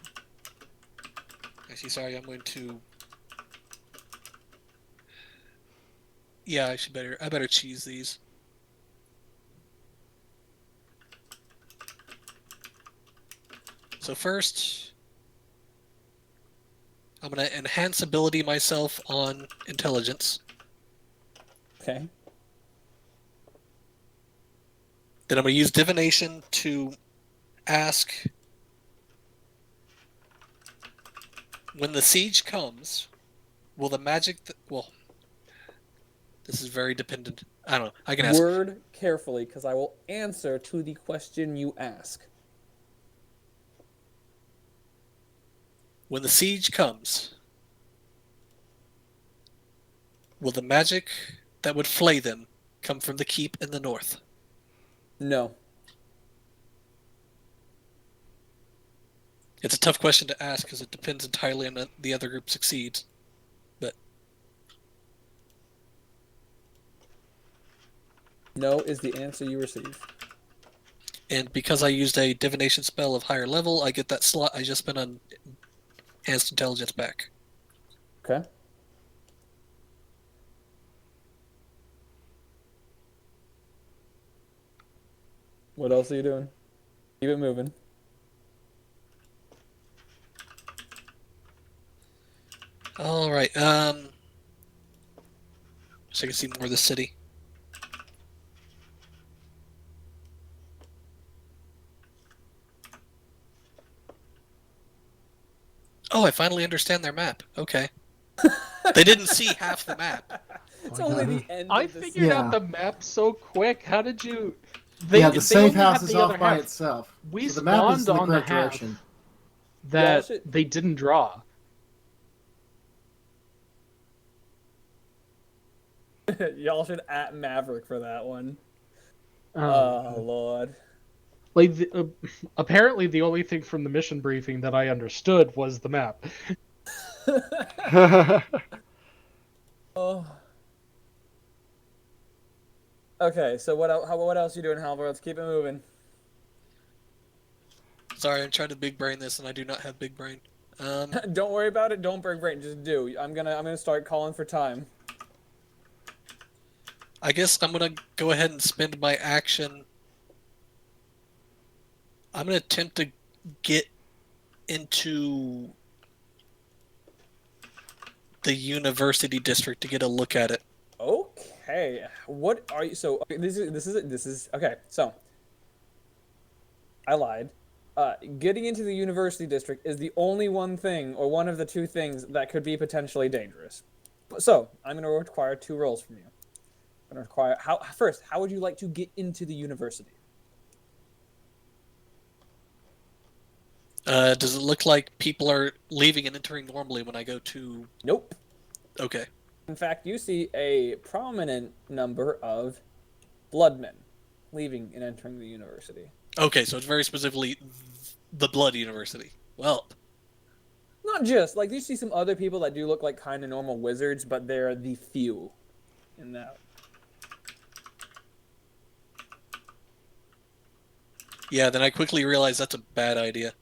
Actually, sorry, I'm going to. Yeah, I better cheese these. So first, I'm going to enhance ability myself on intelligence. Okay. Then I'm going to use divination to ask, when the siege comes, will the magic... well, this is very dependent. I don't know. I can ask... Word carefully, because I will answer to the question you ask. When the siege comes, will the magic that would flay them come from the keep in the north? No. It's a tough question to ask because it depends entirely on the other group succeeds. But No is the answer you receive. and because I used a divination spell of higher level, I get that slot I just spent on enhanced intelligence back. Okay. What else are you doing? Keep it moving. All right. So I can see more of the city. Oh, I finally understand their map. Okay. They didn't see half the map. It's only the end I of the figured Yeah. out the map so quick. How did you? The safe only house had is the other off by half itself. We so the map is in spawned the on the correct half direction. that should- they didn't draw. Y'all should at Maverick for that one. Um, Oh, Lord. Like, apparently, the only thing from the mission briefing that I understood was the map. Oh. Okay, so what else you doing, Halvor? Let's keep it moving. Sorry, I'm trying to big brain this, and I do not have big brain. Don't worry about it. Don't break brain. Just do. I'm gonna start calling for time. I guess I'm gonna go ahead and spend my action. I'm gonna attempt to get into the university district to get a look at it. Okay. Okay, what are you? So okay, this is okay. So I lied. Getting into the university district is the only one thing, or one of the two things that could be potentially dangerous. So I'm going to require 2 rolls from you. I'm going to require how would you like to get into the university? Does it look like people are leaving and entering normally when I go to? Nope. Okay. In fact, you see a prominent number of bloodmen leaving and entering the university. Okay, so it's very specifically the Blood University. Well, Not just like you see some other people that do look like kind of normal wizards, but they're the few in that. yeah. Then I quickly realized that's a bad idea.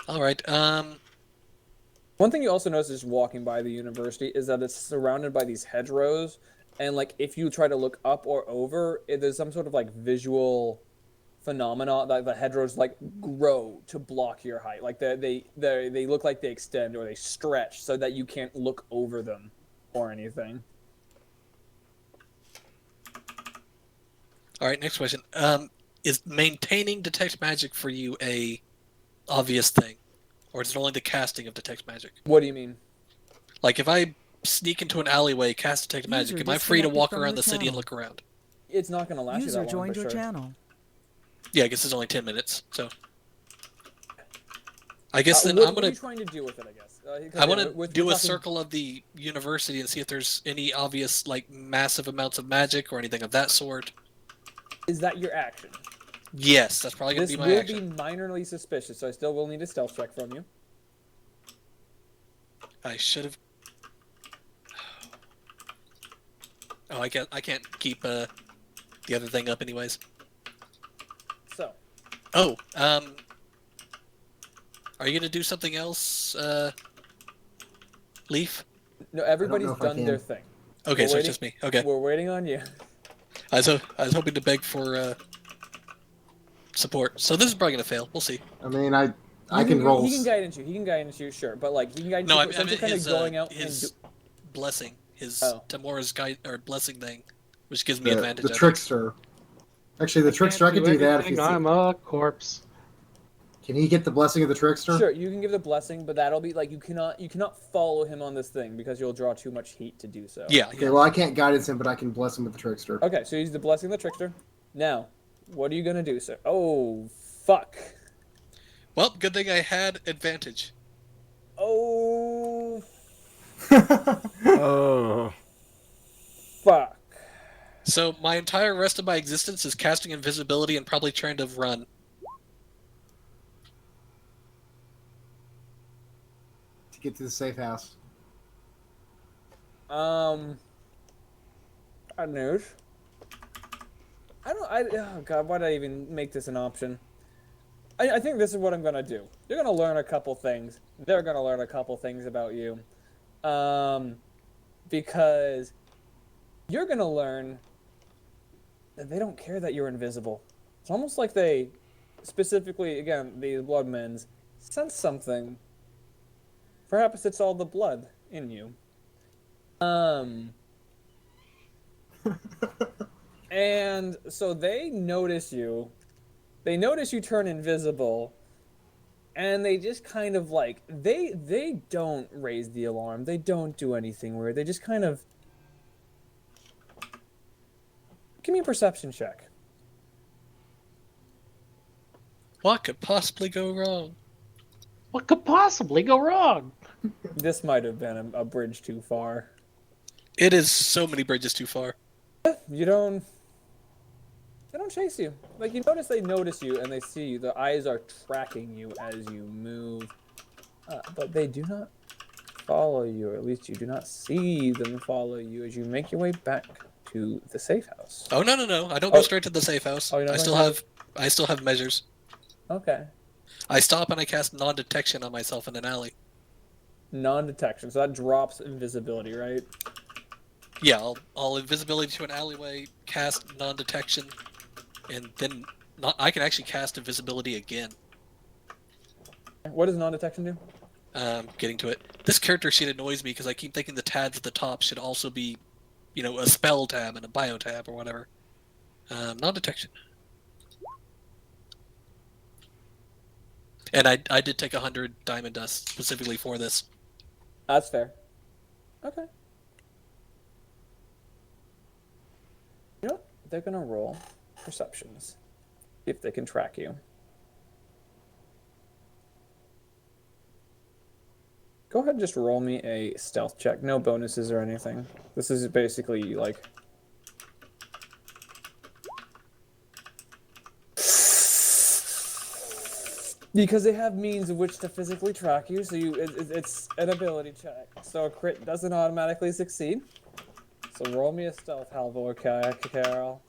All right. One thing you also notice just walking by the university is that it's surrounded by these hedgerows, and like if you try to look up or over, there's some sort of like visual phenomena that the hedgerows like grow to block your height. Like they look like they extend or they stretch so that you can't look over them or anything. All right. Next question. Is maintaining detect magic for you a obvious thing, or is it only the casting of detect magic? What do you mean? Like if I sneak into an alleyway, cast detect magic, User am I free to disconnected walk from around your the city and channel. look around? It's not going to last you User that long joined for your sure. channel. Yeah, I guess it's only 10 minutes. So I guess then what I'm are gonna. you trying to do with it? I guess. I want to do a circle of the university and see if there's any obvious, like, massive amounts of magic or anything of that sort. Is that your action? Yes, that's probably going to This be my will action. be minorly suspicious, so I still will need a stealth check from you. I should have. Oh, I can't keep the other thing up, anyways. So, Oh, are you going to do something else, Leaf? no, everybody's know if I done their can. thing. Okay, We're so waiting- it's just me. Okay, We're waiting on you. I was hoping to beg for support. So this is probably going to fail. We'll see. I mean, I can roll. He can guidance you. He can guidance you, sure, but like he can guidance No, you. I Since meant you're kind of his going out his blessing, his Oh. Tamora's guide or blessing thing, which gives me the, advantage. the I think. trickster. Actually, the trickster, I could do that if you I'm a corpse. Can he get the blessing of the trickster? Sure, you can give the blessing, but that'll be like you cannot follow him on this thing because you'll draw too much heat to do so. Yeah. Okay, Yeah. well, I can't guidance him, but I can bless him with the trickster. Okay, so he's the blessing of the trickster. Now, what are you gonna do, sir? Oh, fuck. Well, good thing I had advantage. Oh, Oh. fuck. So my entire rest of my existence is casting invisibility and probably trying to run. To get to the safe house. Bad news. Oh god, why did I even make this an option? I think this is what I'm gonna do. You're gonna learn a couple things. They're gonna learn a couple things about you. Because you're gonna learn that they don't care that you're invisible. It's almost like they, specifically, again, these bloodmen, sense something. Perhaps it's all the blood in you. And so they notice you. They notice you turn invisible. And they just kind of like they don't raise the alarm. They don't do anything weird. They just kind of give me a perception check. What could possibly go wrong? What could possibly go wrong? This might have been a bridge too far. It is so many bridges too far. They don't chase you. Like you notice they notice you and they see you. Their eyes are tracking you as you move. But they do not follow you, or at least you do not see them follow you as you make your way back to the safe house. Oh no! I don't go straight to the safe house. Oh, you're not I still have measures. Okay. I stop and I cast non-detection on myself in an alley. Non-detection. So that drops invisibility, right? Yeah, I'll invisibility to an alleyway, cast non-detection, and then I can actually cast invisibility again. What does non-detection do? Getting to it. This character sheet annoys me because I keep thinking the tabs at the top should also be, a spell tab and a bio tab or whatever. Non-detection. And I did take 100 diamond dust specifically for this. That's fair. Okay. You know what? They're gonna roll perceptions. If they can track you. Go ahead and just roll me a stealth check. No bonuses or anything. This is basically like... Because they have means of which to physically track you, so it's an ability check. So a crit doesn't automatically succeed. So roll me a stealth, Halvor, Carol.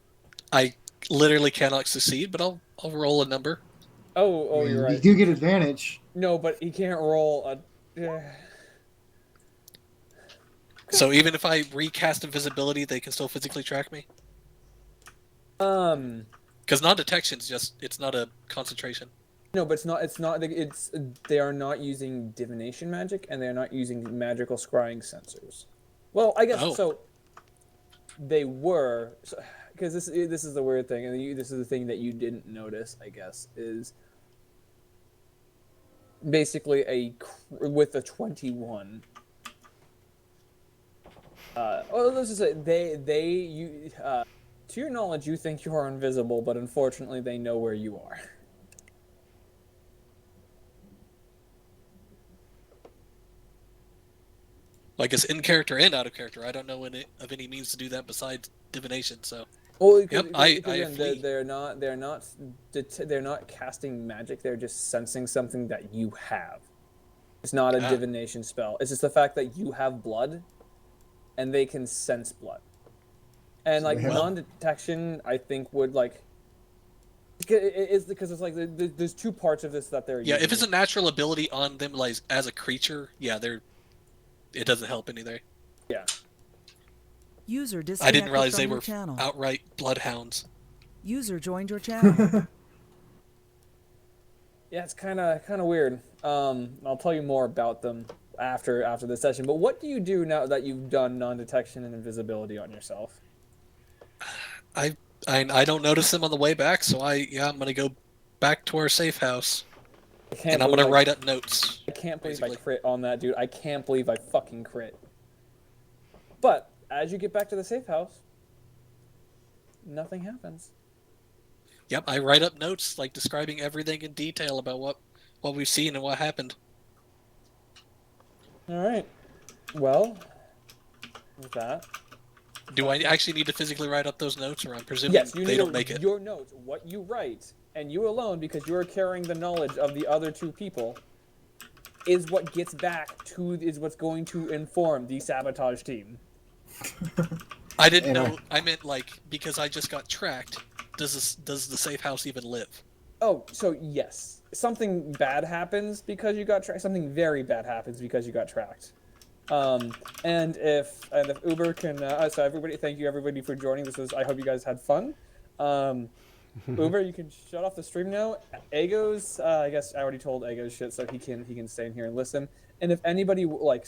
I literally cannot succeed, but I'll roll a number. Oh, you're You right. do get advantage. No, but he can't roll a... So even if I recast invisibility, they can still physically track me? Because non-detection's it's not a concentration. No, but they are not using divination magic, and they're not using magical scrying sensors. Well, I guess so. They were, because this is the weird thing, and this is the thing that you didn't notice, I guess, is basically with a 21. Let's just say to your knowledge, you think you are invisible, but unfortunately, they know where you are. Well, I guess in character and out of character. I don't know of any means to do that besides divination. So. Well, Yep, again, flee. they're not casting magic. They're just sensing something that you have. It's not a divination spell. It's just the fact that you have blood, and they can sense blood. And like non-detection, I think would like. It's because it's like there's two parts of this that they're. Yeah, using. if it's a natural ability on them, like as a creature, it doesn't help anything. Yeah. User I disconnected didn't realize from they your were channel. outright bloodhounds. User joined your channel. Yeah, it's kind of weird. I'll tell you more about them after the session. But what do you do now that you've done non-detection and invisibility on yourself? I don't notice them on the way back, so I'm gonna go back to our safe house, and I'm gonna write up notes. I can't believe I crit on that, dude. I can't believe I fucking crit. But as you get back to the safe house, nothing happens. Yep, I write up notes like describing everything in detail about what we've seen and what happened. All right. Well, with that. Do I actually need to physically write up those notes, or I'm presuming they don't make it? Your notes, what you write, and you alone, because you are carrying the knowledge of the other two people, is what gets back to is what's going to inform the sabotage team. I didn't know. I meant like because I just got tracked. Does the safe house even live? Oh, so yes, something bad happens because you got tracked. Something very bad happens because you got tracked. And if Uber can, so everybody, thank you everybody for joining. I hope you guys had fun. Uber, you can shut off the stream now. Egos, I guess I already told Egos shit, so he can stay in here and listen. And if anybody like